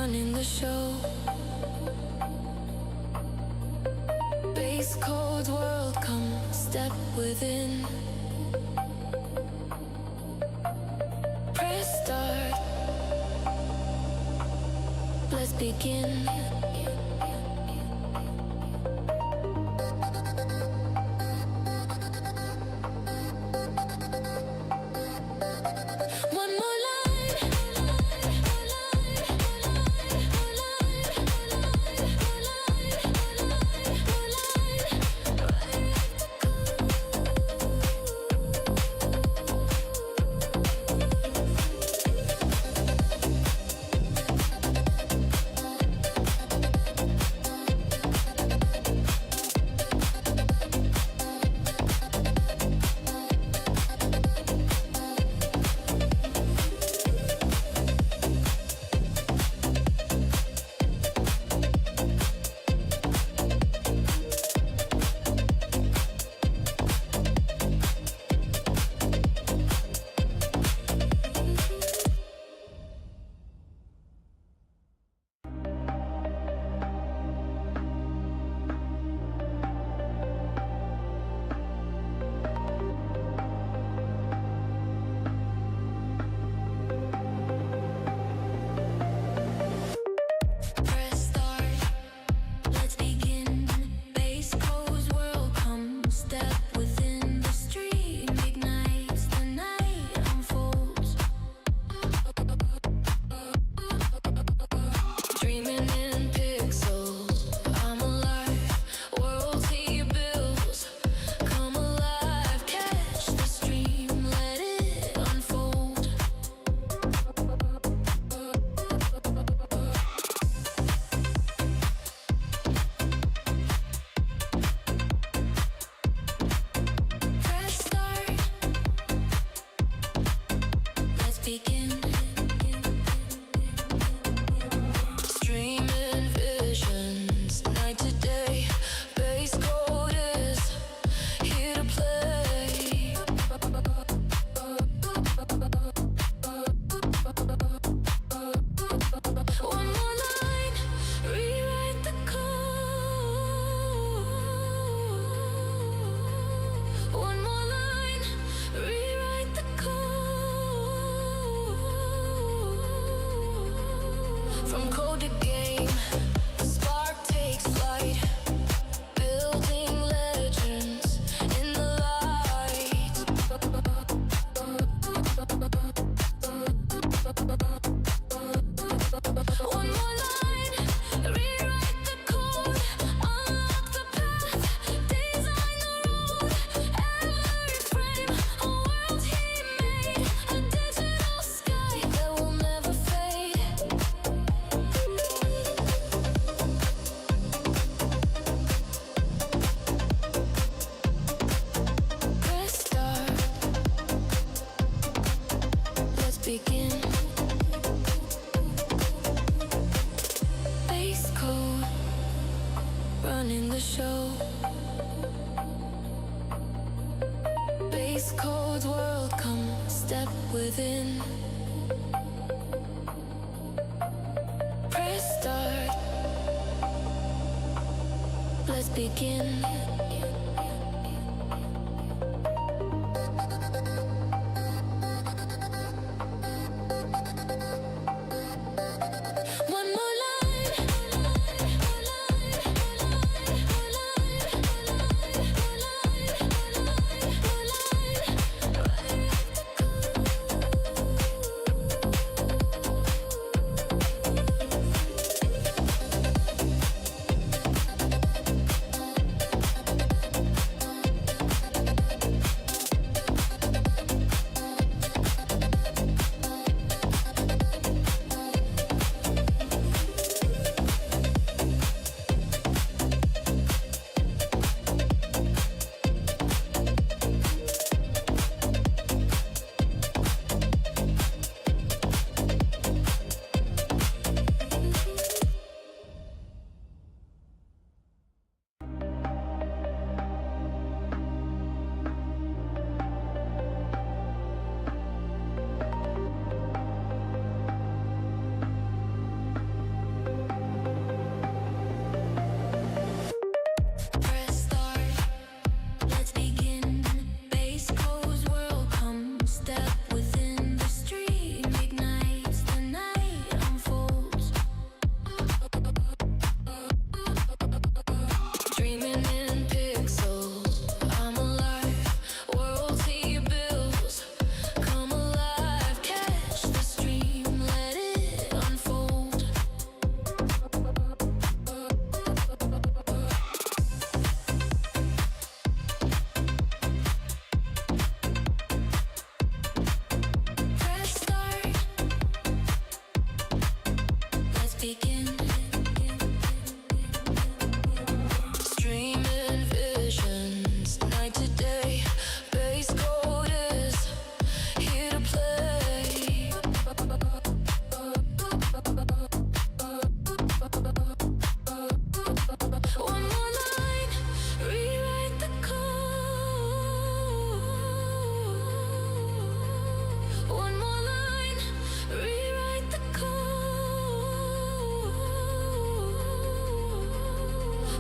running the show. Base cold world, come step within. Press start, let's begin.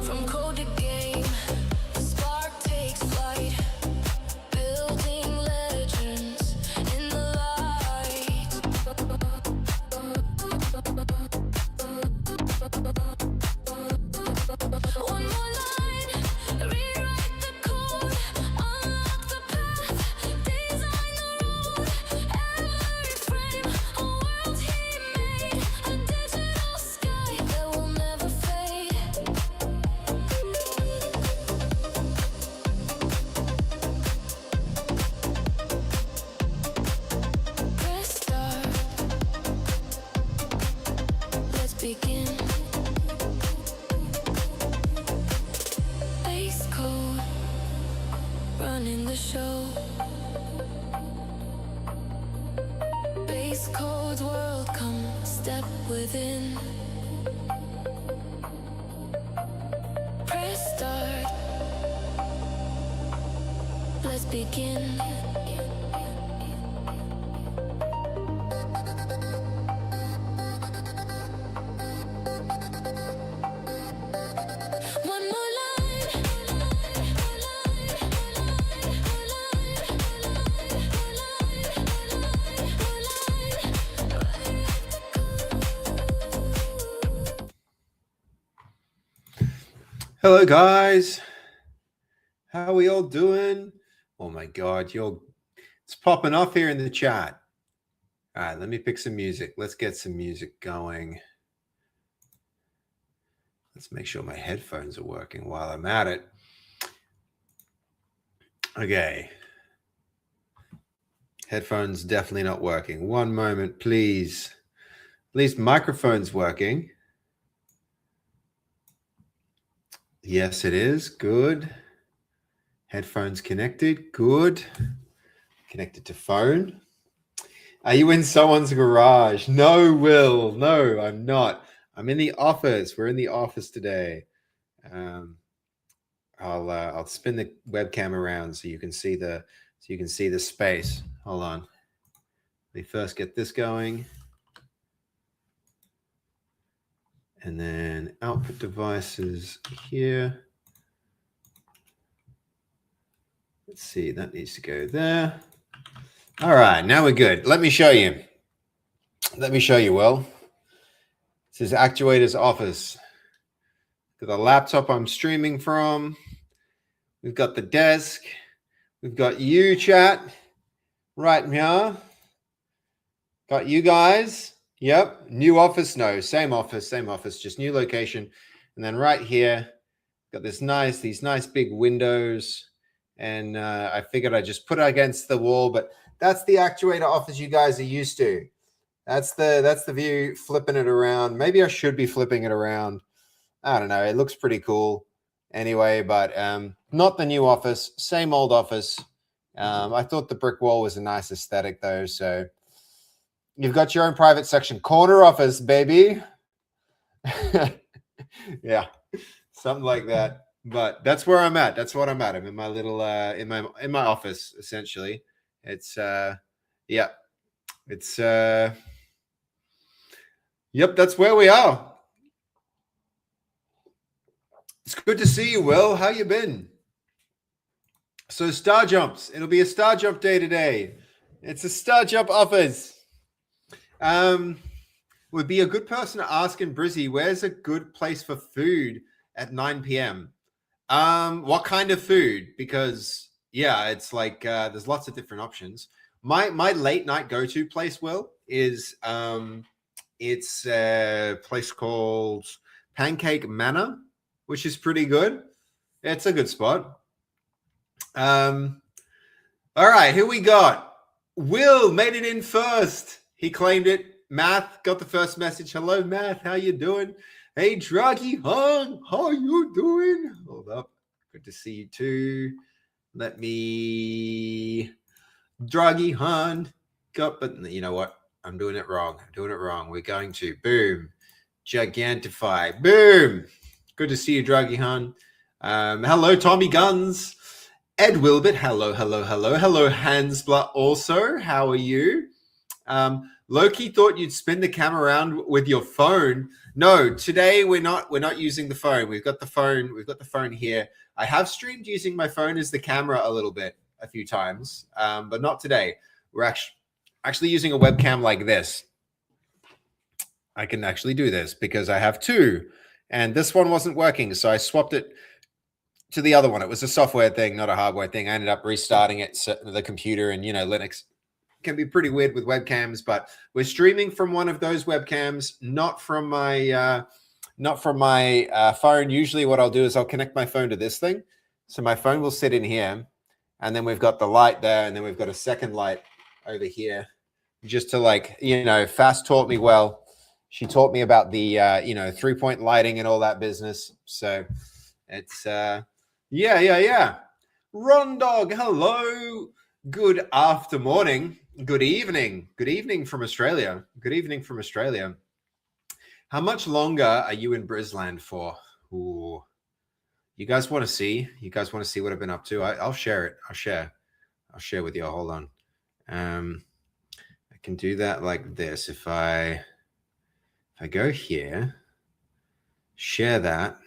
From code to game, the spark takes flight, building legends in the light. One more line, rewrite the code, unlock the path, design the road. Every frame, a world he made, a digital sky that will never fade. Press start, let's begin. Base code, running the show. Base code's world, come step within. Press start, let's begin. One more line. Hello, guys. How are we all doing? Oh my God, it's popping off here in the chat. All right, let me pick some music. Let's get some music going. Let's make sure my headphones are working while I'm at it. Okay. Headphones definitely not working. One moment, please. At least microphone's working. Yes, it is. Good. Headphones connected. Good. Connected to phone. Are you in someone's garage? No, Will. No, I'm not. I'm in the office. We're in the office today. I'll spin the webcam around so you can see the space. Hold on. Let me first get this going. And then output devices here. Let's see, that needs to go there. All right, now we're good. Let me show you. Will. This is Actuator's office. Got the laptop I'm streaming from. We've got the desk. We've got you, chat, right here. Got you guys. Yep, new office. No, same office, just new location. And then right here, got these nice big windows. And I figured I'd just put it against the wall, but that's the Actuator office you guys are used to. That's the view, flipping it around. Maybe I should be flipping it around. I don't know. It looks pretty cool anyway, but not the new office, same old office. I thought the brick wall was a nice aesthetic though. So you've got your own private section, corner office, baby. Yeah, something like that. But that's where I'm at. That's what I'm at. I'm in my little in my office essentially. It's yeah. It's yep, that's where we are. It's good to see you, Will. How you been? So star jumps. It'll be a star jump day today. It's a star jump office. Would be a good person to ask in Brizzy, where's a good place for food at 9 p.m.? What kind of food? Because yeah, it's like there's lots of different options. My late night go-to place, Will, is it's a place called Pancake Manor, which is pretty good. It's a good spot. All right, here we got Will made it in first. He claimed it. Math got the first message. Hello, Math. How you doing? Hey, Draggy Hung. How you doing? Hold up. Good to see you too. Let me... Draggy Hunt. But you know what? I'm doing it wrong. We're going to boom. Gigantify. Boom. Good to see you, Draggy Hunt. Hello, Tommy Guns. Ed Wilbert. Hello. Hello, Hansbla also. How are you? Loki thought you'd spin the camera around with your phone. No, today we're not using the phone. We've got the phone here. I have streamed using my phone as the camera a few times, but not today. We're actually using a webcam like this. I can actually do this because I have two, and this one wasn't working, so I swapped it to the other one. It was a software thing, not a hardware thing. I ended up restarting it, the computer, and Linux can be pretty weird with webcams, but we're streaming from one of those webcams, not from my phone. Usually what I'll do is I'll connect my phone to this thing. So my phone will sit in here, and then we've got the light there, and then we've got a second light over here, just to Fast taught me well. She taught me about the 3-point lighting and all that business. So it's yeah. Ron Dog, hello. Good after morning. Good evening. Good evening from Australia. Good evening from Australia. How much longer are you in Brisland for? Ooh. You guys want to see? You guys want to see what I've been up to? I'll share it. I'll share with you. Hold on. I can do that like this. If I go here, share that,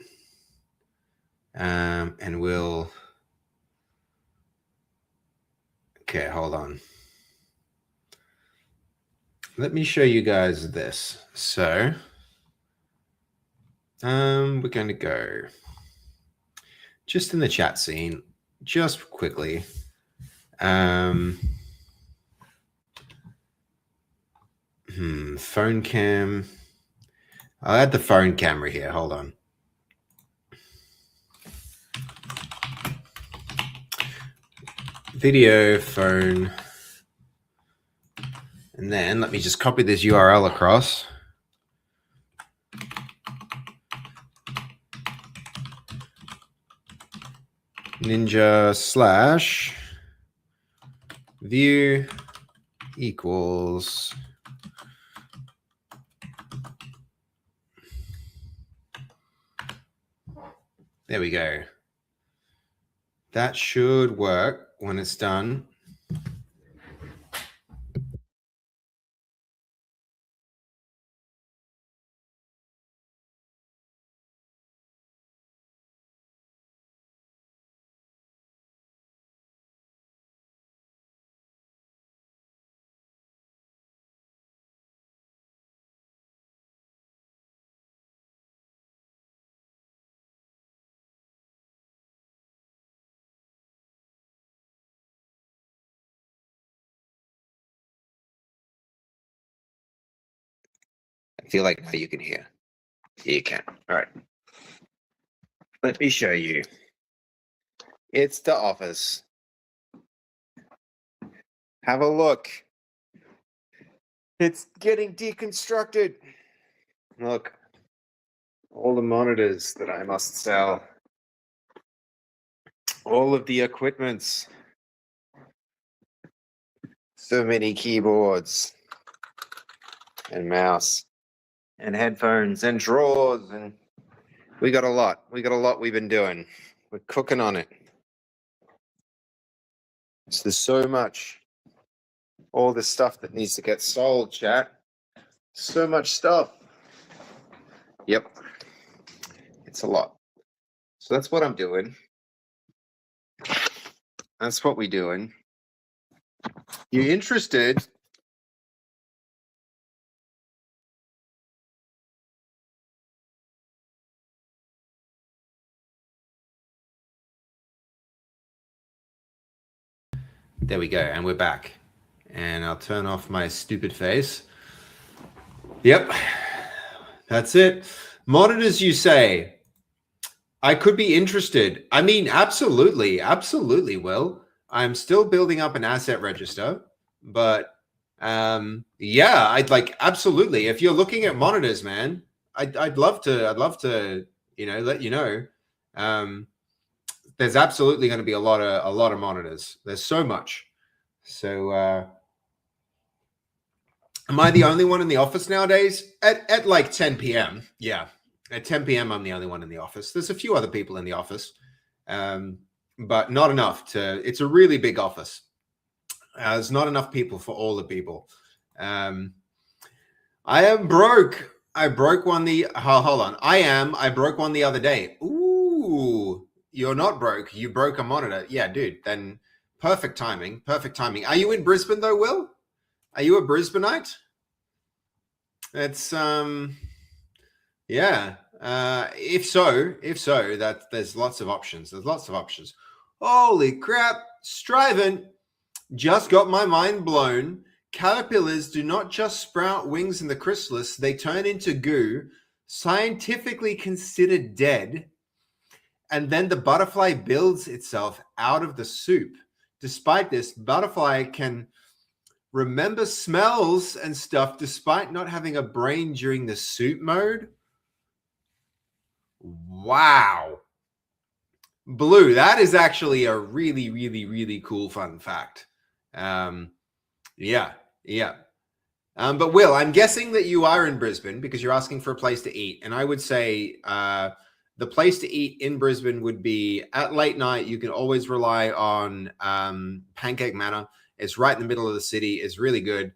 and we'll. Okay, hold on. Let me show you guys this. So, we're going to go just in the chat scene, just quickly. Phone cam. I'll add the phone camera here. Hold on. Video, phone. And then let me just copy this URL across. Ninja / view equals there we go. That should work when it's done. I feel like now you can hear. You can. All right. Let me show you. It's the office. Have a look. It's getting deconstructed. Look. All the monitors that I must sell. All of the equipments. So many keyboards. And mouse. And headphones and drawers, and we got a lot. We got a lot we've been doing. We're cooking on it. So there's so much. All this stuff that needs to get sold, chat. So much stuff. Yep. It's a lot. So that's what I'm doing. That's what we're doing. You interested? There we go, and we're back. And I'll turn off my stupid face. Yep, that's it. Monitors, you say? I could be interested. I mean, absolutely, Will. I'm still building up an asset register, but yeah, I'd absolutely. If you're looking at monitors, man, I'd love to, let you know. There's absolutely going to be a lot of monitors. There's so much. So am I the only one in the office nowadays? At like 10 p.m. Yeah. At 10 p.m. I'm the only one in the office. There's a few other people in the office. But not enough it's a really big office. There's not enough people for all the people. I am broke. I broke one hold on. I broke one the other day. Ooh, you're not broke. You broke a monitor. Yeah, dude. Then perfect timing. Perfect timing. Are you in Brisbane though, Will? Are you a Brisbaneite? It's yeah. If so, that there's lots of options. There's lots of options. Holy crap, Strivent just got my mind blown. Caterpillars do not just sprout wings in the chrysalis, they turn into goo, scientifically considered dead, and then the butterfly builds itself out of the soup. Despite this, butterfly can remember smells and stuff despite not having a brain during the soup mode. Wow. Blue, that is actually a really, really, really cool fun fact. Yeah. But Will, I'm guessing that you are in Brisbane because you're asking for a place to eat. And I would say the place to eat in Brisbane would be at late night. You can always rely on Pancake Manor. It's right in the middle of the city. It's really good.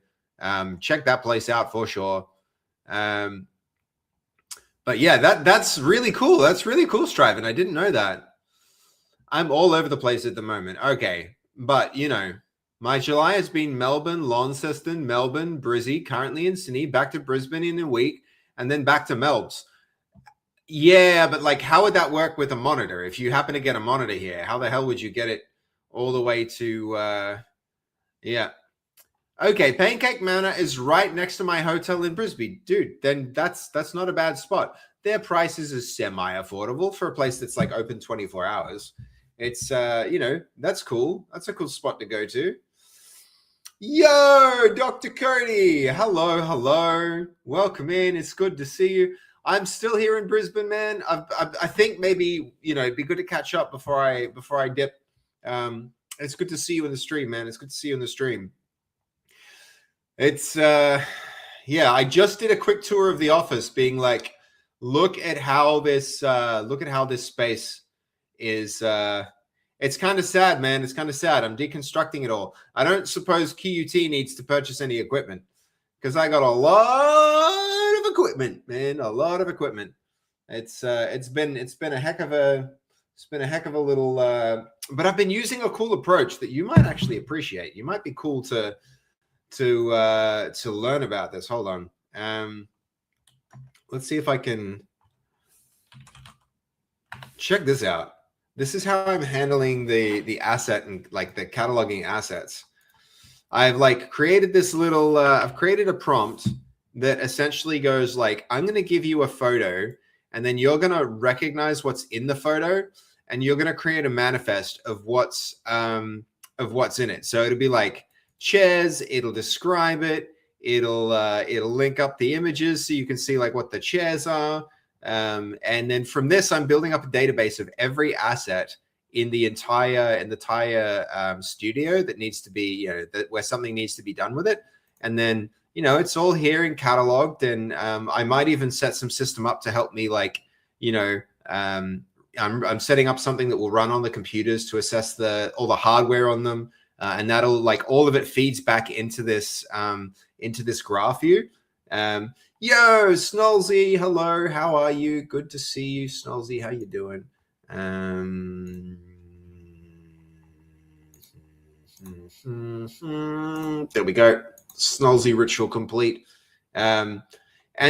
Check that place out for sure. But yeah, that's really cool. That's really cool, Striven. I didn't know that. I'm all over the place at the moment. Okay. But, you know, my July has been Melbourne, Launceston, Melbourne, Brizzy, currently in Sydney, back to Brisbane in a week, and then back to Melbs. Yeah, but like, how would that work with a monitor? If you happen to get a monitor here, how the hell would you get it all the way to, yeah. Okay, Pancake Manor is right next to my hotel in Brisbane. Dude, then that's not a bad spot. Their prices are semi-affordable for a place that's like open 24 hours. It's, you know, that's cool. That's a cool spot to go to. Yo, Dr. Cody. Hello. Welcome in. It's good to see you. I'm still here in Brisbane, man. I think maybe, you know, it'd be good to catch up before I dip. It's good to see you in the stream, man. It's good to see you in the stream. It's, yeah, I just did a quick tour of the office being like, look at how this space is, it's kind of sad, man. It's kind of sad. I'm deconstructing it all. I don't suppose QUT needs to purchase any equipment because I got a lot of equipment, man. A lot of equipment. It's been a heck of a little, but I've been using a cool approach that you might actually appreciate. You might be cool to learn about this. Hold on. Let's see if I can check this out. This is how I'm handling the asset and like the cataloging assets. I've like created this little, I've created a prompt that essentially goes like, I'm going to give you a photo and then you're going to recognize what's in the photo and you're going to create a manifest of what's in it. So it'll be like chairs, it'll describe it. It'll link up the images so you can see like what the chairs are. And then from this, I'm building up a database of every asset in the entire studio that needs to be, you know, where something needs to be done with it. And then, you know, it's all here and cataloged. And I might even set some system up to help me, like, you know, I'm setting up something that will run on the computers to assess all the hardware on them. And that'll like all of it feeds back into this graph view. Yo, Snolzy, hello, how are you? Good to see you, Snolzy. How you doing? There we go. Snolzy ritual complete. And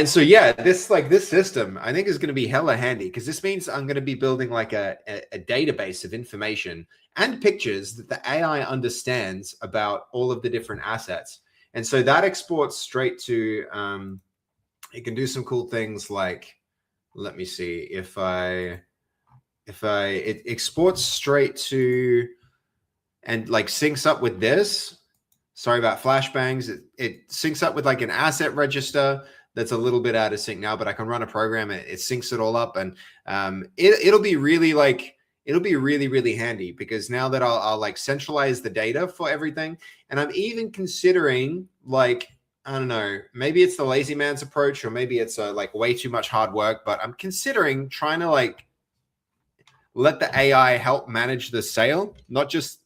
so yeah, this system I think is going to be hella handy because this means I'm going to be building like a database of information and pictures that the AI understands about all of the different assets. And so that exports straight to, it can do some cool things like, let me see it exports straight to, and like syncs up with this. Sorry about flashbangs. It syncs up with like an asset register that's a little bit out of sync now, but I can run a program. It syncs it all up, and it'll be really like, it'll be really, really handy because now that I'll like centralize the data for everything. And I'm even considering like, I don't know, maybe it's the lazy man's approach or maybe it's like way too much hard work, but I'm considering trying to like let the AI help manage the sale, not just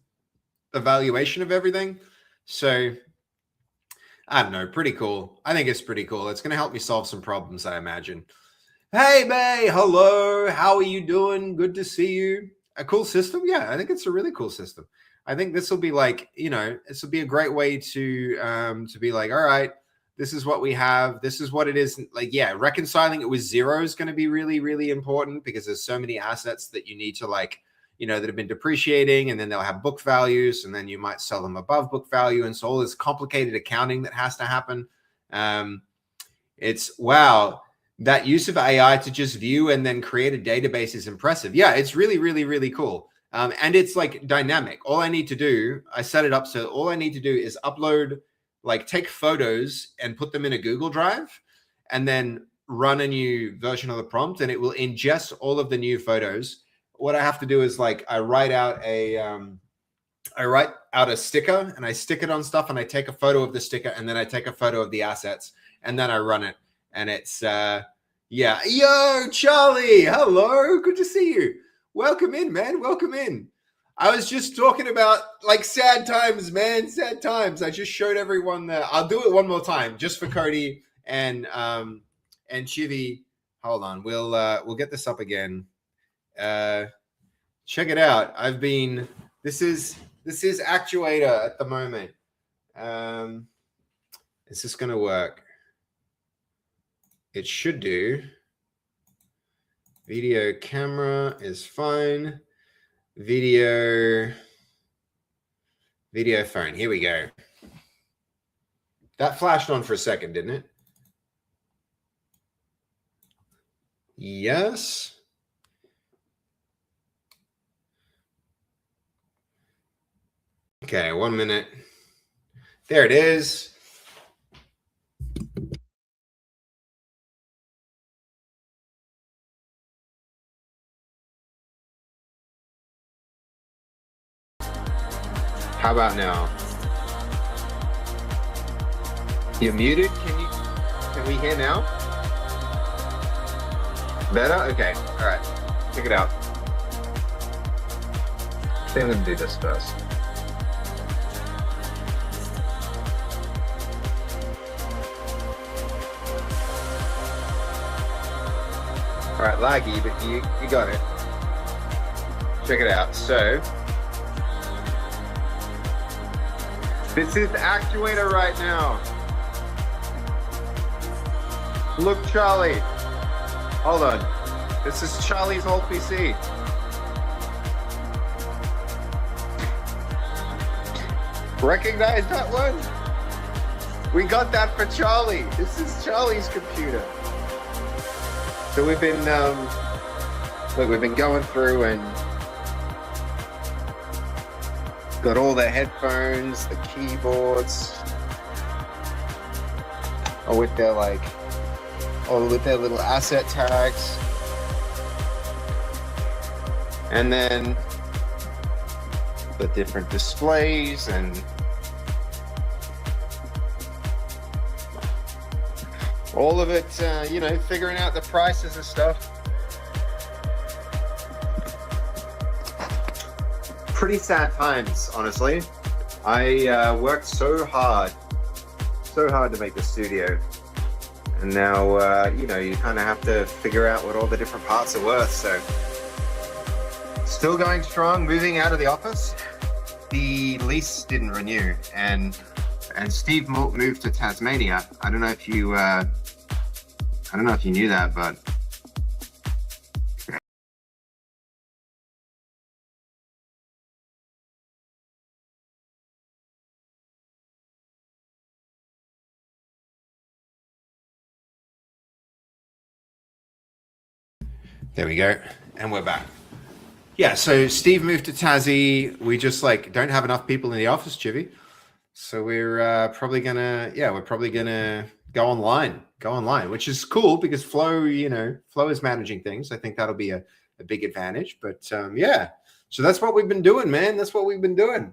the valuation of everything. So I don't know, pretty cool. I think it's pretty cool. It's going to help me solve some problems, I imagine. Hey, May, hello. How are you doing? Good to see you. A cool system? Yeah, I think it's a really cool system. I think this will be like, this will be a great way to be like, all right, this is what we have. This is what it is. Like, yeah, reconciling it with zero is going to be really, really important because there's so many assets that you need to that have been depreciating, and then they'll have book values, and then you might sell them above book value. And so all this complicated accounting that has to happen. It's wow. That use of AI to just view and then create a database is impressive. Yeah, it's really, really, really cool. And it's like dynamic. All I need to do, I set it up so all I need to do is upload, take photos and put them in a Google Drive, and then run a new version of the prompt, and it will ingest all of the new photos. What I have to do is I write out a sticker, and I stick it on stuff, and I take a photo of the sticker, and then I take a photo of the assets, and then I run it. And it's yeah. Yo, Charlie, hello, good to see you. Welcome in, man. Welcome in. I was just talking about sad times, man. Sad times. I just showed everyone that. I'll do it one more time just for Cody and Chivy. Hold on. We'll get this up again. Check it out. This is Actuator at the moment. Is this gonna work? It should do. Video camera is fine. Video phone. Here we go. That flashed on for a second, didn't it? Yes. Okay, 1 minute. There it is. How about now? You're muted? Can we hear now? Better? Okay. All right. Check it out. I think I'm gonna do this first. All right, laggy, but you got it. Check it out. So this is the Actuator right now. Look, Charlie. Hold on. This is Charlie's old PC. Recognize that one? We got that for Charlie. This is Charlie's computer. So we've been, we've been going through and got all the headphones, the keyboards, with their with their little asset tags, and then the different displays and all of it. Figuring out the prices and stuff. Pretty sad times, honestly. I worked so hard to make the studio, and now you kind of have to figure out what all the different parts are worth. So still going strong, moving out of the office. The lease didn't renew, and Steve moved to Tasmania. I don't know if you knew that, but there we go, and we're back. Yeah, so Steve moved to Tassie. We just don't have enough people in the office, Chivy. So we're probably gonna go online, which is cool because Flo is managing things. I think that'll be a big advantage. But yeah, so that's what we've been doing, man. That's what we've been doing.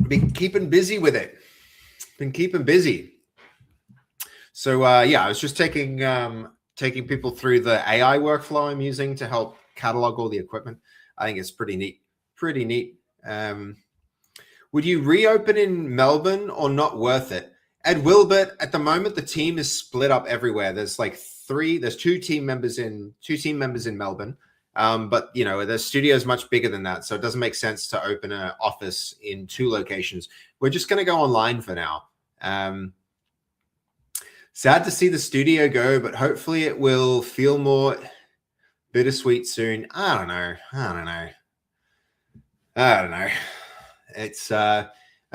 Been keeping busy with it. Been keeping busy. So yeah, I was just taking people through the AI workflow I'm using to help catalog all the equipment. I think it's pretty neat. Would you reopen in Melbourne or not worth it? At Wilbert, at the moment, the team is split up everywhere. There's like there's two team members in Melbourne. But you know, the studio is much bigger than that, so it doesn't make sense to open an office in 2 locations. We're just going to go online for now. Sad to see the studio go, but hopefully it will feel more bittersweet soon. I don't know. It's at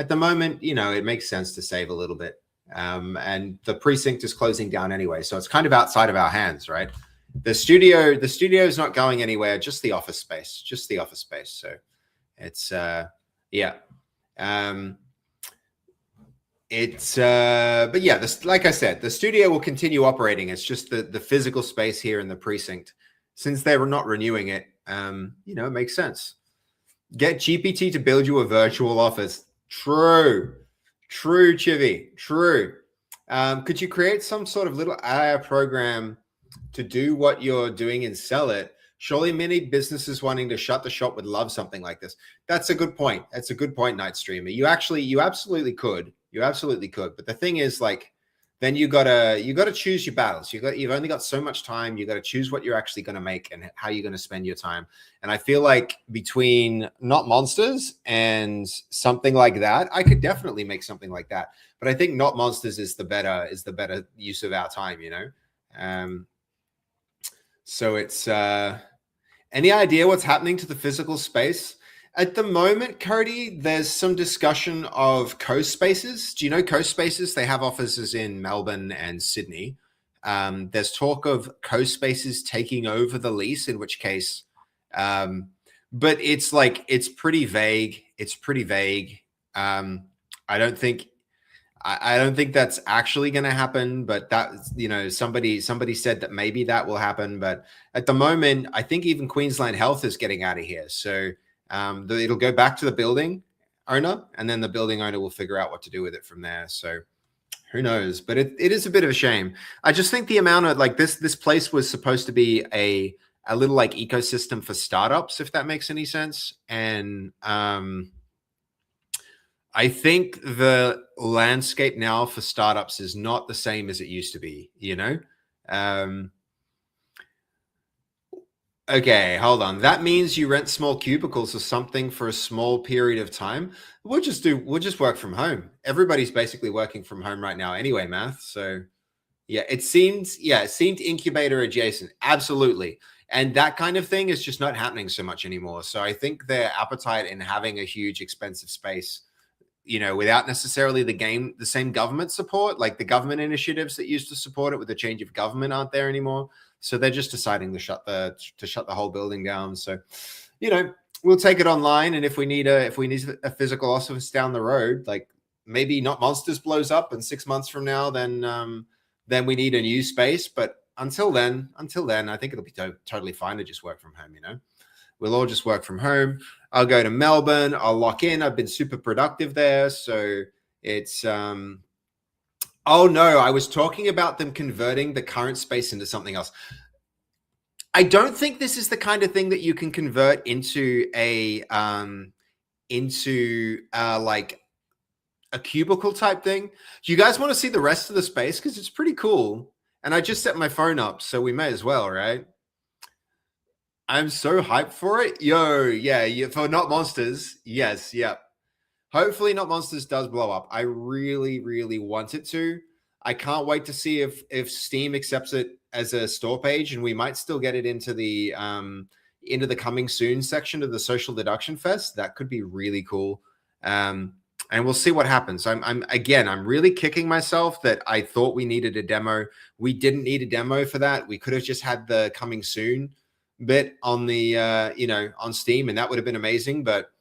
the moment, you know, it makes sense to save a little bit. And the precinct is closing down anyway, so it's kind of outside of our hands, right? The studio is not going anywhere, just the office space. So it's yeah. But yeah, like I said, the studio will continue operating. It's just the physical space here in the precinct, since they were not renewing it, you know, it makes sense. Get GPT to build you a virtual office. True, Chivy, true. Could you create some sort of little AI program to do what you're doing and sell it? Surely many businesses wanting to shut the shop would love something like this. That's a good point. That's a good point, Night Streamer. You absolutely could. But the thing is, like, then you gotta choose your battles. You've only got so much time. You got to choose what you're actually going to make and how you're going to spend your time. And I feel like between Not Monsters and something like that, I could definitely make something like that. But I think Not Monsters is the better use of our time, you know. So it's any idea what's happening to the physical space? At the moment, Cody, there's some discussion of CoSpaces. Do you know CoSpaces? They have offices in Melbourne and Sydney. There's talk of CoSpaces taking over the lease, in which case, but it's pretty vague. I don't think that's actually going to happen, but that, you know, somebody said that maybe that will happen. But at the moment, I think even Queensland Health is getting out of here. So it'll go back to the building owner, and then the building owner will figure out what to do with it from there. So who knows? But it is a bit of a shame. I just think the amount of, like, this place was supposed to be a little like ecosystem for startups, if that makes any sense. And I think the landscape now for startups is not the same as it used to be, you know? Okay, hold on. That means you rent small cubicles or something for a small period of time. We'll just work from home. Everybody's basically working from home right now anyway, Math. So yeah, it seemed incubator adjacent. Absolutely. And that kind of thing is just not happening so much anymore. So I think their appetite in having a huge expensive space, you know, without necessarily the same government support, like the government initiatives that used to support it with the change of government, aren't there anymore. So they're just deciding to shut the whole building down. So, you know, we'll take it online, and if we need a physical office down the road, like maybe Not Monsters blows up, and 6 months from now, then we need a new space. But until then, I think it'll be totally fine to just work from home. You know, we'll all just work from home. I'll go to Melbourne. I'll lock in. I've been super productive there, so it's Oh no, I was talking about them converting the current space into something else. I don't think this is the kind of thing that you can convert into like a cubicle type thing. Do you guys want to see the rest of the space? Because it's pretty cool. And I just set my phone up, so we may as well, right? I'm so hyped for it. Yo, yeah, for Not Monsters. Yes, yeah. Hopefully Not Monsters does blow up. I really, really want it to. I can't wait to see if Steam accepts it as a store page, and we might still get it into the coming soon section of the Social Deduction Fest. That could be really cool. And we'll see what happens. I'm really kicking myself that I thought we needed a demo. We didn't need a demo for that. We could have just had the coming soon bit on the on Steam, and that would have been amazing. But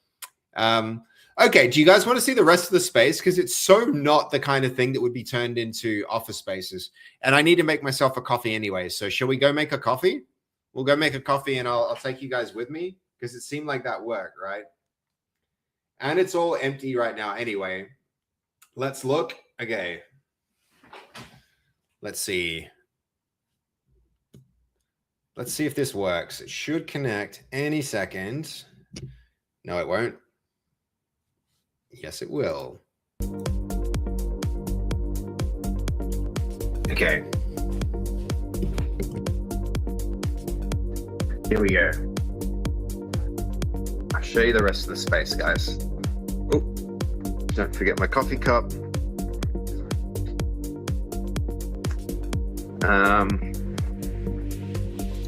okay, do you guys want to see the rest of the space? Because it's so not the kind of thing that would be turned into office spaces. And I need to make myself a coffee anyway. So shall we go make a coffee? We'll go make a coffee, and I'll take you guys with me, because it seemed like that worked, right? And it's all empty right now anyway. Let's look. Okay. Let's see. Let's see if this works. It should connect any second. No, it won't. Yes, it will. Okay. Here we go. I'll show you the rest of the space, guys. Oh, don't forget my coffee cup.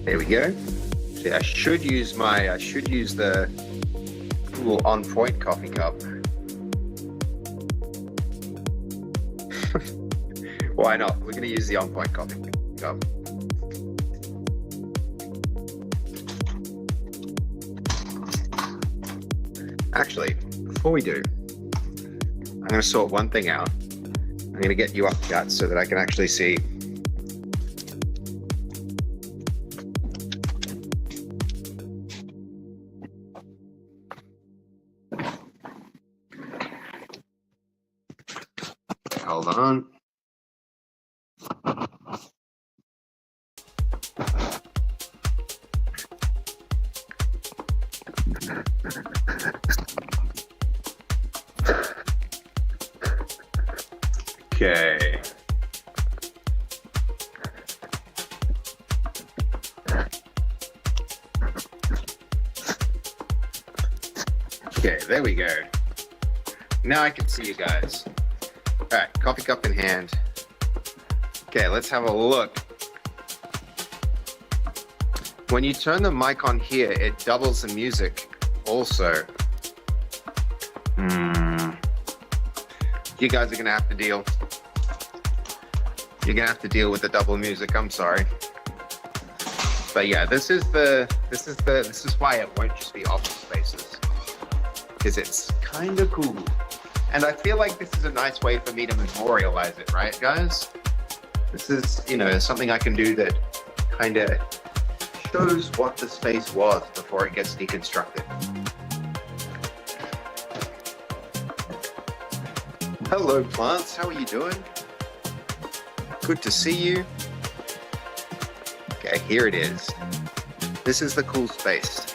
There we go. See, I should use the cool On Point coffee cup. Why not? We're going to use the On Point coffee cup. Actually, before we do, I'm going to sort one thing out. I'm going to get you up, chat, so that I can actually see. Hold on. Okay. Okay, there we go. Now I can see you guys. All right, coffee cup in hand. Okay, let's have a look. When you turn the mic on here, it doubles the music also. You guys are gonna have to deal. You're gonna have to deal with the double music. I'm sorry, but yeah, this is why it won't just be office spaces, because it's kind of cool, and I feel like this is a nice way for me to memorialize it, right, guys? This is, you know, something I can do that kind of shows what the space was before it gets deconstructed. Hello, plants. How are you doing? Good to see you. Okay, here it is. This is the cool space.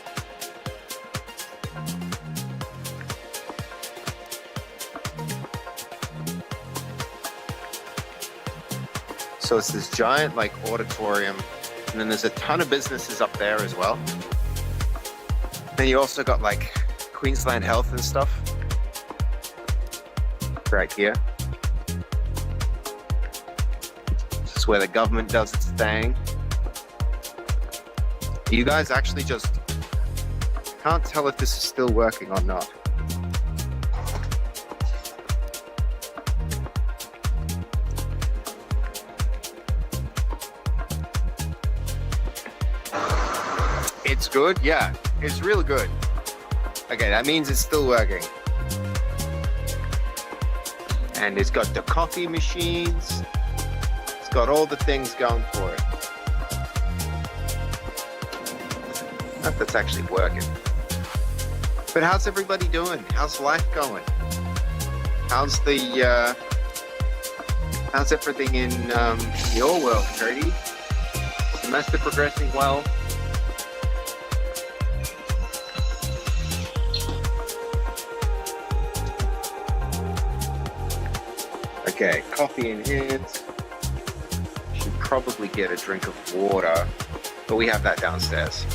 So it's this giant like auditorium, and then there's a ton of businesses up there as well. Then you also got like Queensland Health and stuff right here. This is where the government does its thing. You guys actually just can't tell if this is still working or not. It's good? Yeah, it's real good. Okay, that means it's still working. And it's got the coffee machines. It's got all the things going for it. Not that that's actually working. But how's everybody doing? How's life going? How's the how's everything in your world, Cody? Semester progressing well? Okay, coffee in hand. Should probably get a drink of water, but we have that downstairs.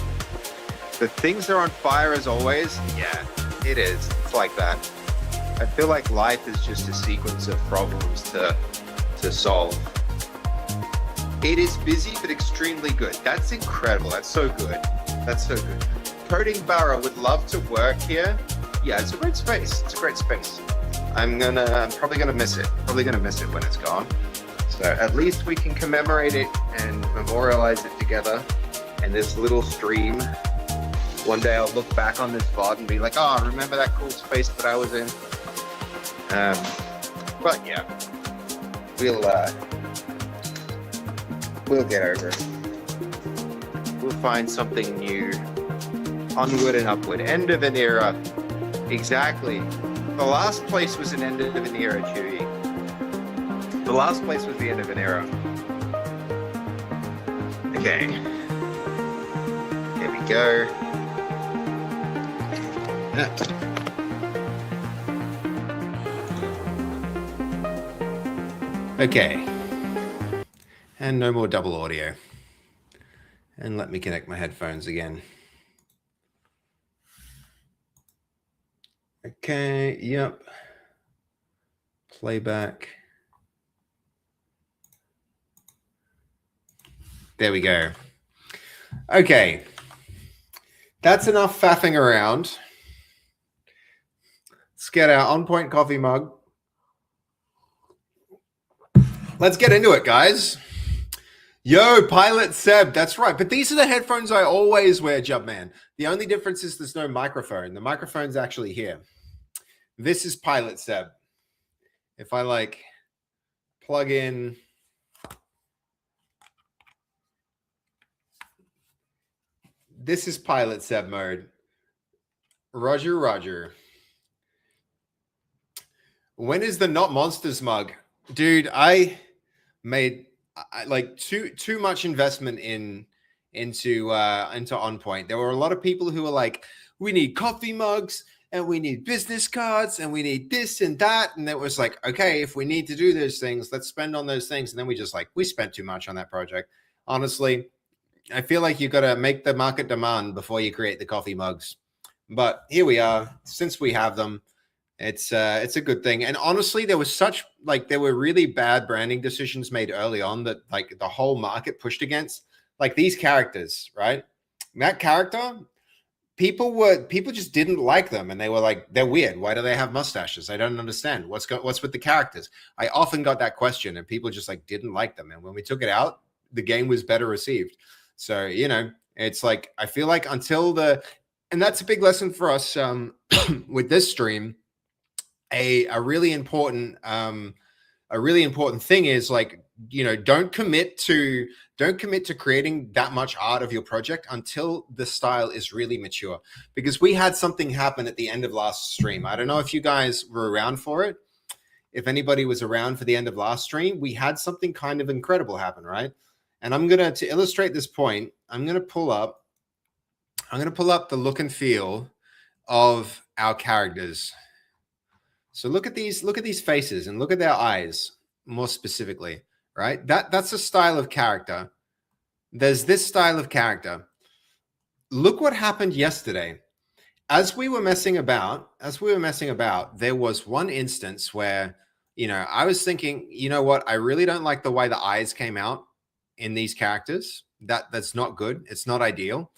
The things are on fire as always. Yeah, it is. It's like that. I feel like life is just a sequence of problems to solve. It is busy, but extremely good. That's incredible. That's so good. That's so good. Coding Barra would love to work here. Yeah, it's a great space. It's a great space. I'm probably gonna miss it. Probably gonna miss it when it's gone. So at least we can commemorate it and memorialize it together in this little stream. One day I'll look back on this VOD and be like, oh, remember that cool space that I was in? But yeah, we'll get over it. We'll find something new. Onward and upward. End of an era. Exactly. The last place was an end of an era, Chewie. The last place was the end of an era. Okay. Here we go. Okay. And no more double audio. And let me connect my headphones again. Okay, yep. Playback. There we go. Okay. That's enough faffing around. Let's get our On Point coffee mug. Let's get into it, guys. Yo, Pilot Seb, that's right. But these are the headphones I always wear, Jumpman. The only difference is there's no microphone. The microphone's actually here. This is Pilot Seb. If I like plug in, this is Pilot Seb mode. Roger, Roger. When is the Not Monsters mug? Dude, I made like too much investment into On Point. There were a lot of people who were like, we need coffee mugs and we need business cards and we need this and that. And it was like, okay, if we need to do those things, let's spend on those things. And then we spent too much on that project. Honestly, I feel like you got to make the market demand before you create the coffee mugs. But here we are. Since we have them, it's a good thing. And honestly, there were really bad branding decisions made early on that like the whole market pushed against, like these characters, right? That character, people just didn't like them, and they were like, they're weird. Why do they have mustaches? I don't understand. What's with the characters? I often got that question, and people just like didn't like them. And when we took it out, the game was better received. So, you know, it's like, I feel like and that's a big lesson for us with this stream. A really important thing is like, you know, don't commit to creating that much art of your project until the style is really mature. Because we had something happen at the end of last stream. I don't know if you guys were around for it. If anybody was around for the end of last stream, we had something kind of incredible happen, right? And I'm gonna, to illustrate this point, I'm gonna pull up the look and feel of our characters. So look at these faces and look at their eyes more specifically, right? That's a style of character. There's this style of character. Look what happened yesterday. As we were messing about, there was one instance where, you know, I was thinking, you know what? I really don't like the way the eyes came out in these characters. That's not good. It's not ideal.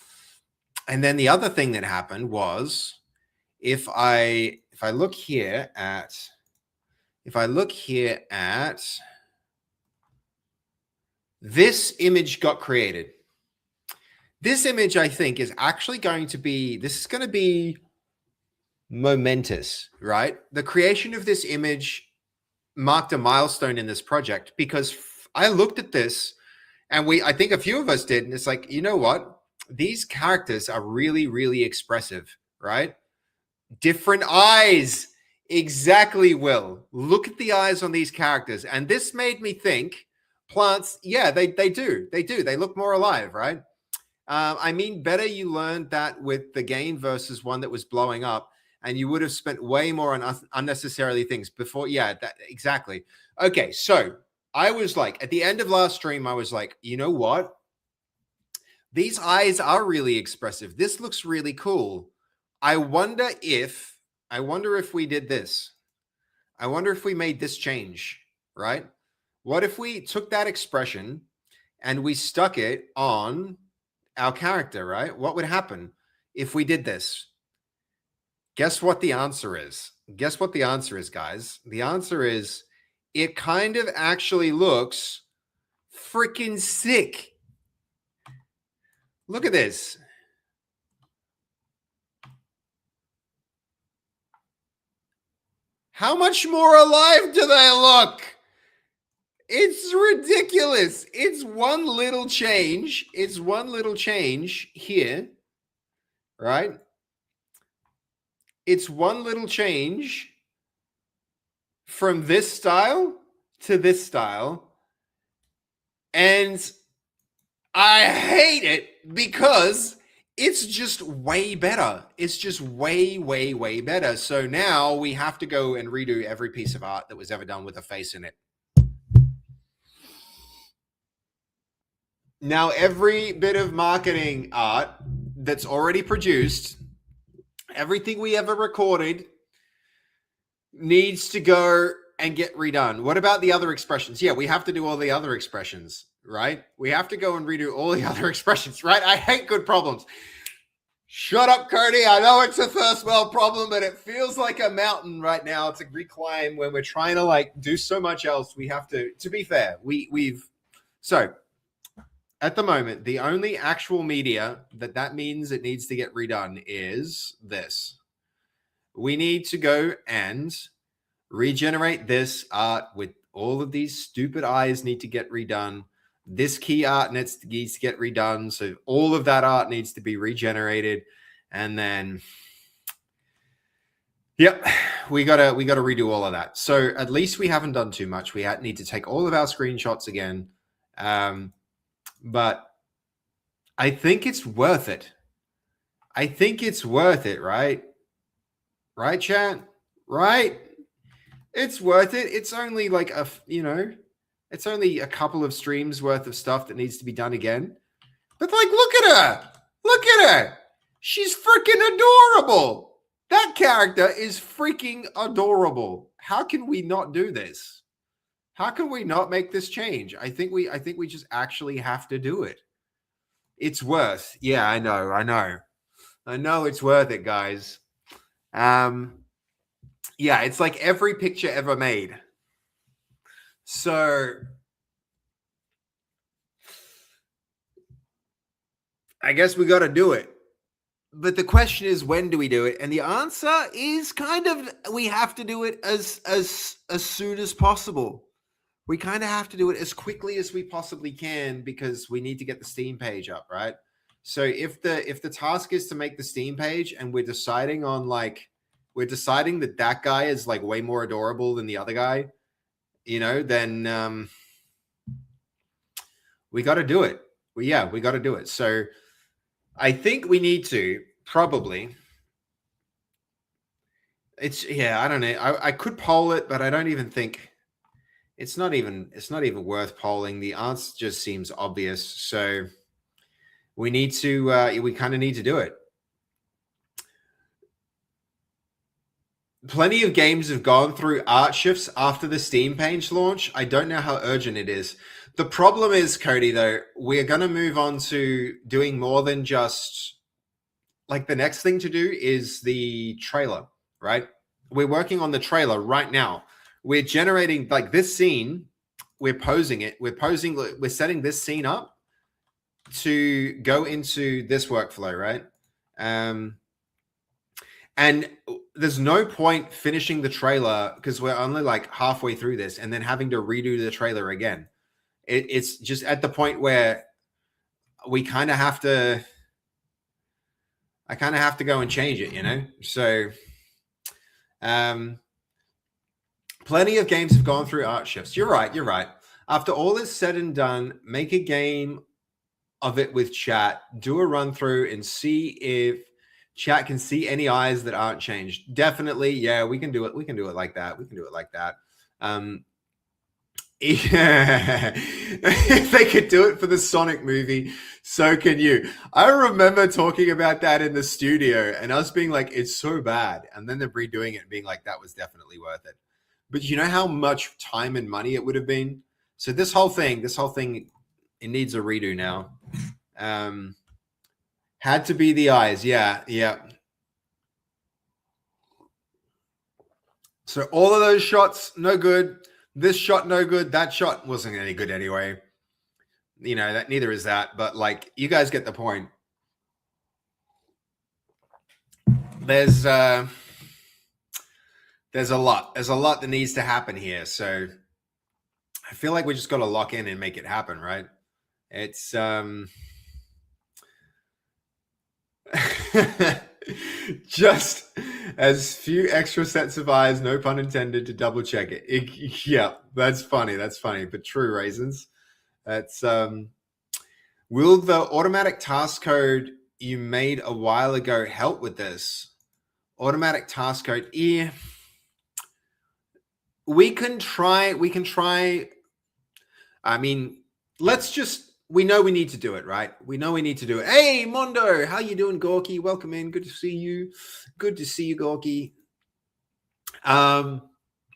And then the other thing that happened was, if I look here at this image got created. This image, I think, is actually going to be momentous, right? The creation of this image marked a milestone in this project, because I looked at this, and I think a few of us did, and it's like, you know what? These characters are really, really expressive, right? Different eyes. Exactly, Will. Look at the eyes on these characters. And this made me think, plants, yeah, they do. They look more alive, right? I mean, better you learned that with the game versus one that was blowing up, and you would have spent way more on unnecessarily things before. Yeah, exactly. Okay, so I was like, at the end of last stream, I was like, you know what? These eyes are really expressive. This looks really cool. I wonder if we did this. I wonder if we made this change, right? What if we took that expression and we stuck it on our character, right? What would happen if we did this? Guess what the answer is? Guess what the answer is, guys? The answer is, it kind of actually looks freaking sick. Look at this. How much more alive do they look? It's ridiculous. It's one little change. It's one little change here, right? It's one little change from this style to this style. And I hate it because it's just way better. It's just way, way, way better. So now we have to go and redo every piece of art that was ever done with a face in it. Now, every bit of marketing art that's already produced, everything we ever recorded needs to go and get redone. What about the other expressions? Yeah, we have to do all the other expressions, right? We have to go and redo all the other expressions, right? I hate good problems. Shut up, Cody. I know it's a first world problem, but it feels like a mountain right now to reclimb when we're trying to like do so much else. We have to be fair, we've so at the moment, the only actual media that means it needs to get redone is this. We need to go and regenerate this art with all of these stupid eyes need to get redone. This key art needs to get redone. So all of that art needs to be regenerated. And then, yep, we gotta redo all of that. So at least we haven't done too much. We need to take all of our screenshots again. But I think it's worth it. I think it's worth it, right? Right, chat? Right? It's worth it. It's only like it's only a couple of streams worth of stuff that needs to be done again. But like, look at her. Look at her. She's freaking adorable. That character is freaking adorable. How can we not do this? How can we not make this change? I think we just actually have to do it. It's worth. Yeah, I know it's worth it, guys. Yeah, it's like every picture ever made. So I guess we got to do it. But the question is, when do we do it? And the answer is kind of we have to do it as soon as possible. We kind of have to do it as quickly as we possibly can because we need to get the Steam page up, right? So if the task is to make the Steam page and we're deciding on we're deciding that guy is like way more adorable than the other guy, then we got to do it. We got to do it. So I think we need to probably. I don't know. I could poll it, but I don't even think it's not even worth polling. The answer just seems obvious. So we need to. We kind of need to do it. Plenty of games have gone through art shifts after the Steam page launch. I don't know how urgent it is. The problem is, Cody, though, we're going to move on to doing more than just like the next thing to do is the trailer, right? We're working on the trailer right now. We're generating like this scene. We're posing it. We're setting this scene up to go into this workflow, right? And there's no point finishing the trailer because we're only like halfway through this and then having to redo the trailer again. It's just at the point where we kind of have to. I kind of have to go and change it, So, plenty of games have gone through art shifts. You're right. After all is said and done, make a game of it with chat. Do a run through and see if chat can see any eyes that aren't changed. Definitely, yeah, we can do it. We can do it like that. Yeah. If they could do it for the Sonic movie, so can you. I remember talking about that in the studio and us being like, it's so bad. And then they're redoing it and being like, that was definitely worth it. But you know how much time and money it would have been? So this whole thing, it needs a redo now. Had to be the eyes. Yeah. So all of those shots, no good. This shot, no good. That shot wasn't any good anyway. That neither is that. But like, you guys get the point. There's a lot. There's a lot that needs to happen here. So I feel like we just got to lock in and make it happen, right? It's just as few extra sets of eyes, no pun intended, to double check it. Yeah, that's funny. But true, Raisins. That's will the automatic task code you made a while ago help with this? Automatic task code. Yeah. We can try. I mean, let's just we know we need to do it, right? We know we need to do it. Hey, Mondo, how you doing, Gorky? Welcome in. Good to see you. Good to see you, Gorky.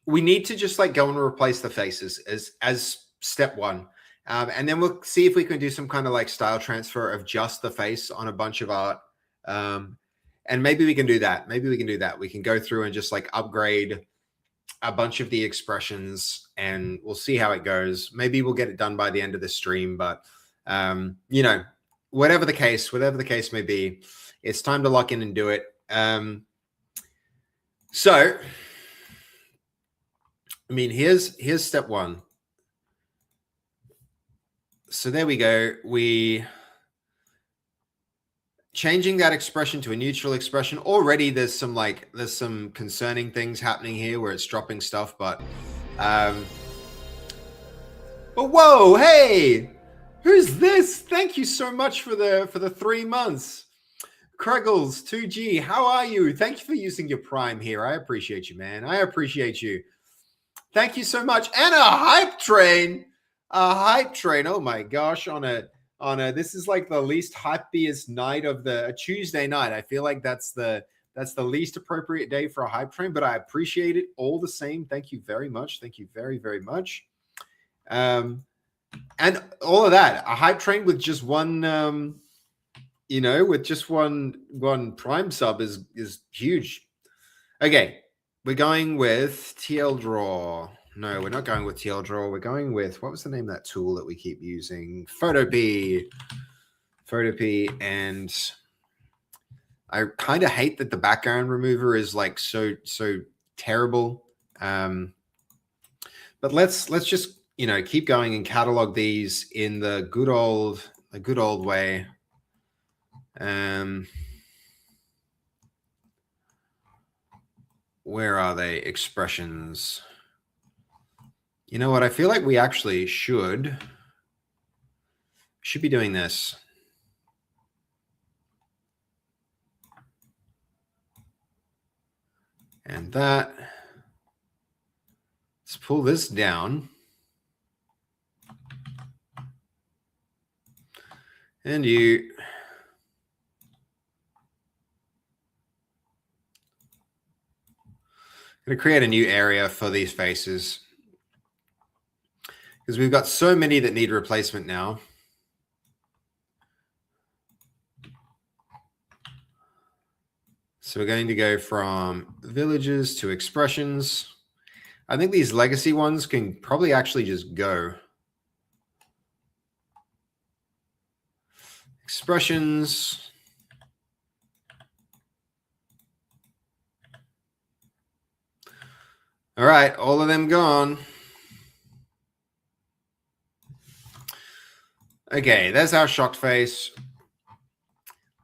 We need to just like go and replace the faces as step one. And then we'll see if we can do some kind of like style transfer of just the face on a bunch of art. And maybe we can do that. Maybe we can do that. We can go through and just like upgrade a bunch of the expressions and we'll see how it goes. Maybe we'll get it done by the end of the stream, but you know, whatever the case may be, it's time to lock in and do it. So, I mean, here's step one. So there we go. We changing that expression to a neutral expression. Already there's some concerning things happening here where it's dropping stuff, but whoa, hey, who's this? Thank you so much for the 3 months. Kreggles 2G, how are you? Thank you for using your Prime here. I appreciate you, man. I appreciate you. Thank you so much. And a hype train. Oh my gosh, on a this is like the least hypiest night of a Tuesday night. I feel like that's the least appropriate day for a hype train, but I appreciate it all the same. Thank you very much. Thank you very, very much. And all of that, a hype train with just one with just one Prime sub is huge. Okay, we're going with TL Draw. No, we're not going with TL Draw. We're going with, what was the name of that tool that we keep using? Photopea. And I kind of hate that the background remover is like so terrible. But let's just, keep going and catalog these in the good old way. Where are they? Expressions. You know what? I feel like we actually should be doing this. And that. Let's pull this down. And you. Going to create a new area for these faces. Because we've got so many that need replacement now. So we're going to go from villages to expressions. I think these legacy ones can probably actually just go. Expressions. All right, all of them gone. Okay, there's our shocked face.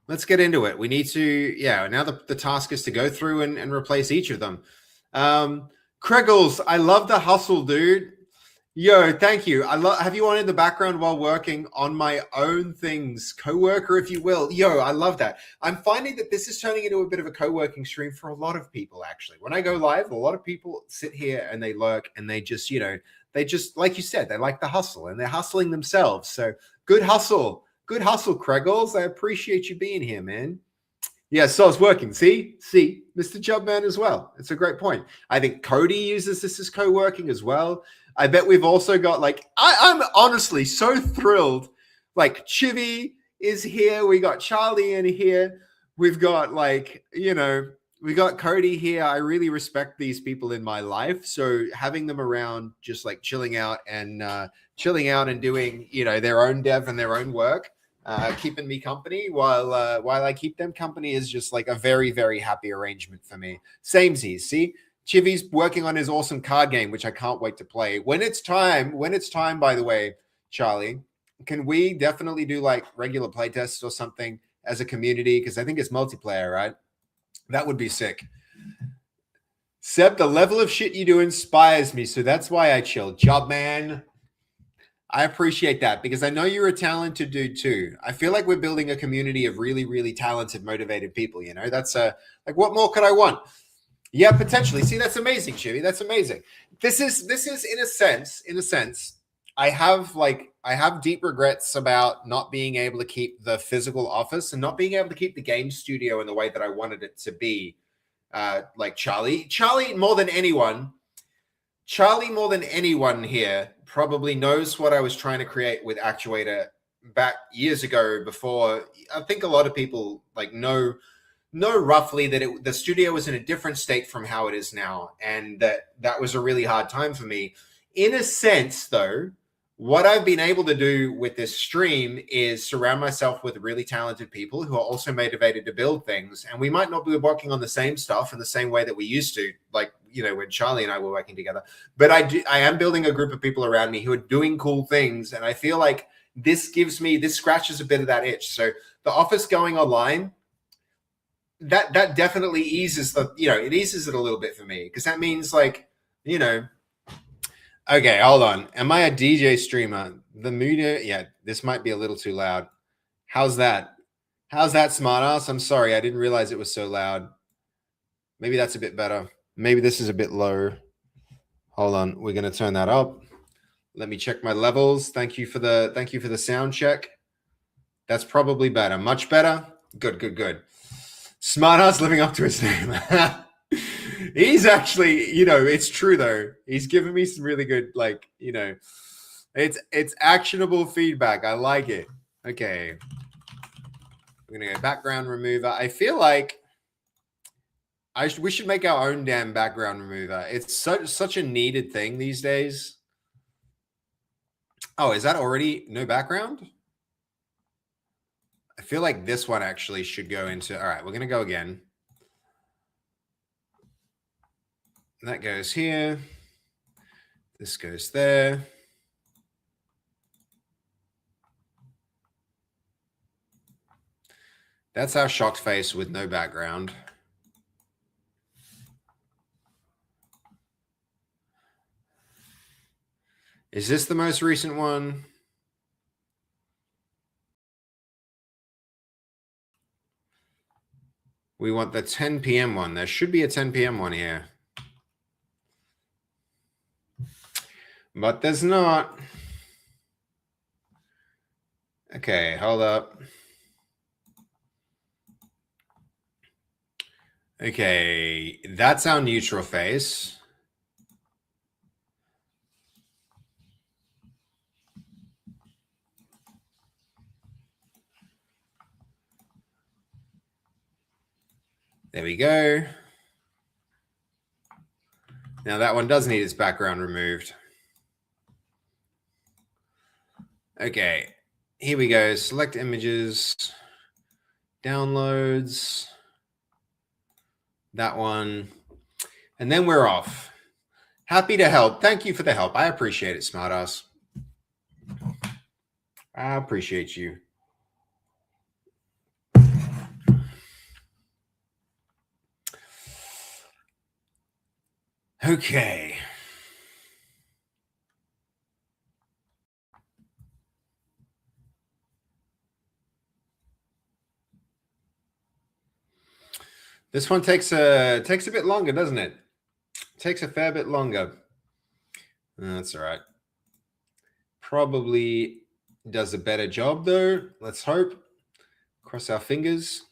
Let's get into it. We need to, now the task is to go through and replace each of them. Kreggles, I love the hustle, dude. Yo, thank you. Have you on in the background while working on my own things? Co-worker, if you will. Yo, I love that. I'm finding that this is turning into a bit of a co-working stream for a lot of people, actually. When I go live, a lot of people sit here and they lurk and they just, they just, like you said, they like the hustle and they're hustling themselves. So good hustle. Good hustle, Kreggles. I appreciate you being here, man. Yeah, so it's working. See, Mr. Jubman as well. It's a great point. I think Cody uses this as co-working as well. I bet we've also got I'm honestly so thrilled. Like Chivy is here. We got Charlie in here. We've got we got Cody here. I really respect these people in my life. So having them around, just like chilling out and doing, their own dev and their own work, keeping me company while I keep them company is just like a very, very happy arrangement for me. Samesies, see? Chivy's working on his awesome card game, which I can't wait to play. When it's time, by the way, Charlie, can we definitely do like regular playtests or something as a community? Because I think it's multiplayer, right? That would be sick. Seb, the level of shit you do inspires me, so that's why I chill. Job, man. I appreciate that because I know you're a talented dude too. I feel like we're building a community of really, really talented, motivated people. That's like, what more could I want? Yeah, potentially. See, that's amazing, Chivy. That's amazing. This is in a sense, I have like have deep regrets about not being able to keep the physical office and not being able to keep the game studio in the way that I wanted it to be. Like Charlie more than anyone here probably knows what I was trying to create with Actuator back years ago. Before, I think a lot of people like know roughly that the studio was in a different state from how it is now, and that was a really hard time for me. In a sense, though, what I've been able to do with this stream is surround myself with really talented people who are also motivated to build things. And we might not be working on the same stuff in the same way that we used to, like, you know, when Charlie and I were working together. But I am building a group of people around me who are doing cool things. And I feel like this scratches a bit of that itch. So the office going online, that definitely eases it eases it a little bit for me, because that means, like, you know, okay, hold on. Am I a DJ streamer? The media, yeah, this might be a little too loud. How's that? How's that, smartass? I'm sorry, I didn't realize it was so loud. Maybe that's a bit better. Maybe this is a bit low. Hold on, we're gonna turn that up. Let me check my levels. Thank you for the sound check. That's probably better. Much better. Good. Smartass living up to his name. He's actually, you know, it's true though. He's given me some really good, like, you know, it's actionable feedback. I like it. Okay. We're going to go background remover. I feel like we should make our own damn background remover. It's such a needed thing these days. Oh, is that already no background? I feel like this one actually should go into, all right, we're going to go again. That goes here. This goes there. That's our shocked face with no background. Is this the most recent one? We want the 10 p.m. one. There should be a 10 p.m. one here. But there's not. Okay, hold up. Okay, that's our neutral face. There we go. Now that one does need its background removed. Okay, here we go. Select images, downloads, that one, and then we're off. Happy to help. Thank you for the help. I appreciate it, smartass. I appreciate you. Okay. This one takes a bit longer, doesn't it? Takes a fair bit longer. That's all right. Probably does a better job though. Let's hope. Cross our fingers.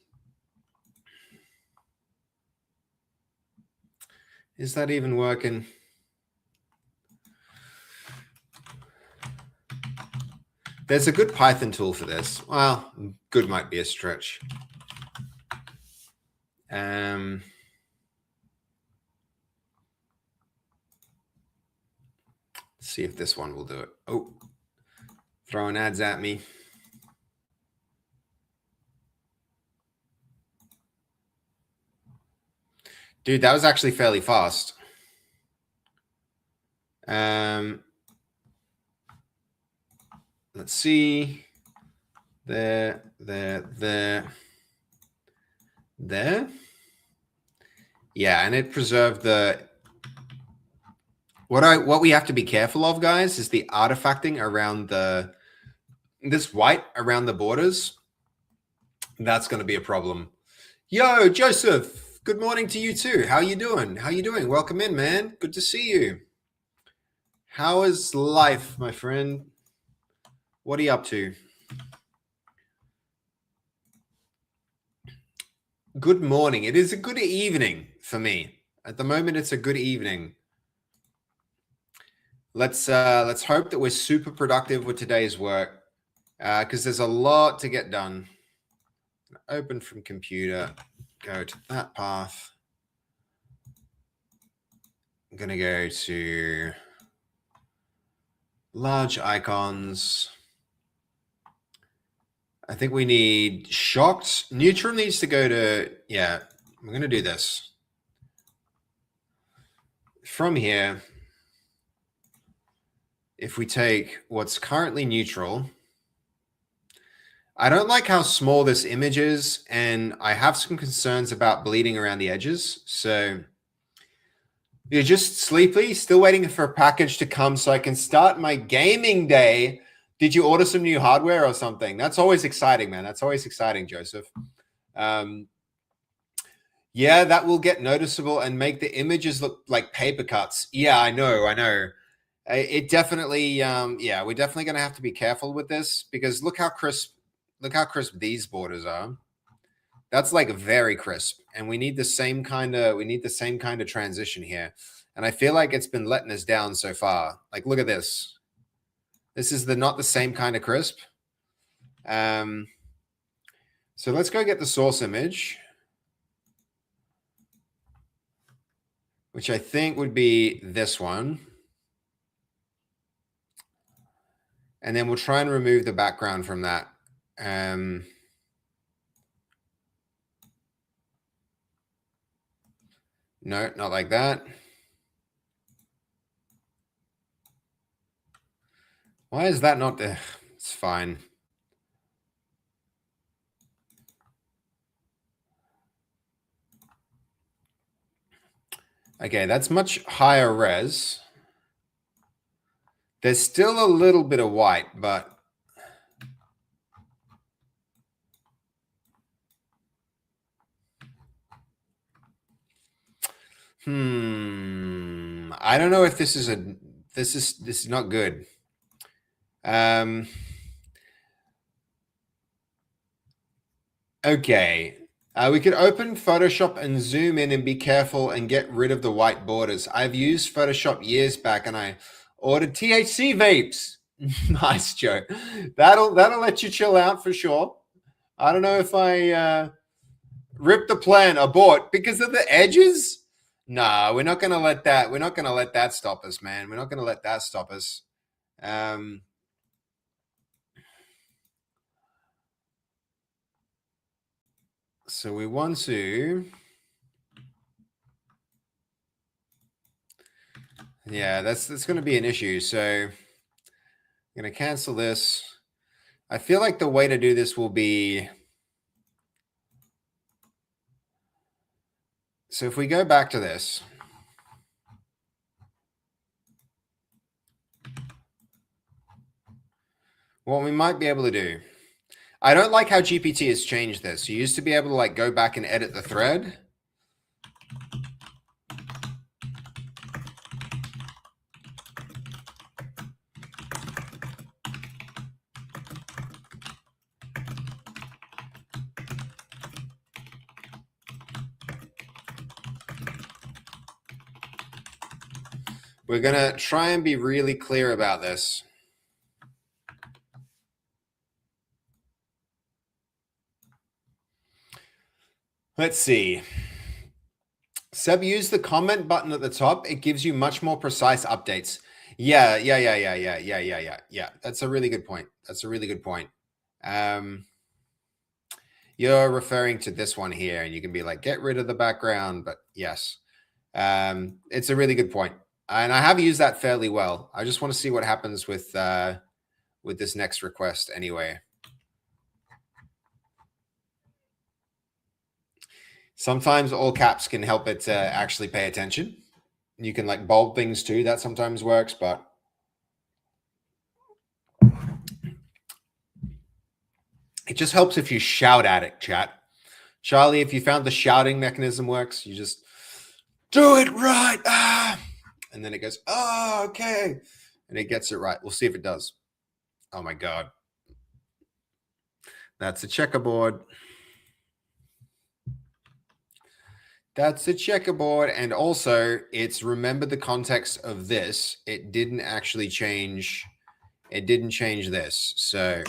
Is that even working? There's a good Python tool for this. Well, good might be a stretch. Let's see if this one will do it. Oh, throwing ads at me. Dude, that was actually fairly fast. Let's see. There. Yeah, and it preserved the... What we have to be careful of, guys, is the artifacting around this white around the borders. That's going to be a problem. Yo, Joseph, good morning to you too. How you doing? Welcome in, man. Good to see you. How is life, my friend? What are you up to? Good morning. It is a good evening for me. At the moment, it's a good evening. Let's hope that we're super productive with today's work, because there's a lot to get done. Open from computer, go to that path. I'm gonna go to large icons. I think we need shocked. Neutral needs to go to, yeah, I'm going to do this. From here, if we take what's currently neutral, I don't like how small this image is, and I have some concerns about bleeding around the edges. So you're just sleepy, still waiting for a package to come so I can start my gaming day. Did you order some new hardware or something? That's always exciting, man. That's always exciting, Joseph. Yeah, that will get noticeable and make the images look like paper cuts. Yeah, I know. It definitely, yeah, we're definitely going to have to be careful with this, because look how crisp these borders are. That's like very crisp, and we need the same kind of transition here. And I feel like it's been letting us down so far. Like, look at this. This is not the same kind of crisp. So let's go get the source image, which I think would be this one. And then we'll try and remove the background from that. No, not like that. Why is that not there? It's fine. Okay, that's much higher res. There's still a little bit of white, but I don't know if this is not good. Okay. We could open Photoshop and zoom in and be careful and get rid of the white borders. I've used Photoshop years back, and I ordered THC vapes. Nice, Joe. That'll let you chill out for sure. I don't know if I rip the plan, abort because of the edges. No, we're not going to let that. We're not going to let that stop us, man. We're not going to let that stop us. So we want to, yeah, that's going to be an issue. So I'm going to cancel this. I feel like the way to do this will be, so if we go back to this, what we might be able to do, I don't like how GPT has changed this. You used to be able to like go back and edit the thread. We're going to try and be really clear about this. Let's see. Seb, use the comment button at the top. It gives you much more precise updates. Yeah. That's a really good point. You're referring to this one here, and you can be like, get rid of the background. But yes, it's a really good point. And I have used that fairly well. I just want to see what happens with this next request anyway. Sometimes all caps can help it actually pay attention. You can like bold things too. That sometimes works, but it just helps if you shout at it, chat. Charlie, if you found the shouting mechanism works, you just do it right. And then it goes, oh, okay. And it gets it right. We'll see if it does. Oh my God. That's a checkerboard. That's a checkerboard. And also, it's remember the context of this. It didn't actually change. It didn't change this. So,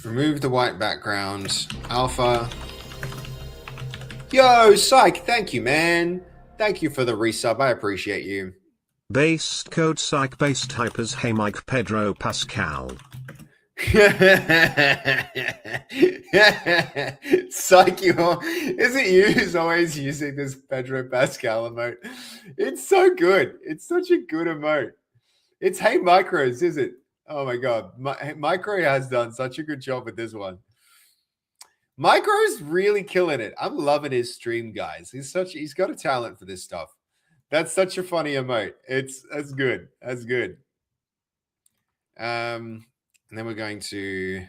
remove the white background. Alpha. Yo, Psych, thank you, man. Thank you for the resub. I appreciate you. Based code Psych based hypers. Hey Mike Pedro Pascal. Psych, is it you who's always using this Pedro Pascal emote? It's so good. It's such a good emote. It's Hey Micros, is it? Oh my God. Micro has done such a good job with this one. Micro's really killing it. I'm loving his stream, guys. He's got a talent for this stuff. That's such a funny emote. That's good. That's good. And then we're going to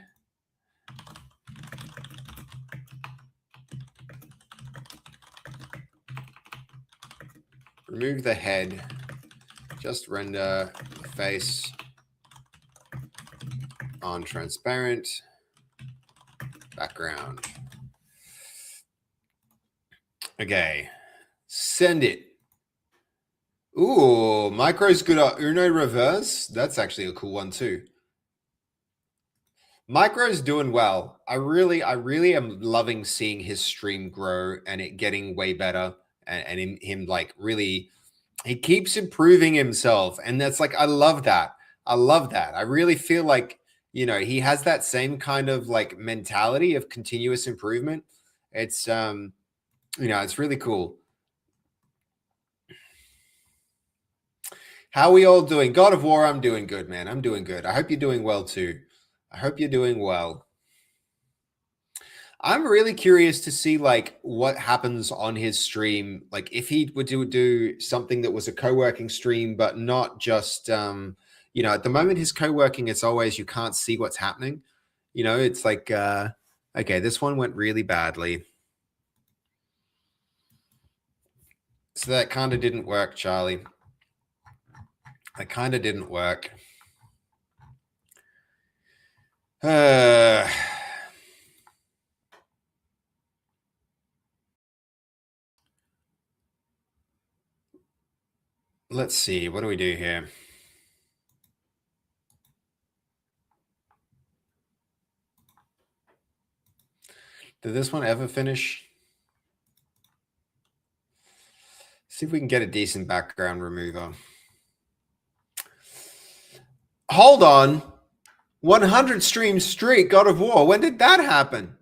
remove the head. Just render the face on transparent. Background. Okay. Send it. Ooh, Micro's good at Uno reverse. That's actually a cool one too. Micro's doing well. I really am loving seeing his stream grow and it getting way better and him like really, he keeps improving himself. And that's like, I love that. I love that. I really feel like, you know, he has that same kind of like mentality of continuous improvement. It's, you know, it's really cool. How are we all doing? God of War, I'm doing good, man. I'm doing good. I hope you're doing well too. I hope you're doing well. I'm really curious to see like what happens on his stream. Like if he would do something that was a co-working stream, but not just, you know, at the moment his co-working, it's always, you can't see what's happening. You know, it's like, okay, this one went really badly. So that kind of didn't work, Charlie. That kind of didn't work. Let's see. What do we do here? Did this one ever finish? See if we can get a decent background remover. Hold on. 100 stream streak, God of War. When did that happen?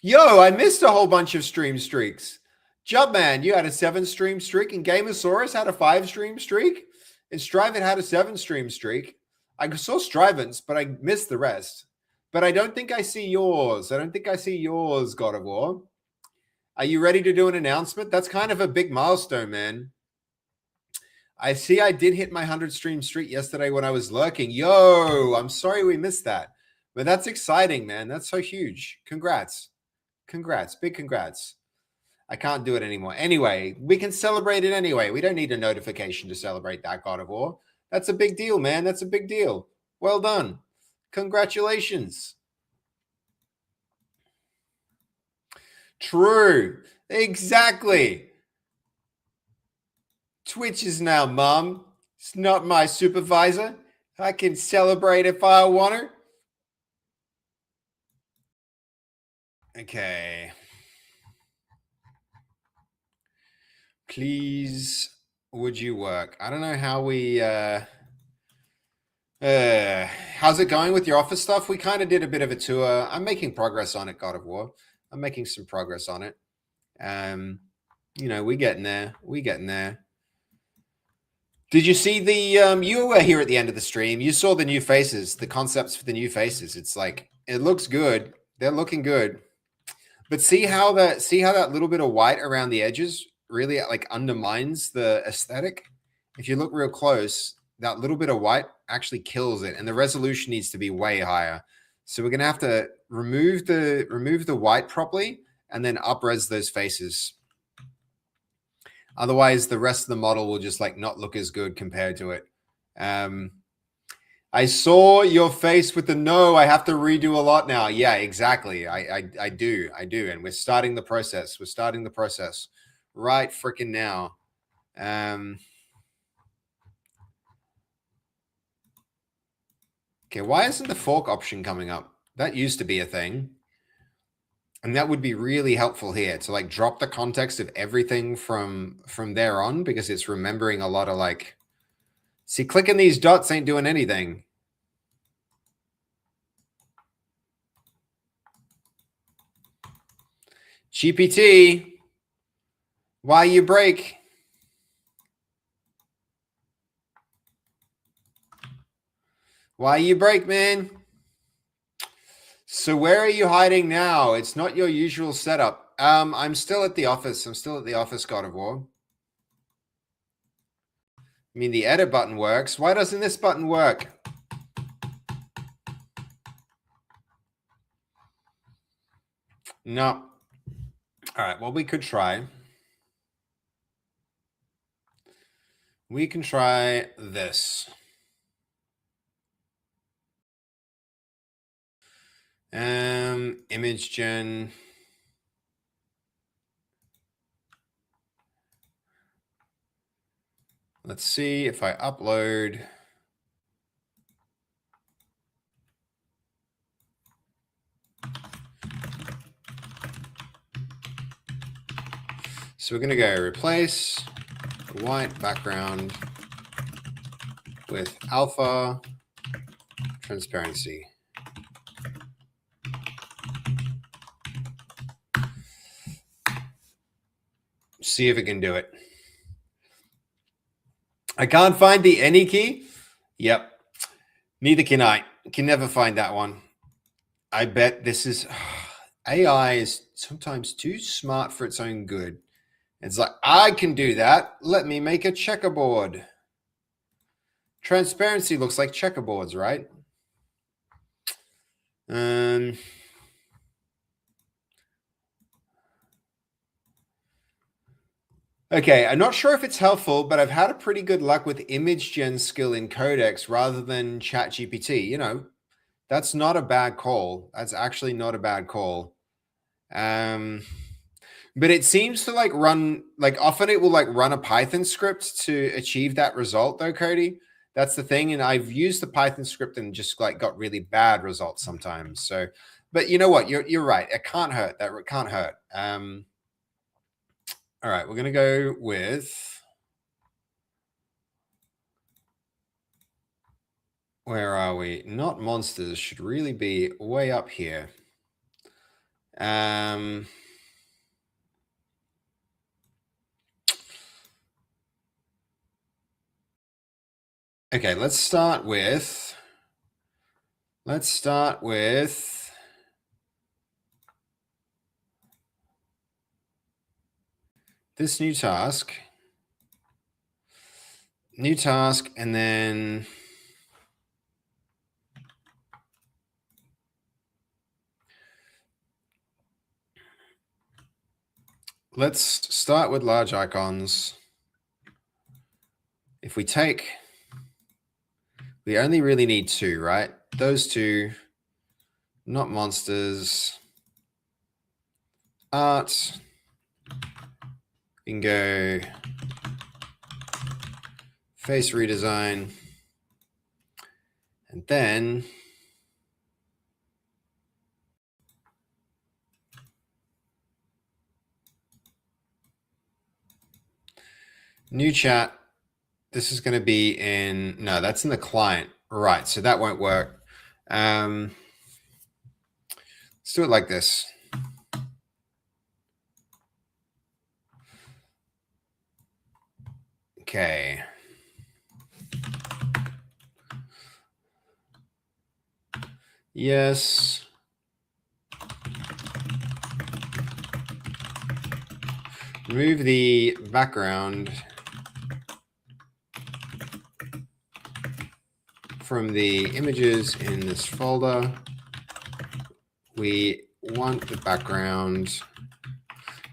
Yo, I missed a whole bunch of stream streaks. Jumpman, you had a 7 stream streak, and Gamosaurus had a 5 stream streak, and Strivent had a 7 stream streak. I saw Strivent's, but I missed the rest. But I don't think I see yours. I don't think I see yours, God of War. Are you ready to do an announcement? That's kind of a big milestone, man. I see I did hit my 100 stream streak yesterday when I was lurking. Yo, I'm sorry we missed that. But that's exciting, man. That's so huge. Congrats. Congrats. Big congrats. I can't do it anymore. Anyway, we can celebrate it anyway. We don't need a notification to celebrate that, God of War. That's a big deal, man. That's a big deal. Well done. Congratulations. True. Exactly. Twitch is now mom. It's not my supervisor. I can celebrate if I want her. Okay. Please, would you work? I don't know how we how's it going with your office stuff? We kind of did a bit of a tour. I'm making progress on it, God of War. I'm making some progress on it. You know, we're getting there. We're getting there. Did you see the you were here at the end of the stream? You saw the new faces, the concepts for the new faces. It's like it looks good. They're looking good. But see how that little bit of white around the edges really like undermines the aesthetic? If you look real close, that little bit of white actually kills it, and the resolution needs to be way higher. So we're gonna have to remove the white properly and then up-res those faces. Otherwise, the rest of the model will just like not look as good compared to it. I saw your face with the no. I have to redo a lot now. Yeah, exactly. I do. And we're starting the process. Right freaking now. Okay, why isn't the fork option coming up? That used to be a thing. And that would be really helpful here to like drop the context of everything from there on, because it's remembering a lot of like, see, clicking these dots ain't doing anything. GPT, why you break? Why you break, man? So where are you hiding now? It's not your usual setup. I'm still at the office. God of War. I mean, the edit button works. Why doesn't this button work? No. All right, well, we could try. We can try this. Image gen. Let's see if I upload. So we're going to go replace the white background with alpha transparency. See if it can do it. I can't find the any key. Yep. Neither can I. Can never find that one. I bet this is AI is sometimes too smart for its own good. It's like, I can do that. Let me make a checkerboard. Transparency looks like checkerboards, right? Okay, I'm not sure if it's helpful, but I've had a pretty good luck with image gen skill in Codex rather than ChatGPT. You know, that's not a bad call. That's actually not a bad call. But it seems to like run, like often it will like run a Python script to achieve that result though, Cody. That's the thing. And I've used the Python script and just like got really bad results sometimes. So, but you know what? You're right. It can't hurt. That can't hurt. All right, we're going to go with, where are we? Not monsters should really be way up here. Okay, let's start with this new task, and then let's start with large icons. If we take, we only really need two, right? Those two, not monsters. Art. We can go face redesign. And then new chat. This is going to be in, no, that's in the client. Right, so that won't work. Let's do it like this. Okay. Yes. Remove the background. from the images in this folder, we want the background.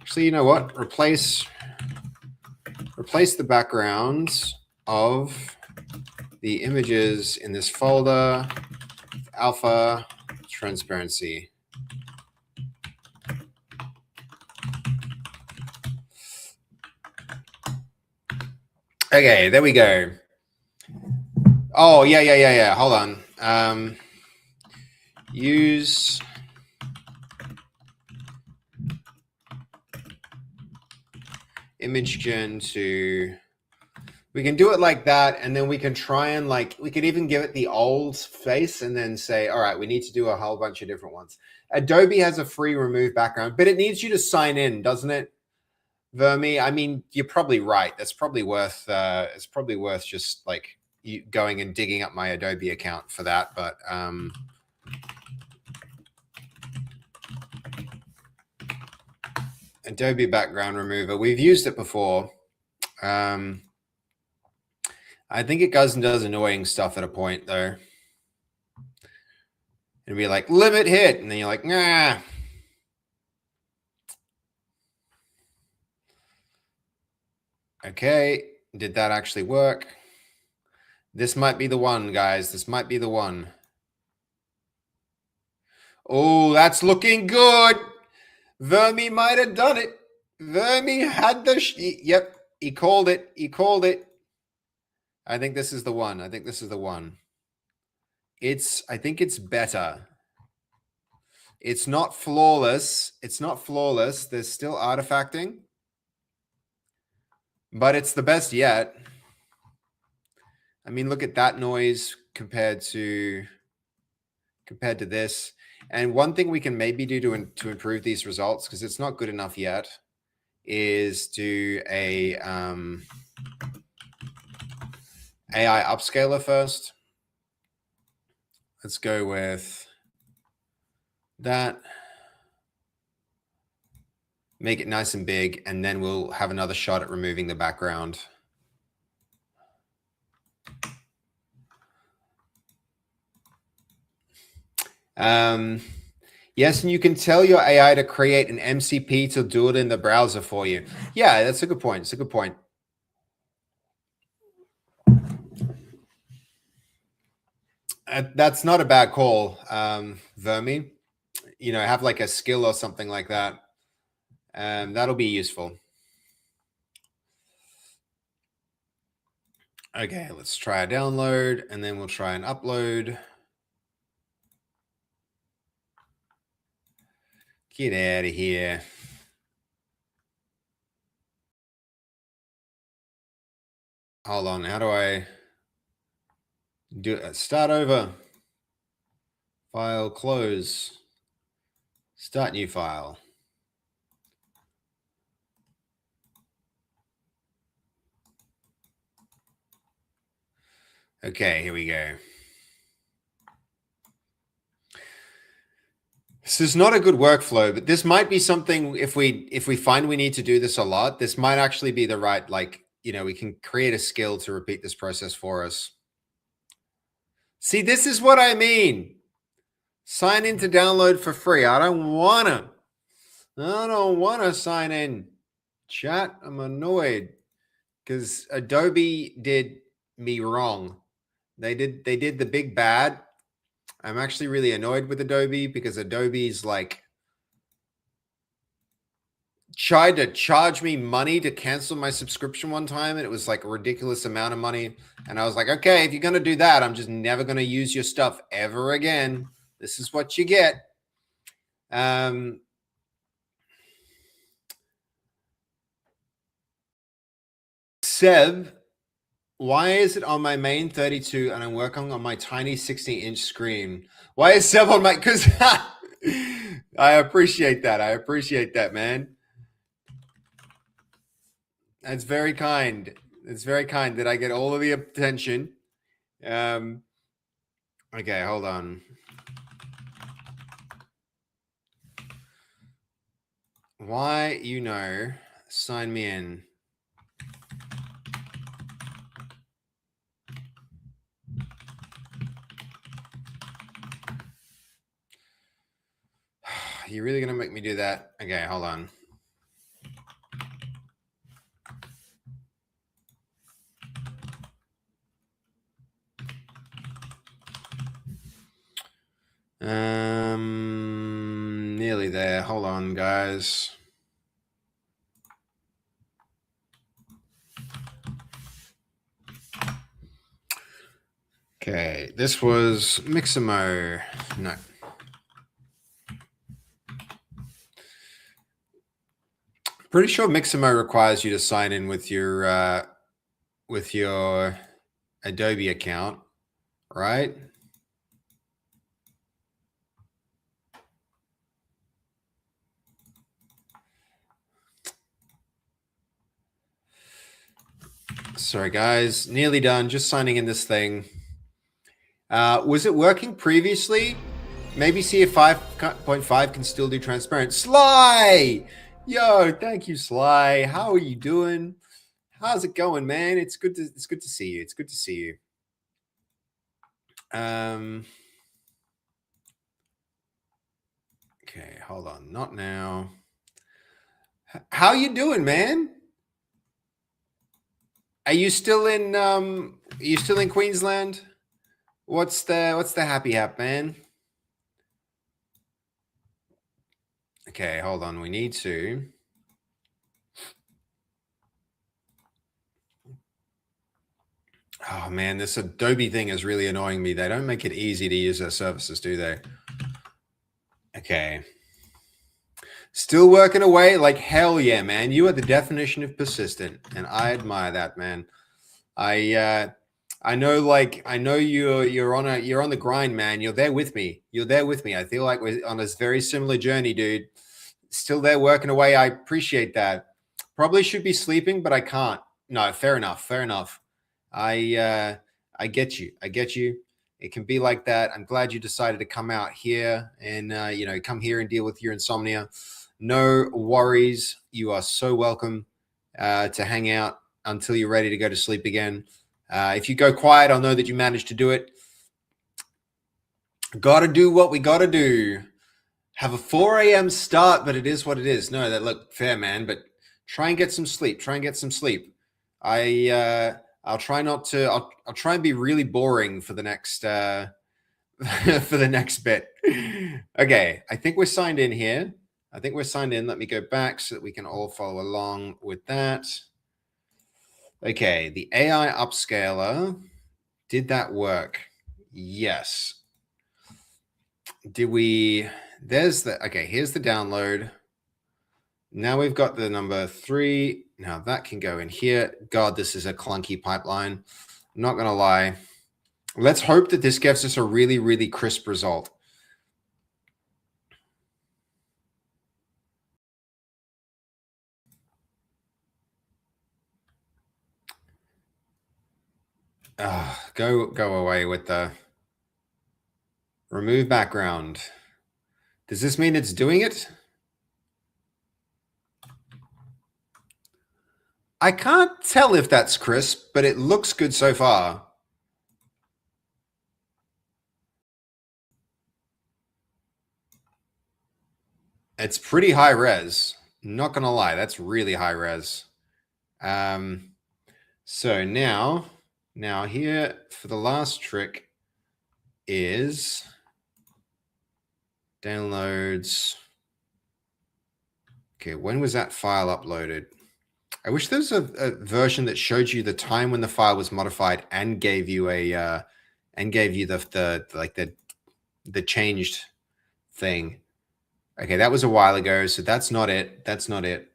Actually, you know what? Replace the backgrounds of the images in this folder with alpha transparency. Okay, there we go. Oh, yeah. Hold on. Use ImageGen to, we can do it like that, and then we can try and we could even give it the old face and then say, all right, we need to do a whole bunch of different ones. Adobe has a free remove background, but it needs you to sign in, doesn't it, Vermi? I mean, you're probably right. That's probably worth, it's probably worth just you going and digging up my Adobe account for that. But Adobe background remover, we've used it before. I think it does annoying stuff at a point though. It'd be like limit hit, and then you're like, nah. Okay, did that actually work? This might be the one, guys. This might be the one. Oh, that's looking good. Vermi might have done it. Vermi had the, yep, he called it. He called it. I think this is the one. I think this is the one. I think it's better. It's not flawless. It's not flawless. There's still artifacting, but it's the best yet. I mean, look at that noise compared to this. And one thing we can maybe do to improve these results, because it's not good enough yet, is do a AI upscaler first. Let's go with that. Make it nice and big, and then we'll have another shot at removing the background. Yes, and you can tell your AI to create an MCP to do it in the browser for you. Yeah, that's a good point. It's a good point. That's not a bad call, Vermi. You know, have like a skill or something like that. That'll be useful. Okay, let's try a download, and then we'll try an upload. Get out of here. Hold on, how do I do it? Start over. File, close. Start new file. Okay, here we go. This is not a good workflow, but this might be something, if we find we need to do this a lot, this might actually be the right, we can create a skill to repeat this process for us. See, this is what I mean. Sign in to download for free. I don't want to sign in. Chat, I'm annoyed because Adobe did me wrong. They did the big bad. I'm actually really annoyed with Adobe because Adobe's tried to charge me money to cancel my subscription one time, and it was like a ridiculous amount of money. And I was like, okay, if you're going to do that, I'm just never going to use your stuff ever again. This is what you get. Seb, why is it on my main 32 and I'm working on my tiny 60-inch screen? Why is Seb on my, because I appreciate that. I appreciate that, man. That's very kind. It's very kind that I get all of the attention. Okay, hold on. Why, sign me in. you're really gonna make me do that? Okay, hold on. Nearly there. Hold on, guys. Okay, this was Mixamo. No. Pretty sure Mixamo requires you to sign in with your Adobe account, right? Sorry, guys. Nearly done. Just signing in this thing. Was it working previously? Maybe see if 5.5 can still do transparent. Sly! Yo, thank you, Sly. How are you doing? How's it going, man? It's good to see you. It's good to see you. Okay, hold on. Not now. How you doing, man? Are you still in Queensland? What's the happy hap, man? Okay, hold on. We need to. Oh man, this Adobe thing is really annoying me. They don't make it easy to use their services, do they? Okay. Still working away like hell yeah, man. You are the definition of persistent, and I admire that, man. I know you're on the grind, man. You're there with me. You're there with me. I feel like we're on a very similar journey, dude. Still there working away. I appreciate that. Probably should be sleeping, but I can't. No, fair enough. Fair enough. I get you. I get you. It can be like that. I'm glad you decided to come out here and come here and deal with your insomnia. No worries. You are so welcome to hang out until you're ready to go to sleep again. If you go quiet, I'll know that you managed to do it. Gotta do what we gotta do. Have a 4 a.m. start, but it is what it is. No, that look fair, man. But try and get some sleep. Try and get some sleep. I'll try not to. I'll try and be really boring for the next for the next bit. Okay, I think we're signed in here. I think we're signed in. Let me go back so that we can all follow along with that. Okay, the AI upscaler. Did that work? Yes. Did we? There's the. Okay, here's the download. Now we've got the number 3. Now that can go in here. God, this is a clunky pipeline. I'm not going to lie. Let's hope that this gives us a really, really crisp result. Go away with the remove background. Does this mean it's doing it? I can't tell if that's crisp, but it looks good so far. It's pretty high res. Not gonna lie, that's really high res. So now here for the last trick is downloads. Okay, when was that file uploaded? I wish there was a version that showed you the time when the file was modified and gave you a the changed thing. Okay, that was a while ago, so that's not it. That's not it.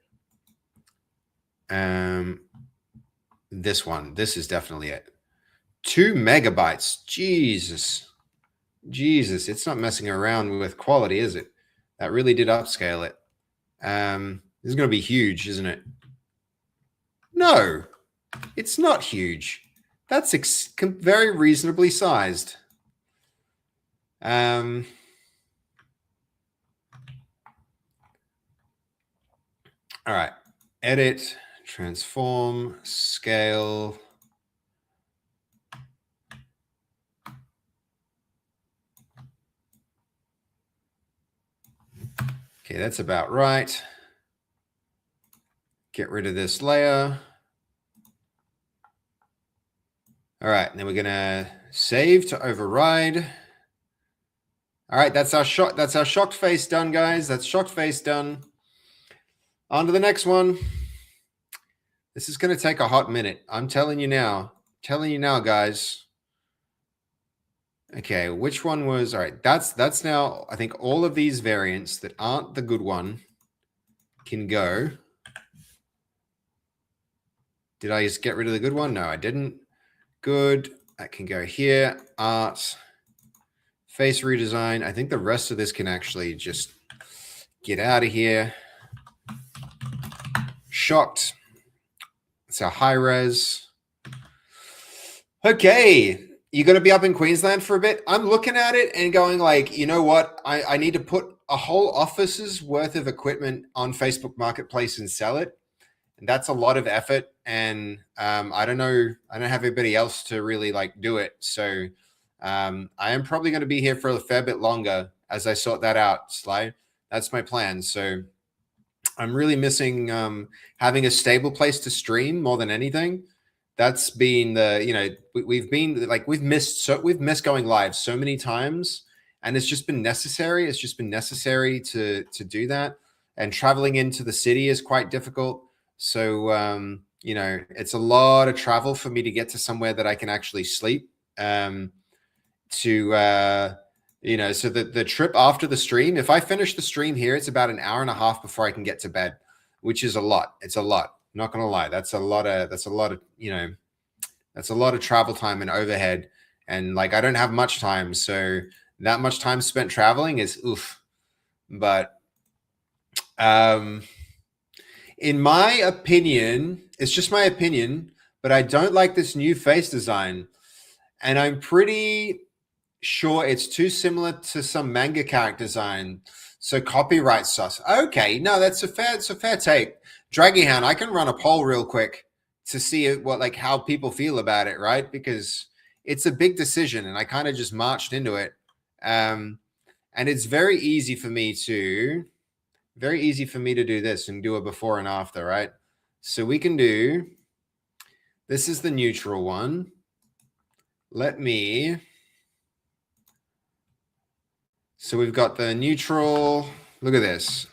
This one. This is definitely it. 2 megabytes. Jesus. It's not messing around with quality, is it? That really did upscale it. This is going to be huge, isn't it? No, it's not huge. That's very reasonably sized. All right. Edit, transform, scale. Okay, that's about right. Get rid of this layer. All right, and then we're gonna save to override. All right, that's our shocked face done, guys. That's shocked face done. On to the next one. This is gonna take a hot minute. I'm telling you now. Telling you now, guys. Okay, which one was all right? That's now. I think all of these variants that aren't the good one can go. Did I just get rid of the good one? No, I didn't. Good. That can go here. Art. Face redesign. I think the rest of this can actually just get out of here. Shocked. It's our high res. Okay. You're going to be up in Queensland for a bit. I'm looking at it and going like, you know what? I need to put a whole office's worth of equipment on Facebook Marketplace and sell it. And that's a lot of effort. And I don't know. I don't have anybody else to really like do it. So I am probably going to be here for a fair bit longer as I sort that out, Sly. That's my plan. So I'm really missing having a stable place to stream more than anything. That's been the, you know, we've been like, we've missed going live so many times, and it's just been necessary. It's just been necessary to do that. And traveling into the city is quite difficult. So, you know, it's a lot of travel for me to get to somewhere that I can actually sleep. You know, so the trip after the stream, if I finish the stream here, it's about an hour and a half before I can get to bed, which is a lot. It's a lot. Not going to lie. That's a lot of, you know, that's a lot of travel time and overhead. And like, I don't have much time. So that much time spent traveling is oof. But, in my opinion, it's just my opinion, but I don't like this new face design. And I'm pretty sure it's too similar to some manga character design. So copyright sus. Okay, no, it's a fair take. Draggyhound, I can run a poll real quick to see what, like, how people feel about it, right? Because it's a big decision, and I kind of just marched into it. And it's very easy for me to do this and do a before and after, right? So we can do, this is the neutral one. So we've got the neutral, look at this.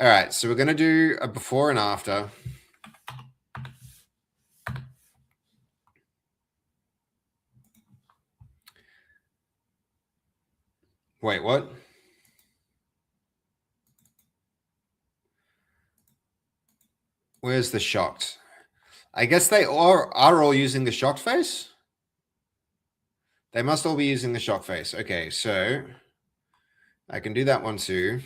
All right, so we're going to do a before and after. Wait, what? Where's the shocked? I guess they are all using the shocked face. They must all be using the shocked face. Okay, so I can do that one too.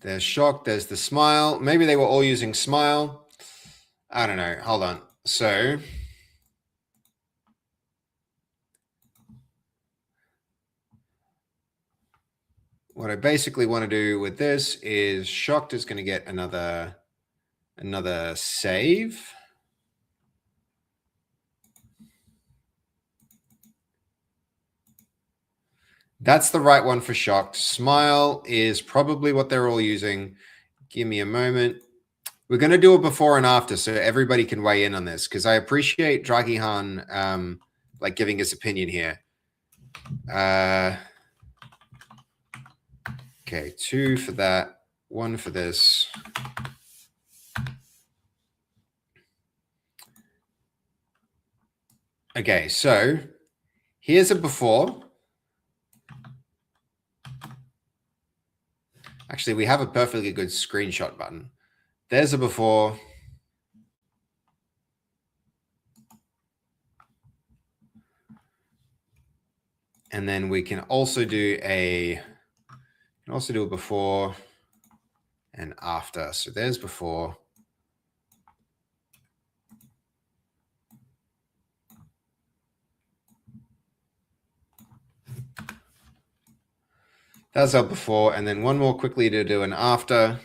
There's shocked, there's the smile. Maybe they were all using smile. I don't know. Hold on. So what I basically want to do with this is shocked is going to get another save. That's the right one for shocked. Smile is probably what they're all using. Give me a moment. We're going to do a before and after so everybody can weigh in on this, because I appreciate Draggyhan like giving his opinion here. Okay, 2 for that, 1 for this. Okay, so here's a before. Actually, we have a perfectly good screenshot button. There's a before. And then we can also do a before and after. So there's before. That's our before, and then one more quickly to do an after.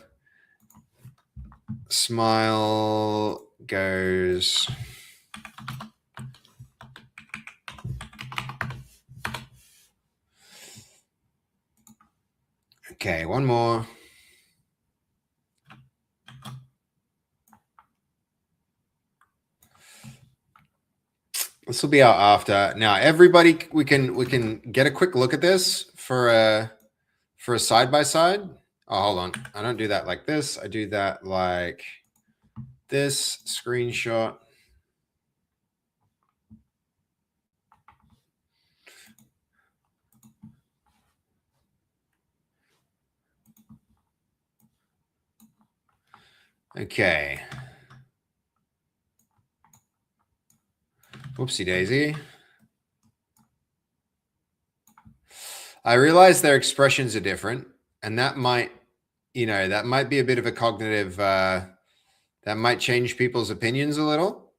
Smile goes Okay, one more. This will be our after. Now, everybody, we can get a quick look at this for a side by side. Oh, hold on. I don't do that like this. I do that like this. Screenshot. Okay. Whoopsie daisy. I realize their expressions are different, and that might, that might be a bit of a cognitive, that might change people's opinions a little.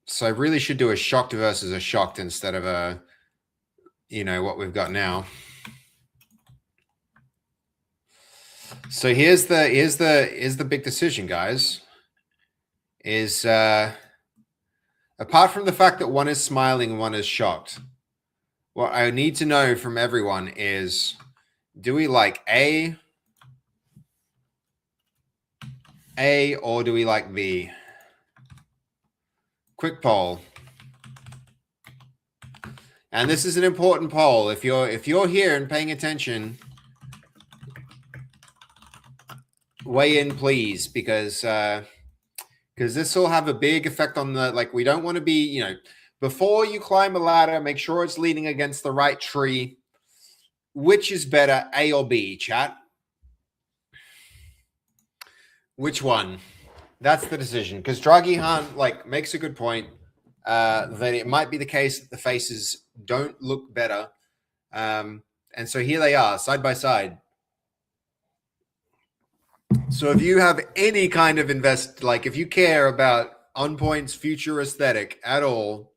So I really should do a shocked versus a shocked instead of a, what we've got now. So here's the big decision, guys. Is apart from the fact that one is smiling and one is shocked, what I need to know from everyone is, do we like A, or do we like B? Quick poll. And this is an important poll. If you're here and paying attention, weigh in, please, because this will have a big effect on the, like, we don't want to be, before you climb a ladder, make sure it's leaning against the right tree. Which is better, A or B, chat? Which one? That's the decision. Because Dragihan, makes a good point that it might be the case that the faces don't look better. And so here they are, side by side. So if you have any kind of if you care about OnPoint's future aesthetic at all,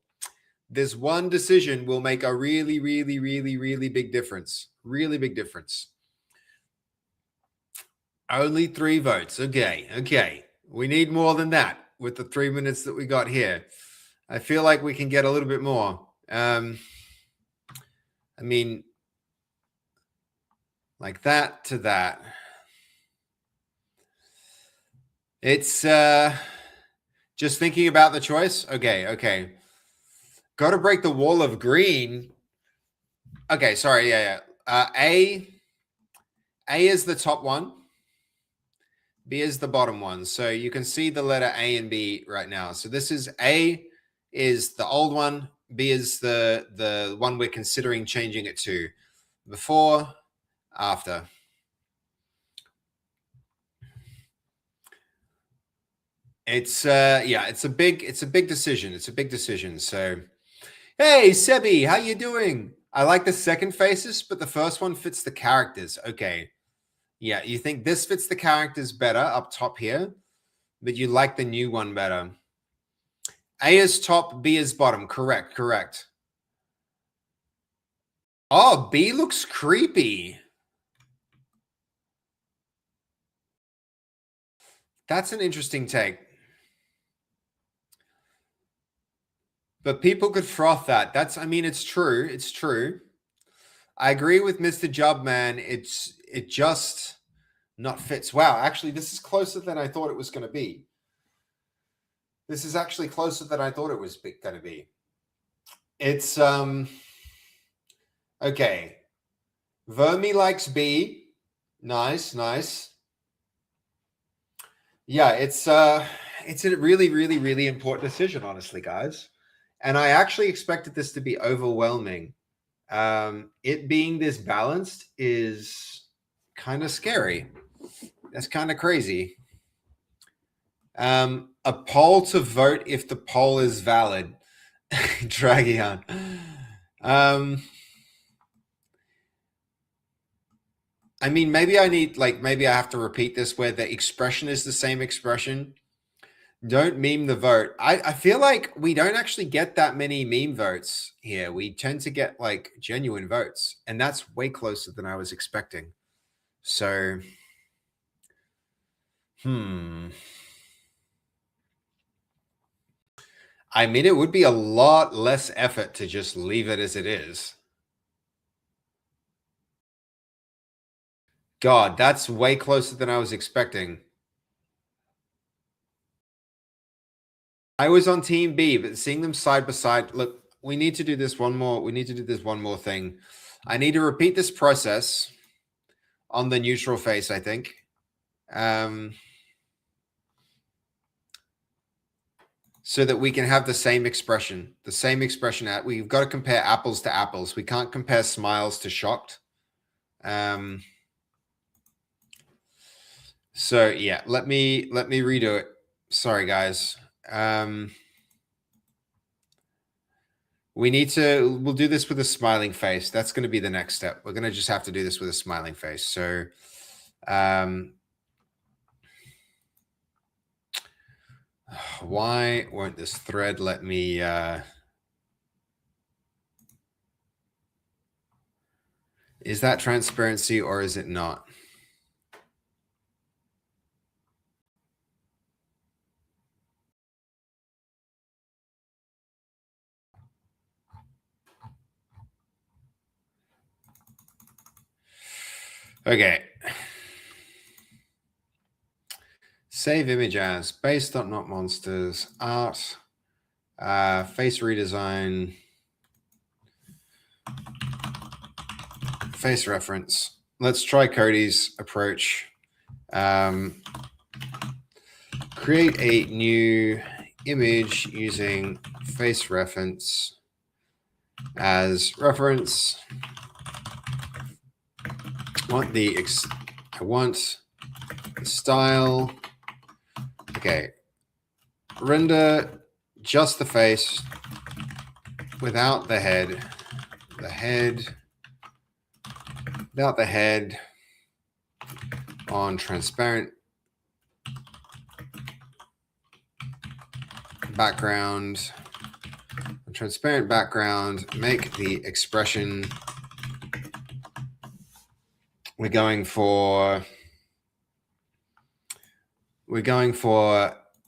this one decision will make a really, really, really, really big difference. Really big difference. Only 3 votes. Okay. We need more than that with the 3 minutes that we got here. I feel like we can get a little bit more. I mean, like that to that. It's just thinking about the choice. Okay. Got to break the wall of green. Okay, sorry. Yeah. A is the top one. B is the bottom one. So you can see the letter A and B right now. So this is A is the old one. B is the one we're considering changing it to. Before, after. It's it's a big decision. It's a big decision. So, hey Sebi, how you doing? I like the second faces, but the first one fits the characters. Okay. Yeah, you think this fits the characters better up top here, but you like the new one better. A is top, B is bottom. Correct. Oh, B looks creepy. That's an interesting take. But people could froth that. It's true. It's true. I agree with Mr. Jubman. It just not fits. Wow, actually, this is closer than I thought it was going to be. This is actually closer than I thought it was going to be. It's okay. Vermi likes B. Nice. Yeah, it's a really, really, really important decision, honestly, guys. And I actually expected this to be overwhelming. It being this balanced is kind of scary. That's kind of crazy. A poll to vote if the poll is valid. Dragion. Maybe I need, maybe I have to repeat this where the expression is the same expression. Don't meme the vote. I feel like we don't actually get that many meme votes here. We tend to get genuine votes, and that's way closer than I was expecting. So, it would be a lot less effort to just leave it as it is. God, that's way closer than I was expecting. I was on team B, but seeing them side by side, look, we need to do this one more. We need to do this one more thing. I need to repeat this process on the neutral face, I think. So that we can have the same expression. We've got to compare apples to apples. We can't compare smiles to shocked. So yeah, let me redo it. Sorry, guys. We'll do this with a smiling face. That's going to be the next step. We're going to just have to do this with a smiling face. So, why won't this thread let me, is that transparency or is it not? Okay. Save image as base.not monsters art face redesign face reference. Let's try Cody's approach. Create a new image using face reference as reference. I want the style. Okay. Render just the face without the head. The head without the head on transparent background. Transparent background, make the expression. We're going for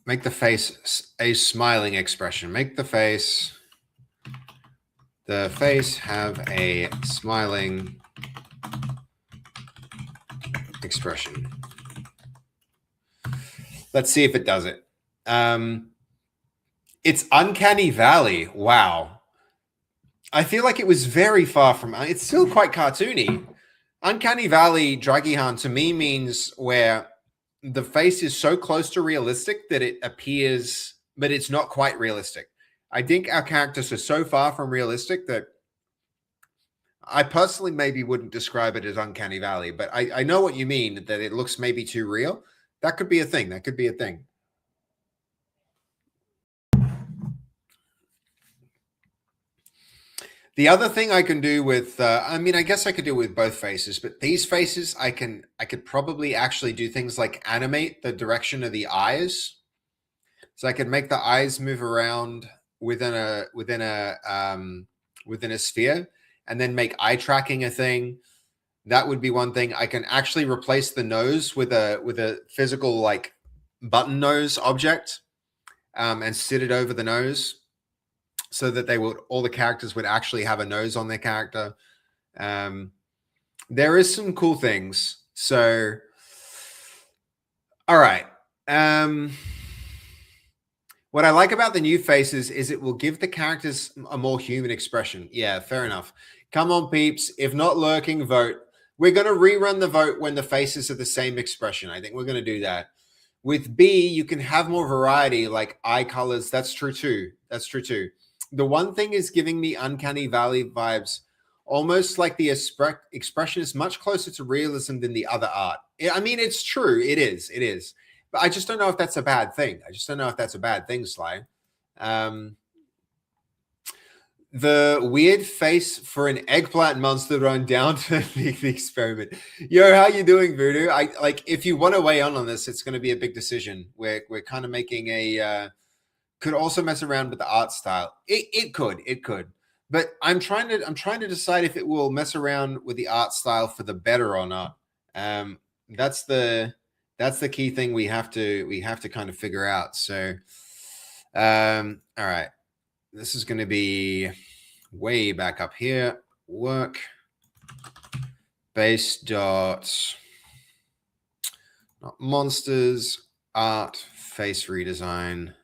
make the face a smiling expression. Make the face have a smiling expression. Let's see if it does it. It's Uncanny Valley. Wow. I feel like it was very far from, it's still quite cartoony. Uncanny Valley Dragihan to me means where the face is so close to realistic that it appears, but it's not quite realistic. I think our characters are so far from realistic that I personally maybe wouldn't describe it as Uncanny Valley, but I know what you mean, that it looks maybe too real. That could be a thing. The other thing I can do with, I guess I could do it with both faces, but these faces, I could probably actually do things like animate the direction of the eyes. So I could make the eyes move around within a sphere, and then make eye tracking a thing. That would be one thing. I can actually replace the nose with a physical like button nose object, and sit it over the nose, so that all the characters would actually have a nose on their character. There is some cool things. So, all right. What I like about the new faces is it will give the characters a more human expression. Yeah, fair enough. Come on, peeps. If not lurking, vote. We're going to rerun the vote when the faces are the same expression. I think we're going to do that. With B, you can have more variety, like eye colors. That's true too. The one thing is giving me Uncanny Valley vibes, almost like the expression is much closer to realism than the other art. I mean, it's true. It is. But I just don't know if that's a bad thing. Sly. The weird face for an eggplant monster run down to the experiment. Yo, how you doing, Voodoo? If you want to weigh in on this, it's going to be a big decision. We're kind of making a... could also mess around with the art style. It could. But I'm trying to decide if it will mess around with the art style for the better or not. That's the key thing we have to kind of figure out. So, all right, this is going to be way back up here. Work base dot Not monsters, art, face redesign.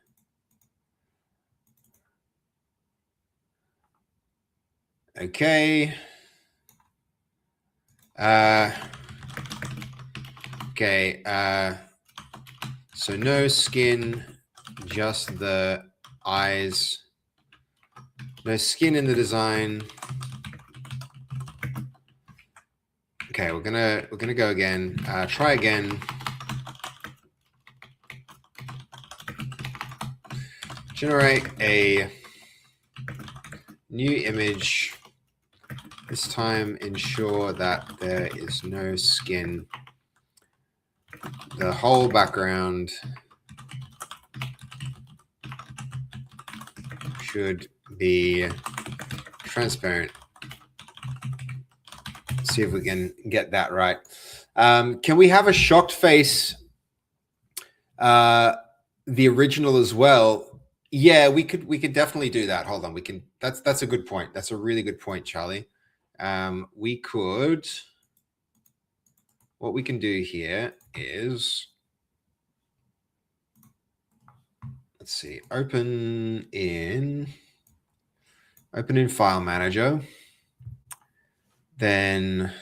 Okay. So no skin, just the eyes. No skin in the design. Okay, we're gonna go again. Try again. Generate a new image. This time ensure that there is no skin. The whole background should be transparent. Let's see if we can get that right. Can we have a shocked face, the original as well? Yeah, we could definitely do that. Hold on, we can. That's a good point. That's a really good point, Charlie. We could. What we can do here is, let's see, open in File Manager. Then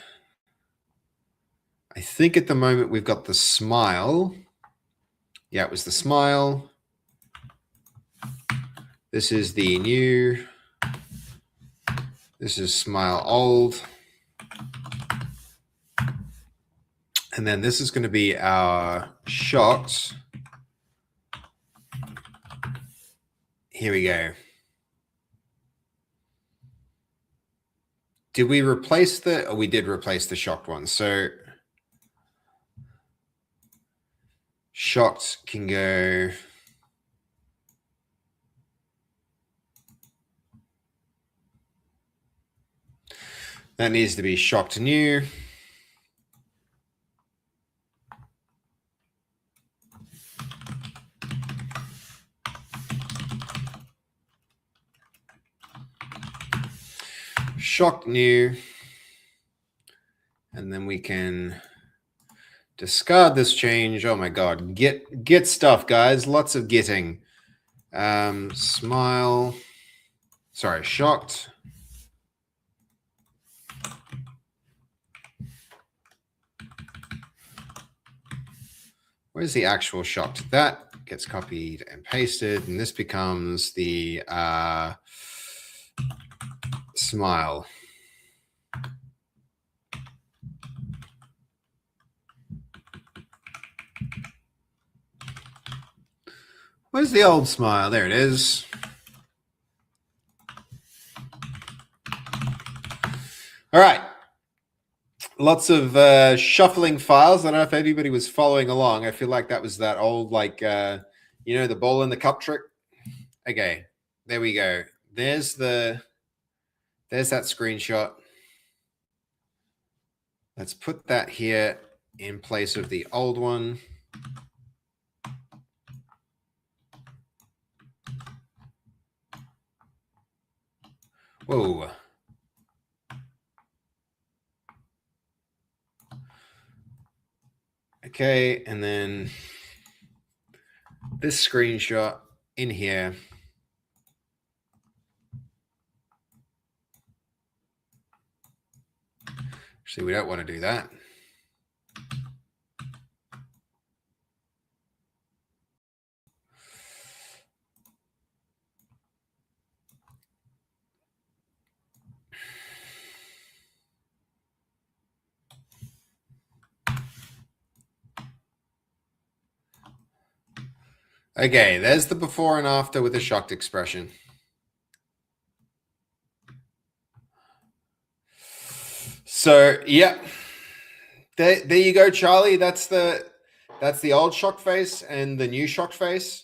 I think at the moment we've got the smile. Yeah, it was the smile. This is the new. This is smile old. And then this is going to be our shocked. Here we go. Did we replace the, oh, we did replace the shocked one. So shocked can go. That needs to be shocked new. Shocked new. And then we can discard this change. Oh my God. Get stuff, guys. Lots of getting. Smile. Sorry, shocked. Where's the actual shocked? That gets copied and pasted, and this becomes the smile. Where's the old smile? There it is. All right. Lots of shuffling files. I don't know if anybody was following along. I feel like that was that old, like, you know, the ball in the cup trick. Okay, there we go. There's that screenshot. Let's put that here in place of the old one. Whoa. Okay, and then this screenshot in here. Actually, we don't want to do that. Okay, there's the before and after with a shocked expression. So, yeah. There you go, Charlie. That's the old shocked face and the new shocked face.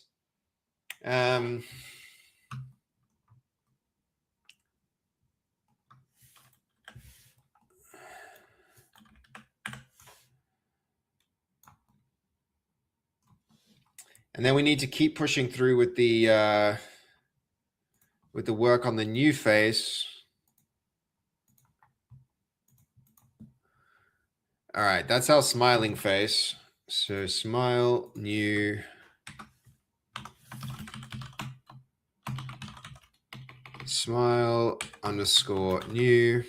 And then we need to keep pushing through with the work on the new face. All right, that's our smiling face. So smile, new. Smile underscore new.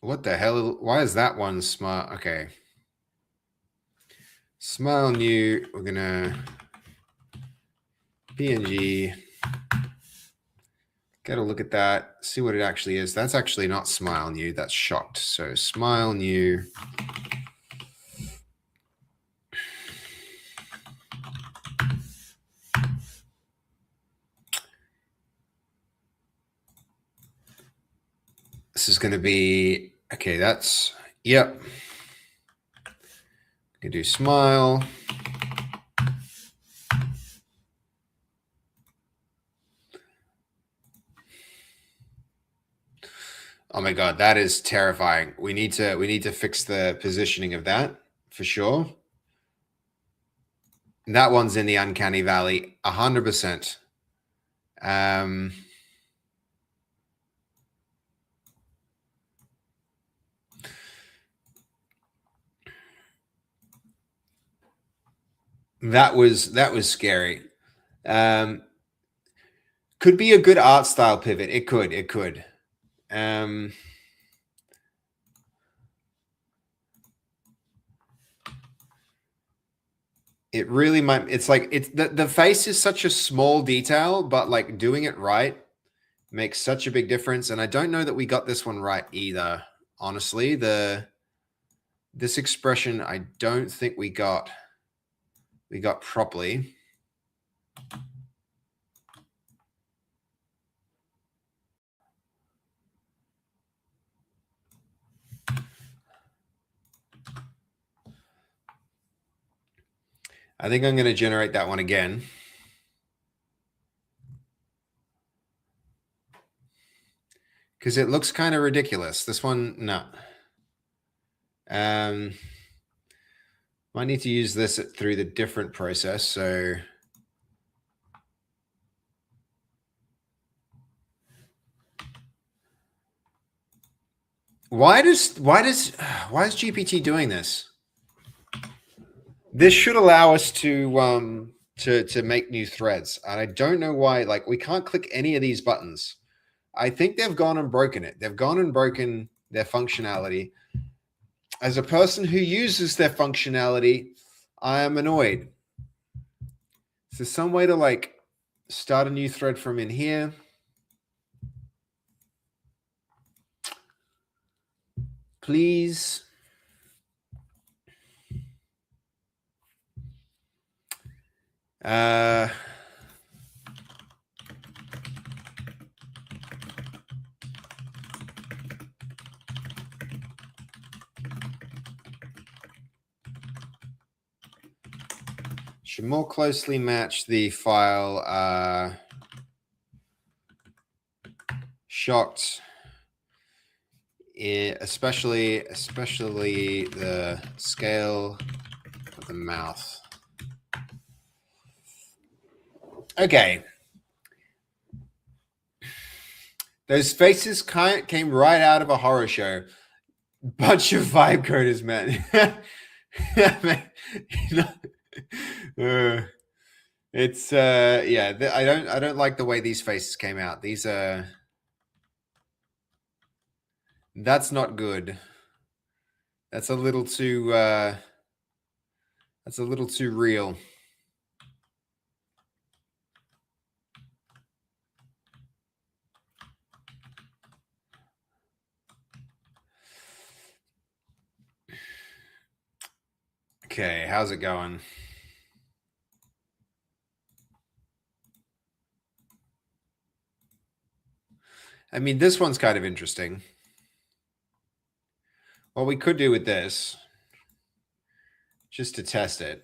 What the hell? Why is that one smile? Okay. Smile new. We're going to PNG. Get a look at that. See what it actually is. That's actually not smile new. That's shocked. So smile new. This is going to be, okay, that's, yep. You do smile. Oh my God, that is terrifying. We need to fix the positioning of that for sure. That one's in the uncanny valley, 100%. That was scary. Could be a good art style pivot. It could. It really might. It's like the face is such a small detail, but like doing it right makes such a big difference. And I don't know that we got this one right either. Honestly, this expression I don't think we got properly. I think I'm going to generate that one again. Because it looks kind of ridiculous. This one, no. Might need to use this through the different process. So why is GPT doing this? This should allow us to make new threads. And I don't know why, like we can't click any of these buttons. I think they've gone and broken it. They've gone and broken their functionality. As a person who uses their functionality, I am annoyed. Is there some way to like start a new thread from in here? Please. Should more closely match the file shocked, especially the scale of the mouth. Okay. Those faces came right out of a horror show. Bunch of vibe coders, man. It's yeah, I don't like the way these faces came out. These that's not good. That's a little too real. Okay, how's it going? I mean, this one's kind of interesting. What we could do with this, just to test it.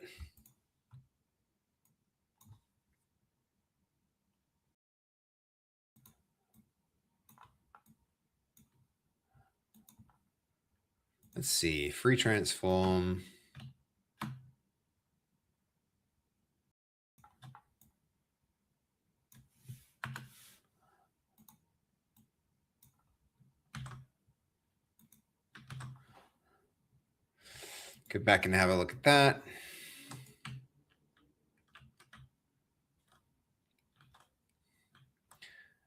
Let's see, free transform. Go back and have a look at that.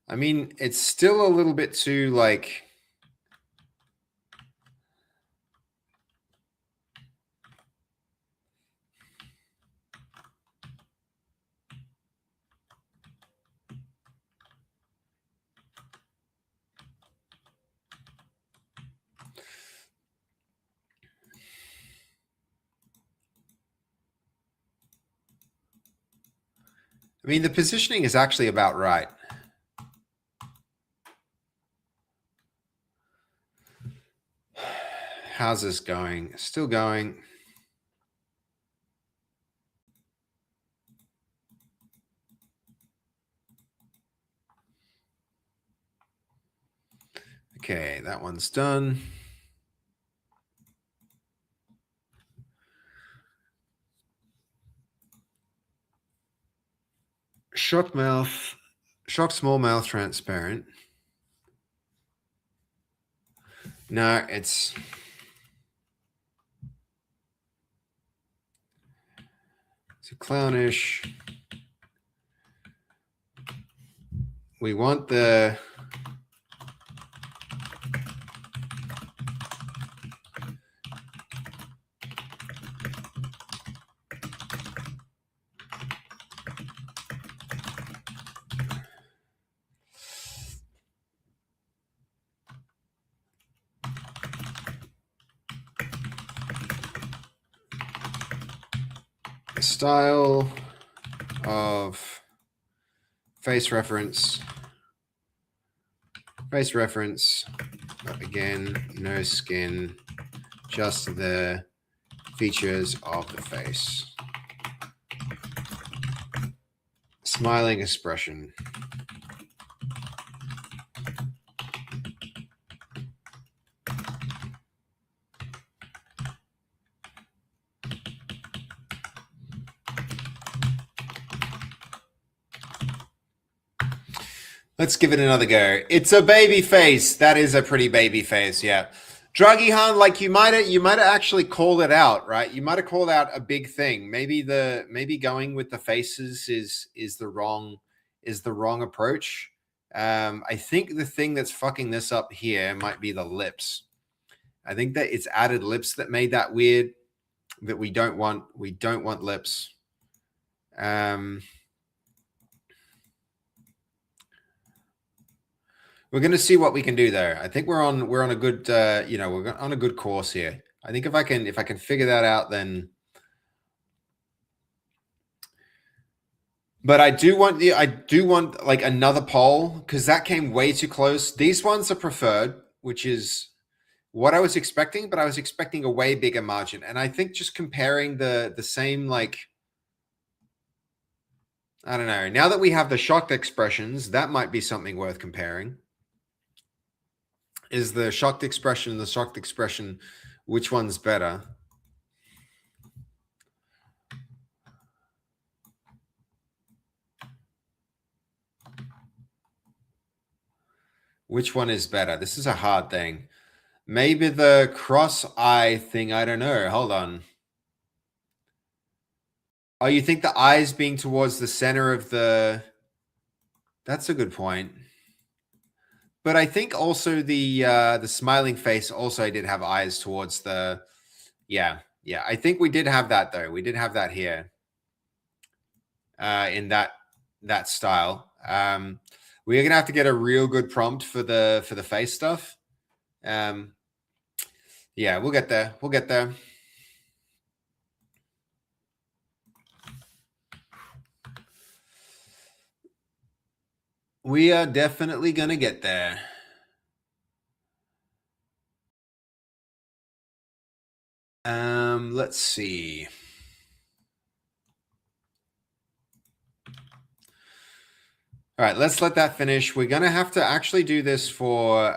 I mean, it's still a little bit too like. I mean, the positioning is actually about right. How's this going? Still going. Okay, that one's done. Shock mouth, shock small mouth transparent. No, it's a clownish. We want the style of face reference, but again, no skin, just the features of the face. Smiling expression. Let's give it another go. It's a baby face. That is a pretty baby face, yeah. Druggy Han, like you might have actually called it out, right? You might have called out a big thing. Maybe going with the faces is the wrong approach. I think the thing that's fucking this up here might be the lips. I think that it's added lips that made that weird. That we don't want. We don't want lips. We're going to see what we can do there. I think we're on a good we're on a good course here. I think if I can figure that out, then. But I do want like another poll because that came way too close. These ones are preferred, which is what I was expecting, but I was expecting a way bigger margin. And I think just comparing the same, like, I don't know. Now that we have the shocked expressions, that might be something worth comparing. Is the shocked expression and the shocked expression, which one's better? Which one is better? This is a hard thing. Maybe the cross eye thing. I don't know. Hold on. Oh, you think the eyes being towards the center of the... That's a good point. But I think also the smiling face also did have eyes towards the... Yeah. I think we did have that, though. We did have that here. In that style. We're gonna have to get a real good prompt for the face stuff. Yeah, we'll get there. We'll get there. We are definitely gonna get there. Let's see. All right, let's let that finish. We're gonna have to actually do this for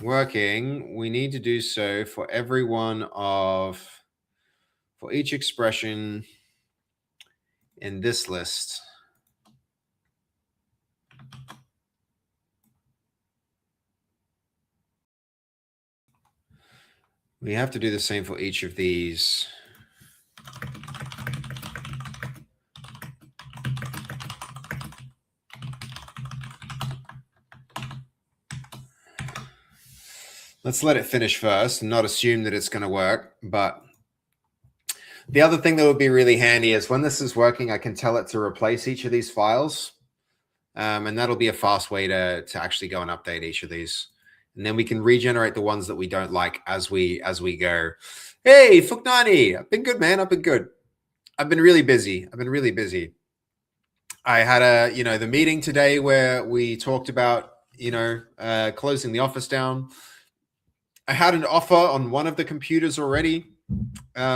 working. We need to do so for for each expression in this list. We have to do the same for each of these. Let's let it finish first and not assume that it's going to work. But the other thing that would be really handy is when this is working, I can tell it to replace each of these files. And that'll be a fast way to actually go and update each of these. And then we can regenerate the ones that we don't like as we go. Hey, Fuknani, I've been good, man. I've been good. I've been really busy. I had the meeting today where we talked about, closing the office down. I had an offer on one of the computers already,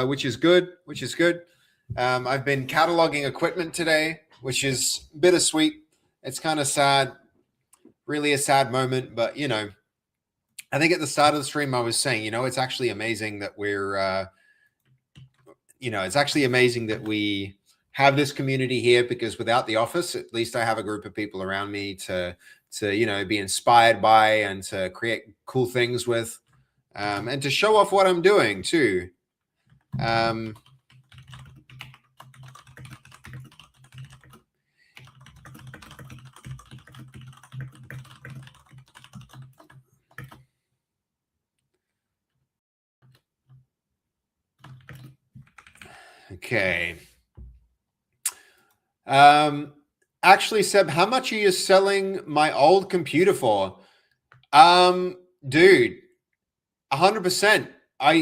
which is good. I've been cataloging equipment today, which is bittersweet. It's kind of sad, really a sad moment. But, I think at the start of the stream, I was saying, it's actually amazing that it's actually amazing that we have this community here, because without the office, at least I have a group of people around me to be inspired by and to create cool things with. And to show off what I'm doing too. Okay. Actually, Seb, how much are you selling my old computer for? Dude, 100%. I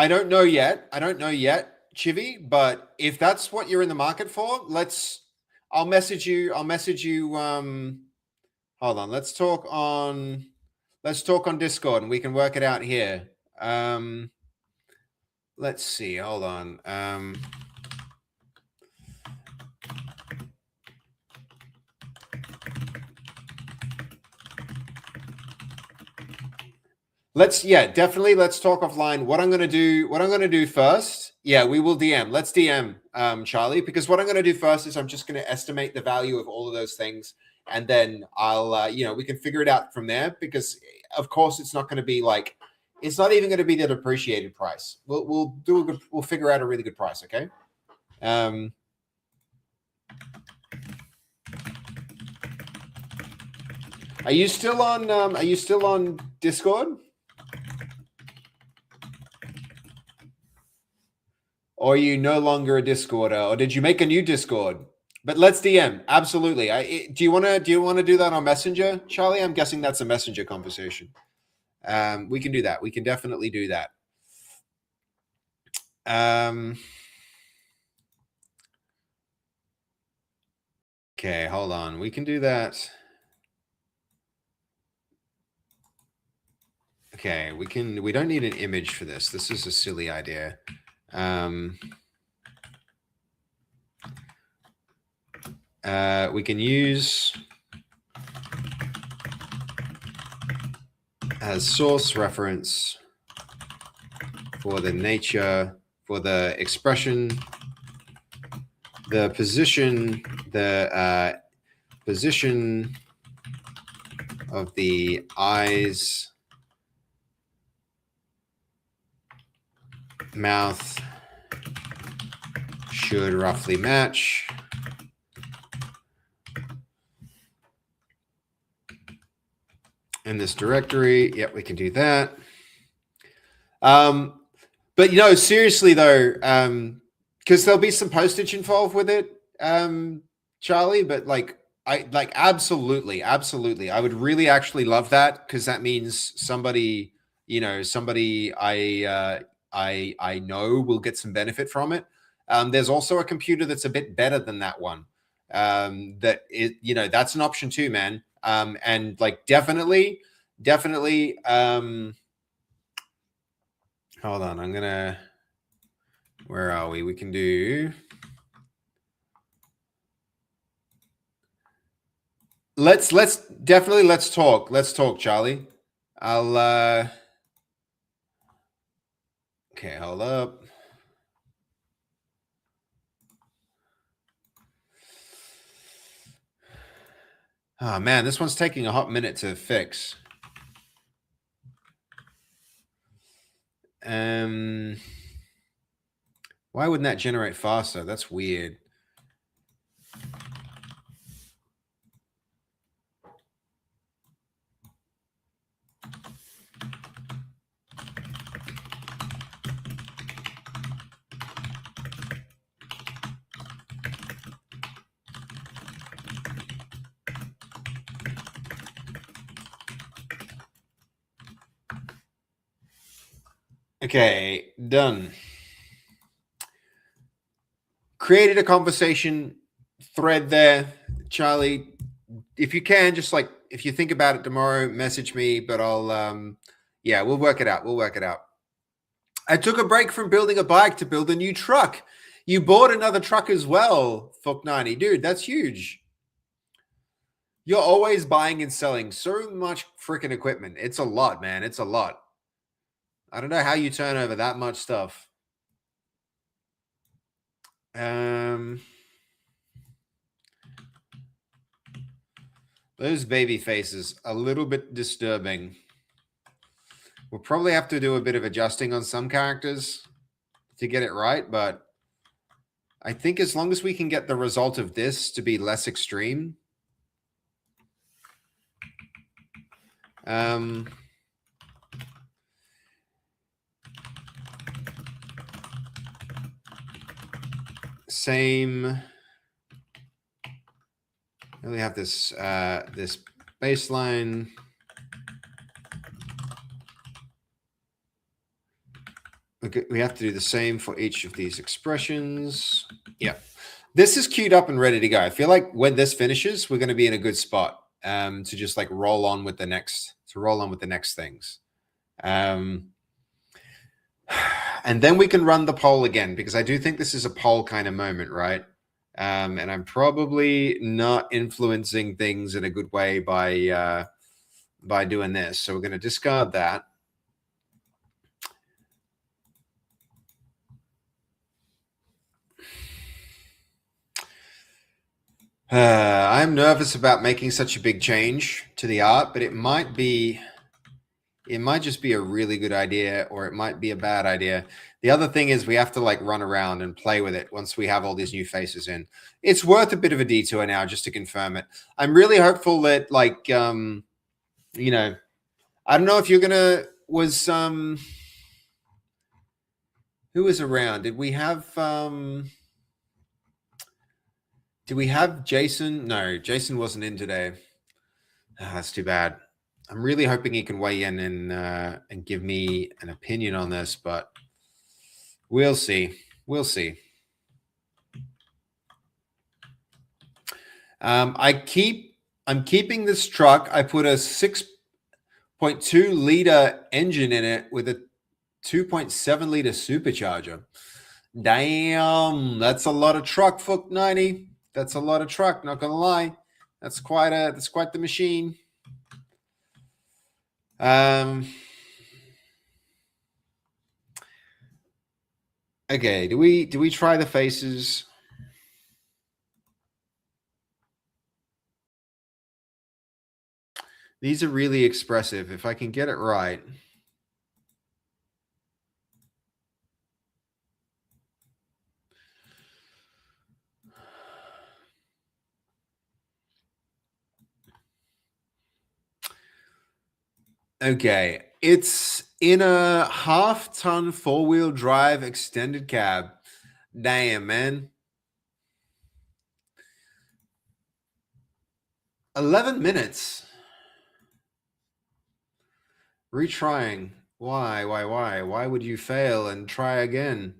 don't know yet, Chivy, but if that's what you're in the market for, I'll message you. Hold on. Let's talk on Discord and we can work it out here. Let's see. Hold on. Let's talk offline. What I'm going to do first. Yeah, we will DM. Let's DM Charlie, because what I'm going to do first is I'm just going to estimate the value of all of those things. And then I'll, we can figure it out from there, because of course it's not going to be it's not even going to be the depreciated price. We'll figure out a really good price. Okay. Are you still on Discord? Or are you no longer a Discorder, or did you make a new Discord? But let's DM. Absolutely. Do you want to do that on Messenger, Charlie? I'm guessing that's a Messenger conversation. We can do that. We can definitely do that. Okay, hold on. We can do that. Okay, we don't need an image for this. This is a silly idea. We can use as source reference for the nature, for the expression, the position of the eyes, mouth should roughly match. In this directory, yep, we can do that. But seriously though, because there'll be some postage involved with it, Charlie. But absolutely, I would really actually love that, because that means somebody I know will get some benefit from it. There's also a computer that's a bit better than that one. That's an option too, man. And definitely. Hold on, where are we? We can do. Let's talk. Let's talk, Charlie. I'll. Okay, hold up. Oh man, this one's taking a hot minute to fix. Why wouldn't that generate faster? That's weird. Okay, done. Created a conversation thread there, Charlie. If you can, just like if you think about it tomorrow, message me. But I'll, yeah, we'll work it out. We'll work it out. I took a break from building a bike to build a new truck. You bought another truck as well, Fuck90. Dude, that's huge. You're always buying and selling so much freaking equipment. It's a lot, man. It's a lot. I don't know how you turn over that much stuff. Those baby faces, a little bit disturbing. We'll probably have to do a bit of adjusting on some characters to get it right, but I think as long as we can get the result of this to be less extreme, same. We have this this baseline. Okay, we have to do the same for each of these expressions. Yeah, this is queued up and ready to go. I feel like when this finishes, we're going to be in a good spot to just like roll on with the next things. And then we can run the poll again, because I do think this is a poll kind of moment, right? And I'm probably not influencing things in a good way by doing this. So we're going to discard that. I'm nervous about making such a big change to the art, but it might just be a really good idea, or it might be a bad idea. The other thing is we have to like run around and play with it once we have all these new faces in. It's worth a bit of a detour now just to confirm it. I'm really hopeful that like, you know, I don't know if you're going to, who was around? Did we have Jason? No, Jason wasn't in today. Oh, that's too bad. I'm really hoping he can weigh in and give me an opinion on this, but we'll see. We'll see. I'm keeping this truck. I put a 6.2 liter engine in it with a 2.7 liter supercharger. Damn, that's a lot of truck, Fuck90. That's a lot of truck, not gonna lie. That's quite the machine. Okay, do we try the faces? These are really expressive. If I can get it right. Okay, it's in a half-ton four-wheel drive extended cab. Damn, man. 11 minutes. Retrying. Why? Why would you fail and try again?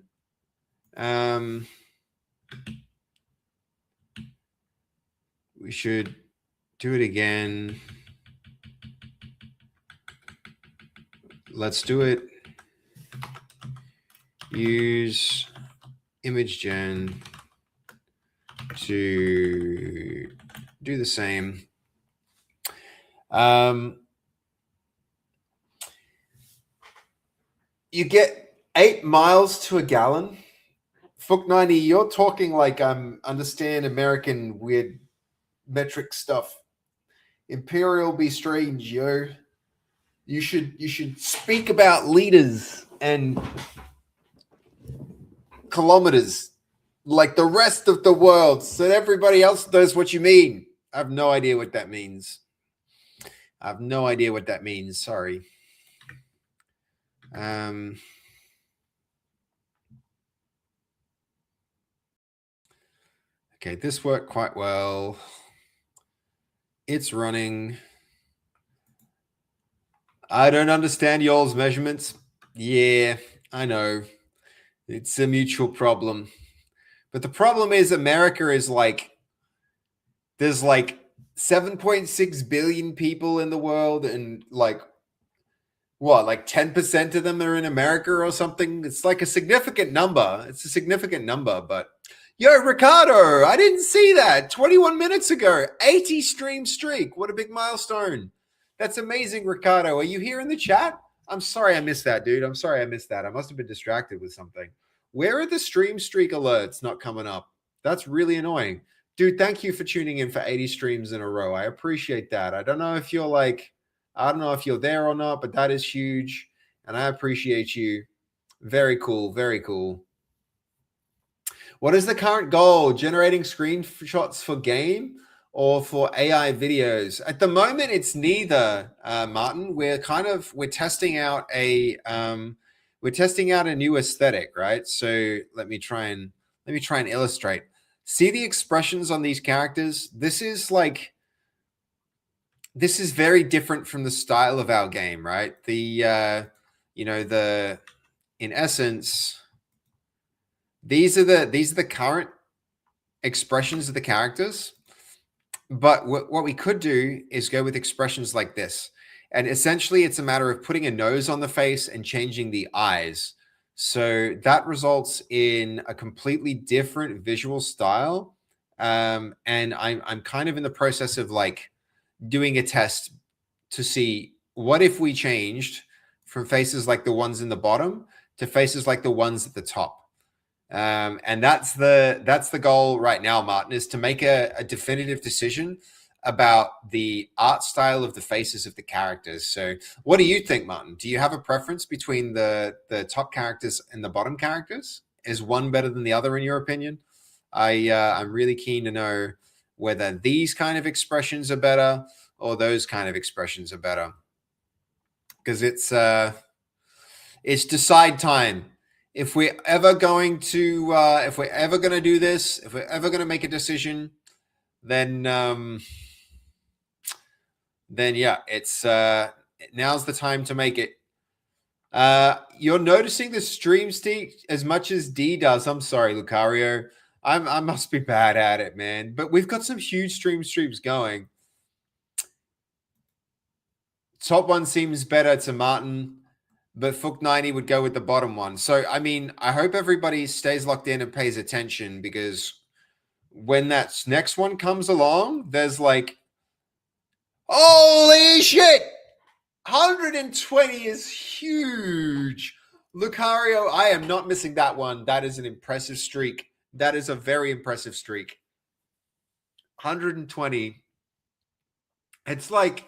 We should do it again. Let's do it. Use image gen to do the same. You get 8 miles to a gallon. Fuck90, you're talking like understand American weird metric stuff. Imperial be strange, yo. You should speak about liters. and kilometers like the rest of the world, so that everybody else knows what you mean. I have no idea what that means. I have no idea what that means. Sorry. Okay, this worked quite well. It's running. I don't understand y'all's measurements. Yeah, I know. It's a mutual problem. But the problem is America is like, there's like 7.6 billion people in the world, and like, what, like 10% of them are in America or something? It's like a significant number. It's a significant number, but yo, Ricardo, I didn't see that. 21 minutes ago, 80 stream streak. What a big milestone. That's amazing, Ricardo. Are you here in the chat? I'm sorry I missed that, dude. I'm sorry I missed that. I must have been distracted with something. Where are the stream streak alerts not coming up? That's really annoying. Dude, thank you for tuning in for 80 streams in a row. I appreciate that. I don't know if you're like, I don't know if you're there or not, but that is huge. And I appreciate you. Very cool. Very cool. What is the current goal? Generating screenshots for game or for AI videos? At the moment, it's neither, Martin. We're testing out a new aesthetic, right? So let me try and illustrate. See the expressions on these characters? This is very different from the style of our game, right? In essence, these are the current expressions of the characters. But what we could do is go with expressions like this. And essentially, it's a matter of putting a nose on the face and changing the eyes. So that results in a completely different visual style. And I'm kind of in the process of like doing a test to see what if we changed from faces like the ones in the bottom to faces like the ones at the top. And that's the goal right now, Martin, is to make a definitive decision about the art style of the faces of the characters. So what do you think, Martin? Do you have a preference between the top characters and the bottom characters? Is one better than the other in your opinion? I'm really keen to know whether these kind of expressions are better or those kind of expressions are better. Because it's decide time. If we're ever going to do this, if we're ever going to make a decision, then yeah, it's now's the time to make it. You're noticing the stream streak as much as D does. I'm sorry, Lucario. I must be bad at it, man. But we've got some huge streams going. Top one seems better to Martin, but Fook 90 would go with the bottom one. So, I mean, I hope everybody stays locked in and pays attention, because when that next one comes along, there's like, holy shit! 120 is huge. Lucario, I am not missing that one. That is an impressive streak. That is a very impressive streak. 120. It's like,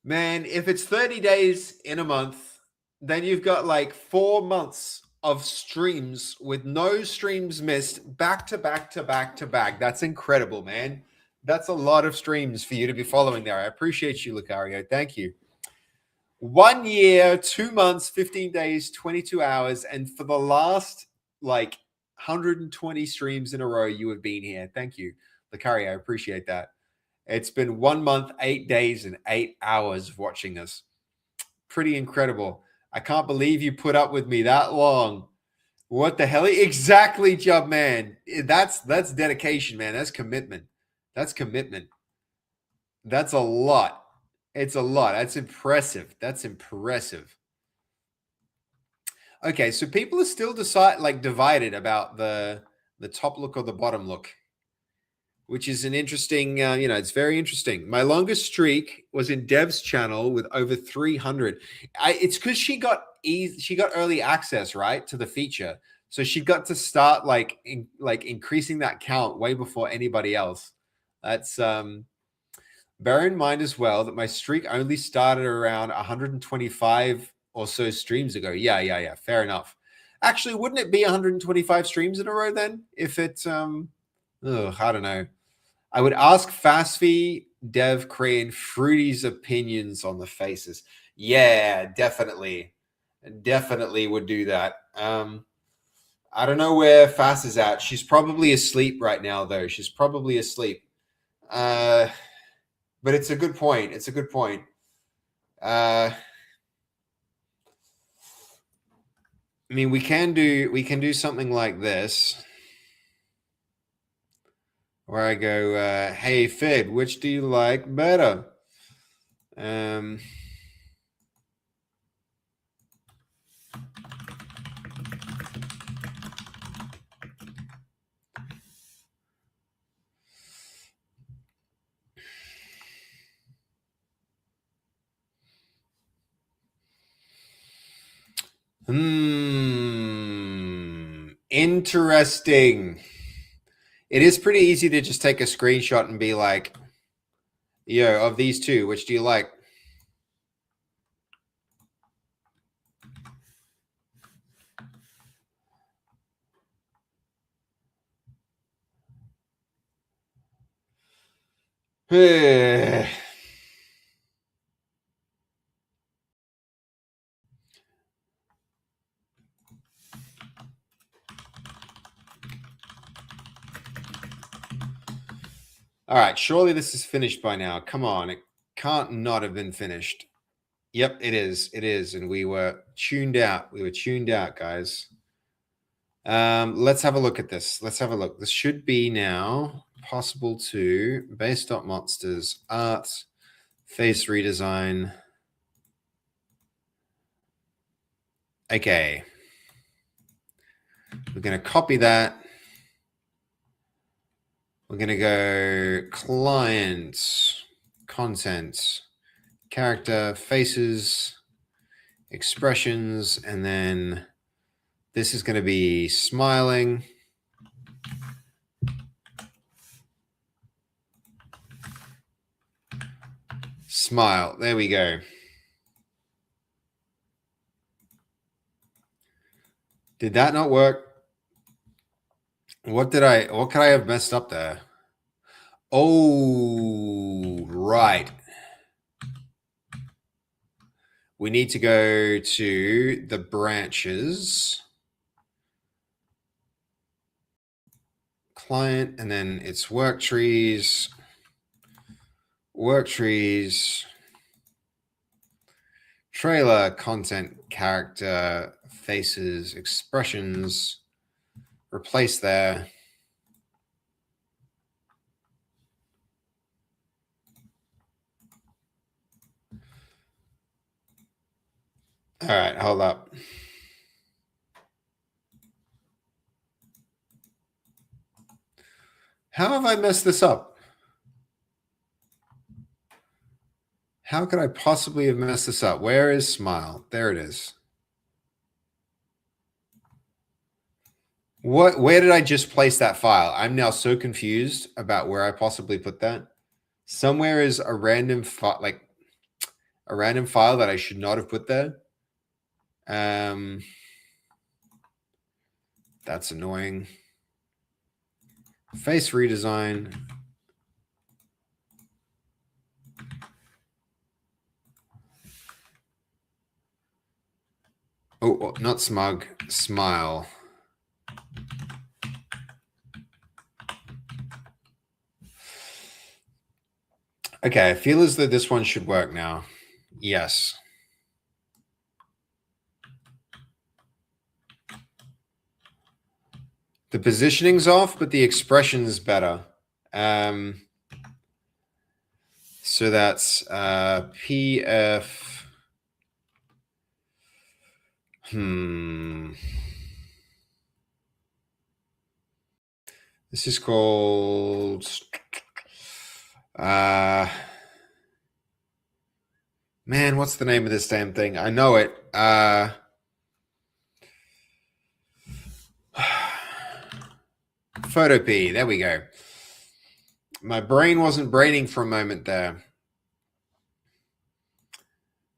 man, if it's 30 days in a month, then you've got like 4 months of streams with no streams missed, back to back to back to back. That's incredible, man. That's a lot of streams for you to be following there. I appreciate you, Lucario. Thank you. 1 year, 2 months, 15 days, 22 hours. And for the last like 120 streams in a row, you have been here. Thank you, Lucario. I appreciate that. It's been 1 month, 8 days, and 8 hours of watching us. Pretty incredible. I can't believe you put up with me that long. What the hell? Exactly, Jub Man. That's dedication, man. That's commitment. That's commitment. That's a lot. It's a lot. That's impressive. That's impressive. Okay, so people are still divided about the top look or the bottom look, which is an interesting, it's very interesting. My longest streak was in Dev's channel with over 300. It's because she got early access, right, to the feature. So she got to start increasing that count way before anybody else. That's bear in mind as well that my streak only started around 125 or so streams ago. Yeah. Fair enough. Actually, wouldn't it be 125 streams in a row then? If it's I don't know. I would ask Fastfee, Dev, Crane, Fruity's opinions on the faces. Yeah, definitely. Definitely would do that. I don't know where Fast is at. She's probably asleep right now, though. She's probably asleep. But it's a good point. It's a good point. I mean, we can do something like this, where I go, hey Fid, which do you like better? Interesting. It is pretty easy to just take a screenshot and be like, yo, of these two, which do you like? All right, surely this is finished by now. Come on, it can't not have been finished. Yep, it is. It is, and we were tuned out. We were tuned out, guys. Let's have a look at this. Let's have a look. This should be now possible to base.monsters, art, face redesign. Okay. We're going to copy that. We're going to go client, content, character, faces, expressions, and then this is going to be smiling. Smile. There we go. Did that not work? What could I have messed up there? Oh, right. We need to go to the branches, client, and then it's work trees, trailer, content, character, faces, expressions, replace there. All right, hold up. How have I messed this up? How could I possibly have messed this up? Where is smile? There it is. Where did I just place that file? I'm now so confused about where I possibly put that. Somewhere is a random file, like a random file that I should not have put there. That's annoying. Face redesign. Oh, not smug, smile. Okay, I feel as though this one should work now. Yes. The positioning's off, but the expression's better. So that's PF. This is called man, what's the name of this damn thing? I know it. Photopea. There we go. My brain wasn't braining for a moment there.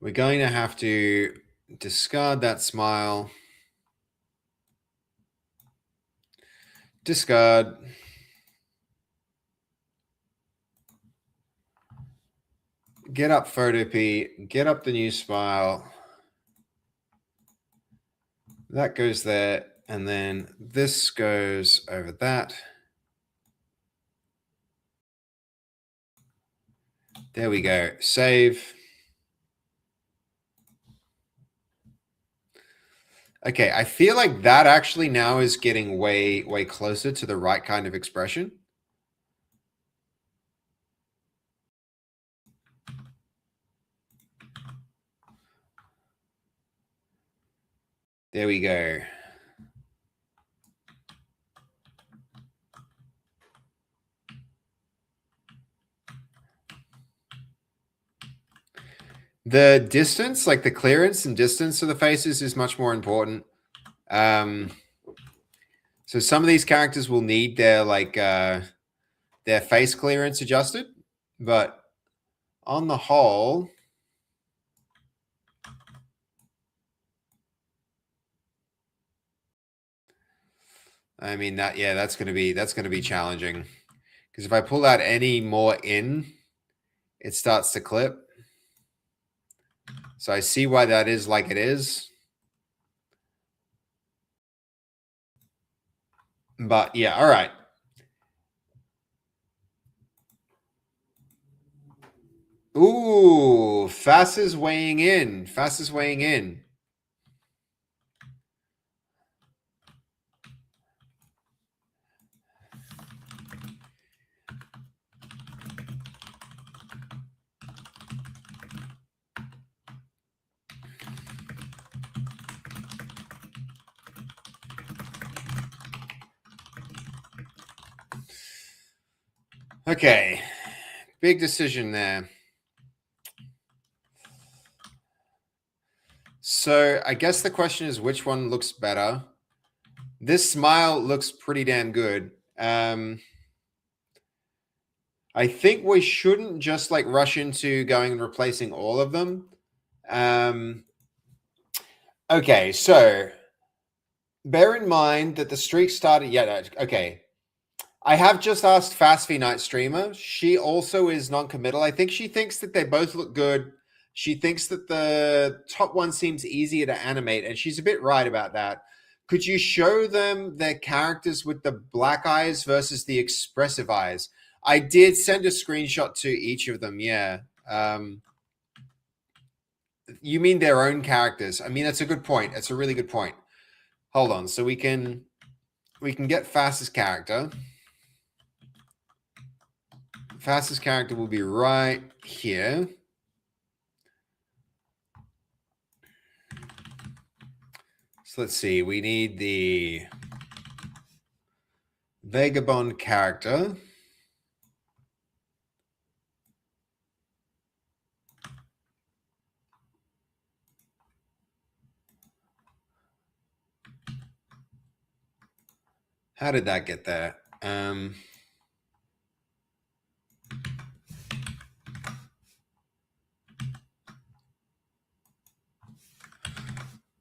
We're going to have to Discard that smile. Discard. Get up Photopea. Get up the new smile. That goes there. And then this goes over that. There we go. Save. Okay, I feel like that actually now is getting way, way closer to the right kind of expression. There we go. The distance, like the clearance and distance of the faces is much more important. So some of these characters will need their their face clearance adjusted, but on the whole, I mean that's going to be challenging, because if I pull out any more in, it starts to clip. So I see why that is like it is. But yeah, all right. Ooh, Fass is weighing in. Fass is weighing in. Okay, big decision there. So I guess the question is, which one looks better? This smile looks pretty damn good. I think we shouldn't just like rush into going and replacing all of them. Okay, so bear in mind that the streak started. Yeah, okay. I have just asked Fast V Night Streamer. She also is non-committal. I think she thinks that they both look good. She thinks that the top one seems easier to animate, and she's a bit right about that. Could you show them their characters with the black eyes versus the expressive eyes? I did send a screenshot to each of them, yeah. You mean their own characters? I mean, that's a good point. It's a really good point. Hold on. So we can get Fast's character. Fastest character will be right here. So let's see. We need the Vagabond character. How did that get there?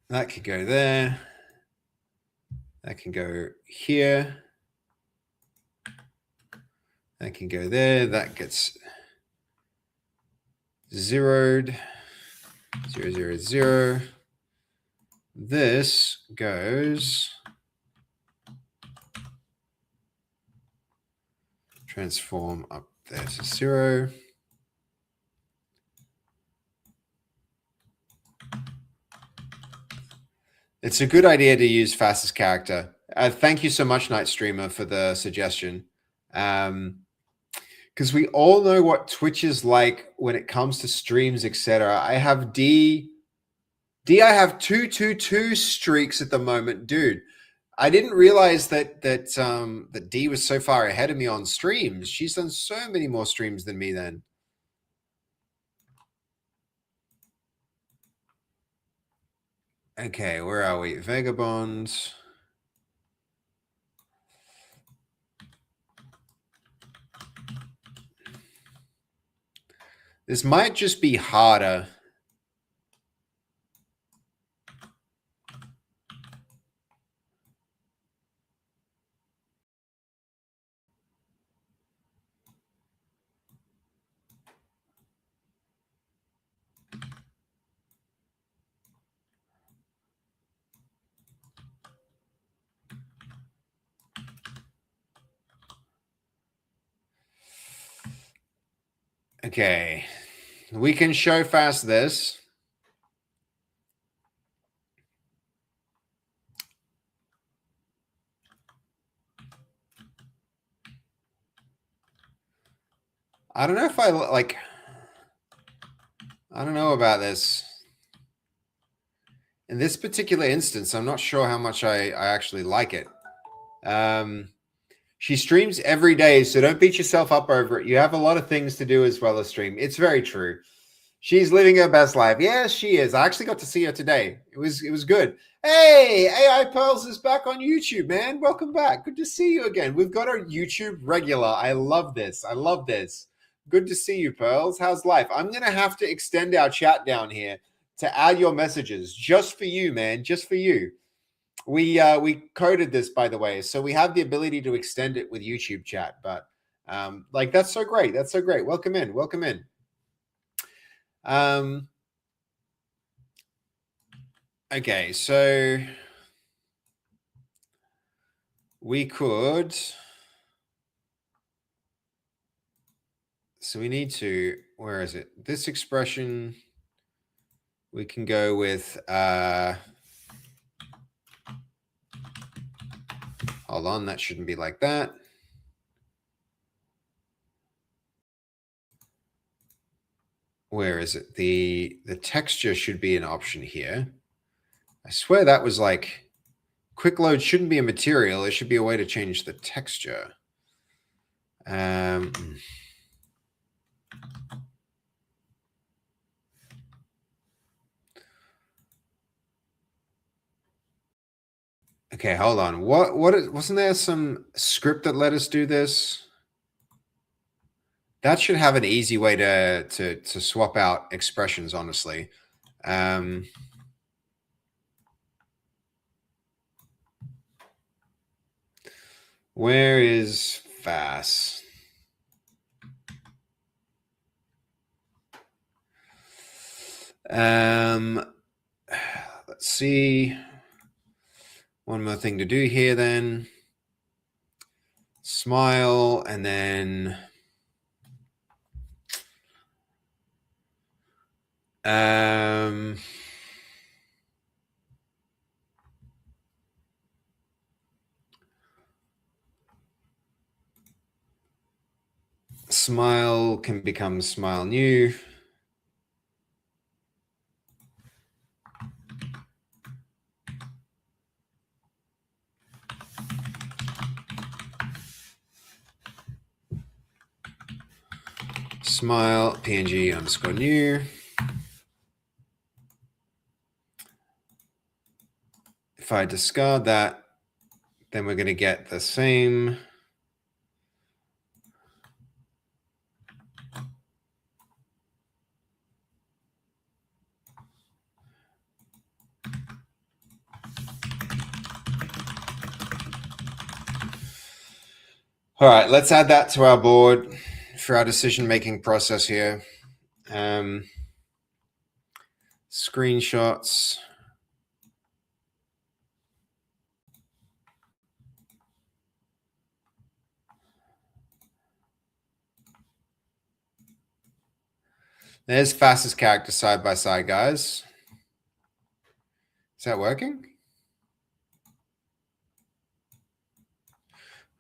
That could go there. That can go here. That can go there. That gets zeroed. 0, 0, 0. This goes transform up there to 0. It's a good idea to use Fastest character. Thank you so much, Night Streamer, for the suggestion. Because we all know what Twitch is like when it comes to streams, etc. I have D. I have 222 streaks at the moment, dude. I didn't realize that D was so far ahead of me on streams. She's done so many more streams than me then. Okay, where are we? Vagabonds. This might just be harder. Okay. We can show fast this. I don't know if I like, I don't know about this. In this particular instance, I'm not sure how much I actually like it. She streams every day, so don't beat yourself up over it. You have a lot of things to do as well as stream. It's very true. She's living her best life. Yes, she is. I actually got to see her today. It was good. Hey, AI Pearls is back on YouTube, man. Welcome back. Good to see you again. We've got our YouTube regular. I love this. I love this. Good to see you, Pearls. How's life? I'm going to have to extend our chat down here to add your messages just for you, man. Just for you. We coded this, by the way, so we have the ability to extend it with YouTube chat. But like, that's so great. That's so great. Welcome in. Welcome in. Okay, so we could. So we need to. Where is it? This expression. We can go with. Hold on, that shouldn't be like that. Where is it? The texture should be an option here. I swear that was like, quick load shouldn't be a material. It should be a way to change the texture. Okay, hold on. Wasn't there some script that let us do this? That should have an easy way to swap out expressions, honestly. Where is fast? Let's see. One more thing to do here then. Smile and then smile can become smile new. Smile PNG underscore new. If I discard that, then we're going to get the same. All right, let's add that to our board for our decision-making process here. Screenshots. There's fastest character side by side, guys. Is that working?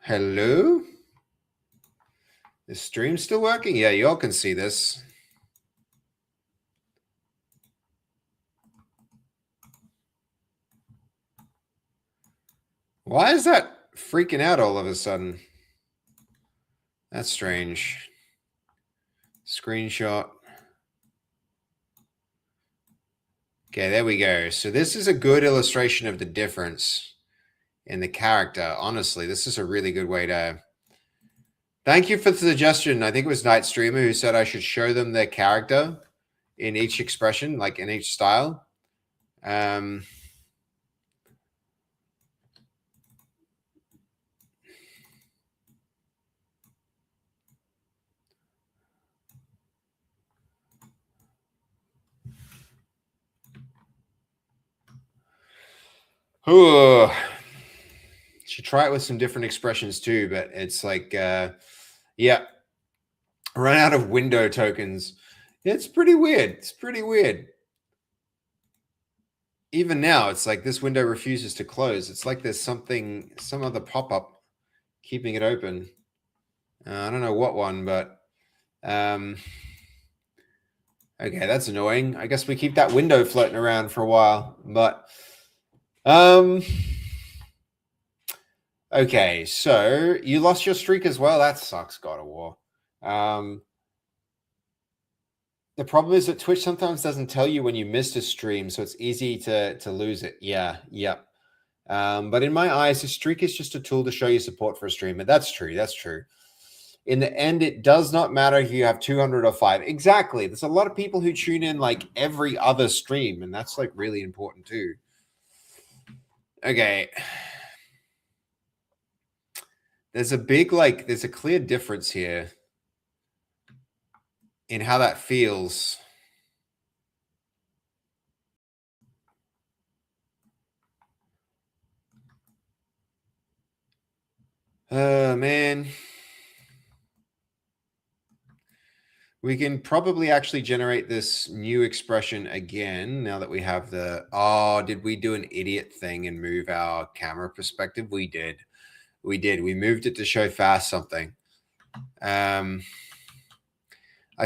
Hello? Is stream still working? Yeah, y'all can see this. Why is that freaking out all of a sudden? That's strange. Screenshot. Okay, there we go. So this is a good illustration of the difference in the character. Honestly, this is a really good way to... Thank you for the suggestion. I think it was Night Streamer who said I should show them their character in each expression, like in each style. Ooh. Should try it with some different expressions too, but it's like, yeah. Run out of window tokens. It's pretty weird. It's pretty weird. Even now, it's like this window refuses to close. It's like there's some other pop-up keeping it open. I don't know what one, but okay, that's annoying. I guess we keep that window floating around for a while, but okay, so you lost your streak as well. That sucks, God of War. The problem is that Twitch sometimes doesn't tell you when you missed a stream, so it's easy to lose it. Yeah, yep. But in my eyes, a streak is just a tool to show you support for a stream. And that's true. That's true. In the end, it does not matter if you have 200 or 5. Exactly. There's a lot of people who tune in like every other stream, and that's like really important too. Okay. There's a clear difference here in how that feels. Man. We can probably actually generate this new expression again now that we have the... Oh, did we do an idiot thing and move our camera perspective? We did. We did. We moved it to show fast something. I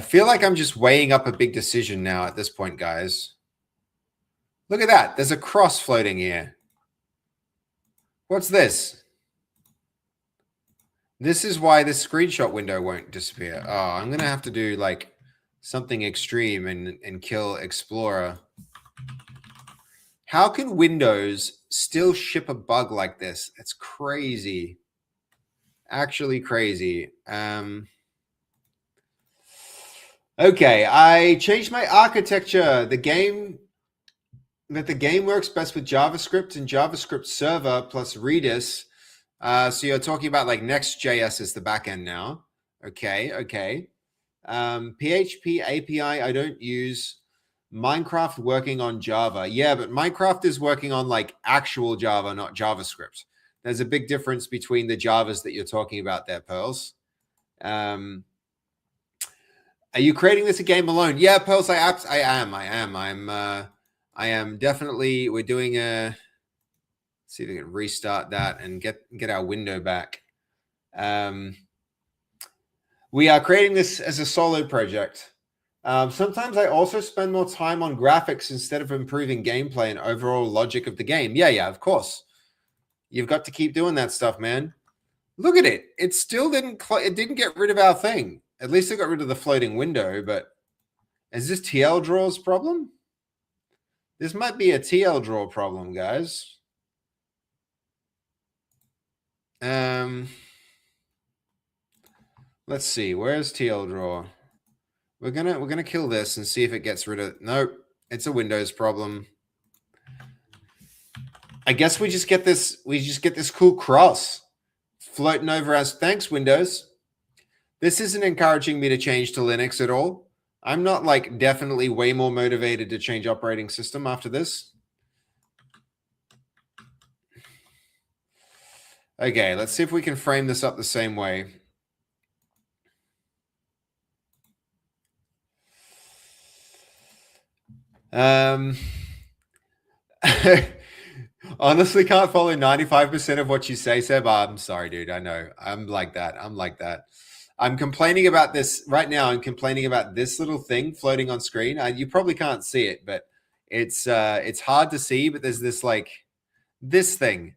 feel like I'm just weighing up a big decision now at this point, guys. Look at that. There's a cross floating here. What's this? This is why this screenshot window won't disappear. Oh, I'm going to have to do like something extreme and kill Explorer. How can Windows still ship a bug like this? It's crazy. Actually crazy. Okay, I changed my architecture. The game works best with JavaScript and JavaScript server plus Redis. So you're talking about like Next.js is the backend now. Okay. PHP API, I don't use. Minecraft working on Java. Yeah, but Minecraft is working on like actual Java, not JavaScript. There's a big difference between the Javas that you're talking about there, Pearls. Are you creating this a game alone? Yeah, Pearls, I am definitely. We're doing a... See if we can restart that and get our window back. We are creating this as a solo project. Sometimes I also spend more time on graphics instead of improving gameplay and overall logic of the game. Yeah, of course. You've got to keep doing that stuff, man. Look at it. It still didn't get rid of our thing. At least it got rid of the floating window, but is this TL draw's problem? This might be a TL draw problem, guys. Let's see. Where's TL draw? We're gonna kill this and see if it gets rid of... Nope, it's a Windows problem. I guess we just get this cool cross floating over us. Thanks, Windows. This isn't encouraging me to change to Linux at all. I'm not like definitely way more motivated to change operating system after this. Okay, let's see if we can frame this up the same way. Honestly, can't follow 95% of what you say, Seb. I'm sorry, dude. I know. I'm like that. I'm complaining about this right now. I'm complaining about this little thing floating on screen. You probably can't see it, but it's hard to see. But there's this like this thing,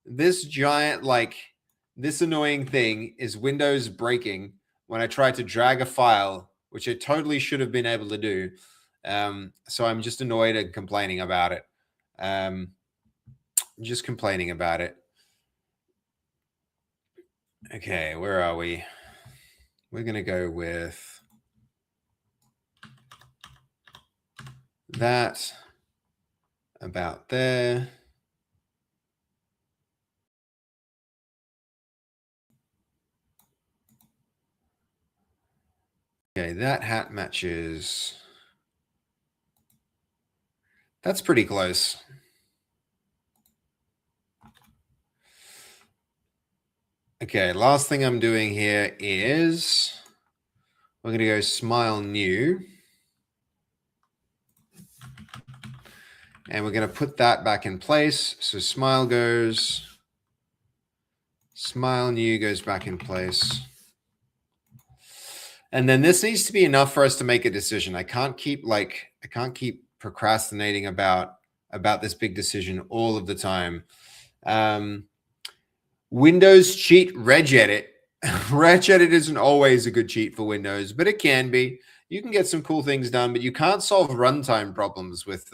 this giant like this annoying thing is Windows breaking when I try to drag a file, which I totally should have been able to do. So I'm just annoyed and complaining about it. Just complaining about it. Okay, where are we? We're going to go with that about there. Okay, that hat matches. That's pretty close. Okay, last thing I'm doing here is We're going to go smile new. And we're going to put that back in place. So smile new goes back in place. And then this needs to be enough for us to make a decision. I can't keep procrastinating about this big decision all of the time. Windows cheat regedit. Regedit isn't always a good cheat for Windows, but it can be. You can get some cool things done, but you can't solve runtime problems with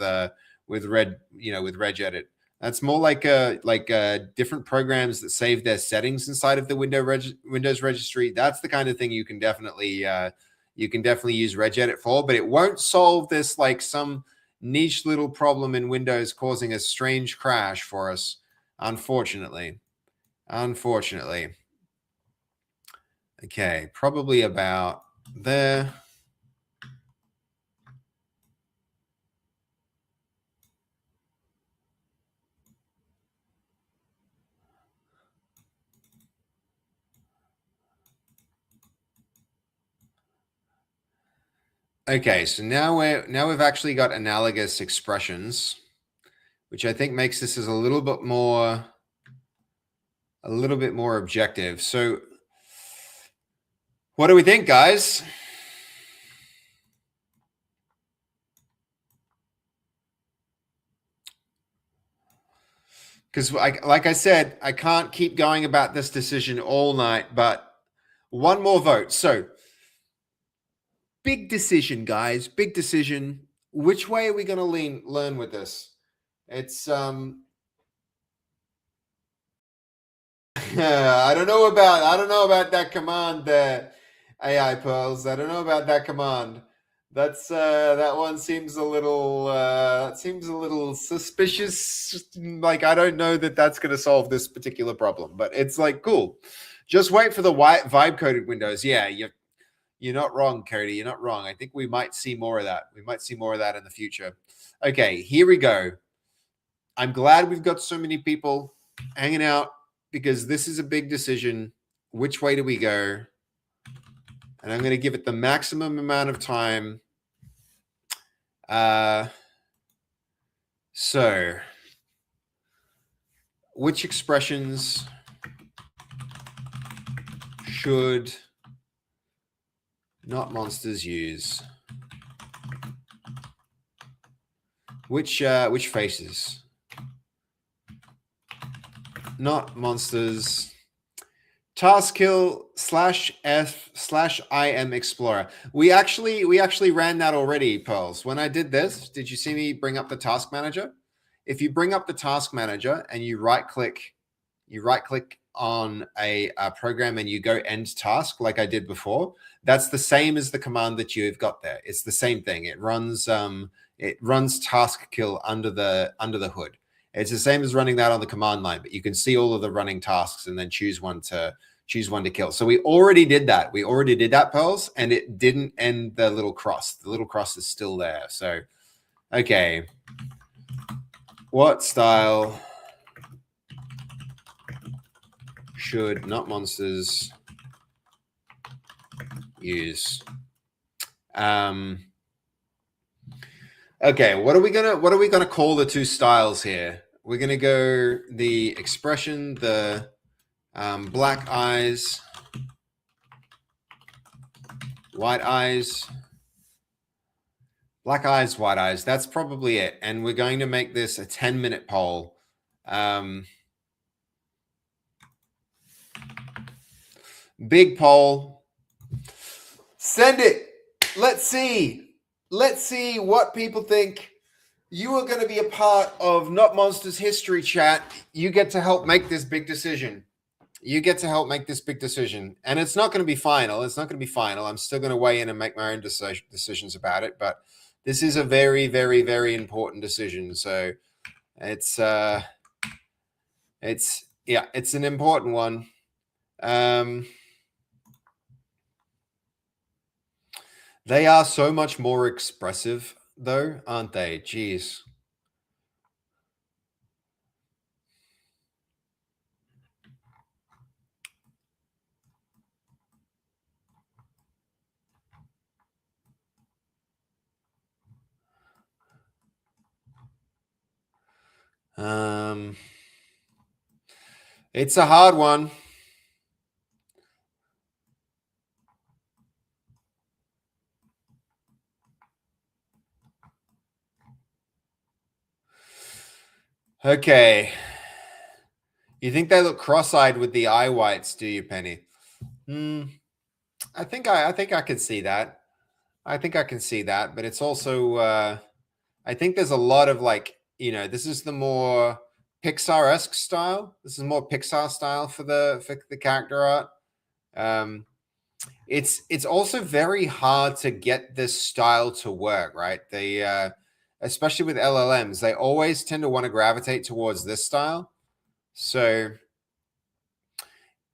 regedit. That's more like different programs that save their settings inside of the Windows registry. That's the kind of thing you can definitely use regedit for, but it won't solve this like some niche little problem in Windows causing a strange crash for us, unfortunately. Okay, probably about there. Okay, so now we've actually got analogous expressions, which I think makes this as a little bit more objective. So what do we think, guys? Because like I said, I can't keep going about this decision all night, but one more vote. So big decision, guys, big decision. Which way are we going to learn with this? It's I don't know about that command there, AI Pearls. I don't know about that command. That's that one seems a little suspicious. Like I don't know that that's going to solve this particular problem, but it's like cool. Just wait for the vibe coded windows. Yeah, you're not wrong, Cody. You're not wrong. I think we might see more of that. We might see more of that in the future. Okay, here we go. I'm glad we've got so many people hanging out because this is a big decision. Which way do we go? And I'm going to give it the maximum amount of time. So, which expressions should not monsters use? Which faces? Not monsters. Task kill /F/IM Explorer. We actually ran that already, Pearls. When I did this, did you see me bring up the task manager? If you bring up the task manager and you right click on a program and you go end task like I did before, that's the same as the command that you've got there. It's the same thing. It runs task kill under the hood. It's the same as running that on the command line, but you can see all of the running tasks and then choose one to kill. So we already did that. We already did that, Pearls, and it didn't end the little cross. The little cross is still there. So, okay. What style should not monsters use? Okay, what are we gonna call the two styles here? We're gonna go the expression, the black eyes, white eyes, black eyes, white eyes. That's probably it. And we're going to make this a 10-minute poll. Big poll. Send it. Let's see what people think. You are going to be a part of Not Monsters history chat. You get to help make this big decision. And it's not going to be final. I'm still going to weigh in and make my own decisions about it. But this is a very, very, very important decision. So it's an important one. They are so much more expressive, though, aren't they? Jeez. It's a hard one. Okay. You think they look cross-eyed with the eye whites, do you, Penny? I think I could see that. I think I can see that, but it's also I think there's a lot of like, this is the more Pixar-esque style. This is more Pixar style for the character art. It's also very hard to get this style to work, right? They especially with LLMs, they always tend to want to gravitate towards this style. So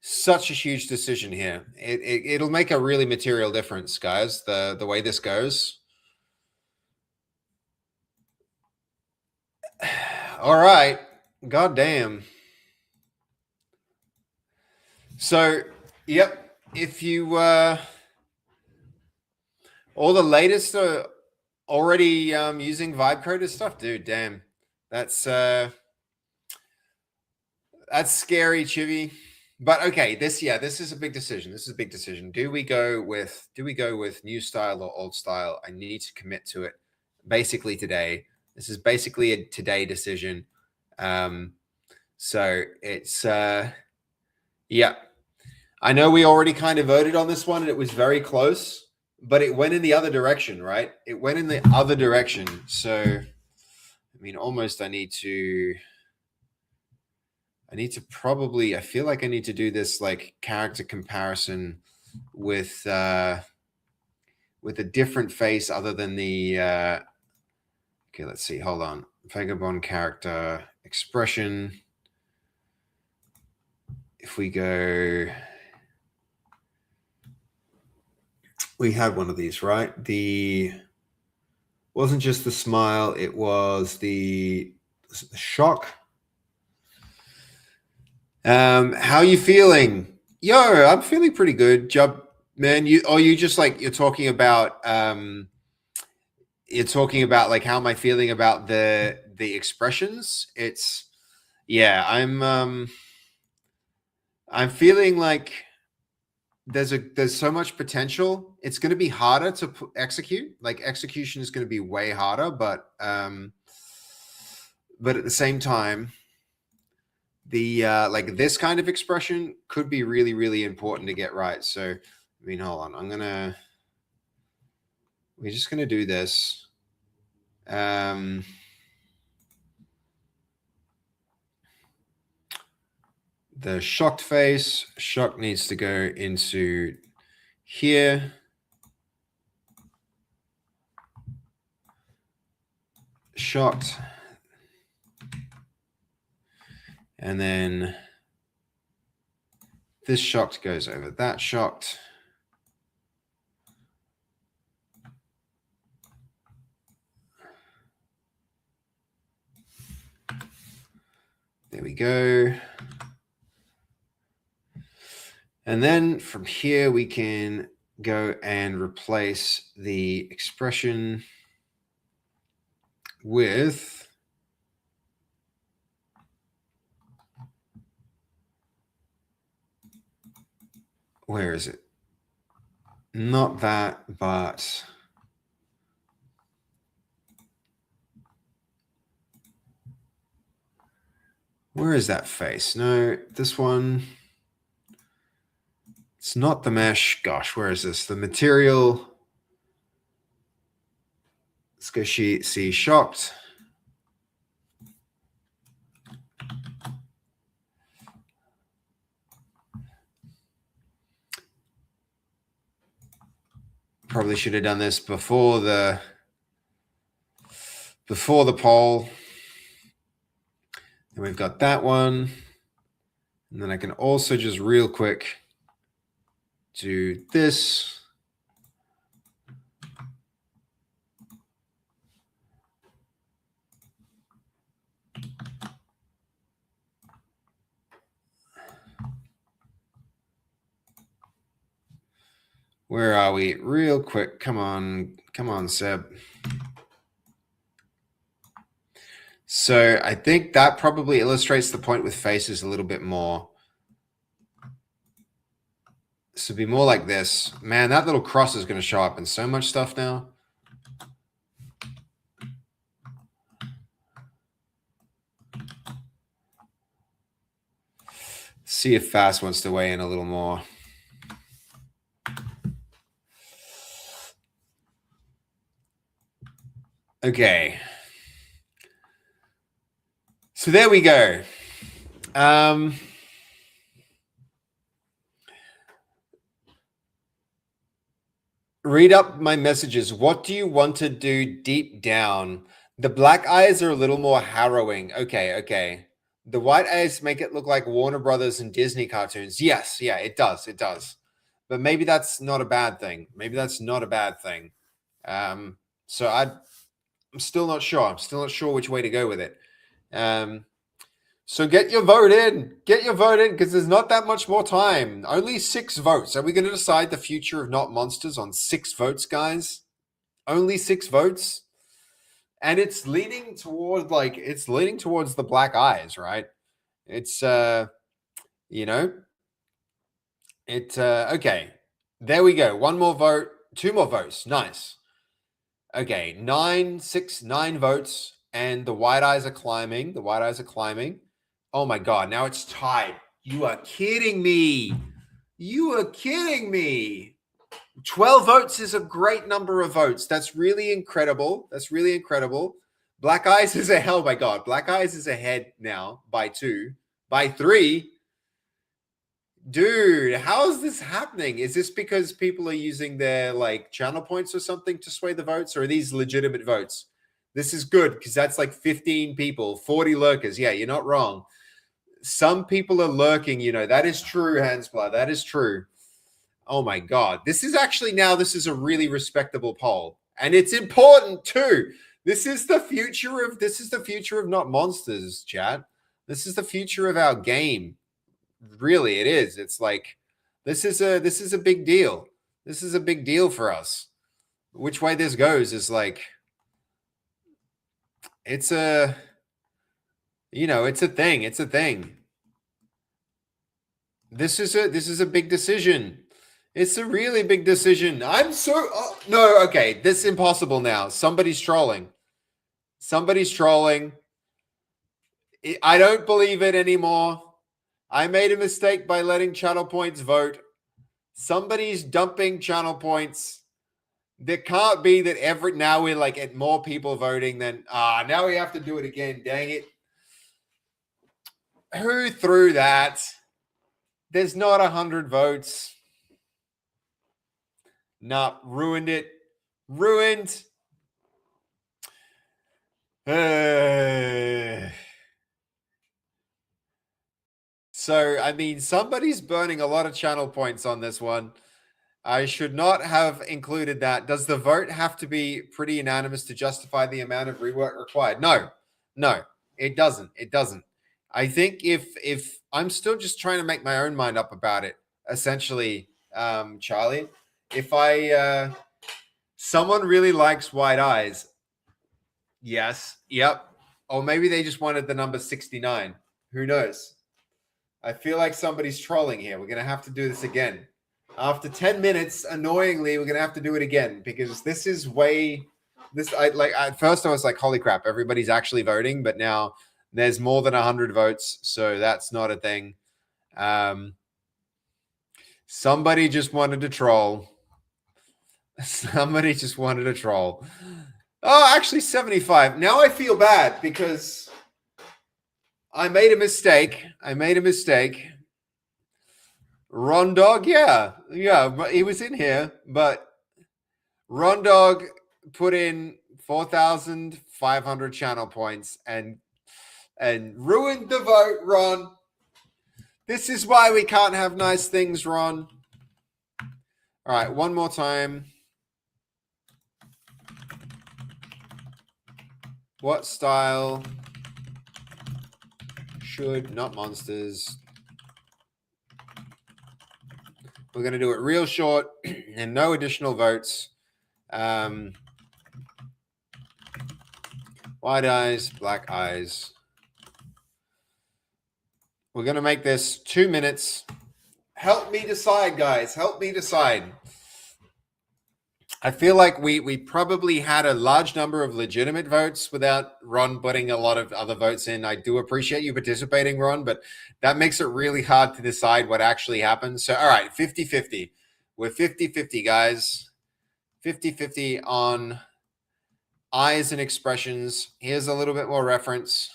such a huge decision here. It'll make a really material difference, guys, the way this goes. All right. God damn. So, yep. If you all the latest are already using vibe coded stuff, dude, damn. That's scary, Chibi. But okay, this is a big decision. This is a big decision. Do we go with new style or old style? I need to commit to it basically today. This is basically a today decision. So it's yeah. I know we already kind of voted on this one and it was very close, but it went in the other direction, right? It went in the other direction. So I mean, almost I need to probably, I feel like I need to do this like character comparison with a different face other than the okay, let's see, hold on. Vagabond character expression. If we go, we had one of these, right? Wasn't just the smile, it was the shock. How you feeling? Yo, I'm feeling pretty good. Job, man. You're talking about like how am I feeling about the expressions? I'm feeling like there's so much potential. It's going to be harder to execute. Like execution is going to be way harder, but at the same time, the like this kind of expression could be really, really important to get right. So, I mean, hold on. We're just gonna do this. The shocked face, shock needs to go into here. Shocked. And then this shocked goes over that shocked. There we go. And then from here, we can go and replace the expression with where is it? Not that, but where is that face? No, this one. It's not the mesh. Gosh, where is this? The material. Let's go see shocked. Probably should have done this before the poll. And we've got that one. And then I can also just real quick do this. Where are we? Real quick. Come on, Seb. So I think that probably illustrates the point with faces a little bit more. This would be more like this. Man, that little cross is going to show up in so much stuff now. See if Fast wants to weigh in a little more. Okay. So there we go. Read up my messages. What do you want to do deep down? The black eyes are a little more harrowing. Okay. The white eyes make it look like Warner Brothers and Disney cartoons. Yes, yeah, it does. It does. But maybe that's not a bad thing. Maybe that's not a bad thing. So I'm still not sure. I'm still not sure which way to go with it. So get your vote in. Get your vote in because there's not that much more time. Only 6 votes. Are we going to decide the future of Not Monsters on 6 votes, guys? Only 6 votes? And it's leaning toward towards the black eyes, right? It's okay. There we go. 1 more vote, 2 more votes. Nice. Okay, 9 votes, and the white eyes are climbing. The white eyes are climbing. Oh my God, now it's tied. You are kidding me. You are kidding me. 12 votes is a great number of votes. That's really incredible. That's really incredible. Black Eyes is ahead. Oh my God. Black Eyes is ahead now by 2, by 3. Dude, how is this happening? Is this because people are using their like channel points or something to sway the votes, or are these legitimate votes? This is good because that's like 15 people, 40 lurkers. Yeah, you're not wrong. Some people are lurking, that is true, Hansblood. That is true. Oh my God. This is a really respectable poll. And it's important too. This is the future of Not Monsters, chat. This is the future of our game. Really, it is. It's like this is a big deal. This is a big deal for us. Which way this goes is like it's a thing. It's a thing. This is a big decision. It's a really big decision. No, okay. This is impossible now. Somebody's trolling. I don't believe it anymore. I made a mistake by letting channel points vote. Somebody's dumping channel points. There can't be that now we're like at more people voting than now we have to do it again. Dang it. Who threw that? There's not 100 votes. Nah, ruined it. Ruined. So, I mean, somebody's burning a lot of channel points on this one. I should not have included that. Does the vote have to be pretty unanimous to justify the amount of rework required? No, it doesn't. It doesn't. I think if I'm still just trying to make my own mind up about it, essentially, Charlie, if someone really likes white eyes, yes, yep, or maybe they just wanted the number 69. Who knows? I feel like somebody's trolling here. We're going to have to do this again. After 10 minutes, annoyingly, we're going to have to do it again because this is at first I was like, holy crap, everybody's actually voting, but now there's more than 100 votes, so that's not a thing. Somebody just wanted to troll. Somebody just wanted to troll. Oh, actually 75. Now I feel bad because I made a mistake. Ron Dog, yeah, he was in here, but Ron Dog put in 4,500 channel points and ruined the vote, Ron. This is why we can't have nice things, Ron. All right, one more time. What style should Not Monsters? We're going to do it real short and no additional votes. White eyes, black eyes. We're going to make this 2 minutes. Help me decide, guys. Help me decide. I feel like we probably had a large number of legitimate votes without Ron putting a lot of other votes in. I do appreciate you participating, Ron, but that makes it really hard to decide what actually happened. So, all right, 50-50. We're 50-50, guys. 50-50 on eyes and expressions. Here's a little bit more reference.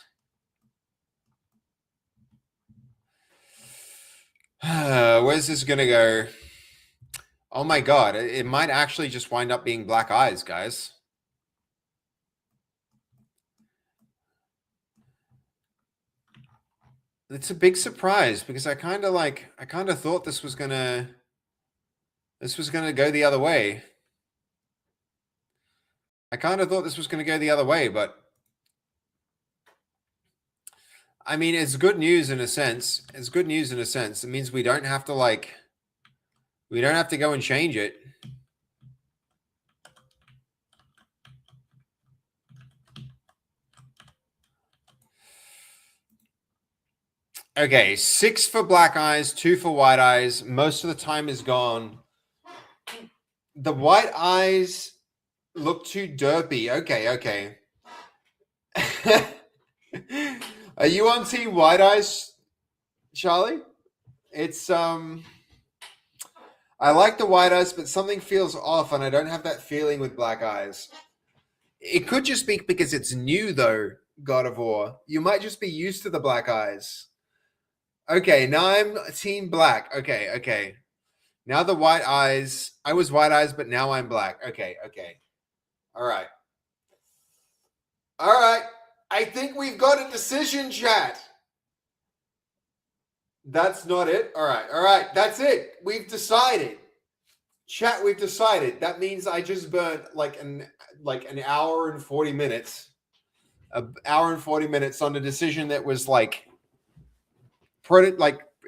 Where's this going to go? Oh my God, it might actually just wind up being black eyes, guys. It's a big surprise because I kind of thought this was gonna go the other way. I kind of thought this was gonna go the other way, but I mean, it's good news in a sense. It's good news in a sense. It means we don't have to go and change it. Okay, 6 for black eyes, 2 for white eyes. Most of the time is gone. The white eyes look too derpy. Okay. Are you on team white eyes, Charlie? It's I like the white eyes, but something feels off, and I don't have that feeling with black eyes. It could just be because it's new, though, God of War. You might just be used to the black eyes. Okay, now I'm team black. Okay. Now the white eyes. I was white eyes, but now I'm black. Okay. All right. I think we've got a decision, chat. That's not it. All right. That's it. We've decided. Chat, we've decided. That means I just burnt like an hour and 40 minutes. An hour and 40 minutes on a decision that was like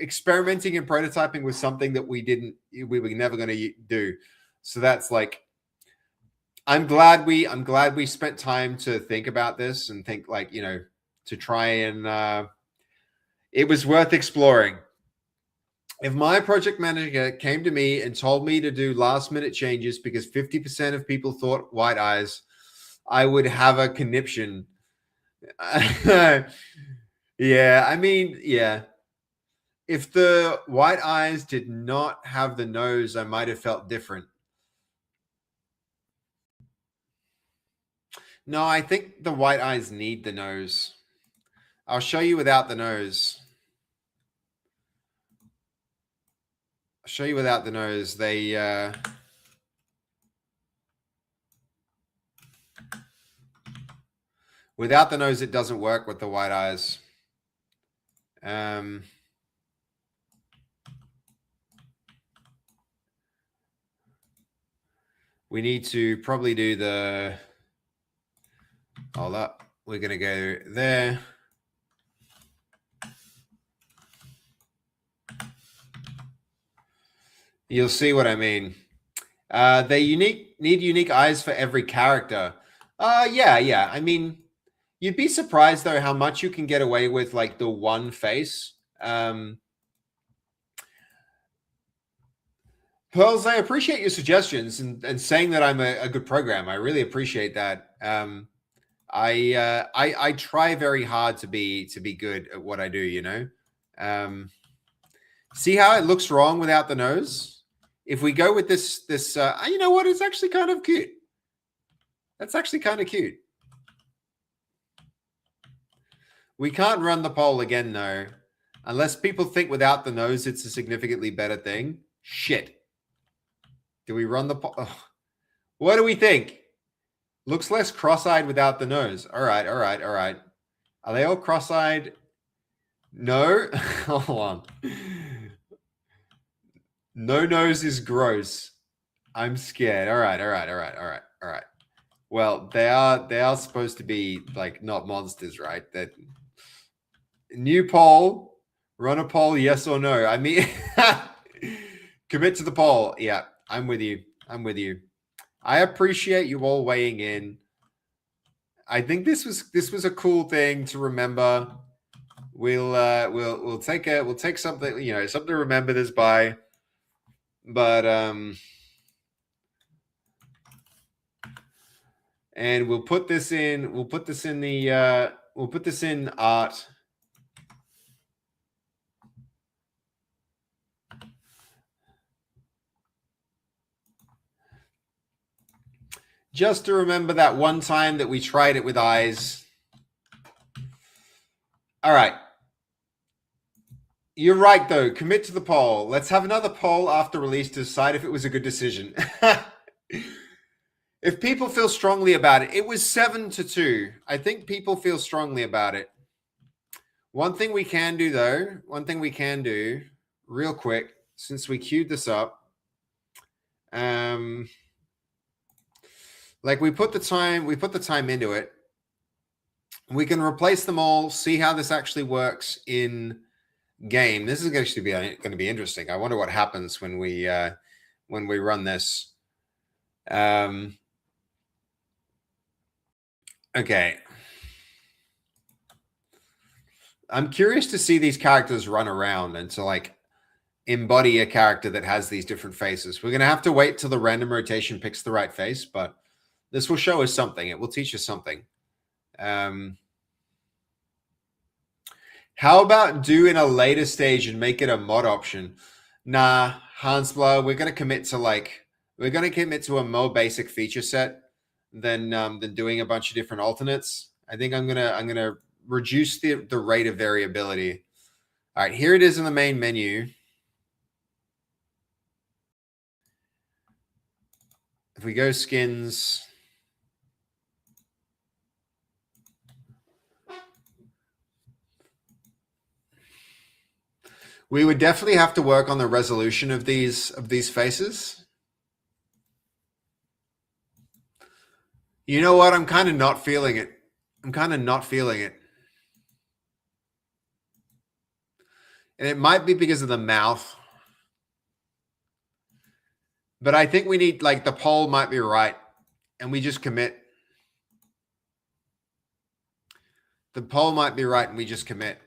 experimenting and prototyping with something that we were never going to do. So that's like, I'm glad we spent time to think about this and think to try and it was worth exploring. If my project manager came to me and told me to do last minute changes because 50% of people thought white eyes, I would have a conniption. Yeah. If the white eyes did not have the nose, I might have felt different. No, I think the white eyes need the nose. I'll show you without the nose. I'll show you without the nose. They without the nose, it doesn't work with the white eyes. We need to probably do the... Hold up. We're going to go there. You'll see what I mean. They need unique eyes for every character. Yeah. I mean, you'd be surprised, though, how much you can get away with, like, the one face. Pearls, I appreciate your suggestions and saying that I'm a good program. I really appreciate that. I try very hard to be good at what I do, you know. See how it looks wrong without the nose? If we go with this, you know what? It's actually kind of cute. That's actually kind of cute. We can't run the poll again, though, unless people think without the nose it's a significantly better thing. Shit. Do we run the poll? Oh. What do we think? Looks less cross-eyed without the nose. All right. Are they all cross-eyed? No? Hold on. No nose is gross. I'm scared. All right. Well, they are supposed to be like not monsters, right? That new poll, run a poll, yes or no. I mean, commit to the poll. Yeah, I'm with you. I appreciate you all weighing in. I think this was a cool thing to remember. We'll take something, you know, something to remember this by. But and we'll put this in art. Just to remember that one time that we tried it with eyes. All right. You're right, though. Commit to the poll. Let's have another poll after release to decide if it was a good decision. If people feel strongly about it, it was 7-2. I think people feel strongly about it. One thing we can do, though, real quick, since we queued this up, like we put the time into it. We can replace them all, see how this actually works in game. This is actually going to be interesting. I wonder what happens when we run this. Okay. I'm curious to see these characters run around and to like embody a character that has these different faces. We're going to have to wait till the random rotation picks the right face, but this will show us something. It will teach us something. How about do in a later stage and make it a mod option? Nah, Hansblow, we're going to commit to a more basic feature set than doing a bunch of different alternates. I think I'm gonna reduce the rate of variability. All right, here it is in the main menu. If we go skins, we would definitely have to work on the resolution of these faces. You know what? I'm kind of not feeling it. And it might be because of the mouth. But I think we need, like, the poll might be right. And we just commit. The poll might be right and we just commit.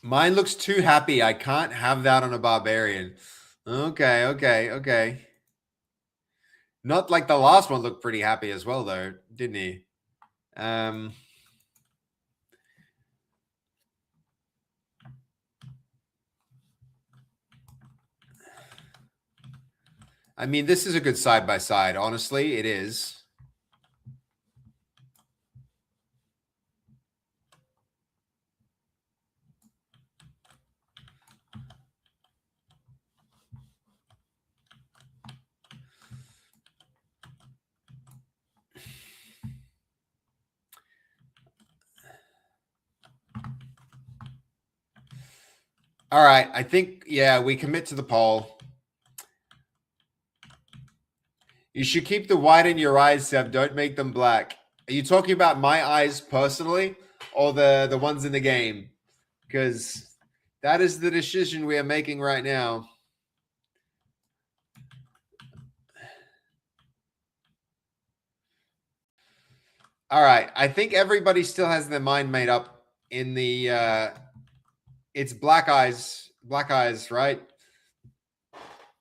Mine looks too happy. I can't have that on a barbarian. Okay. Not like the last one looked pretty happy as well, though, didn't he? I mean, this is a good side-by-side. Honestly, it is. All right. I think, yeah, we commit to the poll. You should keep the white in your eyes, Seb. Don't make them black. Are you talking about my eyes personally or the ones in the game? Because that is the decision we are making right now. All right. I think everybody still has their mind made up in the it's black eyes, right?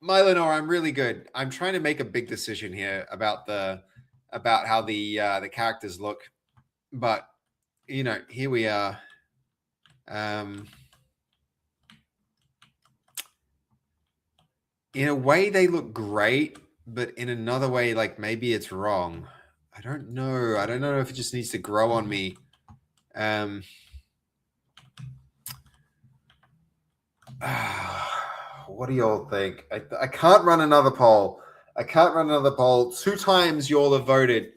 Mylenor, I'm really good. I'm trying to make a big decision here about how the characters look. But you know, here we are. In a way they look great, but in another way, like maybe it's wrong. I don't know. I don't know if it just needs to grow on me. What do y'all think? I can't run another poll. 2 times y'all have voted.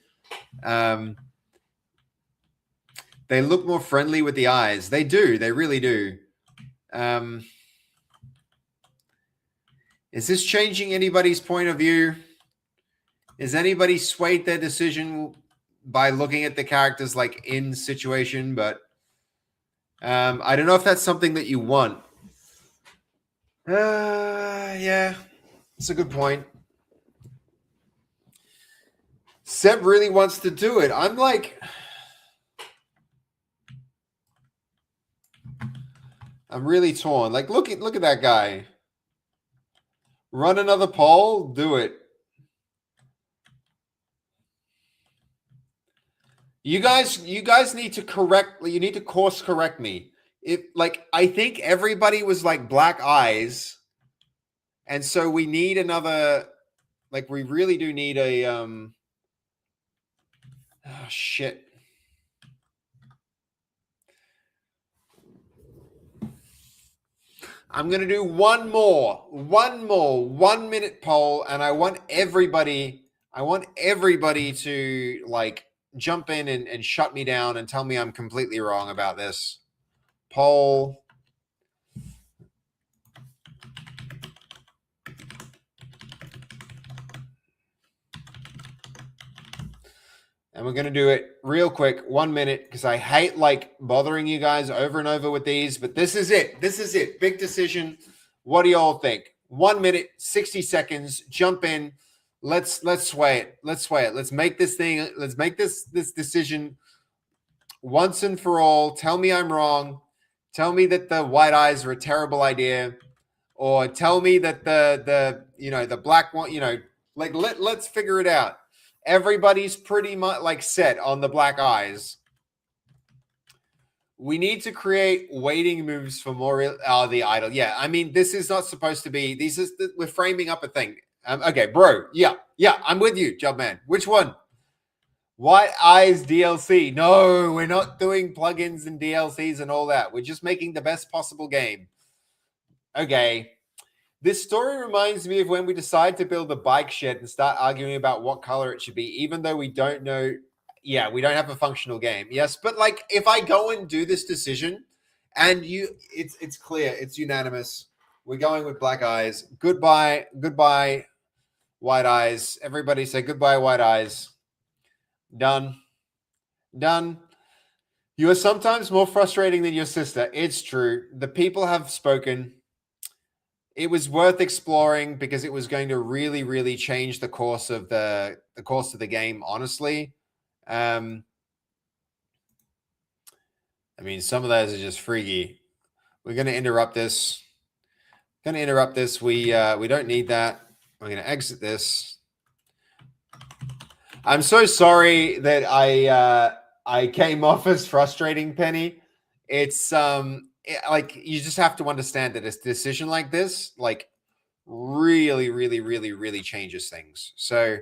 They look more friendly with the eyes. They do. They really do. Is this changing anybody's point of view? Is anybody swayed their decision by looking at the characters like in situation? But I don't know if that's something that you want. Yeah, it's a good point. Seb really wants to do it. I'm like, I'm really torn. Like, look at that guy. Run another poll, do it. You guys need to you need to course correct me. I think everybody was like black eyes, and so we need another, like we really do need a oh shit. I'm gonna do one more 1 minute poll, and I want everybody to like jump in and shut me down and tell me I'm completely wrong about this. Poll. And we're going to do it real quick, 1 minute, because I hate like bothering you guys over and over with these, but this is it. This is it. Big decision. What do y'all think? 1 minute, 60 seconds. Jump in. Let's sway it. Let's sway it. Let's make this thing. Let's make this decision once and for all. Tell me I'm wrong. Tell me that the white eyes are a terrible idea, or tell me that the black one, like let's figure it out. Everybody's pretty much like set on the black eyes. We need to create waiting moves for more the idol. Yeah, I mean, this is not supposed to be. We're framing up a thing. Okay, bro. Yeah, I'm with you, Jubman. Which one? White Eyes DLC. No, we're not doing plugins and DLCs and all that. We're just making the best possible game. Okay. This story reminds me of when we decide to build a bike shed and start arguing about what color it should be, even though we don't know. Yeah, we don't have a functional game. Yes, but like if I go and do this decision and it's clear, it's unanimous. We're going with black eyes. Goodbye, white eyes. Everybody say goodbye, white eyes. Done. You are sometimes more frustrating than your sister. It's true. The people have spoken. It was worth exploring because it was going to really, really change the course of the game. Honestly, I mean, some of those are just freaky. We're going to interrupt this. We don't need that. We're going to exit this. I'm so sorry that I came off as frustrating, Penny. It's like you just have to understand that a decision like this, like really, really, really, really changes things. So,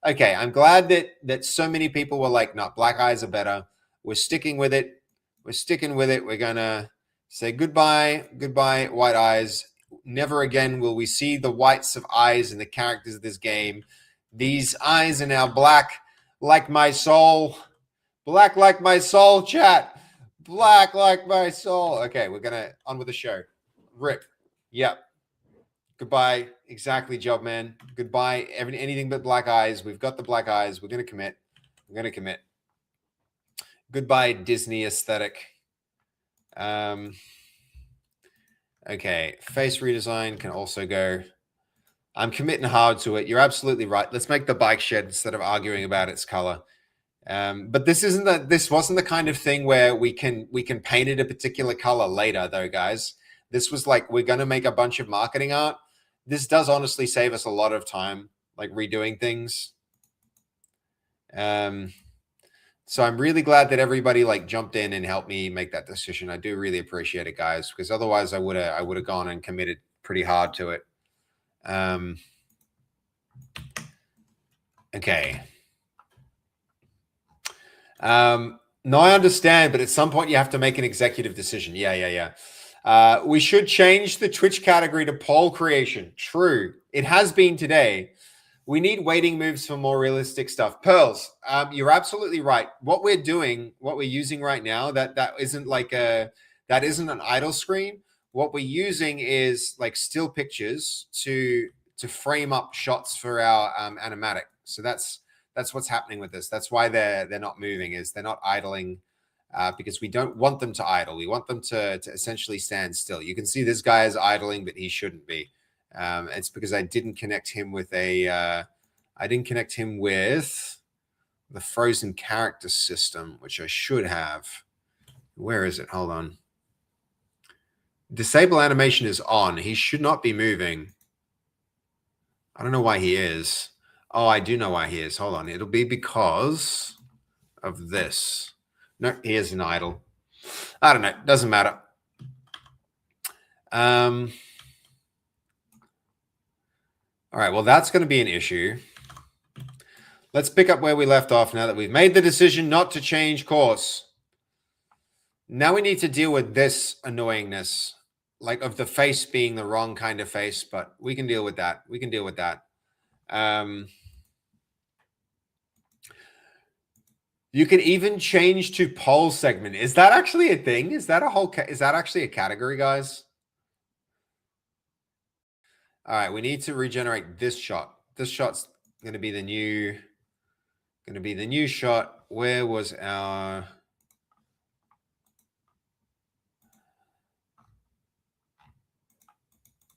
okay, I'm glad that so many people were like, "No, black eyes are better." We're sticking with it. We're gonna say goodbye, white eyes. Never again will we see the whites of eyes in the characters of this game. These eyes are now black, like my soul. Black like my soul, chat. Black like my soul. Okay, we're gonna on with the show. Rip. Yep. Goodbye. Exactly, Jobman. Goodbye. Anything but black eyes. We've got the black eyes. We're gonna commit. Goodbye, Disney aesthetic. Okay, face redesign can also go. I'm committing hard to it. You're absolutely right. Let's make the bike shed instead of arguing about its color. But this wasn't the kind of thing where we can paint it a particular color later, though, guys. This was like, we're going to make a bunch of marketing art. This does honestly save us a lot of time, like redoing things. So I'm really glad that everybody like jumped in and helped me make that decision. I do really appreciate it, guys, because otherwise I would have gone and committed pretty hard to it. Okay. No, I understand, but at some point you have to make an executive decision. Yeah. We should change the Twitch category to poll creation. True. It has been today. We need waiting moves for more realistic stuff. Pearls, you're absolutely right. What we're using right now, that isn't an idle screen. What we're using is like still pictures to frame up shots for our animatic. So that's what's happening with this. That's why they're not moving, is they're not idling, because we don't want them to idle. We want them to essentially stand still. You can see this guy is idling, but he shouldn't be. It's because I didn't connect him with the frozen character system, which I should have. Where is it? Hold on. Disable animation is on. He should not be moving. I don't know why he is. Oh, I do know why he is. Hold on. It'll be because of this. No, he is an idle. I don't know. Doesn't matter. All right. Well, that's going to be an issue. Let's pick up where we left off now that we've made the decision not to change course. Now we need to deal with this annoyingness, like of the face being the wrong kind of face, but we can deal with that. We can deal with that. You can even change to poll segment. Is that actually a thing? Is that a whole? Is that actually a category, guys? All right, we need to regenerate this shot. This shot's going to be the new. Going to be the new shot. Where was our?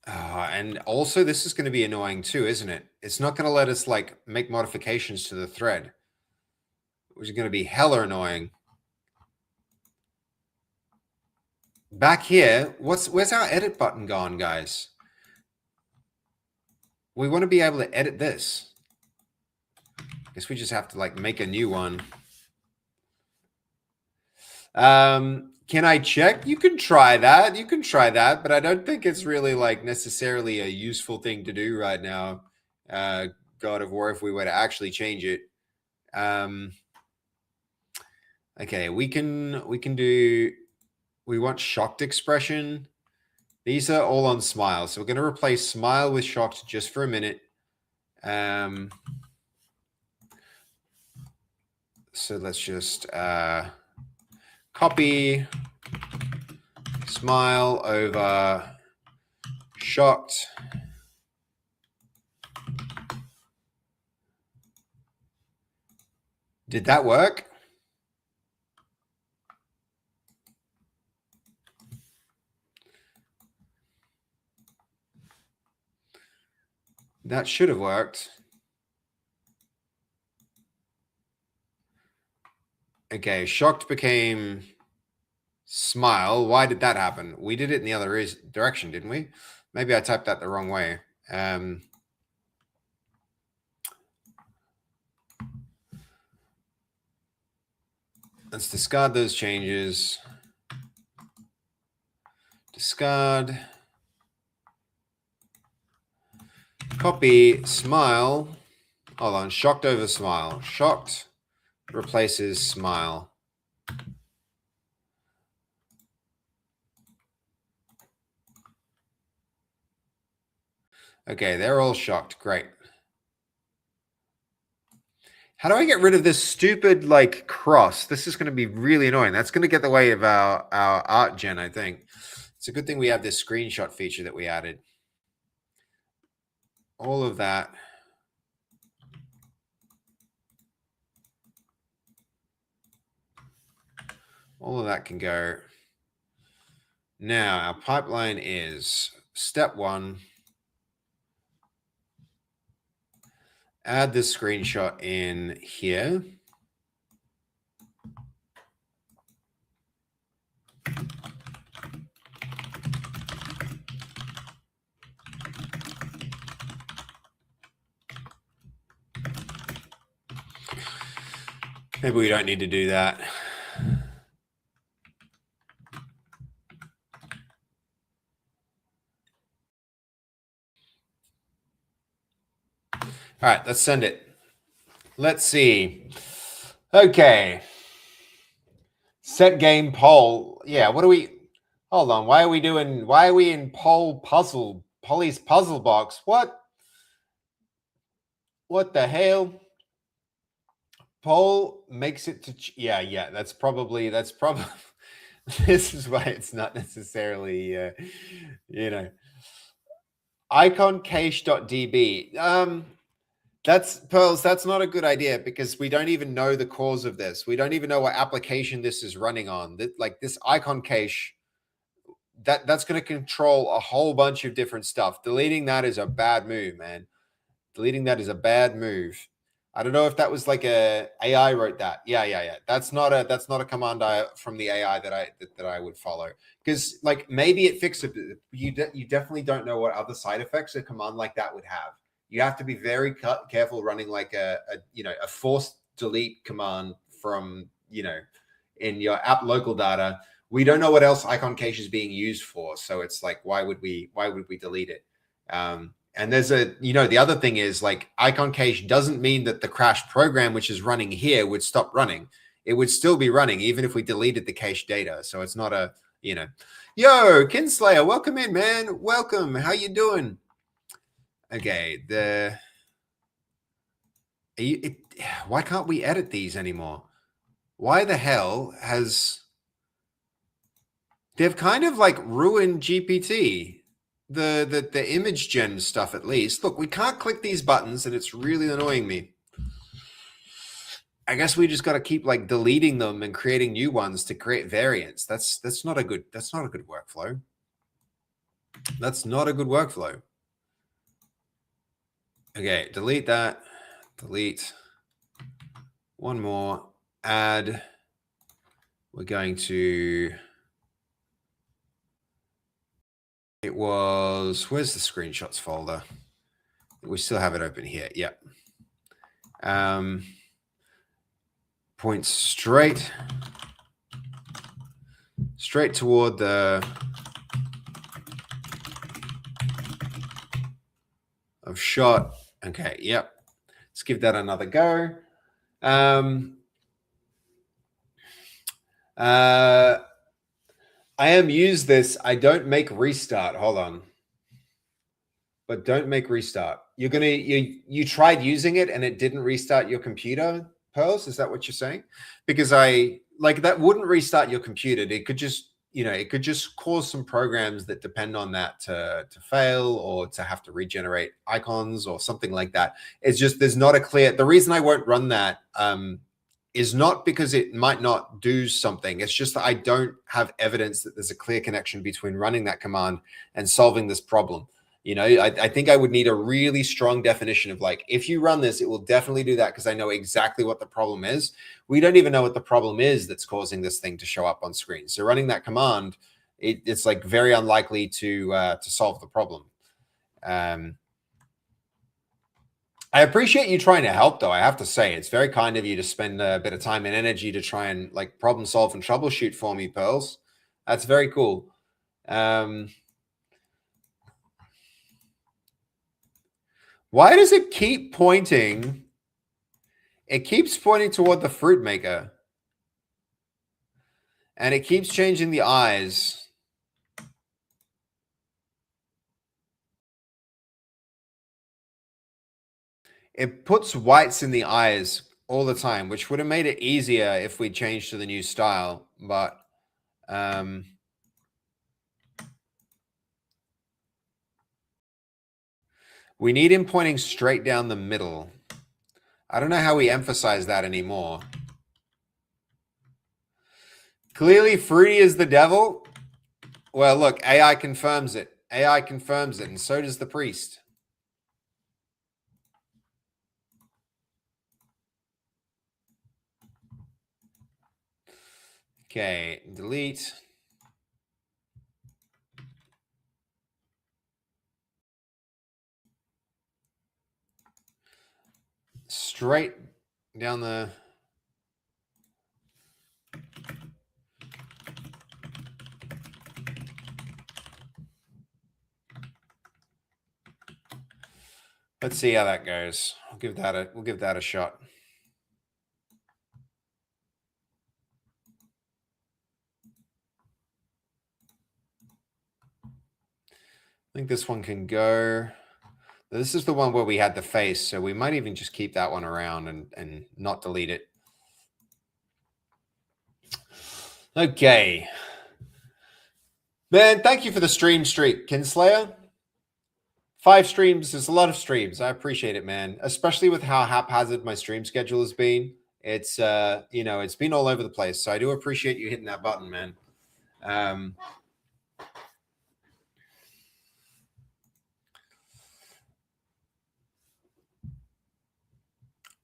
And also this is going to be annoying too, isn't it? It's not going to let us like make modifications to the thread, which is going to be hella annoying. Back here, where's our edit button gone, guys? We want to be able to edit this. Guess we just have to like make a new one. Can I check? You can try that. You can try that, but I don't think it's really like necessarily a useful thing to do right now. God of War, if we were to actually change it. Okay, we can do, we want shocked expression. These are all on smile. So we're going to replace smile with shocked just for a minute. So let's just copy smile over shocked. Did that work? That should have worked. Okay, shocked became smile. Why did that happen? We did it in the other direction, didn't we? Maybe I typed that the wrong way. Let's discard those changes. Discard. Copy smile. Hold on. Shocked over smile. Shocked replaces smile. Okay, they're all shocked. Great. How do I get rid of this stupid like cross? This is going to be really annoying. That's going to get in the way of our art gen, I think. It's a good thing we have this screenshot feature that we added. All of that. All of that can go. Now, our pipeline is step 1. Add this screenshot in here. Maybe we don't need to do that. All right, let's send it. Let's see. Okay. Set game poll. Yeah, what do we... Hold on. Why are we in poll puzzle? Polly's puzzle box. What? What the hell? Poll makes it to... Yeah. That's probably... This is why it's not necessarily, iconcache.db. That's Pearls. That's not a good idea because we don't even know the cause of this. We don't even know what application this is running on. Like this icon cache, that's going to control a whole bunch of different stuff. Deleting that is a bad move, man. Deleting that is a bad move. I don't know if that was like a AI wrote that. Yeah. That's not a command from the AI that I would follow, because like maybe it fixes it. You definitely don't know what other side effects a command like that would have. You have to be very careful running like a forced delete command from in your app local data. We don't know what else icon cache is being used for, so it's like why would we delete it? And there's the other thing is like icon cache doesn't mean that the crash program, which is running here, would stop running. It would still be running even if we deleted the cache data. So it's not a, yo, Kinslayer, welcome in, man. Welcome. How you doing? Okay. Why can't we edit these anymore? Why the hell they've kind of like ruined GPT. The image gen stuff, at least. Look, we can't click these buttons, and it's really annoying me. I guess we just got to keep like deleting them and creating new ones to create variants. That's not a good workflow. That's not a good workflow. Okay, delete that. Delete. One more. Add. We're going to. It was, where's the screenshots folder? We still have it open here. Yep. Point straight toward the of shot. Okay. Yep. Let's give that another go. I am use this. I don't make restart. Hold on. But don't make restart. You tried using it and it didn't restart your computer, Pearls? Is that what you're saying? Because that wouldn't restart your computer. It could just, it could just cause some programs that depend on that to fail or to have to regenerate icons or something like that. It's just, there's not a clear, the reason I won't run that, is not because it might not do something. It's just that I don't have evidence that there's a clear connection between running that command and solving this problem. I think I would need a really strong definition of like, if you run this, it will definitely do that because I know exactly what the problem is. We don't even know what the problem is that's causing this thing to show up on screen. So running that command, it's like very unlikely to solve the problem. I appreciate you trying to help, though. I have to say, it's very kind of you to spend a bit of time and energy to try and like problem solve and troubleshoot for me, Pearls. That's very cool. Why does it keep pointing? It keeps pointing toward the fruit maker. And it keeps changing the eyes. It puts whites in the eyes all the time, which would have made it easier if we changed to the new style. But we need him pointing straight down the middle. I don't know how we emphasize that anymore. Clearly, Fruity is the devil. Well, look, AI confirms it. AI confirms it, and so does the priest. Okay, delete. Straight down the... Let's see how that goes. We'll give that a shot. I think this one can go. This is the one where we had the face, so we might even just keep that one around and not delete it. Okay. Man, thank you for the stream streak, Kinslayer. 5 streams is a lot of streams. I appreciate it, man. Especially with how haphazard my stream schedule has been. It's it's been all over the place. So I do appreciate you hitting that button, man.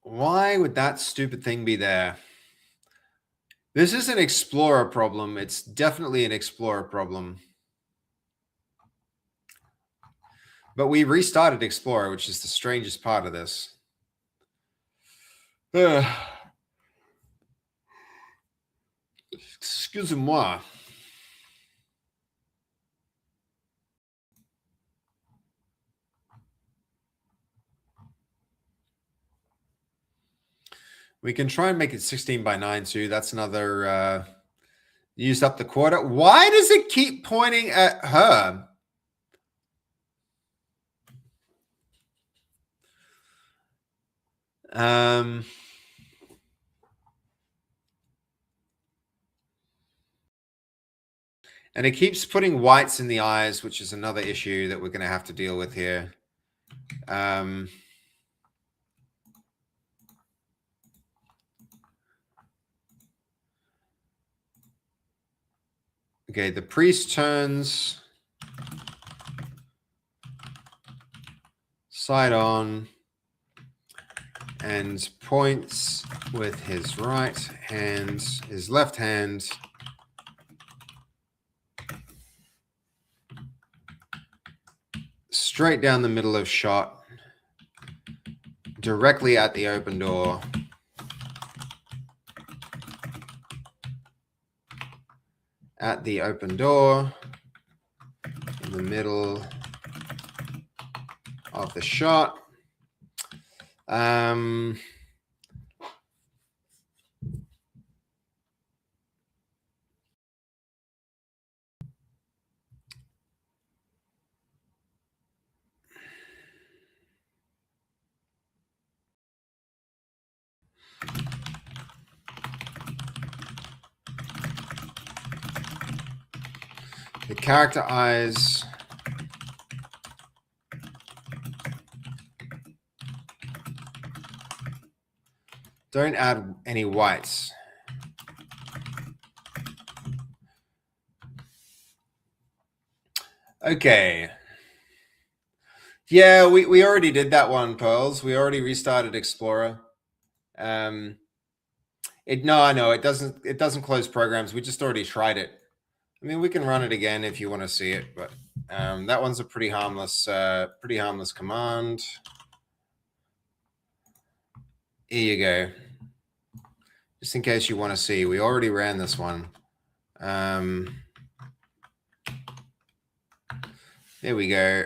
Why would that stupid thing be there? This is an Explorer problem. It's definitely an Explorer problem. But we restarted Explorer, which is the strangest part of this. Excusez-moi. We can try and make it 16 by 9 too. That's another used up the quarter. Why does it keep pointing at her? And it keeps putting whites in the eyes, which is another issue that we're going to have to deal with here. Okay, the priest turns side on and points with his right hand, his left hand. Straight down the middle of shot, directly at the open door. At the open door, in the middle of the shot. The character eyes don't add any whites. Okay. Yeah, we already did that one, Pearls. We already restarted Explorer. No, it doesn't close programs. We just already tried it. I mean, we can run it again if you want to see it, but that one's a pretty harmless command. Here you go. Just in case you want to see, we already ran this one. There we go.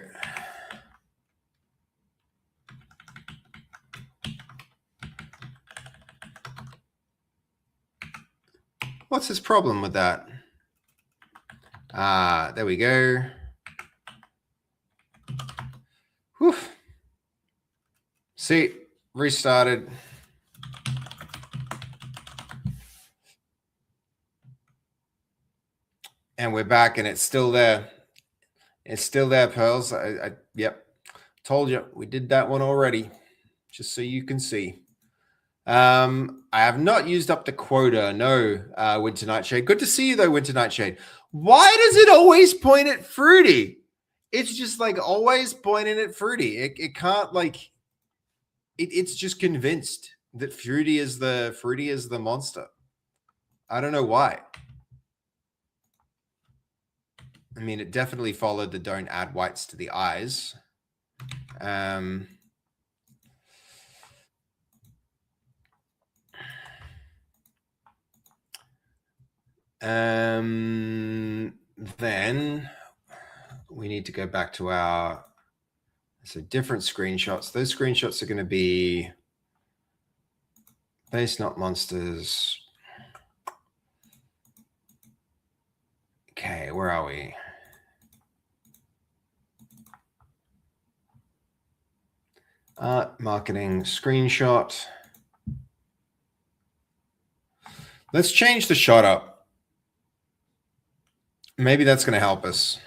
What's his problem with that? There we go. Whew. See, restarted. And we're back, and it's still there. It's still there, Pearls. Yep. Told you, we did that one already, just so you can see. I have not used up the quota. No, Winter Nightshade. Good to see you, though, Winter Nightshade. Why does it always point at Fruity? It's just like always pointing at Fruity. It can't like. It's just convinced that Fruity is the monster. I don't know why. I mean, it definitely followed the don't add whites to the eyes. Then we need to go back to our different screenshots. Those screenshots are going to be base, not monsters. Okay, where are we? Marketing screenshot. Let's change the shot up. Maybe that's going to help us.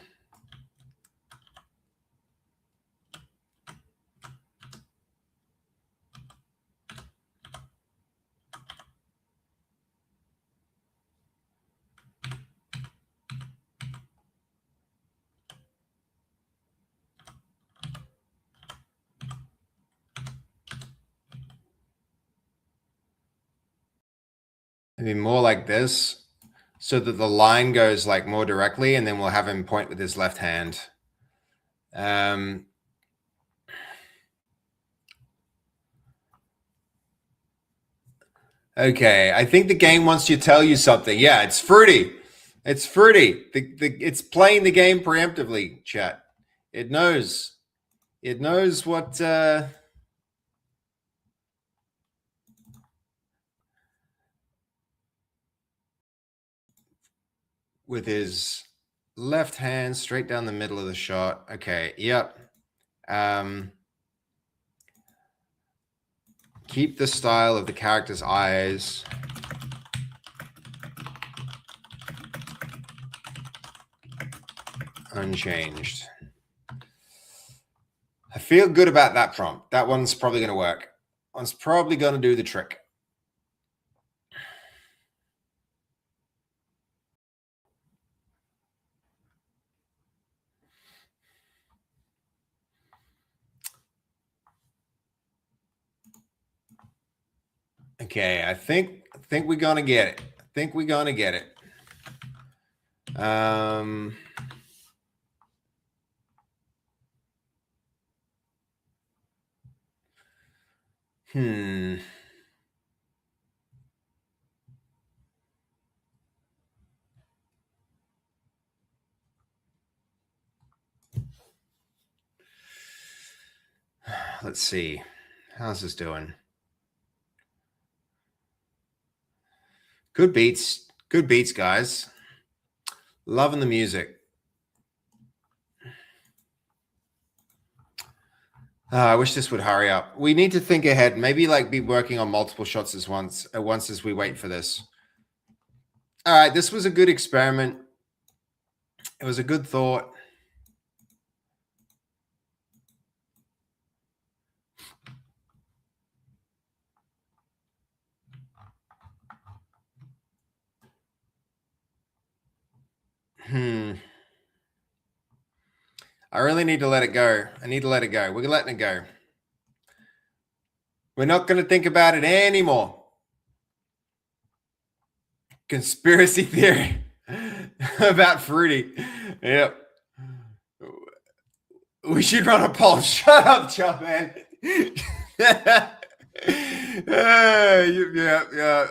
Maybe more like this, so that the line goes like more directly, and then we'll have him point with his left hand. Okay, I think the game wants to tell you something. Yeah, it's fruity. It's fruity. It's playing the game preemptively, chat. It knows. It knows what... with his left hand straight down the middle of the shot. Okay, yep. Keep the style of the character's eyes. Unchanged. I feel good about that prompt. That one's probably going to work. One's probably going to do the trick. Okay, I think we're gonna get it. I think we're gonna get it. Let's see. How's this doing? Good beats. Good beats, guys. Loving the music. I wish this would hurry up. We need to think ahead. Maybe like be working on multiple shots at once as we wait for this. All right, this was a good experiment. It was a good thought. I really need to let it go. I need to let it go. We're letting it go. We're not going to think about it anymore. Conspiracy theory about fruity. Yep. We should run a poll. Shut up, Chub, man. Yeah.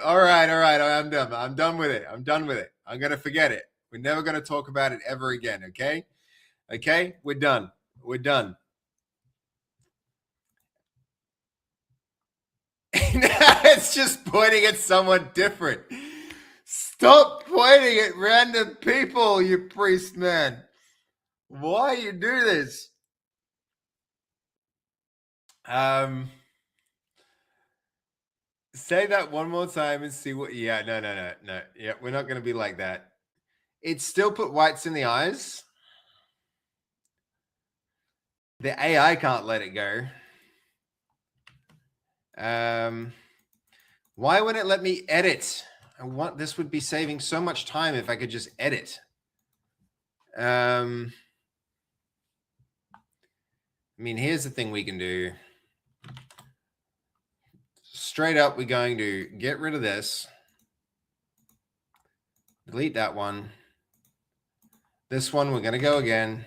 All right. I'm done. I'm done with it. I'm going to forget it. We're never going to talk about it ever again. Okay. We're done. It's just pointing at someone different. Stop pointing at random people, you priest man. Why you do this? Say that one more time and see what... Yeah, no. Yeah, we're not going to be like that. It still put whites in the eyes. The AI can't let it go. Why wouldn't it let me edit? This would be saving so much time if I could just edit. I mean, here's the thing we can do. Straight up, we're going to get rid of this. Delete that one. This one, we're going to go again.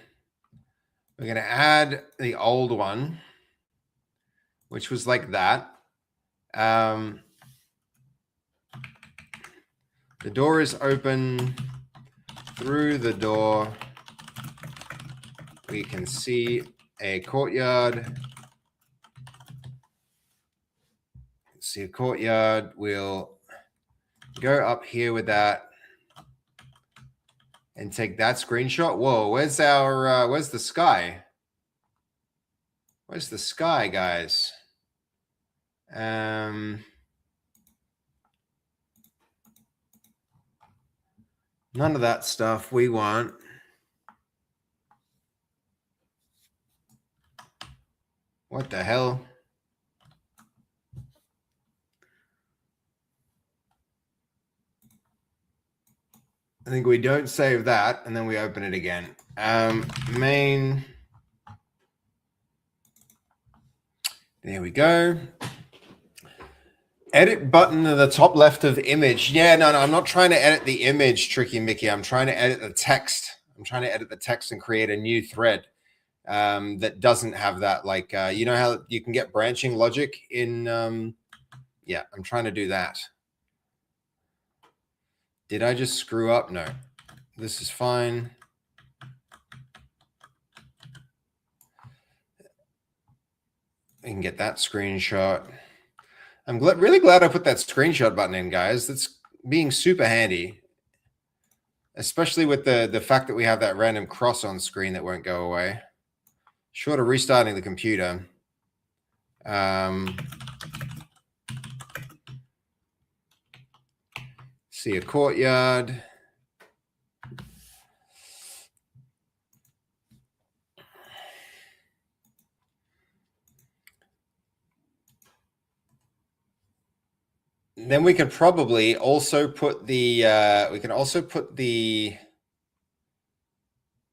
We're going to add the old one, which was like that. The door is open. Through the door, we can see a courtyard. See a courtyard. We'll go up here with that and take that screenshot. Whoa, where's our where's the sky? Where's the sky, guys? None of that stuff we want. What the hell? I think we don't save that, and then we open it again. Main. There we go. Edit button in the top left of image. Yeah, no, I'm not trying to edit the image, Tricky Mickey. I'm trying to edit the text. I'm trying to edit the text and create a new thread that doesn't have that. Like, you know how you can get branching logic in... yeah, I'm trying to do that. Did I just screw up? No. This is fine. I can get that screenshot. I'm really glad I put that screenshot button in, guys. That's being super handy, especially with the fact that we have that random cross on screen that won't go away. Short of restarting the computer. See a courtyard. Then we could probably also put the,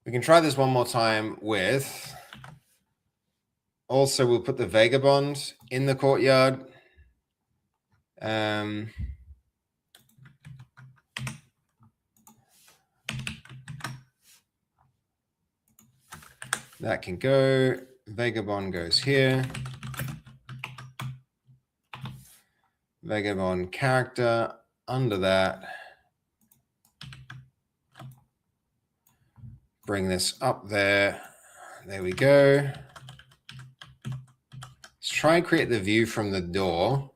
we can try this one more time with, also we'll put the vagabond in the courtyard. That can go, vagabond goes here. Vagabond character under that. Bring this up there. There we go. Let's try and create the view from the door.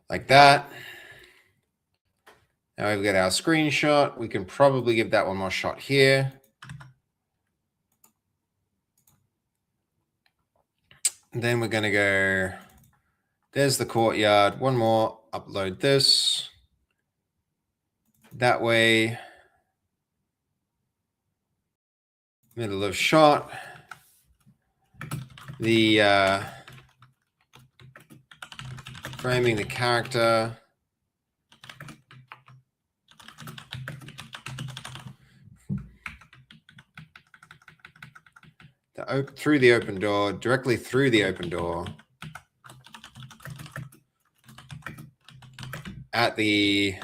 Like that. Now we've got our screenshot. We can probably give that one more shot here. Then we're going to go, there's the courtyard. One more, upload this. That way, middle of shot. The framing the character. Through the open door, directly through the open door. At the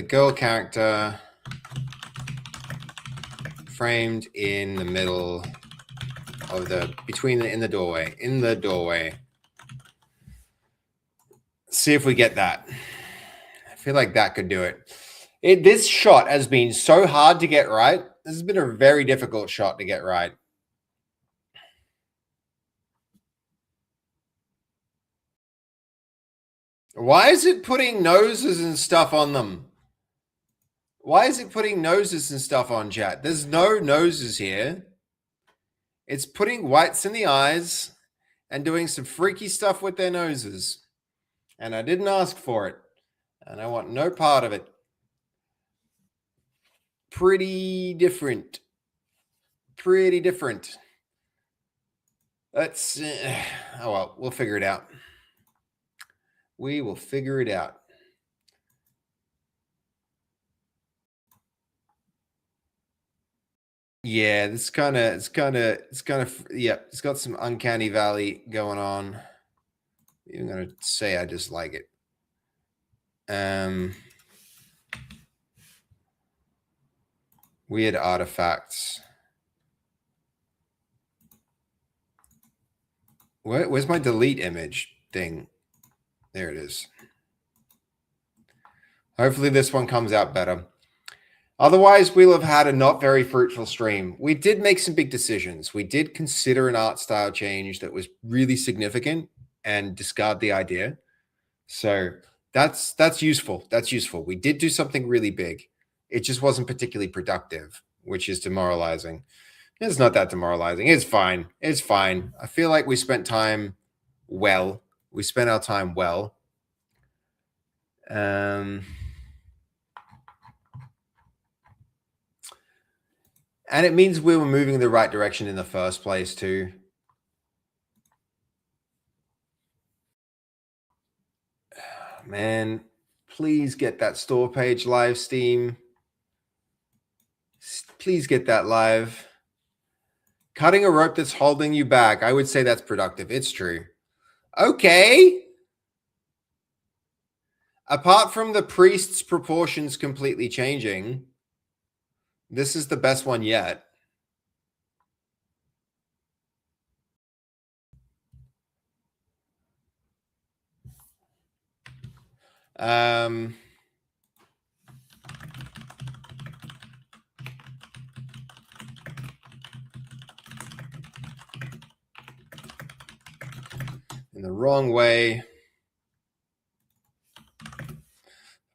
girl character, framed in the middle of in the doorway. See if we get that. I feel like that could do it. This shot has been so hard to get right. This has been a very difficult shot to get right. Why is it putting noses and stuff on them? Why is it putting noses and stuff on, chat? There's no noses here. It's putting whites in the eyes and doing some freaky stuff with their noses. And I didn't ask for it. And I want no part of it. Pretty different. Pretty different. Let's, oh well, we'll figure it out. We will figure it out. Yeah, it's kind of, yeah, it's got some uncanny valley going on. I'm going to say I dislike it. Weird artifacts. Where's my delete image thing? There it is. Hopefully this one comes out better. Otherwise, we'll have had a not very fruitful stream. We did make some big decisions. We did consider an art style change that was really significant and discard the idea. So that's useful. That's useful. We did do something really big. It just wasn't particularly productive, which is demoralizing. It's not that demoralizing. It's fine. It's fine. I feel like we spent time well. We spent our time well. And it means we were moving in the right direction in the first place too. Man, please get that store page live, Steam. Please get that live. Cutting a rope that's holding you back. I would say that's productive. It's true. Okay. Apart from the priest's proportions completely changing, this is the best one yet. In the wrong way.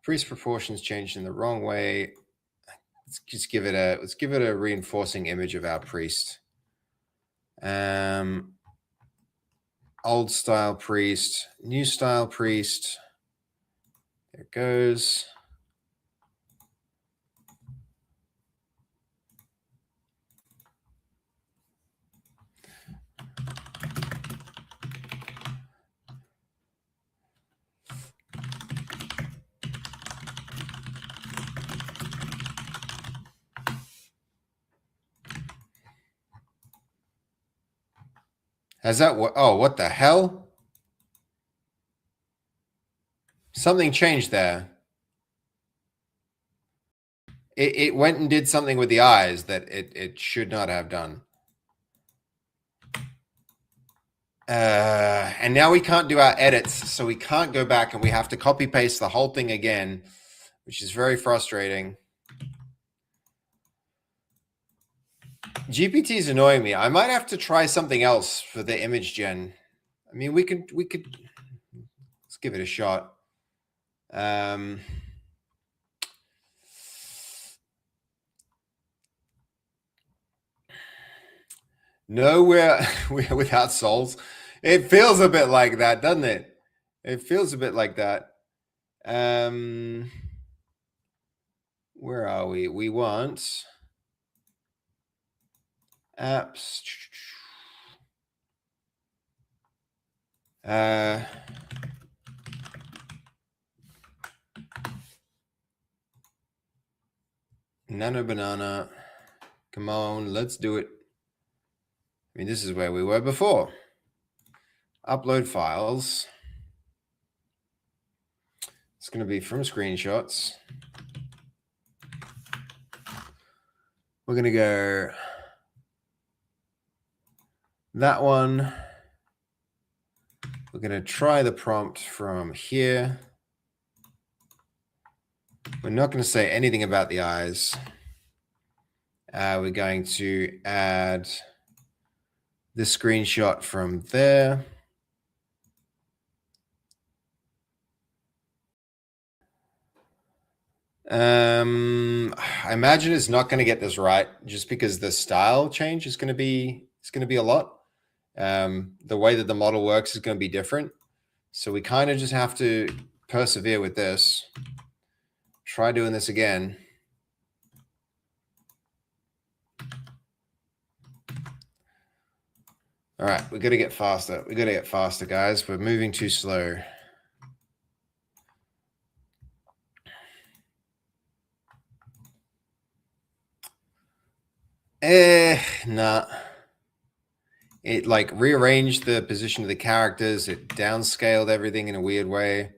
Priest proportions changed in the wrong way. Let's give it a reinforcing image of our priest. Old style priest, new style priest. There it goes. Has that what? Oh, what the hell? Something changed there. It went and did something with the eyes that it should not have done. And now we can't do our edits, so we can't go back and we have to copy paste the whole thing again, which is very frustrating. GPT is annoying me. I might have to try something else for the image gen. I mean, we could let's give it a shot. Nowhere we're without souls. It feels a bit like that, doesn't it? It feels a bit like that. Where are we? We want apps. Nano banana. Come on, let's do it. I mean, this is where we were before. Upload files. It's going to be from screenshots. We're going to go that one. We're going to try the prompt from here. We're not going to say anything about the eyes. We're going to add the screenshot from there. I imagine it's not going to get this right just because the style change is going to be a lot. The way that the model works is going to be different. So we kind of just have to persevere with this. Try doing this again. All right, we got to get faster. We got to get faster, guys. We're moving too slow. Nah. It like rearranged the position of the characters. It downscaled everything in a weird way.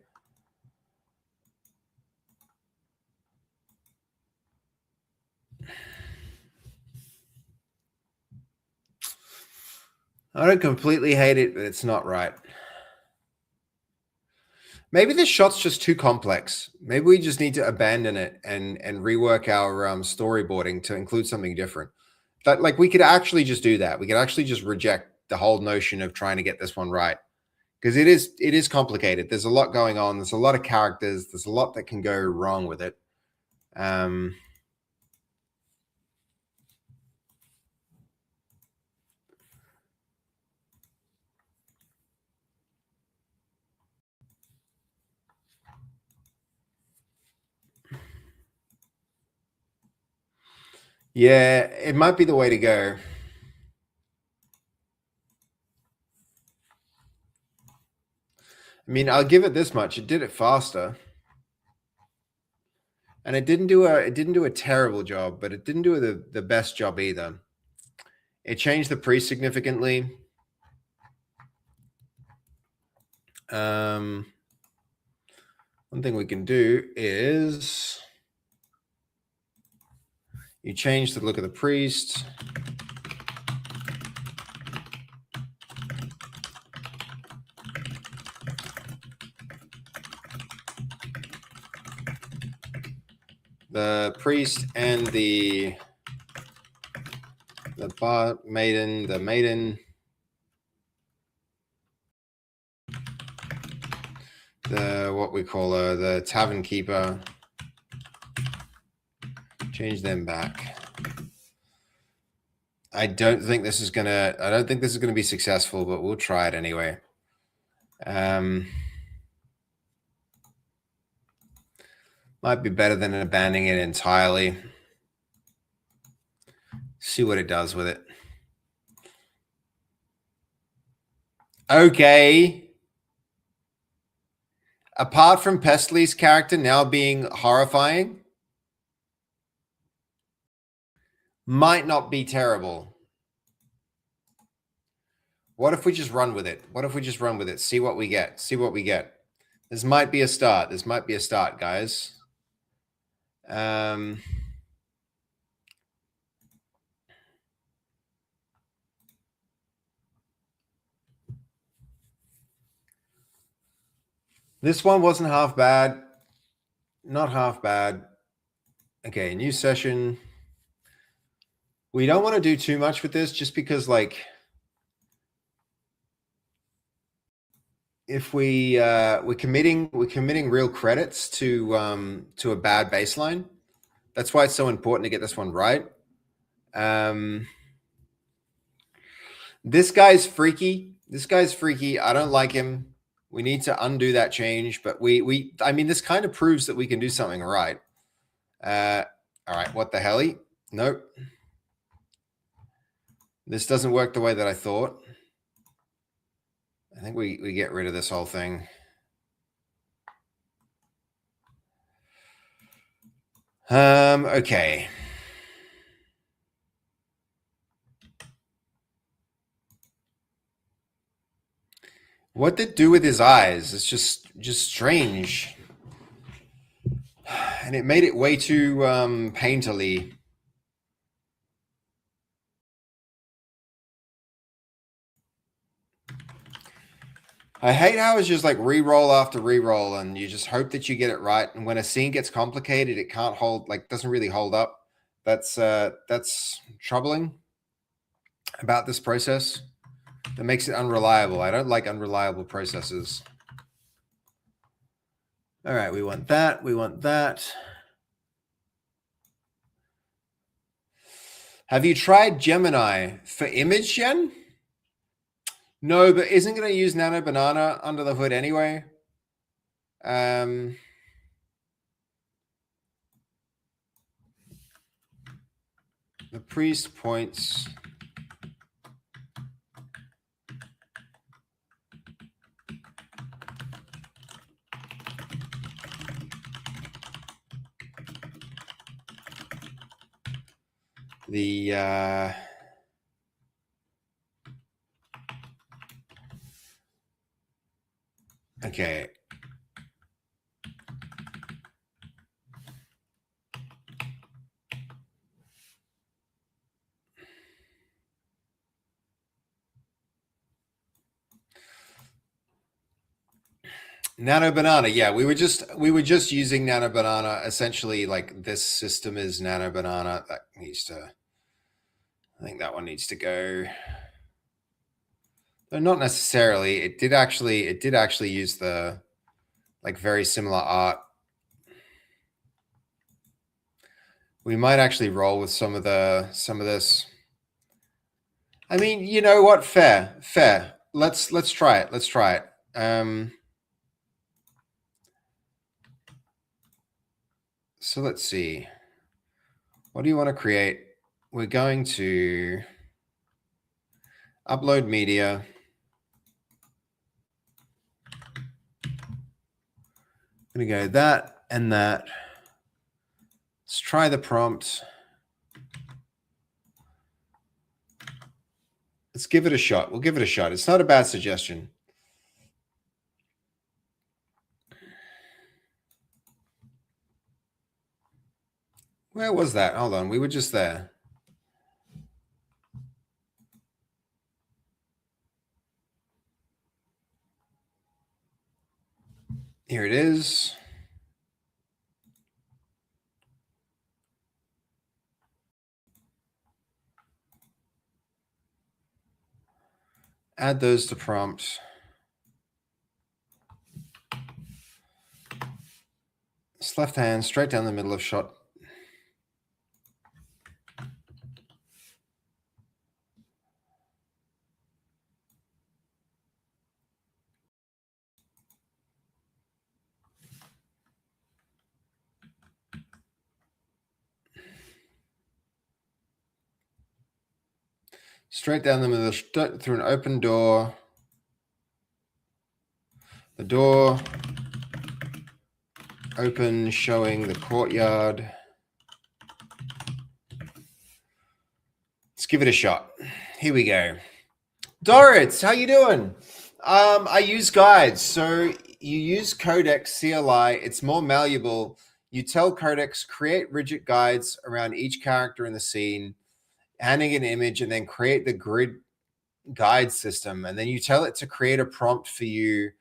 I don't completely hate it, but it's not right. Maybe this shot's just too complex. Maybe we just need to abandon it and rework our storyboarding to include something different. But like we could actually just do that. We could actually just reject the whole notion of trying to get this one right. Because it is complicated. There's a lot going on. There's a lot of characters. There's a lot that can go wrong with it. Yeah, it might be the way to go. I mean, I'll give it this much. It did it faster. And it didn't do a terrible job, but it didn't do the best job either. It changed the pre significantly. One thing we can do is you change the look of the priest. The priest and the maiden, what we call her, the tavern keeper. Change them back. I don't think this is gonna be successful, but we'll try it anyway. Might be better than abandoning it entirely. See what it does with it. Okay. Apart from Pestley's character now being horrifying, might not be terrible. What if we just run with it? See what we get. This might be a start. Guys. This one wasn't half bad. Not half bad. Okay, new session. We don't want to do too much with this just because, like, if we're committing real credits to a bad baseline. That's why it's so important to get this one right. This guy's freaky. I don't like him. We need to undo that change, but I mean, this kind of proves that we can do something right. All right, what the hell? Nope. This doesn't work the way that I thought. I think we get rid of this whole thing. Okay. What did it do with his eyes? It's just strange. And it made it way too painterly. I hate how it's just like re-roll after re-roll, and you just hope that you get it right. And when a scene gets complicated, it can't hold, like, doesn't really hold up. That's troubling about this process. That makes it unreliable. I don't like unreliable processes. All right, we want that. Have you tried Gemini for image gen? No, but isn't going to use Nano Banana under the hood anyway. The priest points. The okay. Nano Banana, yeah, we were just using Nano Banana. Essentially, like, this system is Nano Banana. That needs to, I think that one needs to go. No, not necessarily. It did actually use the, like, very similar art. We might actually roll with some of this. I mean, you know what? Fair. Let's try it. So let's see. What do you want to create? we're going to upload media. I'm going to go that and that. Let's try the prompt. Let's give it a shot. We'll give it a shot. It's not a bad suggestion. Where was that? Hold on. We were just there. Here it is. Add those to prompt. It's left hand straight down the middle of shot. Straight down the middle of shot through an open door. The door open, showing the courtyard. Let's give it a shot. Here we go. Dorritz, how you doing? I use guides. So you use Codex CLI. It's more malleable. You tell Codex, create rigid guides around each character in the scene, handing an image, and then create the grid guide system. And then you tell it to create a prompt for you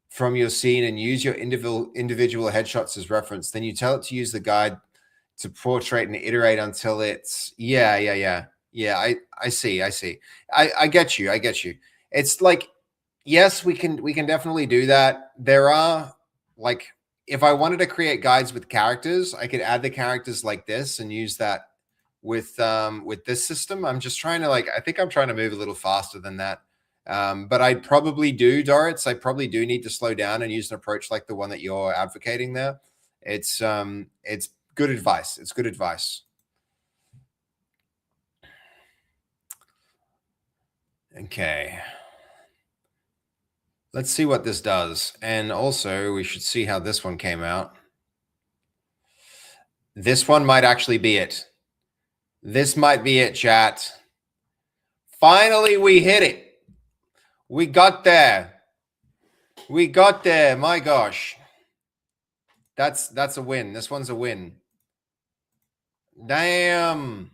from your scene and use your individual headshots as reference. Then you tell it to use the guide to portrait and iterate until it's yeah. I see. I get you. It's like, yes, we can definitely do that. There are, like, if I wanted to create guides with characters, I could add the characters like this and use that with this system. I'm just trying to, I think I'm trying to move a little faster than that. But I probably do, Dorritz. I probably do need to slow down and use an approach like the one that you're advocating there. It's good advice. It's good advice. Okay. Let's see what this does. And also, we should see how this one came out. This one might actually be it. This might be it, chat. Finally, we hit it. We got there. We got there. My gosh. That's a win. This one's a win. Damn.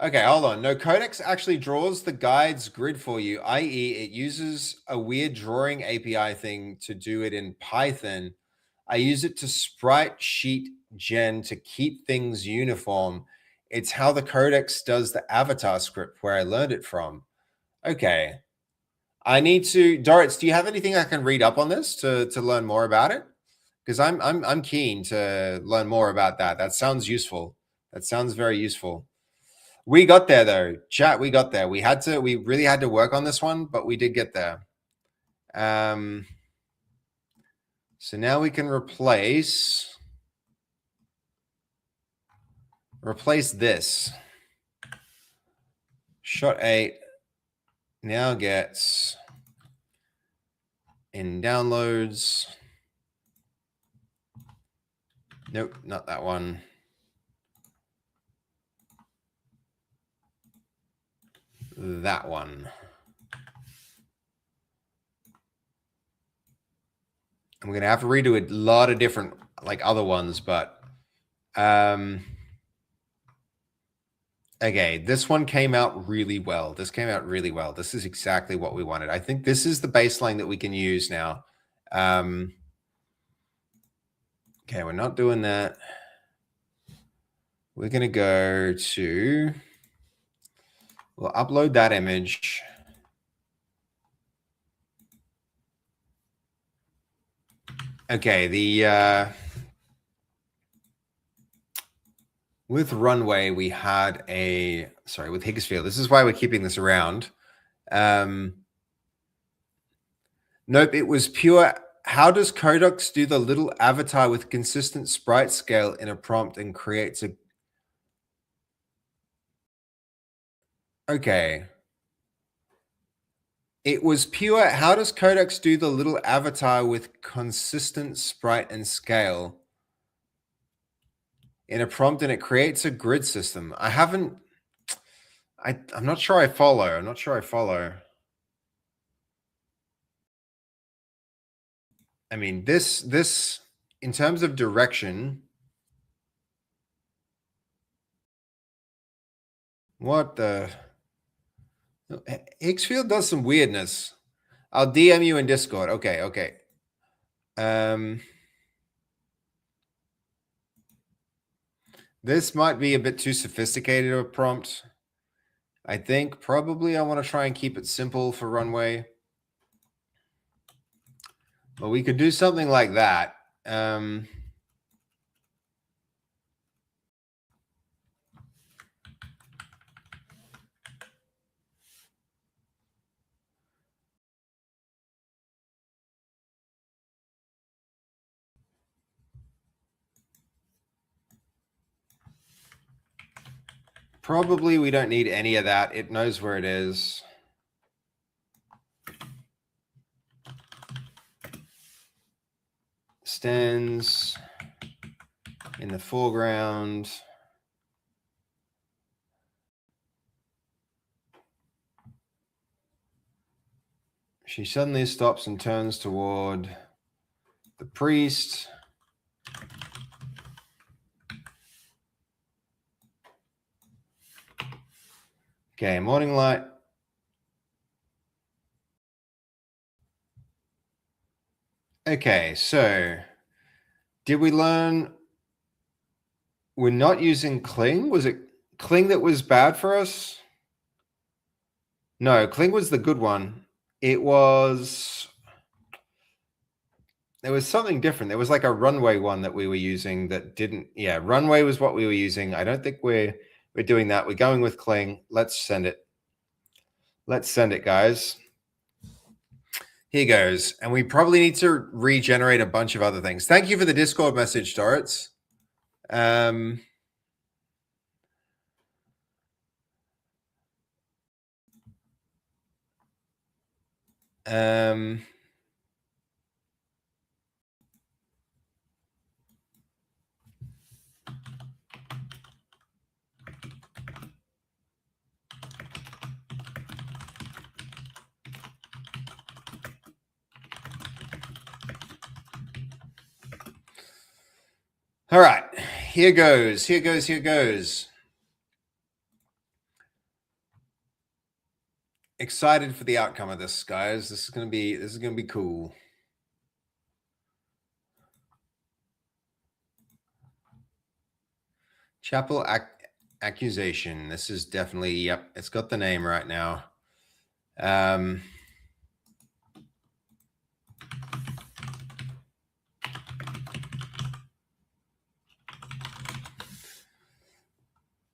Okay, hold on. No, Codex actually draws the guides grid for you, i.e. it uses a weird drawing API thing to do it in Python. I use it to sprite sheet gen to keep things uniform. It's how the Codex does the avatar script where I learned it from. Okay. I need to, Dorritz, do you have anything I can read up on this to learn more about it? Because I'm keen to learn more about that. That sounds useful. That sounds very useful. We got there though, chat. We got there. We really had to work on this one, but we did get there. So now we can replace this. Shot 8 now gets in downloads. Nope, not that one. That one. I'm going to have to redo a lot of different, other ones, but okay, this one came out really well. This came out really well. This is exactly what we wanted. I think this is the baseline that we can use now. Okay, we're not doing that. We're going to go to, we'll upload that image. Okay, with Runway, we had with Higgsfield. This is why we're keeping this around. Nope, it was pure. How does Codex do the little avatar with consistent sprite scale in a prompt and creates a Okay. It was pure. How does Codex do the little avatar with consistent sprite and scale in a prompt, and it creates a grid system? I haven't. I'm not sure I follow. I'm not sure I follow. I mean, this in terms of direction. What the? Higgsfield does some weirdness. I'll DM you in Discord. Okay, okay. This might be a bit too sophisticated of a prompt. I think probably I want to try and keep it simple for Runway. But we could do something like that. Probably we don't need any of that. It knows where it is. Stands in the foreground. She suddenly stops and turns toward the priest. Okay, morning light. Okay, so did we learn we're not using Cling? Was it Cling that was bad for us? No, Cling was the good one. It was... There was something different. There was like a Runway one that we were using that didn't... Yeah, Runway was what we were using. I don't think we're doing that. We're going with Cling. Let's send it. Let's send it, guys. Here goes. And we probably need to regenerate a bunch of other things. Thank you for the Discord message, Dorritz. All right, here goes, here goes, here goes. Excited for the outcome of this, guys. This is gonna be cool. Chapel accusation. This is definitely, yep, it's got the name right now.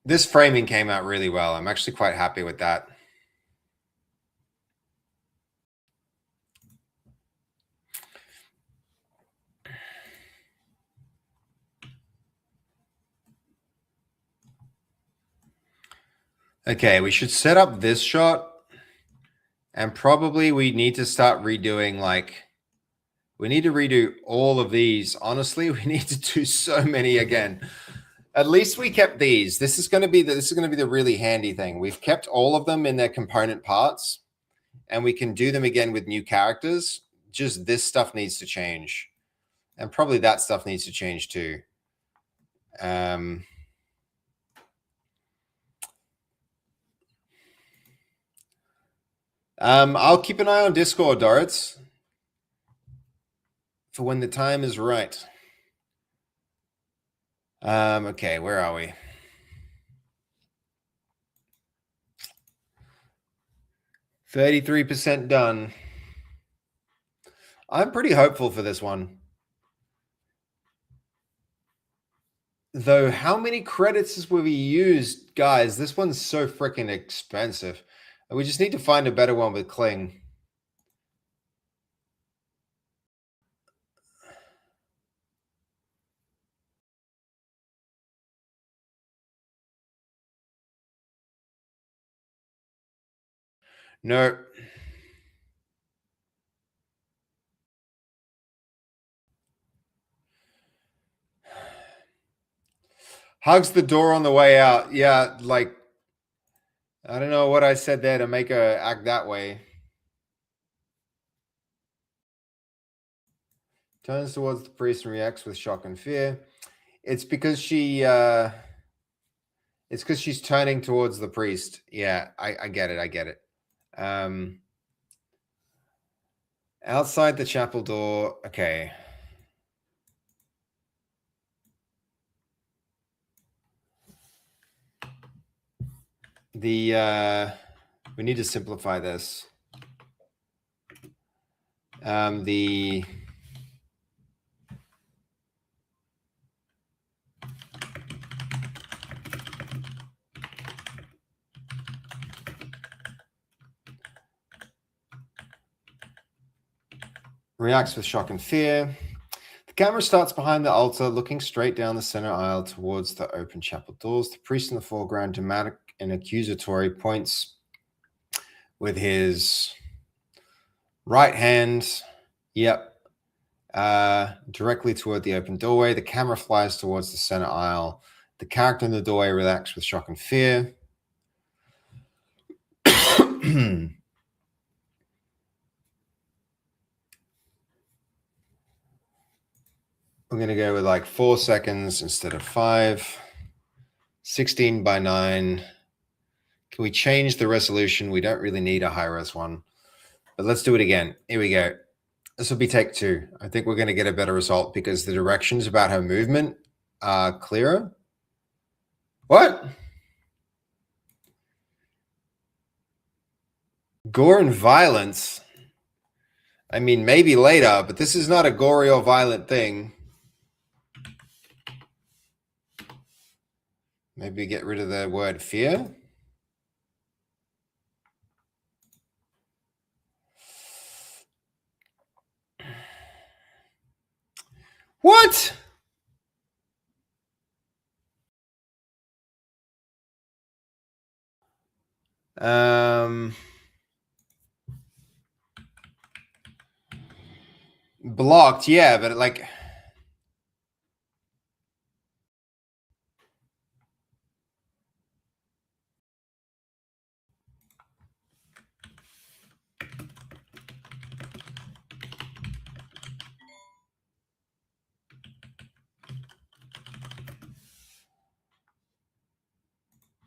This framing came out really well. I'm actually quite happy with that. Okay, we should set up this shot. And probably we need to start redoing, like, we need to redo all of these. Honestly, we need to do so many again. At least we kept these. This is going to be the really handy thing. We've kept all of them in their component parts, and we can do them again with new characters. Just this stuff needs to change, and probably that stuff needs to change too. I'll keep an eye on Discord, Dorritz, for when the time is right. Okay, where are we? 33% done. I'm pretty hopeful for this one. Though, how many credits will we use? Guys, this one's so freaking expensive. We just need to find a better one with Cling. No. Hugs the door on the way out. Yeah, like, I don't know what I said there to make her act that way. Turns towards the priest and reacts with shock and fear. It's because it's because she's turning towards the priest. Yeah, I get it. I get it. Outside the chapel door. Okay. We need to simplify this. The reacts with shock and fear. The camera starts behind the altar, looking straight down the center aisle towards the open chapel doors. The priest in the foreground, dramatic and accusatory, points with his right hand. Yep. Directly toward the open doorway. The camera flies towards the center aisle. The character in the doorway reacts with shock and fear. I'm going to go with like 4 seconds instead of 5. 16 by 9. Can we change the resolution? We don't really need a high-res one. But let's do it again. Here we go. This will be take 2. I think we're going to get a better result because the directions about her movement are clearer. What? Gore and violence? I mean, maybe later, but this is not a gory or violent thing. Maybe get rid of the word fear. What? Blocked, yeah, but like...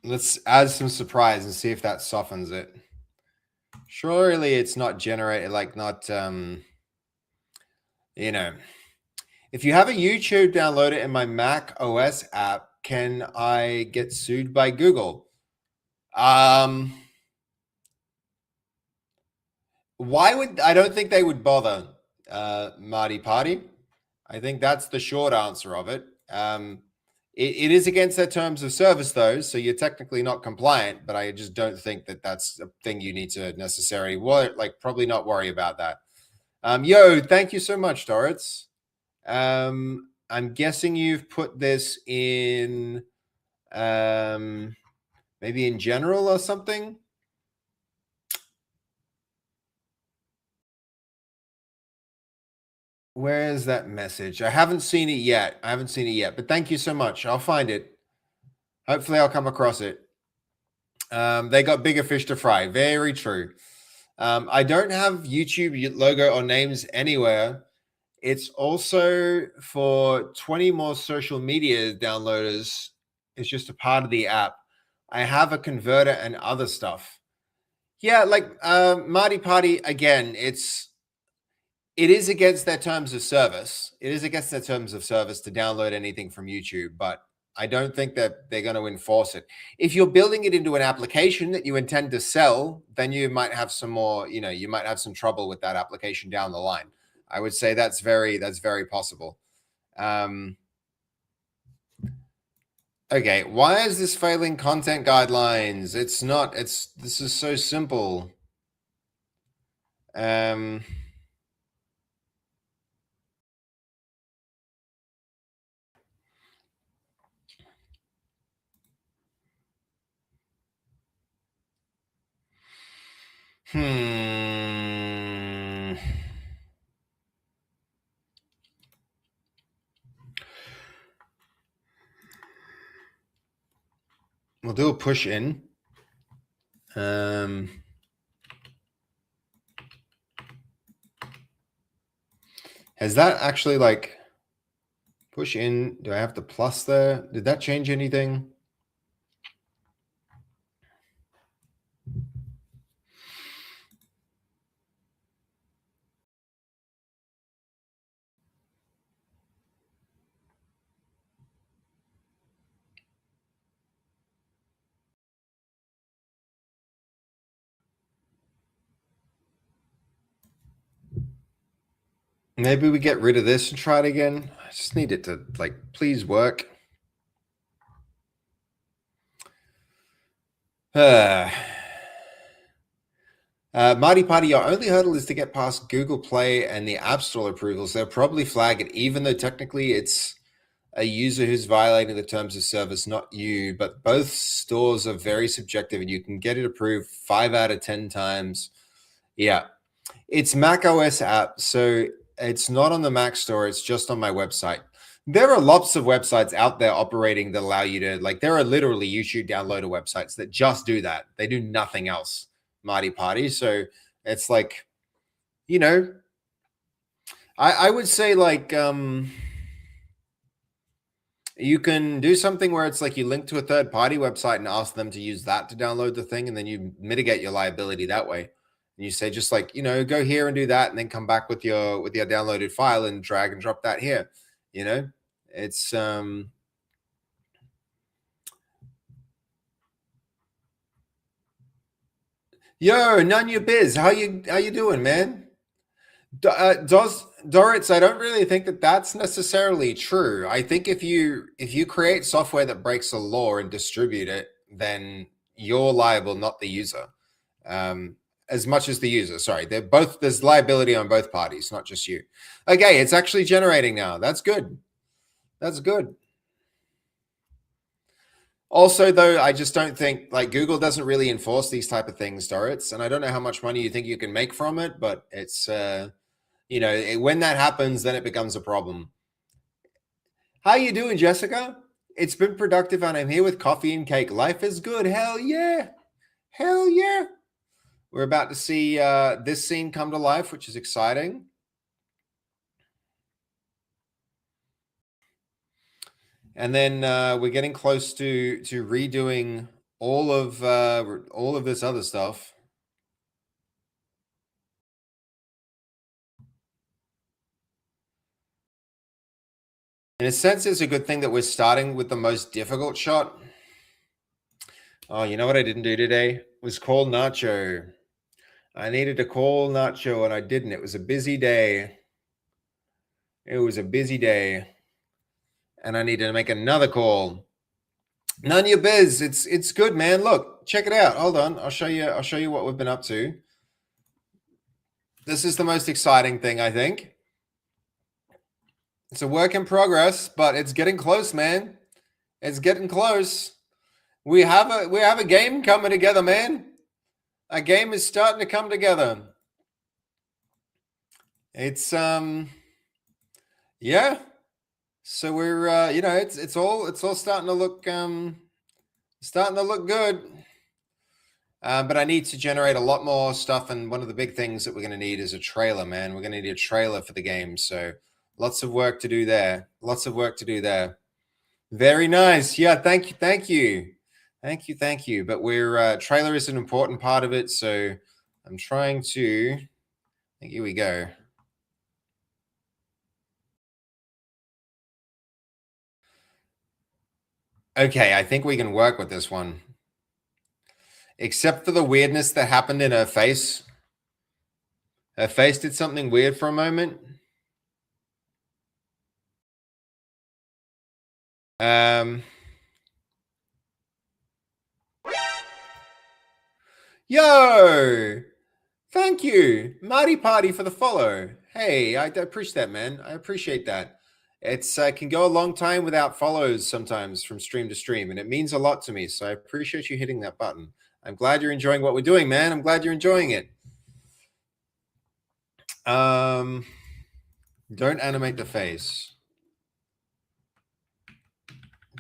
Let's add some surprise and see if that softens it. Surely it's not generated, like not, you know. If you have a YouTube, download it in my Mac OS app. Can I get sued by Google? Why would, I don't think they would bother, Marty Party. I think that's the short answer of it. It is against their terms of service, though, so you're technically not compliant. But I just don't think that that's a thing you need to necessarily probably not worry about that. Yo, thank you so much, Doritz. I'm guessing you've put this in, maybe in general or something. Where is that message? I haven't seen it yet. But thank you so much. I'll find it. Hopefully I'll come across it. They got bigger fish to fry. Very true. I don't have YouTube logo or names anywhere. It's also for 20 more social media downloaders. It's just a part of the app. I have a converter and other stuff. Yeah, like Marty Party, again, it is against their terms of service. It is against their terms of service to download anything from YouTube, but I don't think that they're going to enforce it. If you're building it into an application that you intend to sell, then you might have some more, you might have some trouble with that application down the line. I would say that's very possible. Okay, why is this failing content guidelines? It's not, this is so simple. We'll do a push in. Has that actually like push in? Do I have the plus there? Did that change anything? Maybe we get rid of this and try it again. I just need it to like please work. Marty Party, your only hurdle is to get past Google Play and the App Store approvals. They'll probably flag it, even though technically it's a user who's violating the terms of service, not you. But both stores are very subjective, and you can get it approved 5 out of 10 times. Yeah, it's Mac OS app, so it's not on the Mac Store. It's just on my website. There are lots of websites out there operating that allow you to, like, there are literally YouTube downloader websites that just do that. They do nothing else, Marty Party. So it's like, you know, I would say like, you can do something where it's like you link to a third party website and ask them to use that to download the thing, and then you mitigate your liability that way. And you say, just like, you know, go here and do that, and then come back with your downloaded file and drag and drop that here. You know, it's yo, none your biz. How you doing, man? Doritz, I don't really think that that's necessarily true. I think if you create software that breaks a law and distribute it, then you're liable, not the user. As much as the user. Sorry, there's liability on both parties, not just you. Okay, it's actually generating now. That's good. That's good. Also, though, I just don't think, like, Google doesn't really enforce these type of things, Doritz, and I don't know how much money you think you can make from it, but it's you know, when that happens, then it becomes a problem. How you doing, Jessica? It's been productive, and I'm here with coffee and cake. Life is good. Hell yeah. Hell yeah. We're about to see this scene come to life, which is exciting. And then we're getting close to redoing all of this other stuff. In a sense, it's a good thing that we're starting with the most difficult shot. Oh, you know what I didn't do today? It was call Nacho. I needed to call Nacho and I didn't. It was a busy day. It was a busy day. And I needed to make another call. None of your biz. It's good, man. Look, check it out. Hold on. I'll show you what we've been up to. This is the most exciting thing, I think. It's a work in progress, but it's getting close, man. It's getting close. We have a game coming together, man. A game is starting to come together. It's yeah. So we're you know, it's all starting to look good. But I need to generate a lot more stuff, and one of the big things that we're going to need is a trailer, man. We're going to need a trailer for the game, so lots of work to do there. Lots of work to do there. Very nice. Yeah, thank you. But we're trailer is an important part of it, so I'm trying to. Here we go. Okay, I think we can work with this one. Except for the weirdness that happened in her face. Her face did something weird for a moment. Yo! Thank you, Marty Party, for the follow. Hey, I appreciate that, man. I appreciate that. It's can go a long time without follows sometimes from stream to stream, and it means a lot to me. So I appreciate you hitting that button. I'm glad you're enjoying what we're doing, man. I'm glad you're enjoying it. Don't animate the face.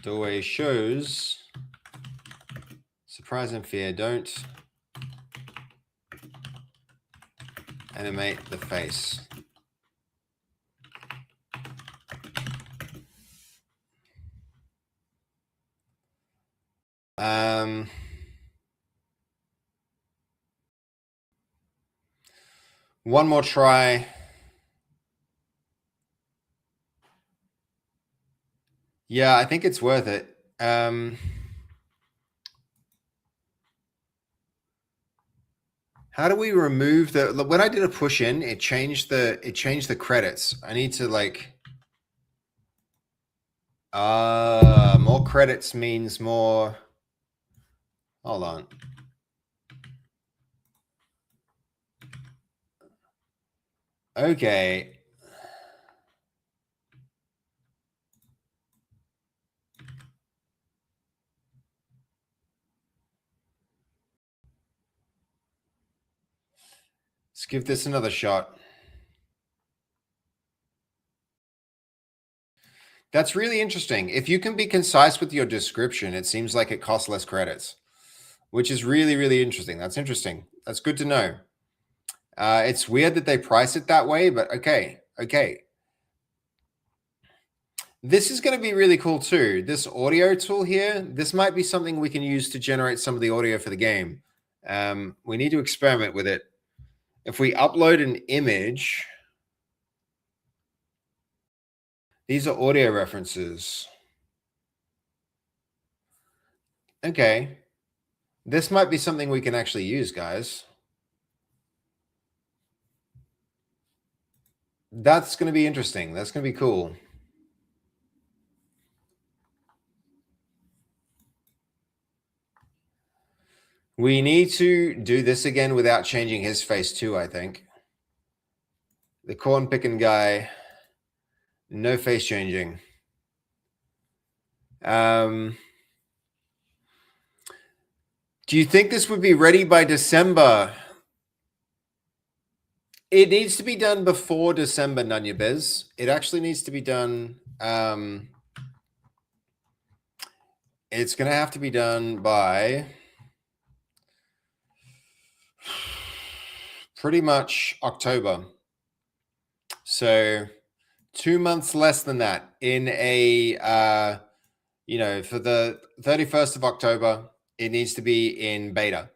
Doorway shows surprise and fear. Don't animate the face. One more try. Yeah, I think it's worth it. How do we remove the, when I did a push in, it changed the credits. I need to like, more credits means more. Hold on. Okay. Let's give this another shot. That's really interesting. If you can be concise with your description, it seems like it costs less credits, which is really, really interesting. That's interesting. That's good to know. It's weird that they price it that way, but okay. This is going to be really cool too. This audio tool here, this might be something we can use to generate some of the audio for the game. We need to experiment with it. If we upload an image, these are audio references. Okay. This might be something we can actually use, guys. That's going to be interesting. That's going to be cool. We need to do this again without changing his face too, I think. The corn picking guy, no face changing. Do you think this would be ready by December? It needs to be done before December, Nanya Bez. It actually needs to be done. It's going to have to be done by pretty much October. So 2 months less than that in a, for the 31st of October, it needs to be in beta.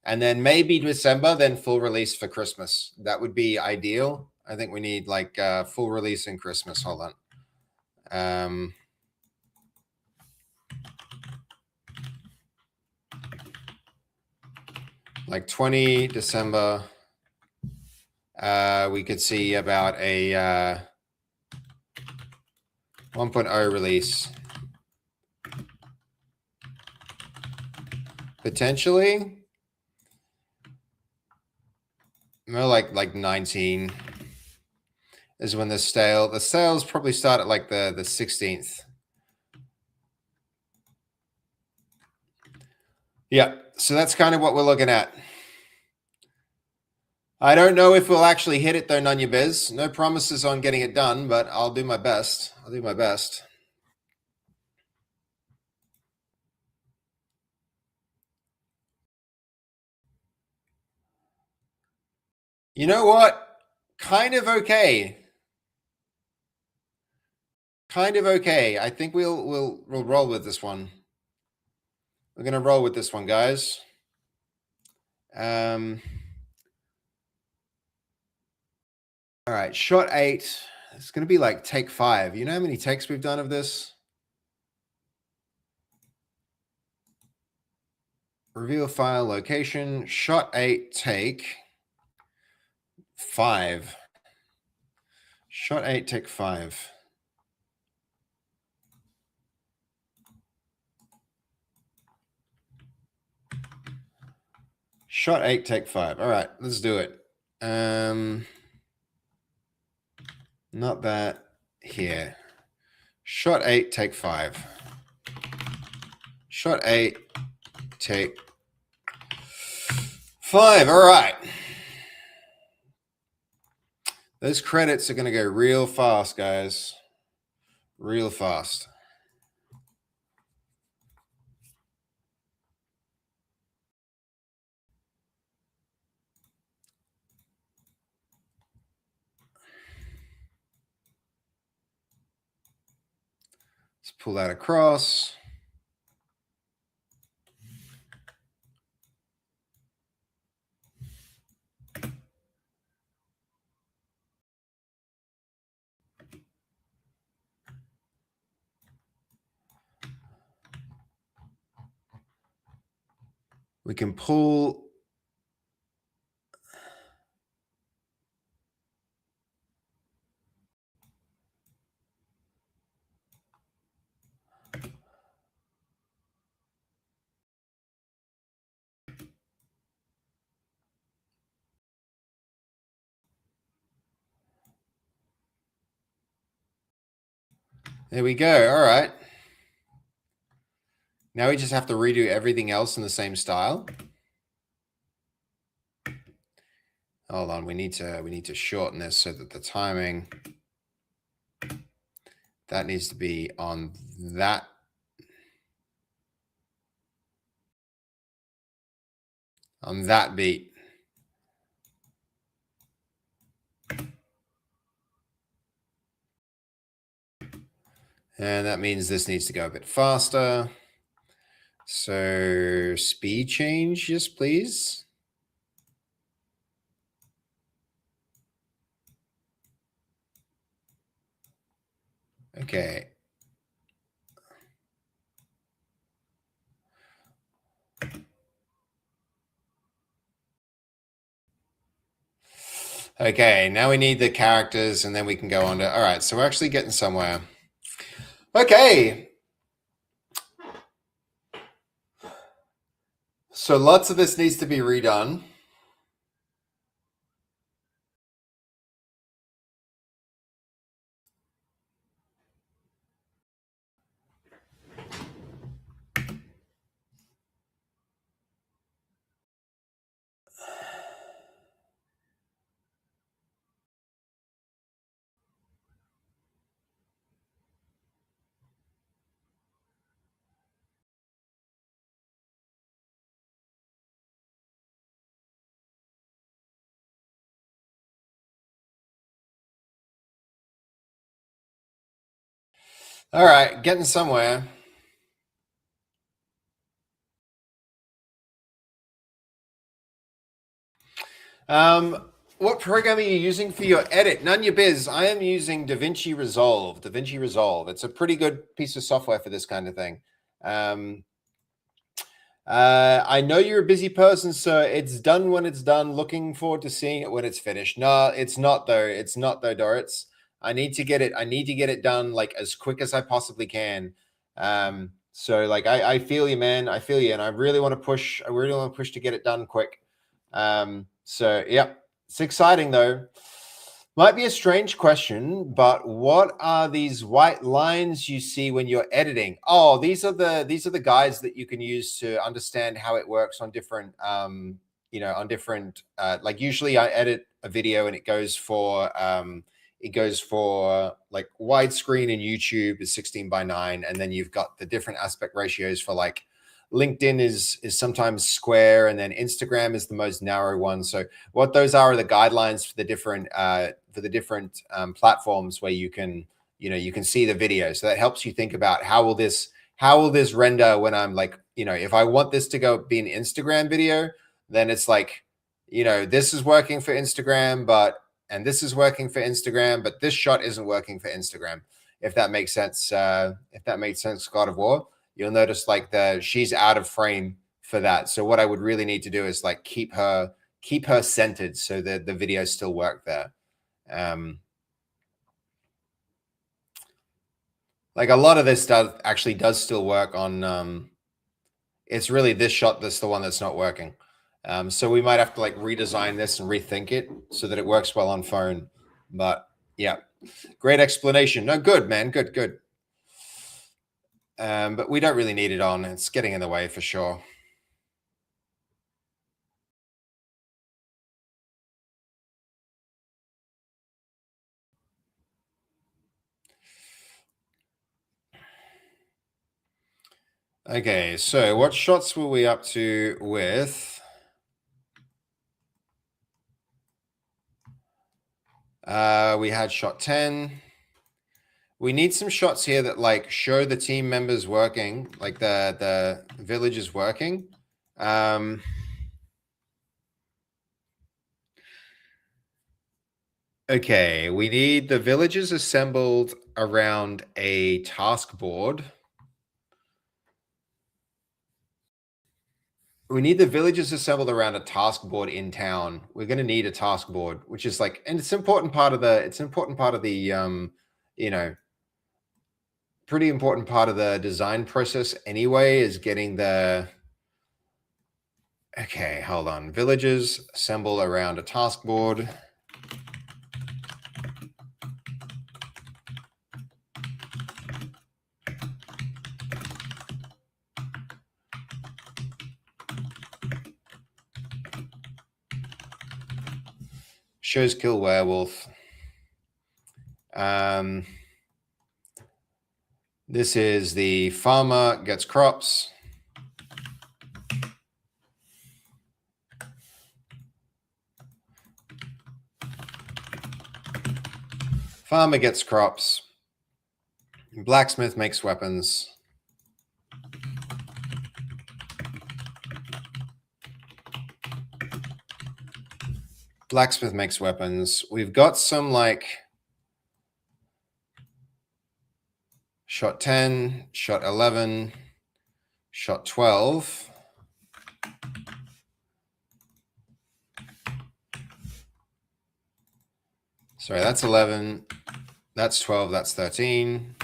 And then maybe December, then full release for Christmas. That would be ideal. I think we need like full release in Christmas. Hold on. Like 20 December, we could see about a 1.0 release. Potentially. More like 19 is when the sales probably start at like the 16th. Yeah, so that's kind of what we're looking at. I don't know if we'll actually hit it though, Nanya Biz. No promises on getting it done, but I'll do my best. You know what? Kind of okay. I think we'll roll with this one. We're gonna roll with this one, guys. All right, shot 8. It's gonna be like take 5. You know how many takes we've done of this? Reveal file location, shot 8, take 5. Shot 8, take 5. Shot 8, take 5. All right, let's do it. Not that here. Shot 8, take 5. Shot 8, take 5. All right. Those credits are going to go real fast, guys. Real fast. Let's pull that across. We can pull. There we go. All right. Now we just have to redo everything else in the same style. Hold on, we need to shorten this so that the timing that needs to be on that. On that beat. And that means this needs to go a bit faster. So speed change, yes, please. Okay. Okay, now we need the characters and then we can go on to, all right, so we're actually getting somewhere. Okay. So lots of this needs to be redone. All right, getting somewhere. What program are you using for your edit? None your biz. I am using DaVinci Resolve. DaVinci Resolve. It's a pretty good piece of software for this kind of thing. I know you're a busy person, so it's done when it's done. Looking forward to seeing it when it's finished. No, it's not though. It's not though, Doritz. I need to get it done like as quick as I possibly can. So like I feel you, man. I feel you, and I really want to push. I really want to push to get it done quick. So yep, it's exciting though. Might be a strange question, but what are these white lines you see when you're editing? Oh, these are the guides that you can use to understand how it works on different on different like usually I edit a video and it goes for like widescreen in YouTube is 16:9, and then you've got the different aspect ratios for like LinkedIn is sometimes square, and then Instagram is the most narrow one. So what those are the guidelines for the different platforms where you can see the video. So that helps you think about how will this render when I'm like, if I want this to be an Instagram video, then it's like, this is working for Instagram, and this is working for Instagram, but this shot isn't working for Instagram. If that makes sense, God of War. You'll notice like she's out of frame for that. So what I would really need to do is like keep her centered so that the videos still work there. Like a lot of this stuff actually does still work on. It's really this shot that's the one that's not working. So we might have to like redesign this and rethink it so that it works well on phone. But yeah, great explanation. No, good, man. Good. But we don't really need it on. It's getting in the way for sure. Okay, so what shots were we up to with? We had shot 10. We need some shots here that like show the team members working, like the village is working. Okay, we need the villagers assembled around a task board. We need the villagers assembled around a task board in town. We're going to need a task board, which is like, and it's an important part of the, you know, pretty important part of the design process anyway, is getting the, okay, hold on. Villagers assemble around a task board. Shows kill werewolf. This is the farmer gets crops. Farmer gets crops. Blacksmith makes weapons. Blacksmith makes weapons. We've got some like shot 10, shot 11, shot 12. Sorry, that's 11. That's 12. That's 13.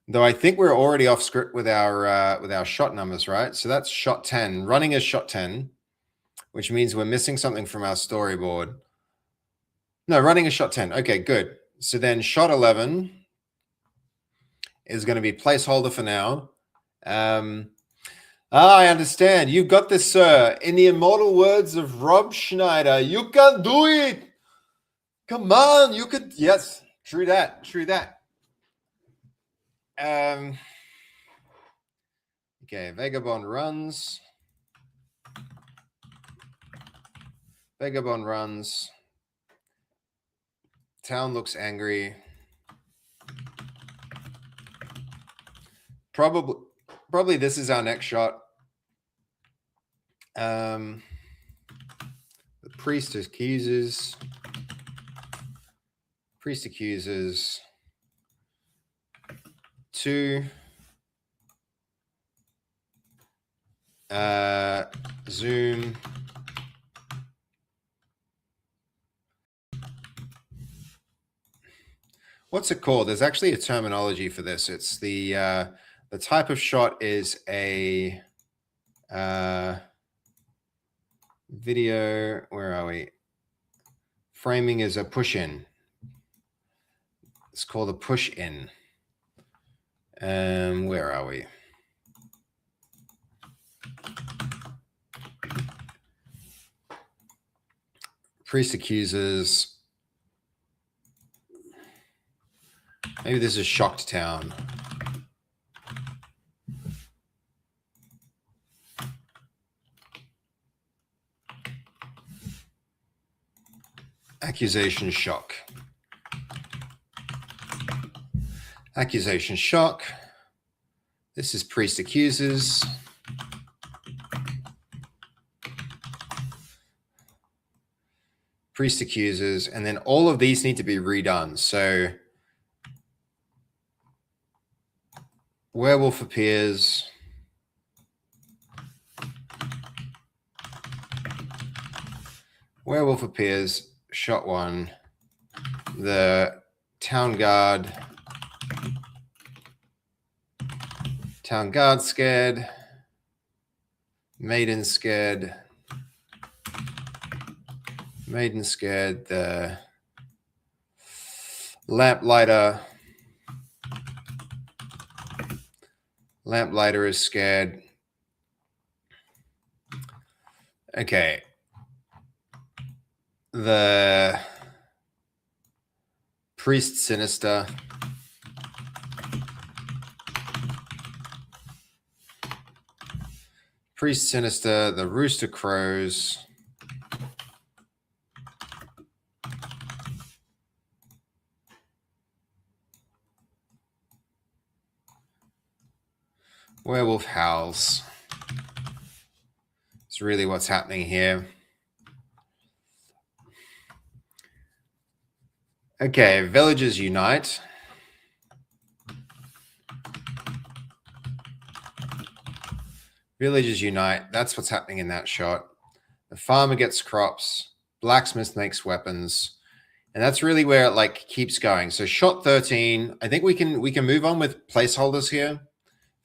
Though I think we're already off script with our shot numbers, right? So that's shot 10, running as shot 10, which means we're missing something from our storyboard. No, running a shot 10. Okay, good. So then shot 11 is going to be placeholder for now. I understand. You've got this, sir. In the immortal words of Rob Schneider, you can do it. Come on, you could. Yes, true that. True that. Okay, Vagabond runs. Vagabond runs. Town looks angry. Probably this is our next shot. The priest accuses. Priest accuses. 2. Zoom. What's it called? There's actually a terminology for this. It's the type of shot is a video. Where are we? Framing is a push in. It's called a push in. Where are we? Priest accuses. Maybe this is shocked town. Accusation shock. Accusation shock. This is priest accuses. Priest accuses, and then all of these need to be redone. So werewolf appears. Werewolf appears, shot 1. The town guard scared. Maiden scared. Maiden scared. The lamplighter is scared. Okay. The Priest Sinister. Priest Sinister, the Rooster Crows. Werewolf Howls. It's really what's happening here. Okay, Villagers Unite. Villagers Unite. That's what's happening in that shot. The farmer gets crops. Blacksmith makes weapons. And that's really where it like keeps going. So shot 13. I think we can move on with placeholders here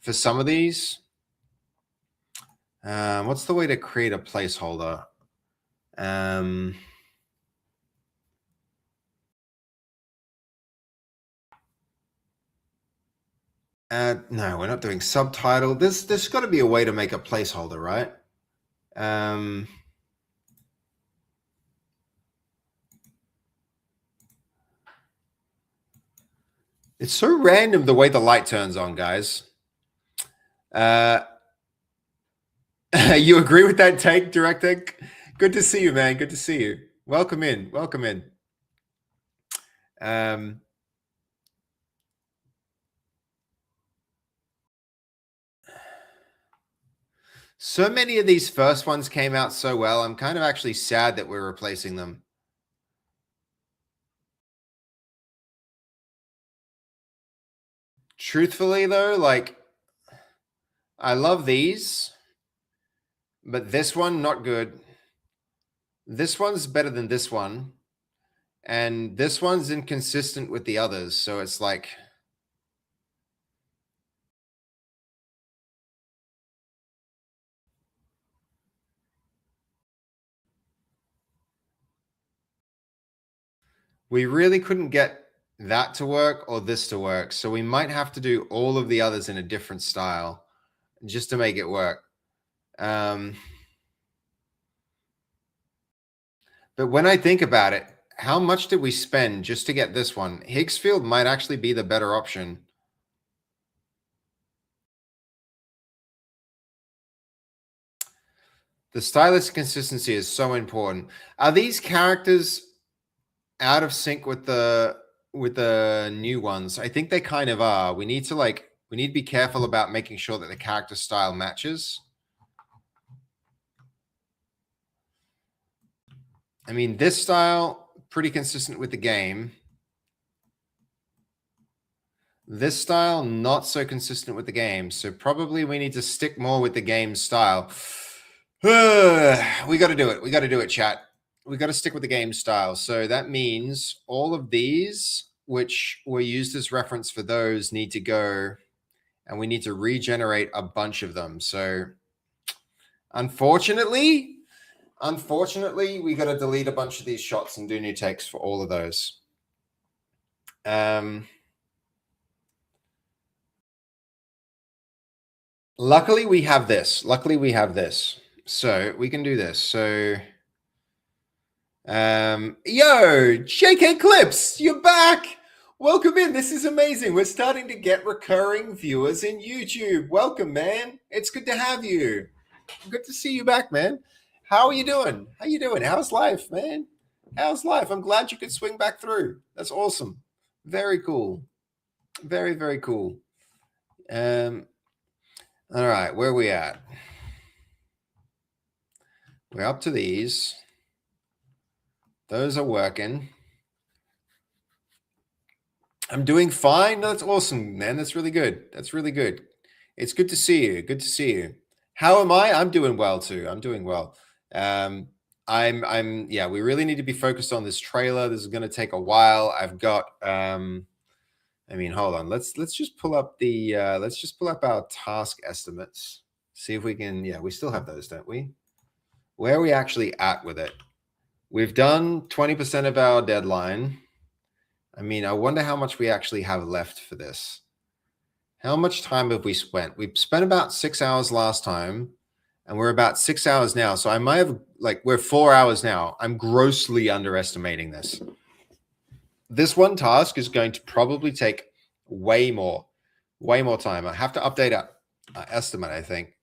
for some of these. What's the way to create a placeholder? No, we're not doing subtitle. There's got to be a way to make a placeholder, right? It's so random the way the light turns on, guys. You agree with that take, Director? Good to see you, man. Good to see you. Welcome in. Welcome in. So many of these first ones came out so well. I'm kind of actually sad that we're replacing them. Truthfully, though, like, I love these, but this one, not good. This one's better than this one. And this one's inconsistent with the others. So it's like... we really couldn't get that to work or this to work. So we might have to do all of the others in a different style just to make it work. But when I think about it, how much did we spend just to get this one? Higgsfield might actually be the better option. The stylistic consistency is so important. Are these characters out of sync with the new ones? I think they kind of are. We need to be careful about making sure that the character style matches. I mean, this style pretty consistent with the game. This style not so consistent with the game. So probably we need to stick more with the game style. We got to do it. We got to do it, chat. We got to stick with the game style. So that means all of these, which were used as reference for those, need to go, and we need to regenerate a bunch of them. So unfortunately, we got to delete a bunch of these shots and do new takes for all of those. Luckily, we have this. So we can do this. So... yo, JK Clips, you're back. Welcome in. This is amazing. We're starting to get recurring viewers in YouTube. Welcome, man. It's good to have you. Good to see you back, man. How are you doing? How's life, man? How's life? I'm glad you could swing back through. That's awesome. Very cool. Very, very cool. All right, where are we at? We're up to these. Those are working. I'm doing fine. No, that's awesome, man. That's really good. That's really good. It's good to see you. Good to see you. How am I? I'm doing well too. I'm doing well. Yeah, we really need to be focused on this trailer. This is going to take a while. I've got, I mean, hold on. Let's just pull up the, let's just pull up our task estimates. See if we can, yeah, we still have those, don't we? Where are we actually at with it? We've done 20% of our deadline. I mean, I wonder how much we actually have left for this. How much time have we spent? We've spent about 6 hours last time, and we're about 6 hours now. So I might have, like, we're 4 hours now. I'm grossly underestimating this. This one task is going to probably take way more time. I have to update our estimate, I think.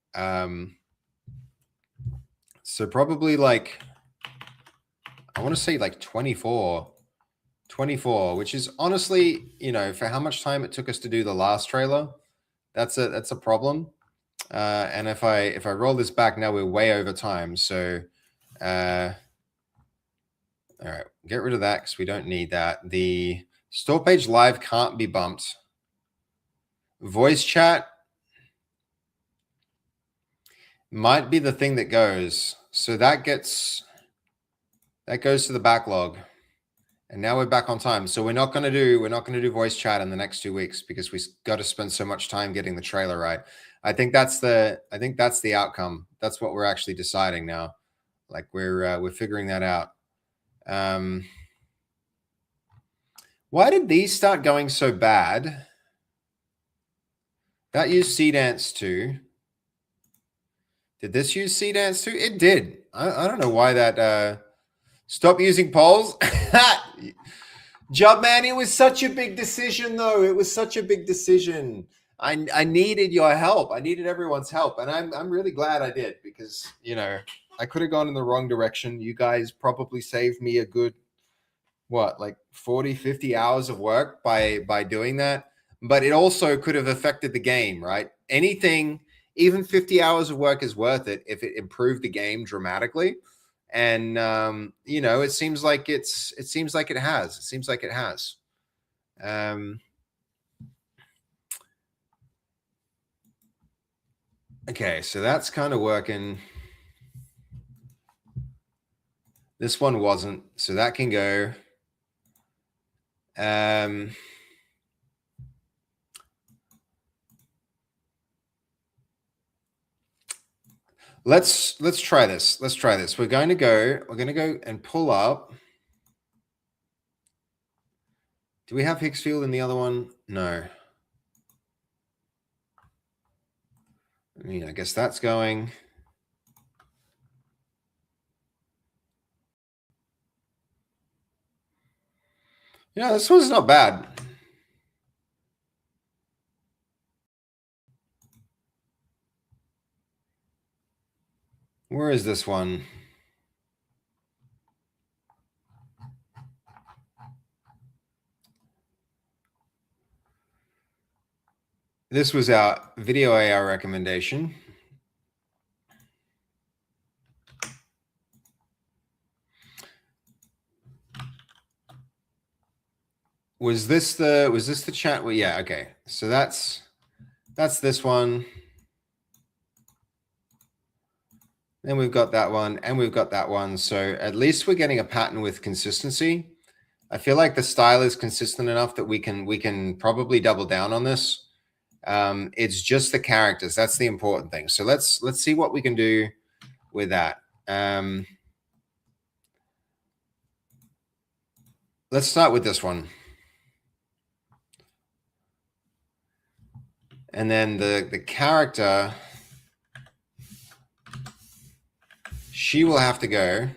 So probably like, I want to say like 24, which is honestly, you know, for how much time it took us to do the last trailer, that's a problem. And if I roll this back now, we're way over time. So, all right, get rid of that because we don't need that. The store page live can't be bumped. Voice chat might be the thing that goes. So that goes to the backlog. And now we're back on time. So we're not going to do voice chat in the next 2 weeks because we got to spend so much time getting the trailer right. I think that's the outcome. That's what we're actually deciding now. Like we're figuring that out. Why did these start going so bad? That used Seedance 2. Did this use Seedance 2? It did. I don't know why that stop using polls. Job man, it was such a big decision though. It was such a big decision. I needed your help. I needed everyone's help. And I'm really glad I did because, you know, I could have gone in the wrong direction. You guys probably saved me a good, what, like 40, 50 hours of work by doing that. But it also could have affected the game, right? Anything, even 50 hours of work is worth it if it improved the game dramatically. And you know, it seems like it has. Okay, so that's kind of working. This one wasn't, so that can go. Let's try this. We're going to go and pull up. Do we have Hicksfield in the other one? No. I mean, I guess that's going. Yeah, this one's not bad. Where is this one? This was our video AR recommendation. Was this the chat? Well, yeah, okay. So that's this one. Then we've got that one and we've got that one. So at least we're getting a pattern with consistency. I feel like the style is consistent enough that we can probably double down on this. It's just the characters. That's the important thing. So let's see what we can do with that. Let's start with this one. And then the character, she will have to go.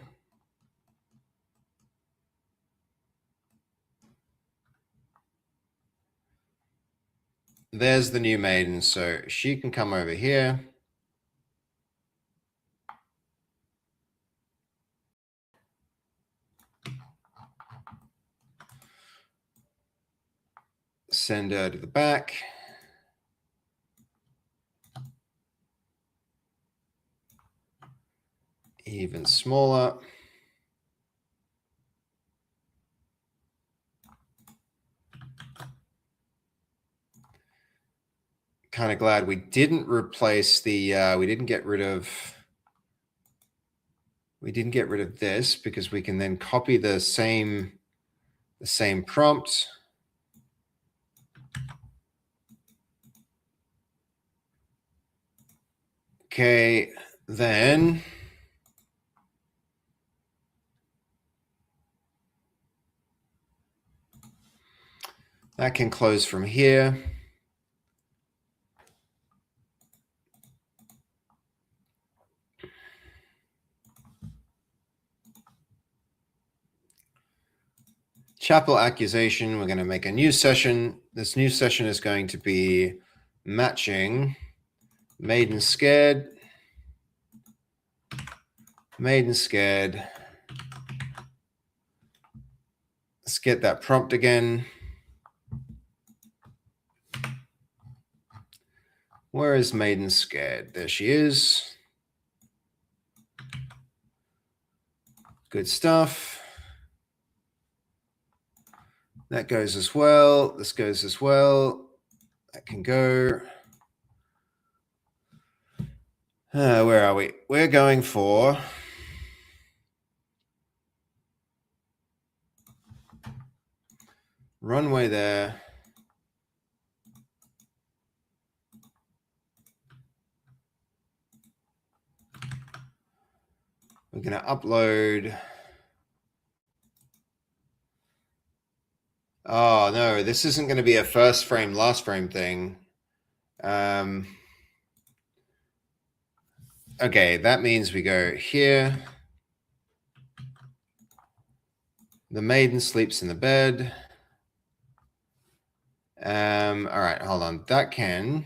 There's the new maiden, so she can come over here. Send her to the back. Even smaller. Kind of glad we didn't replace the we didn't get rid of this because we can then copy the same prompt. Okay, then that can close from here. Chapel accusation. We're going to make a new session. This new session is going to be matching Maiden Scared. Maiden Scared. Let's get that prompt again. Where is Maiden Scared? There she is. Good stuff. That goes as well. This goes as well. That can go. Where are we? We're going for runway there. We're going to upload. Oh, no, this isn't going to be a first frame, last frame thing. Okay, that means we go here. The maiden sleeps in the bed. All right, hold on. That can.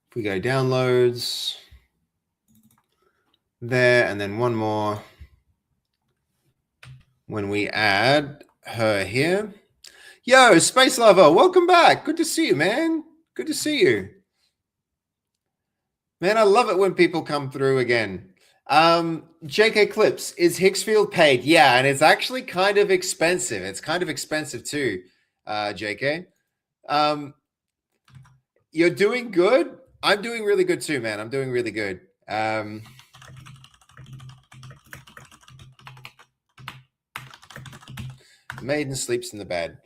If we go downloads there, and then one more. When we add her here. Yo, Space Lover, welcome back. Good to see you, man. Good to see you. Man, I love it when people come through again. JK Clips, is Hicksfield paid? Yeah, and it's actually kind of expensive. It's kind of expensive too, JK. You're doing good. I'm doing really good too, man. I'm doing really good. Maiden sleeps in the bed.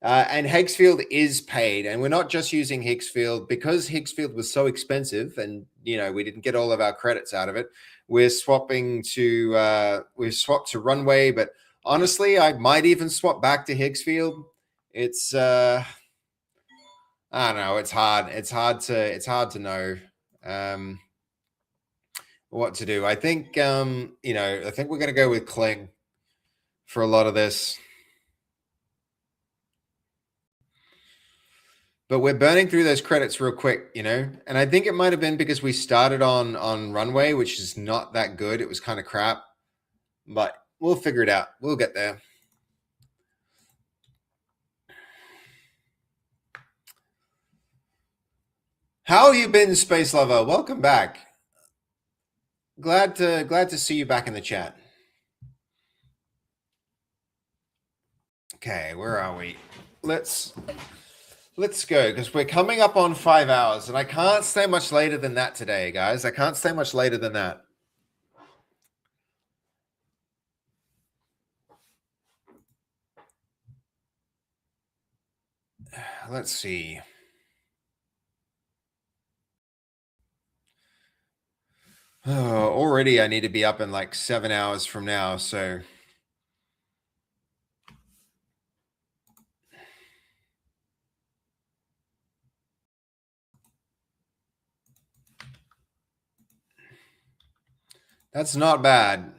And Hicksfield is paid. And we're not just using Hicksfield because Hicksfield was so expensive and, you know, we didn't get all of our credits out of it. We're swapping to, we've swapped to Runway, but honestly, I might even swap back to Hicksfield. It's, I don't know. It's hard. It's hard to know what to do. I think, you know, I think we're going to go with Kling for a lot of this. But we're burning through those credits real quick, you know? And I think it might have been because we started on Runway, which is not that good. It was kind of crap. But we'll figure it out. We'll get there. How have you been, Space Lover? Welcome back. Glad to see you back in the chat. Okay, where are we? Let's go, because we're coming up on 5 hours, and I can't stay much later than that today, guys. I can't stay much later than that. Let's see. Oh, already I need to be up in like 7 hours from now, so... That's not bad.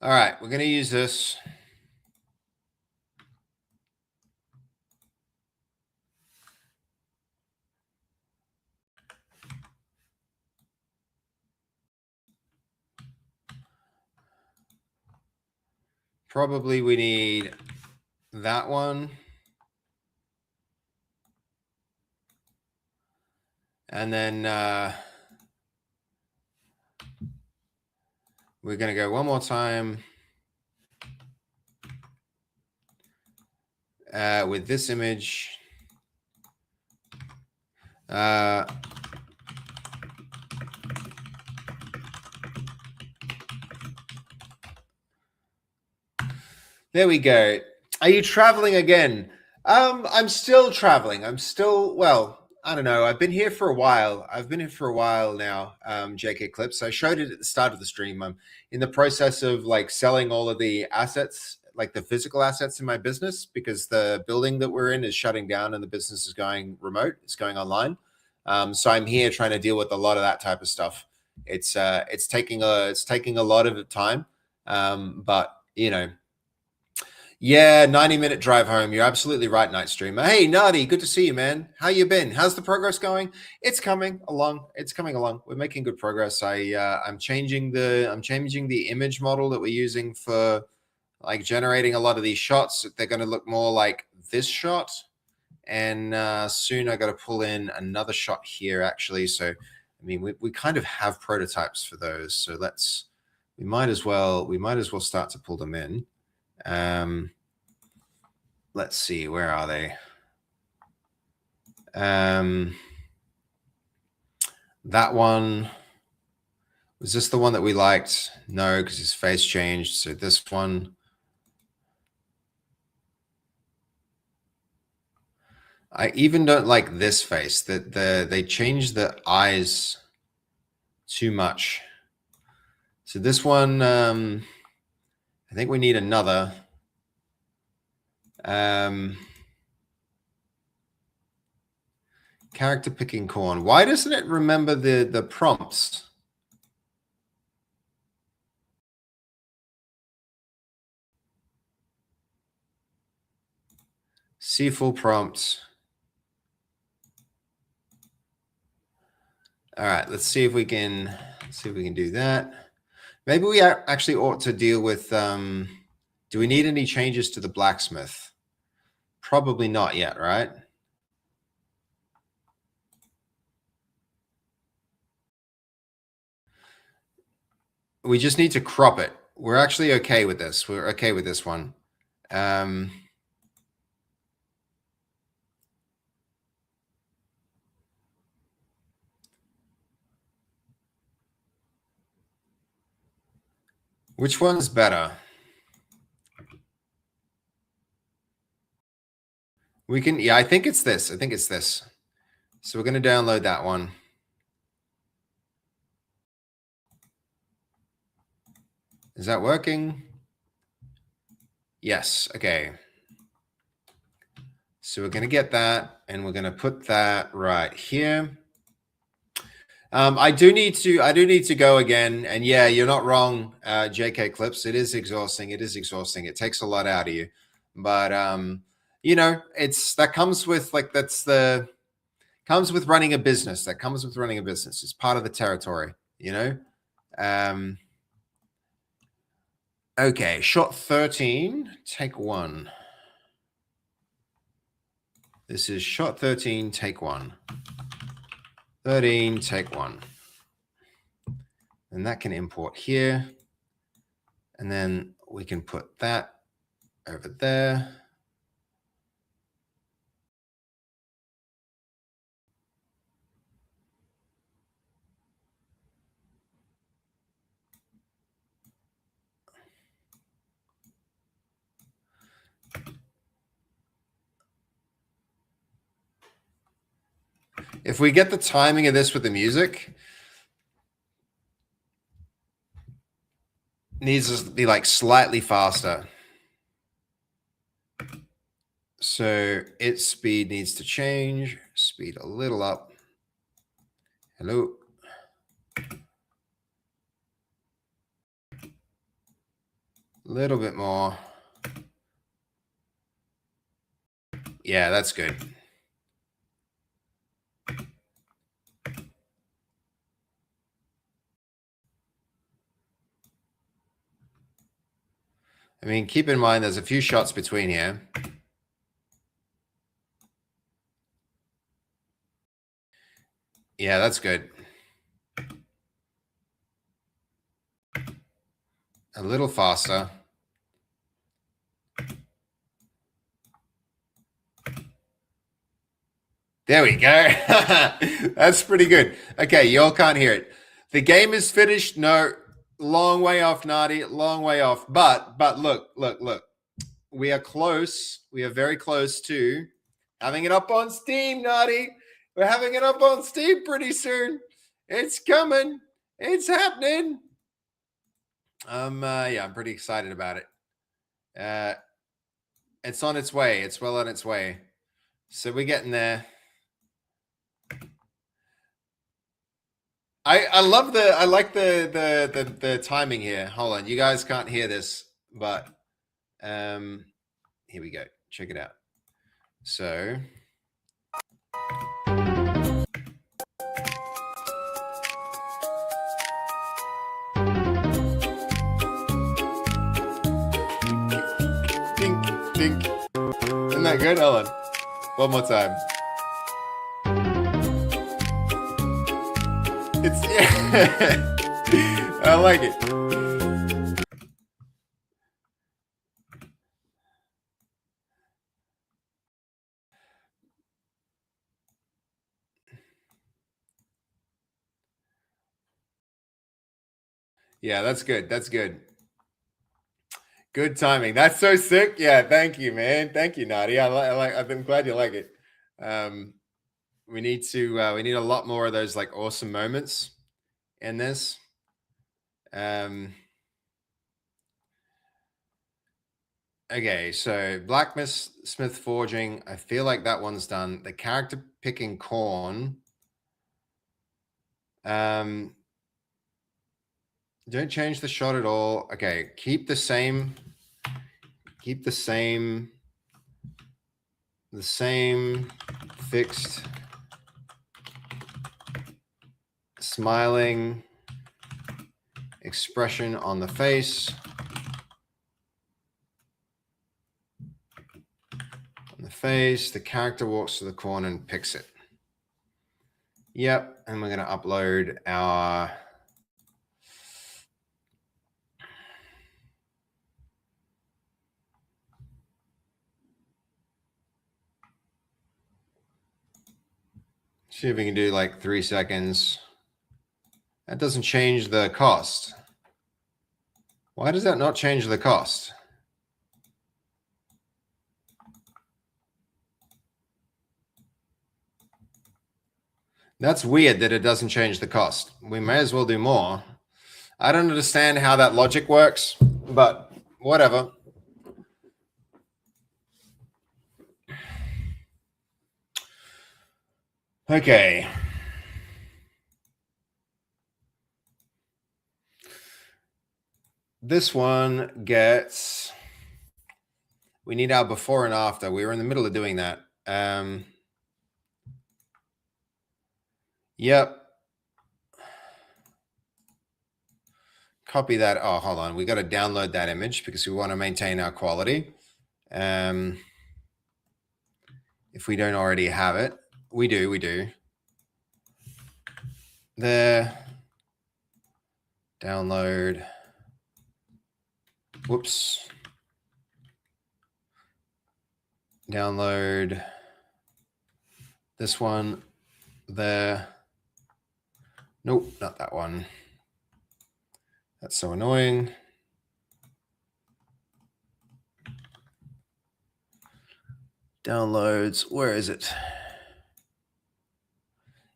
All right, we're going to use this. Probably we need that one. And then we're going to go one more time with this image. There we go. Are you traveling again? I'm still traveling. Well, I don't know. I've been here for a while. I've been here for a while now, JK Clips. I showed it at the start of the stream. I'm in the process of like selling all of the assets, like the physical assets in my business, because the building that we're in is shutting down and the business is going remote. It's going online. So I'm here trying to deal with a lot of that type of stuff. It's taking a lot of time, but you know, yeah, 90-minute drive home. You're absolutely right, Night Streamer. Hey, Nardi, good to see you, man. How you been? How's the progress going? It's coming along. It's coming along. We're making good progress. I'm changing the image model that we're using for like generating a lot of these shots. They're going to look more like this shot. And soon I got to pull in another shot here, actually. So, I mean, we kind of have prototypes for those. So we might as well start to pull them in. Let's see, where are they? That one, was this the one that we liked? No, because his face changed. So this one. I even don't like this face. That they changed the eyes too much. So this one, I think we need another. Character picking corn. Why doesn't it remember the prompts? See full prompts. All right, let's see if we can do that. Maybe we actually ought to deal with, do we need any changes to the blacksmith? Probably not yet, right? We just need to crop it. We're actually okay with this. We're okay with this one. Which one's better? We can, yeah, I think it's this. I think it's this. So we're going to download that one. Is that working? Yes. Okay. So we're going to get that and we're going to put that right here. I do need to go again. And yeah, you're not wrong, JK Clips. It is exhausting. It is exhausting. It takes a lot out of you. But you know, that comes with comes with running a business. That comes with running a business. It's part of the territory, you know? Okay, shot 13, take 1. This is shot 13, take 1. 13, take 1. And that can import here. And then we can put that over there. If we get the timing of this with the music, it needs to be like slightly faster. So its speed needs to change. Speed a little up. Hello. A little bit more. Yeah, that's good. I mean, keep in mind there's a few shots between here. Yeah, that's good. A little faster. There we go. That's pretty good. Okay, y'all can't hear it. The game is finished. No, long way off, Nardi. Long way off. But look. We are close. We are very close to having it up on Steam, Nardi. We're having it up on Steam pretty soon. It's coming. It's happening. Yeah, I'm pretty excited about it. It's on its way. It's well on its way. So we're getting there. I love I like the timing here. Hold on, you guys can't hear this, but here we go. Check it out. So dink dink. Isn't that good? Hold on. One more time. It's yeah. I like it. Yeah, that's good. That's good. Good timing. That's so sick. Yeah, thank you, man. Thank you, Nadia. I'm glad you like it. We need a lot more of those like awesome moments in this. Okay, so Blacksmith Forging. I feel like that one's done. The character picking corn. Don't change the shot at all. Okay, keep the same fixed smiling expression on the face. On the face, the character walks to the corner and picks it. Yep, and we're going to upload our see if we can do like 3 seconds. That doesn't change the cost. Why does that not change the cost? That's weird that it doesn't change the cost. We may as well do more. I don't understand how that logic works, but whatever. Okay. This one gets, we need our before and after. We were in the middle of doing that. Yep. Copy that. Oh, hold on. We got to download that image because we want to maintain our quality. If we don't already have it, we do. There. Download. Whoops. Download this one there. Nope, not that one. That's so annoying. Downloads, where is it?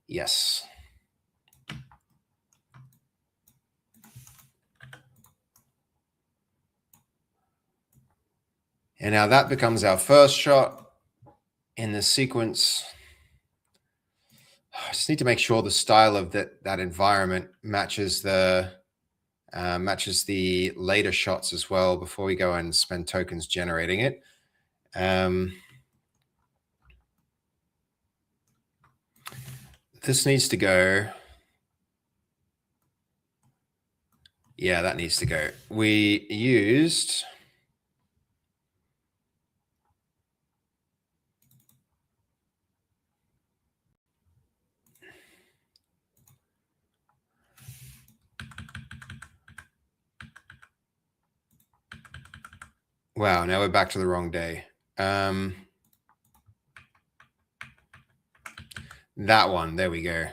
Yes. And now that becomes our first shot in the sequence. I just need to make sure the style of that environment matches the later shots as well before we go and spend tokens generating it. This needs to go. Yeah, that needs to go. We used. Wow, now we're back to the wrong day. That one, there we go.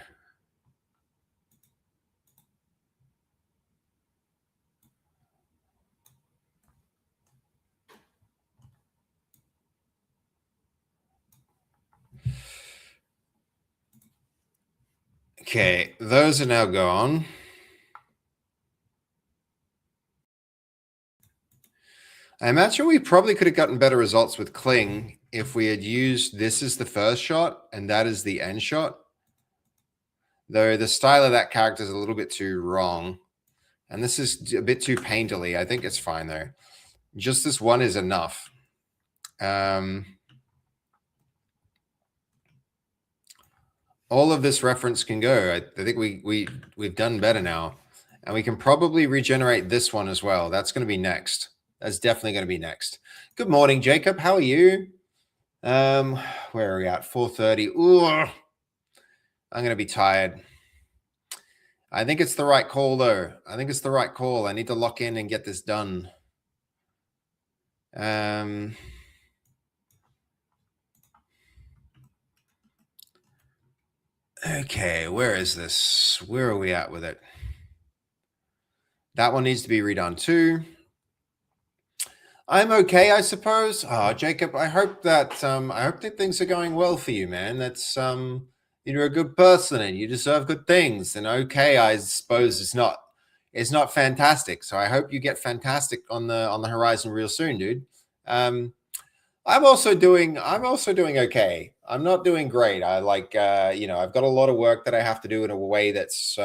Okay, those are now gone. I imagine we probably could have gotten better results with Kling if we had used this as the first shot and that is the end shot. though the style of that character is a little bit too wrong. And this is a bit too painterly. I think it's fine though. Just this one is enough. All of this reference can go. I think we've done better now. And we can probably regenerate this one as well. That's going to be next. That's definitely going to be next. Good morning, Jacob. How are you? Where are we at? 4:30. Ooh, I'm going to be tired. I think it's the right call, though. I think it's the right call. I need to lock in and get this done. Okay, where is this? Where are we at with it? That one needs to be redone too. I'm okay, I suppose. Oh, Jacob, I hope that things are going well for you, man. That's you're a good person and you deserve good things. And okay, I suppose it's not fantastic. So I hope you get fantastic on the horizon real soon, dude. I'm also doing okay. I'm not doing great. I I've got a lot of work that I have to do in a way that's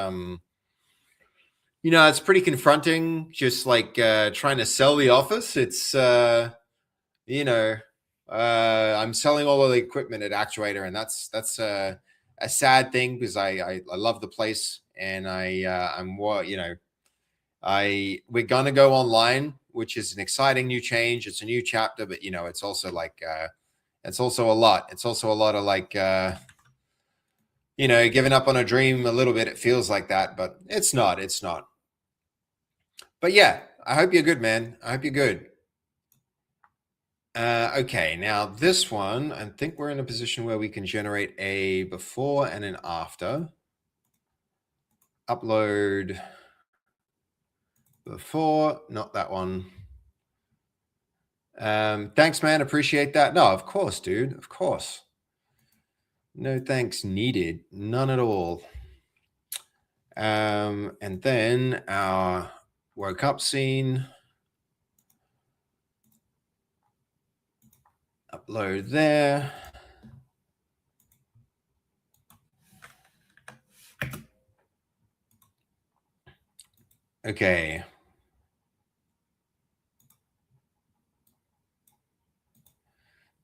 it's pretty confronting, just like trying to sell the office. It's I'm selling all of the equipment at Actuator, and that's a sad thing because I love the place, and we're gonna go online, which is an exciting new change. It's a new chapter, but it's also like it's also a lot. It's also a lot of like giving up on a dream a little bit. It feels like that, but it's not. It's not. But yeah, I hope you're good, man. I hope you're good. Okay, now this one, I think we're in a position where we can generate a before and an after. Upload before, not that one. Thanks, man. Appreciate that. No, of course, dude. Of course. No thanks needed. None at all. And then our woke up scene. Upload there. Okay.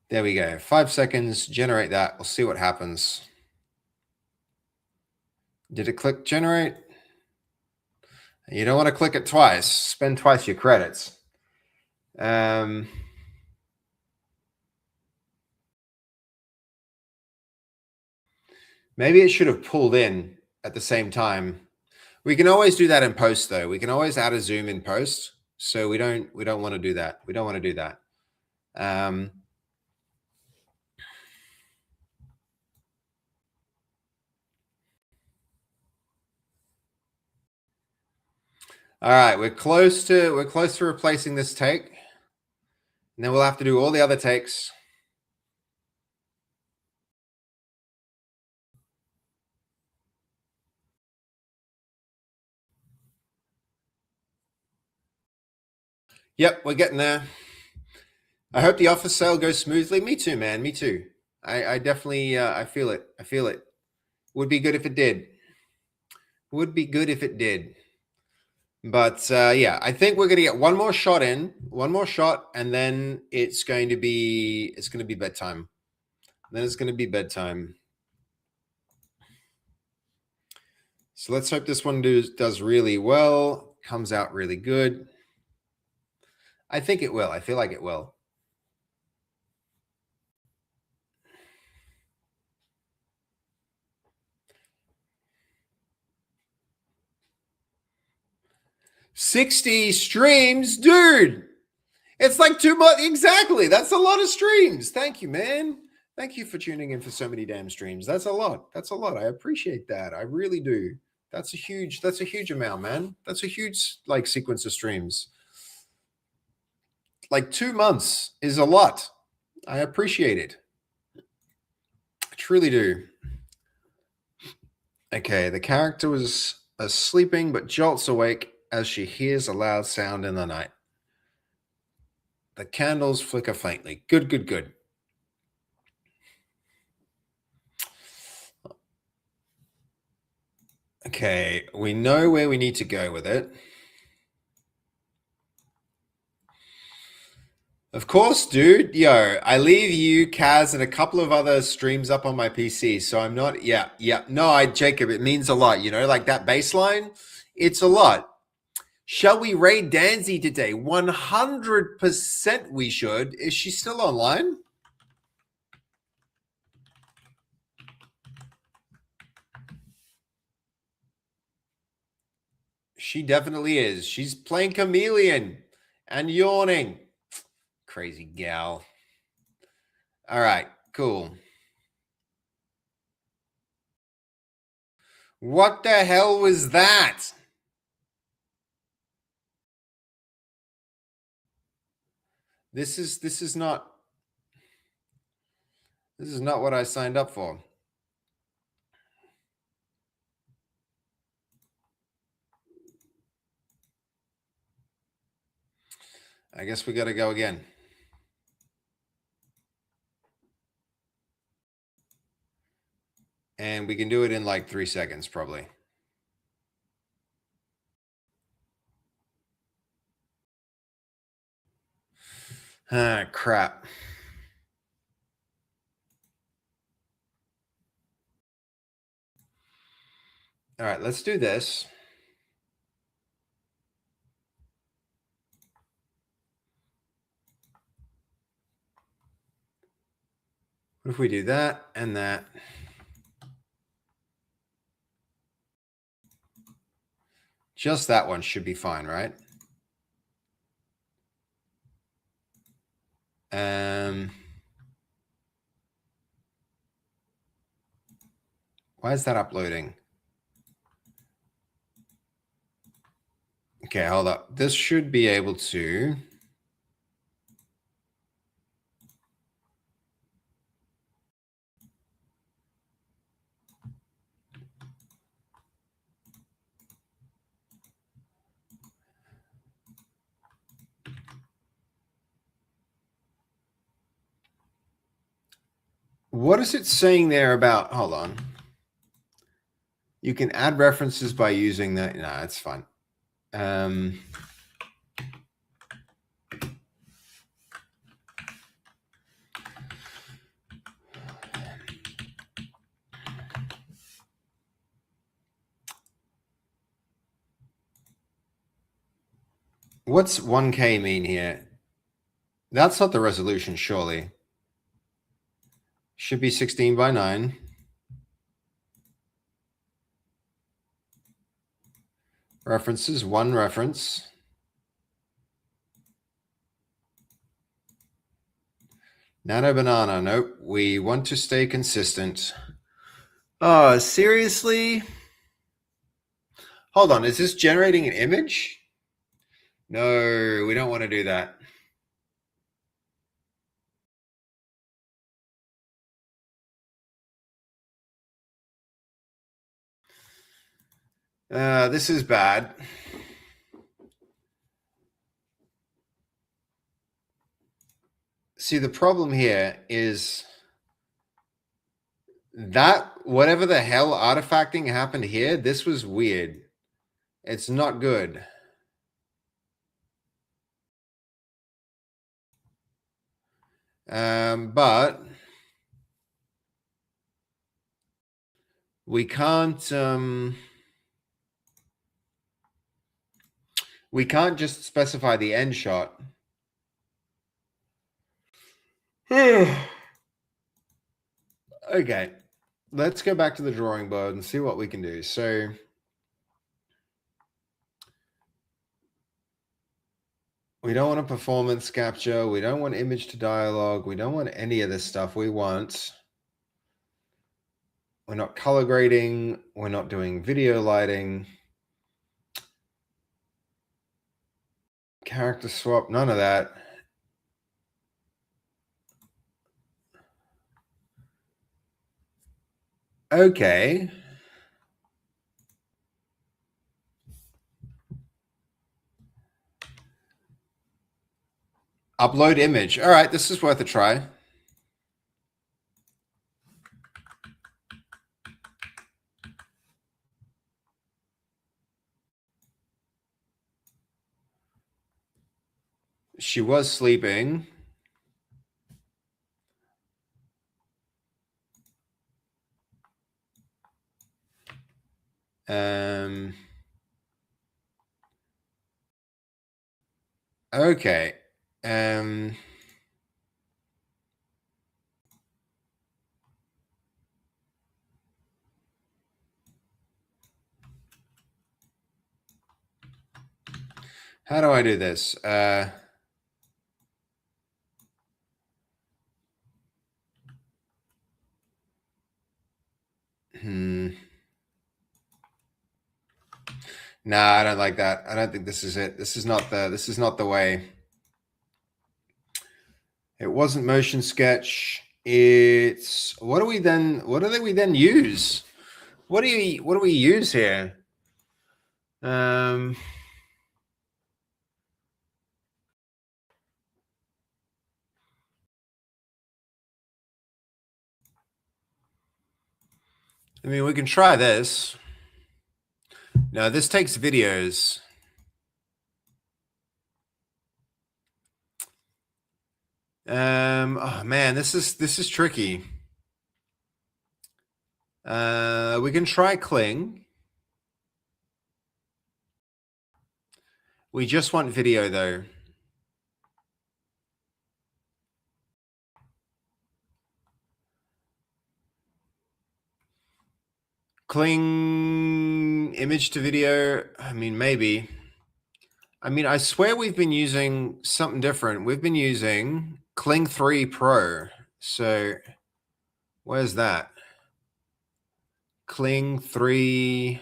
There we go. 5 seconds. Generate that. We'll see what happens. Did it click generate? You don't want to click it twice. Spend twice your credits. Maybe it should have pulled in at the same time. We can always do that in post, though. We can always add a zoom in post. So we don't want to do that. We don't want to do that. All right, we're close to replacing this take. And then we'll have to do all the other takes. Yep, we're getting there. I hope the office sale goes smoothly. Me too, man. Me too. I definitely I feel it. I feel it. Would be good if it did. Would be good if it did. But yeah, I think we're gonna get one more shot, and then it's going to be bedtime. Then it's going to be bedtime. So let's hope this one does really well. Comes out really good. I think it will. I feel like it will. $60 streams, dude. It's like 2 months. Exactly. That's a lot of streams. Thank you, man. Thank you for tuning in for so many damn streams. That's a lot. That's a lot. I appreciate that. I really do. That's a huge amount, man. That's a huge like sequence of streams. Like 2 months is a lot. I appreciate it. I truly do. Okay, the character was sleeping but jolts awake as she hears a loud sound in the night. The candles flicker faintly. Good, good, good. Okay, we know where we need to go with it. Of course, dude. Yo, I leave you, Kaz, and a couple of other streams up on my PC. So I'm not, yeah. No, Jacob, it means a lot, like that baseline. It's a lot. Shall we raid Danzy today? 100% we should. Is she still online? She definitely is. She's playing Chameleon and yawning. Crazy gal. All right, cool. What the hell was that? This is not what I signed up for. I guess we got to go again. And we can do it in like 3 seconds, probably. Ah, crap. All right, let's do this. What if we do that and that? Just that one should be fine, right? Why is that uploading? Okay, hold up. This should be able to. What is it saying there about? Hold on. You can add references by using that. No, it's fine. What's 1K mean here? That's not the resolution, surely. Should be 16 by 9. References, 1 reference. Nano banana. Nope. We want to stay consistent. Oh, seriously? Hold on. Is this generating an image? No, we don't want to do that. This is bad. See, the problem here is that whatever the hell artifacting happened here, this was weird. It's not good. But we can't just specify the end shot. Okay, let's go back to the drawing board and see what we can do. So we don't want a performance capture. We don't want image to dialogue. We don't want any of this stuff. We're not color grading. We're not doing video lighting. Character swap, none of that. Okay. Upload image. All right, this is worth a try. She was sleeping. Okay. How do I do this? No, I don't like that. I don't think this is it. This is not the way. It wasn't motion sketch. It's what do we then use? What do we use here? I mean, we can try this. No, this takes videos. Oh man, this is tricky. We can try Kling. We just want video though. Kling image to video. I mean, maybe. I mean, I swear we've been using something different. We've been using Kling 3 Pro. So where's that? Kling 3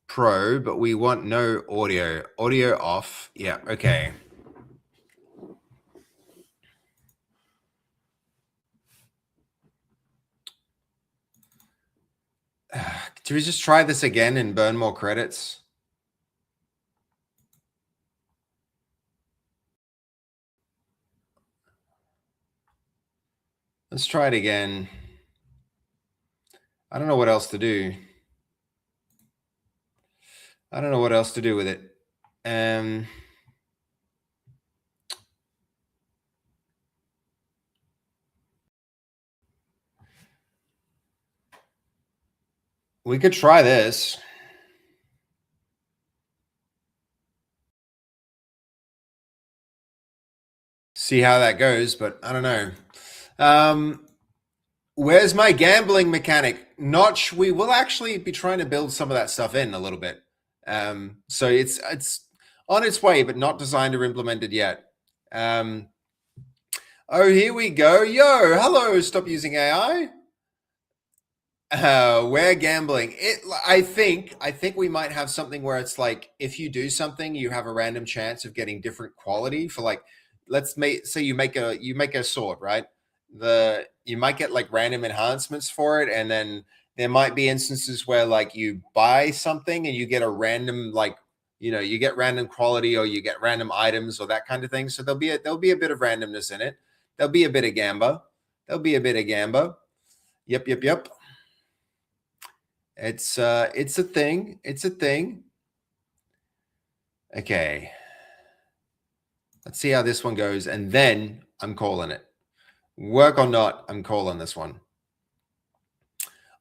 Pro, but we want no audio. Audio off. Yeah, okay. Do we just try this again and burn more credits? Let's try it again. I don't know what else to do. I don't know what else to do with it. We could try this. See how that goes, but I don't know. Where's my gambling mechanic? Notch, we will actually be trying to build some of that stuff in a little bit. So it's on its way, but not designed or implemented yet. Oh, here we go. Yo, hello, stop using AI. We're gambling. I think we might have something where it's like if you do something, you have a random chance of getting different quality for like say you make a sword, right? You might get like random enhancements for it, and then there might be instances where like you buy something and you get a random you get random quality or you get random items or that kind of thing. So there'll be a bit of randomness in it. There'll be a bit of gamba. Yep. It's a thing. It's a thing. Okay. Let's see how this one goes, and then I'm calling it. Work or not, I'm calling this one.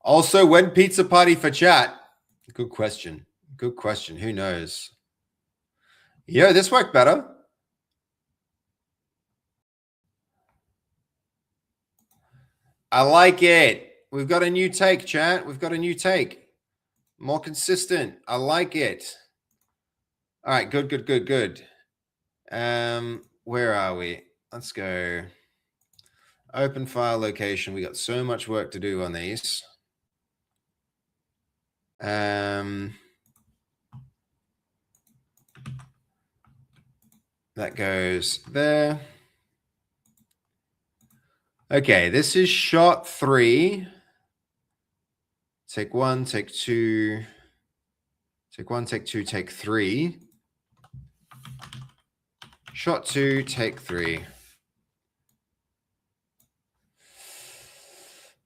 Also, when pizza party for chat? Good question. Who knows? Yeah, this worked better. I like it. We've got a new take, chat. We've got a new take. More consistent. I like it. All right, good. Where are we? Let's go. Open file location. We got so much work to do on these. That goes there. Okay, this is shot 3. Take 1, take 2. Take 1, take 2, take 3. Shot 2, take 3.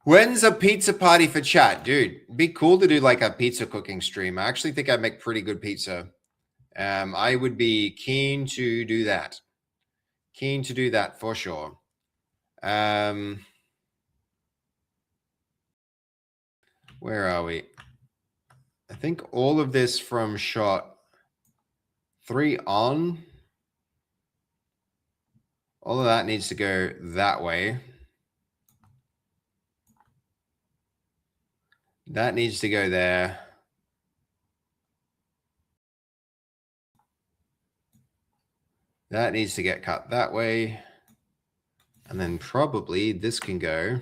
When's a pizza party for chat? Dude, it'd be cool to do like a pizza cooking stream. I actually think I make pretty good pizza. I would be keen to do that. Keen to do that for sure. Where are we? I think all of this from shot 3 on, all of that needs to go that way. That needs to go there. That needs to get cut that way. And then probably this can go.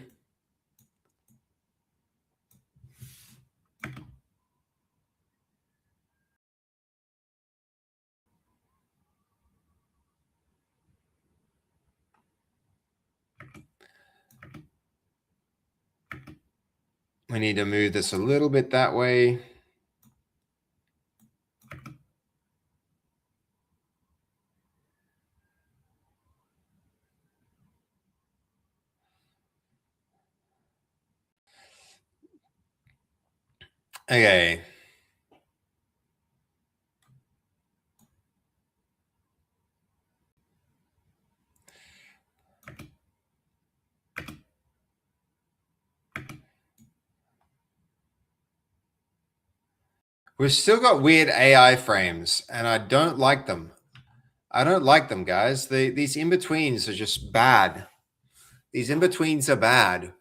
We need to move this a little bit that way. Okay. We've still got weird AI frames, and I don't like them. I don't like them, guys. These in-betweens are just bad. These in-betweens are bad.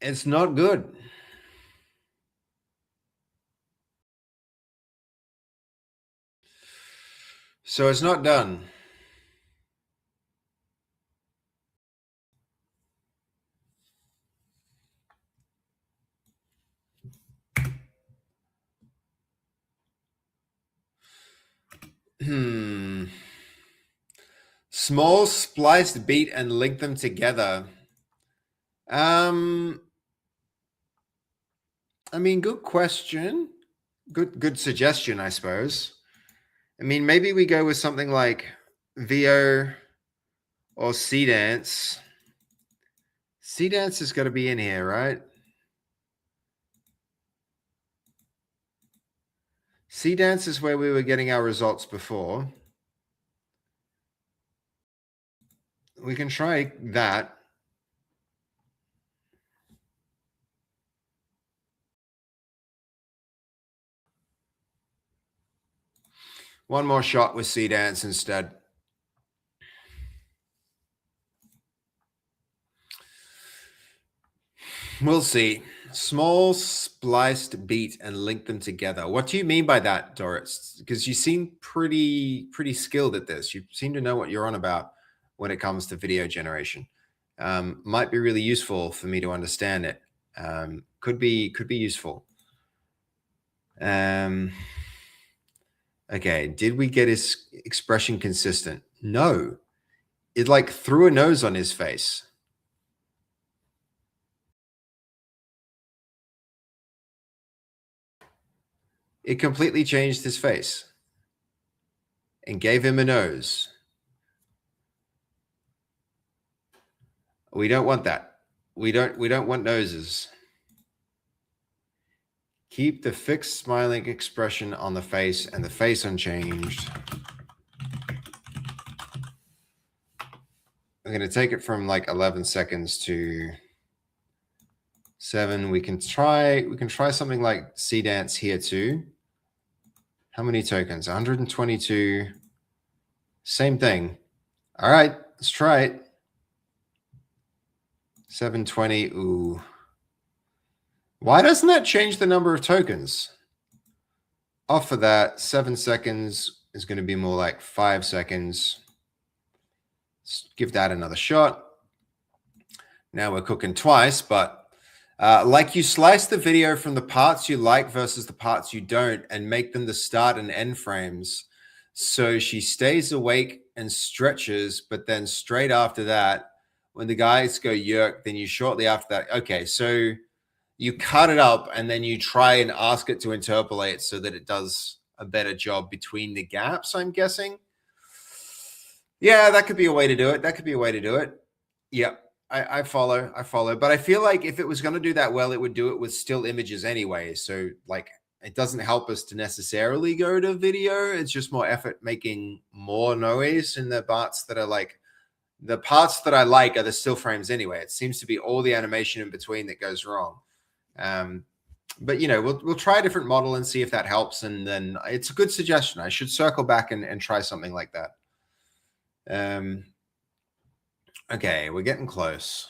It's not good. So it's not done. Small spliced beat and link them together. I mean, good question. Good suggestion, I suppose. I mean, maybe we go with something like VO or Seedance. Seedance has got to be in here, right? Seedance is where we were getting our results before. We can try that. One more shot with Seedance instead. We'll see. Small spliced beat and link them together. What do you mean by that, Doris? Because you seem pretty skilled at this. You seem to know what you're on about when it comes to video generation. Might be really useful for me to understand it. Could be useful. Okay, did we get his expression consistent? No. It like threw a nose on his face. It completely changed his face and gave him a nose. We don't want that. We don't want noses. Keep the fixed smiling expression on the face and the face unchanged. I'm going to take it from like 11 seconds to 7. We can try something like Seedance here too. How many tokens? 122. Same thing. All right, let's try it. 720. Ooh. Why doesn't that change the number of tokens? Off of that, 7 seconds is going to be more like 5 seconds. Let's give that another shot. Now we're cooking twice, but like you slice the video from the parts you like versus the parts you don't and make them the start and end frames. So she stays awake and stretches, but then straight after that, when the guys go yerk, then you shortly after that. Okay, so you cut it up and then you try and ask it to interpolate so that it does a better job between the gaps, I'm guessing. Yeah, that could be a way to do it. Yep. I follow. But I feel like if it was going to do that well, it would do it with still images anyway. So like it doesn't help us to necessarily go to video. It's just more effort making more noise in the parts that are like, the parts that I like are the still frames anyway. It seems to be all the animation in between that goes wrong. But you know, we'll try a different model and see if that helps. And then it's a good suggestion. I should circle back and try something like that. Okay, we're getting close.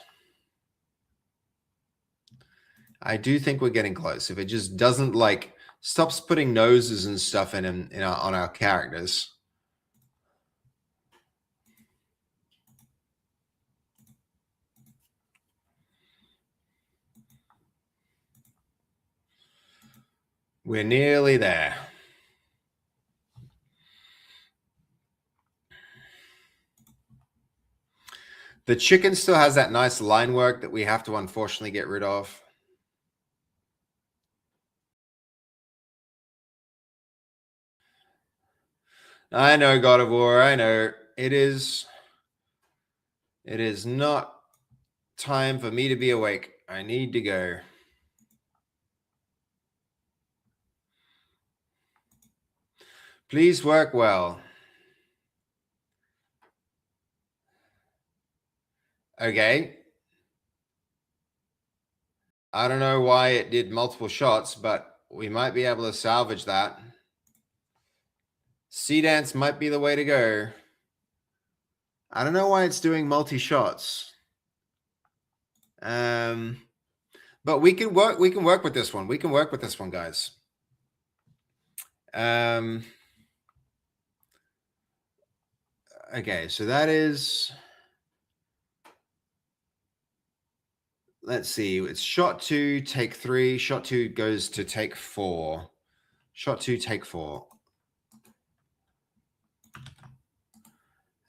I do think we're getting close. If it just doesn't like stops putting noses and stuff on our characters. We're nearly there. The chicken still has that nice line work that we have to unfortunately get rid of. I know, God of War. I know. It is not time for me to be awake. I need to go. Please work well. Okay. I don't know why it did multiple shots, but we might be able to salvage that. Sea dance might be the way to go. I don't know why it's doing multi-shots. But we can work with this one. We can work with this one, guys. Okay, so that is, let's see, it's shot 2, take 3. Shot 2 goes to take 4. Shot 2, take 4.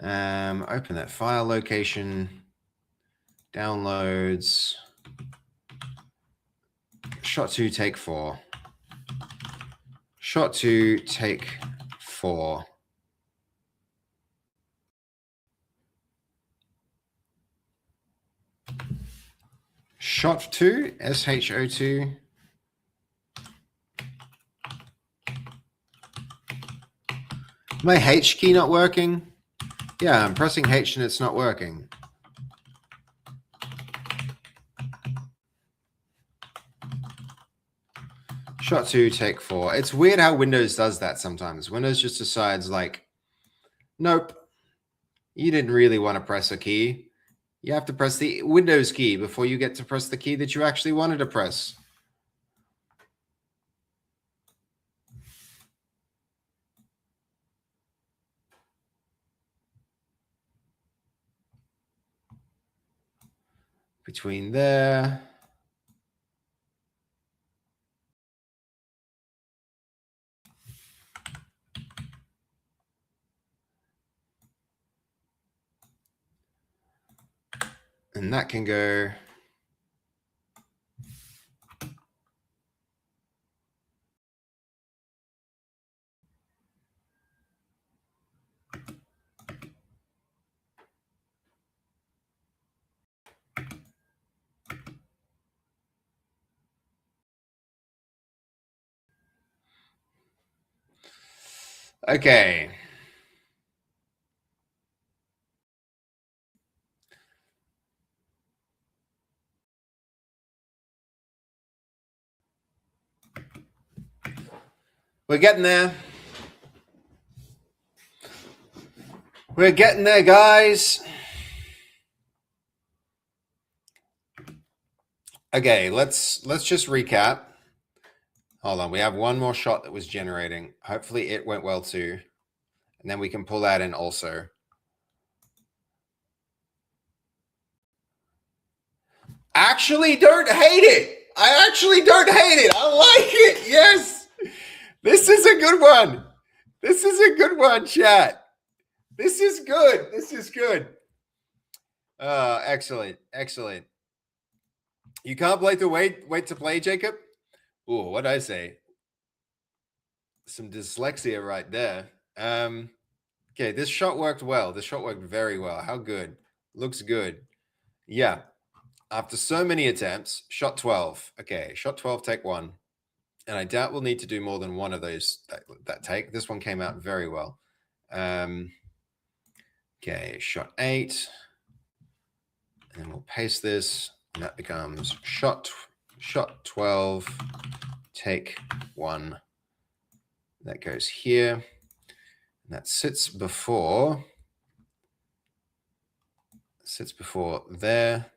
Open that file location, downloads, shot 2, take 4. Shot 2, take 4. Shot 2, SHO2. My H key not working? Yeah, I'm pressing H and it's not working. Shot 2, take 4. It's weird how Windows does that sometimes. Windows just decides like, nope, you didn't really want to press a key. You have to press the Windows key before you get to press the key that you actually wanted to press. Between there. And that can go. Okay. We're getting there. We're getting there, guys. Okay, let's just recap. Hold on, we have one more shot that was generating. Hopefully it went well too. And then we can pull that in also. Actually don't hate it. I actually don't hate it. I like it. Yes. This is a good one. This is a good one, chat. This is good. This is good. Excellent. Excellent. You can't wait to play, Jacob? Ooh, what'd I say? Some dyslexia right there. Okay, this shot worked well. This shot worked very well. How good? Looks good. Yeah. After so many attempts, shot 12. Okay, shot 12, take 1. And I doubt we'll need to do more than one of those that take. This one came out very well. Okay, shot 8. And then we'll paste this. And that becomes shot 12, take 1. That goes here. And that sits before there.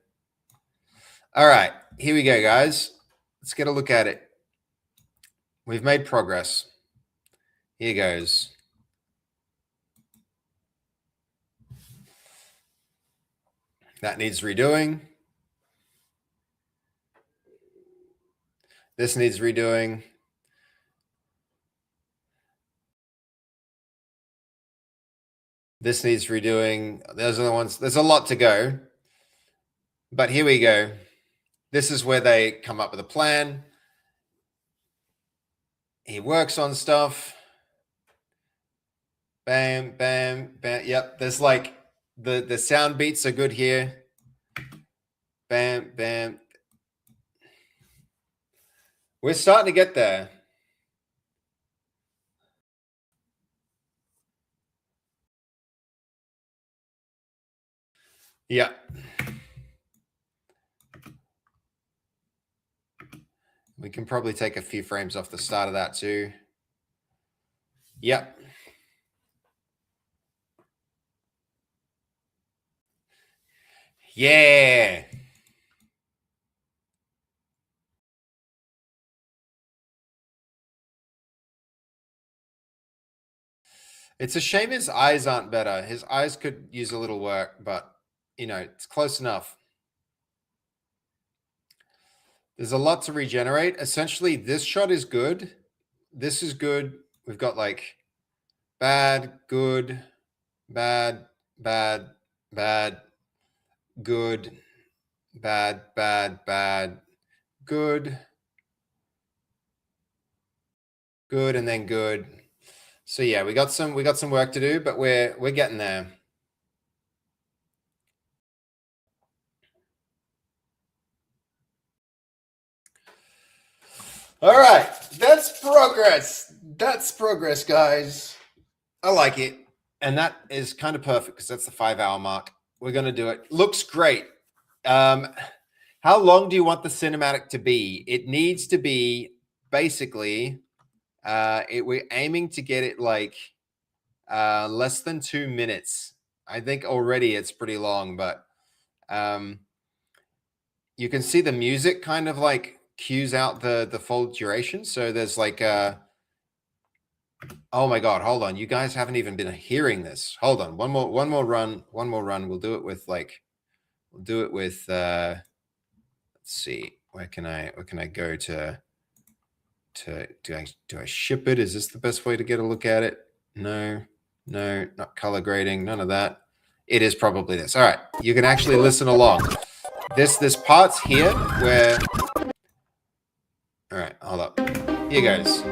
All right, here we go, guys. Let's get a look at it. We've made progress. Here goes. That needs redoing. This needs redoing. This needs redoing. Those are the ones. There's a lot to go. But here we go. This is where they come up with a plan. He works on stuff. Bam, bam, bam. Yep, there's like the sound beats are good here. Bam, bam. We're starting to get there. Yeah. We can probably take a few frames off the start of that too. Yep. Yeah. It's a shame his eyes aren't better. His eyes could use a little work, but you know, it's close enough. There's a lot to regenerate. Essentially, this shot is good. This is good. We've got like bad, good, bad, bad, bad, good, bad, bad, bad, good, good, and then good. So yeah, we got some work to do, but we're getting there. All right, that's progress. That's progress, guys. I like it. And that is kind of perfect because that's the 5-hour mark. We're going to do it. Looks great. How long do you want the cinematic to be? It needs to be basically, we're aiming to get it like less than 2 minutes. I think already it's pretty long, but you can see the music kind of like cues out the full duration. So there's like oh my God, hold on. You guys haven't even been hearing this. Hold on. One more run. We'll do it with let's see. Where can I go to do I ship it? Is this the best way to get a look at it? No, not color grading, none of that. It is probably this. All right. You can actually listen along. This part's here where all right, hold up. Here goes.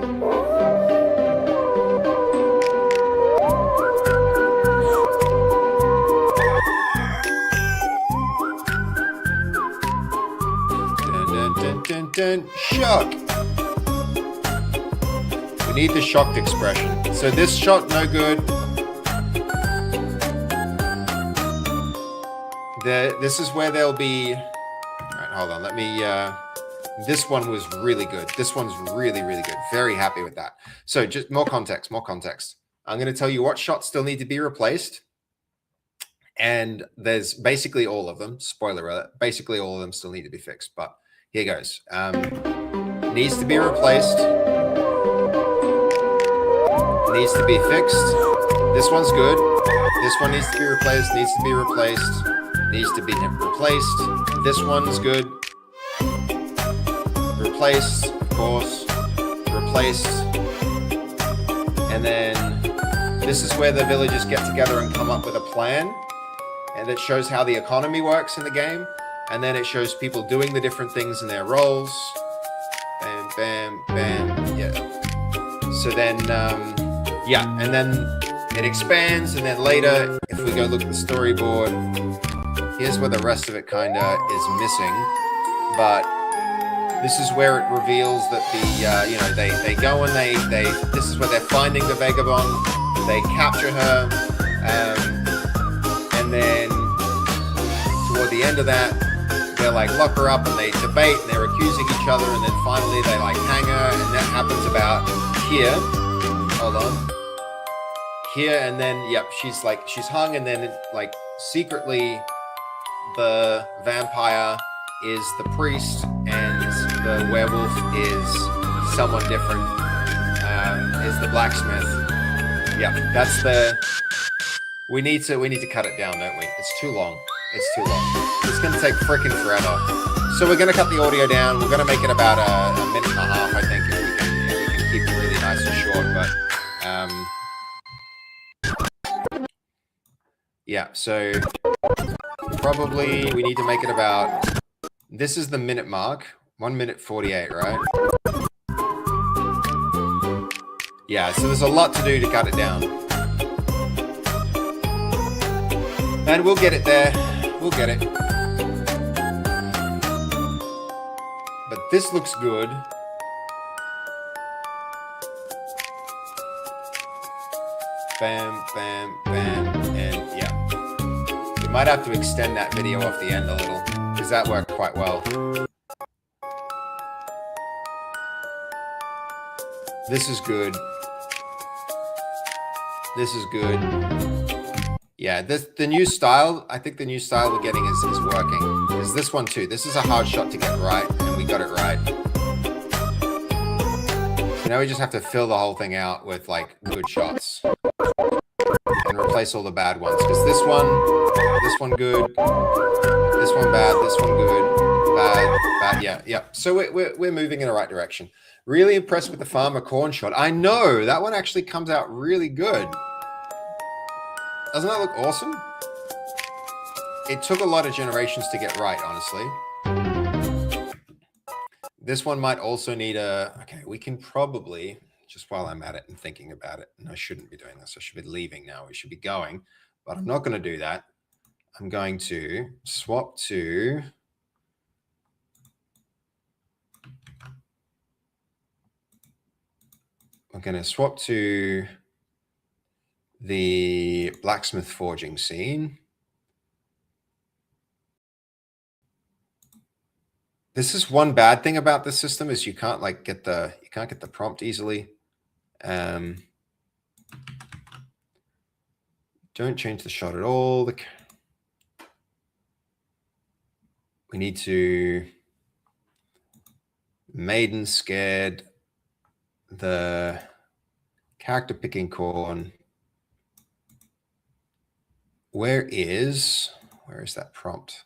Dun, shock. We need the shocked expression. So this shot, no good. This is where there'll be. All right, hold on. Let me. This one was really good. This one's really, really good. Very happy with that. So just more context. I'm going to tell you what shots still need to be replaced. And there's basically all of them. Spoiler alert. Basically all of them still need to be fixed. But here goes. Needs to be replaced. Needs to be fixed. This one's good. This one needs to be replaced. Needs to be replaced. Needs to be replaced. This one's good. Replaced, of course. Replaced. And then this is where the villagers get together and come up with a plan. And it shows how the economy works in the game. And then it shows people doing the different things in their roles. Bam, bam, bam. Yeah. So then, yeah. And then it expands. And then later, if we go look at the storyboard, here's where the rest of it kind of is missing. But This is where it reveals that the, they go and this is where they're finding the Vagabond. They capture her. And then toward the end of that, they're like lock her up and they debate and they're accusing each other. And then finally they like hang her. And that happens about here. Hold on. Here. And then, yep, she's hung. And then like secretly the vampire is the priest and the werewolf is someone different, is the blacksmith. Yeah, that's we need to cut it down, don't we? It's too long. It's going to take freaking forever. So we're going to cut the audio down. We're going to make it about a minute and a half, I think, if we can keep it really nice and short. But yeah, so probably we need to make it about, this is the minute mark, 1 minute 48, right? Yeah, so there's a lot to do to cut it down. And we'll get it there. We'll get it. But this looks good. Bam, bam, bam, and yeah. We might have to extend that video off the end a little, because that worked quite well. This is good. This is good. Yeah, the new style, I think the new style we're getting is working. There's this one too. This is a hard shot to get right, and we got it right. So now we just have to fill the whole thing out with like good shots. And replace all the bad ones. Because this one good, this one bad, this one good, bad, yeah. So we're moving in the right direction. Really impressed with the Farmer Corn shot. I know, that one actually comes out really good. Doesn't that look awesome? It took a lot of generations to get right, honestly. This one might also need okay, we can probably, just while I'm at it and thinking about it, and I shouldn't be doing this, I should be leaving now, we should be going, but I'm not going to do that. I'm going to swap to the blacksmith forging scene. This is one bad thing about this system is you can't get the prompt easily. Don't change the shot at all. We need to maiden scared, the character picking corn. Where is that prompt?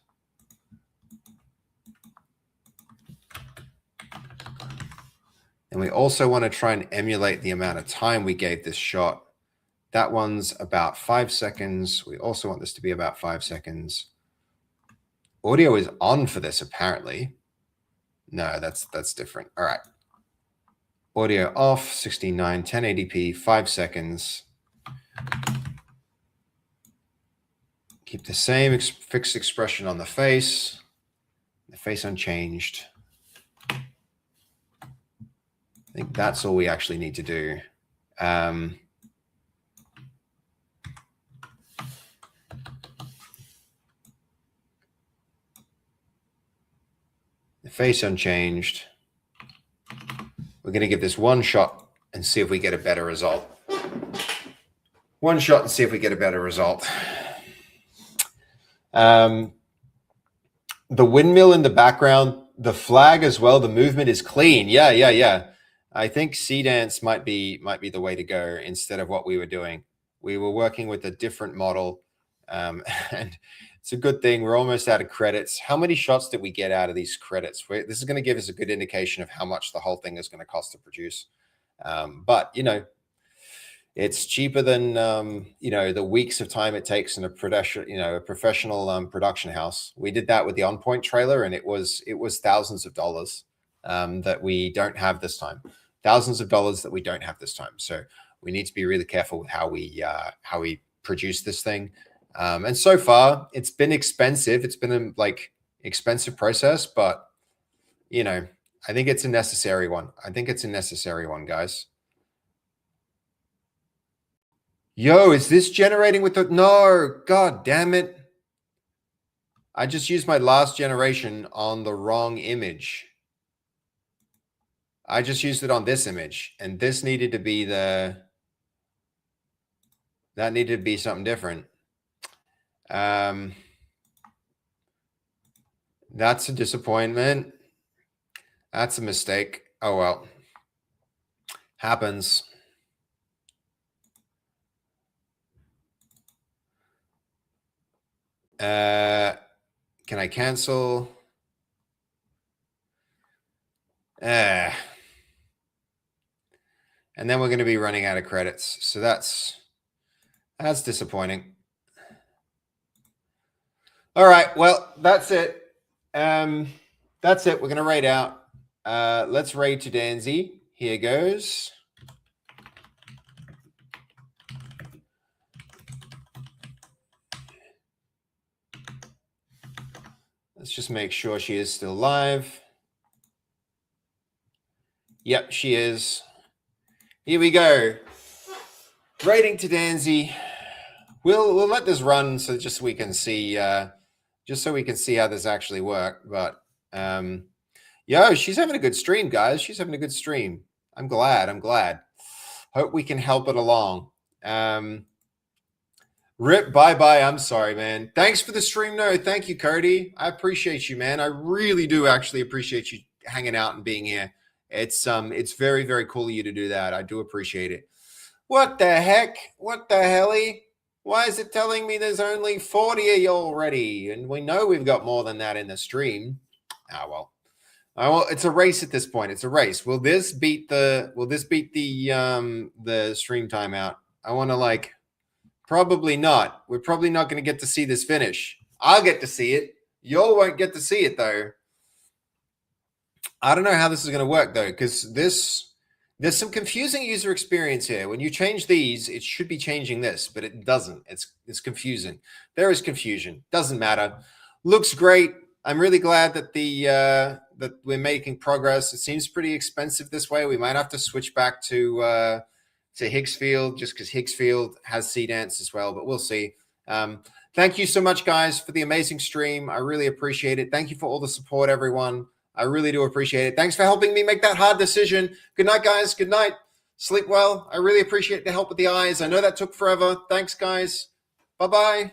And we also want to try and emulate the amount of time we gave this shot. That one's about 5 seconds. We also want this to be about 5 seconds. Audio is on for this, apparently. No, that's different. All right. Audio off, 69, 1080p, 5 seconds. Keep the same fixed expression on the face unchanged. I think that's all we actually need to do. The face unchanged. We're going to give this one shot and see if we get a better result. One shot and see if we get a better result. The windmill in the background, the flag as well, the movement is clean. Yeah. I think Sea Dance might be the way to go instead of what we were doing. We were working with a different model, and it's a good thing. We're almost out of credits. How many shots did we get out of these credits? This is going to give us a good indication of how much the whole thing is going to cost to produce. But, it's cheaper than, the weeks of time it takes in a professional production house. We did that with the On Point trailer, and it was thousands of dollars that we don't have this time. Thousands of dollars that we don't have this time. So we need to be really careful with how we produce this thing. And so far, it's been expensive. It's been a expensive process, but I think it's a necessary one. I think it's a necessary one, guys. Yo, is this generating with the... No, God damn it. I just used my last generation on the wrong image. I just used it on this image, and this needed to be the... That needed to be something different. That's a disappointment. That's a mistake. Oh, well. Happens. Can I cancel? And then we're going to be running out of credits. So that's disappointing. All right. Well, that's it. That's it. We're going to raid out. Let's raid to Danzy. Here goes. Let's just make sure she is still live. Yep, she is. Here we go. Raiding to Danzy. We'll let this run so just we can see just so we can see how this actually works. But yo, she's having a good stream, guys. She's having a good stream. I'm glad. Hope we can help it along. Rip, bye. I'm sorry, man. Thanks for the stream, though. Thank you, Cody. I appreciate you, man. I really do actually appreciate you hanging out and being here. It's very, very cool of you to do that. I do appreciate it. What the heck? What the helly? Why is it telling me there's only 40 of you already? And we know we've got more than that in the stream. Ah, well. Well, it's a race at this point. It's a race. Will this beat the stream timeout? I want to probably not. We're probably not going to get to see this finish. I'll get to see it. Y'all won't get to see it though. I don't know how this is going to work though, because there's some confusing user experience here. When you change these, it should be changing this, but it doesn't. It's confusing. There is confusion. Doesn't matter. Looks great. I'm really glad that that we're making progress. It seems pretty expensive this way. We might have to switch back to Higgsfield just because Higgsfield has Seedance as well, but we'll see. Thank you so much, guys, for the amazing stream. I really appreciate it. Thank you for all the support, everyone. I really do appreciate it. Thanks for helping me make that hard decision. Good night, guys. Good night. Sleep well. I really appreciate the help with the eyes. I know that took forever. Thanks, guys. Bye-bye.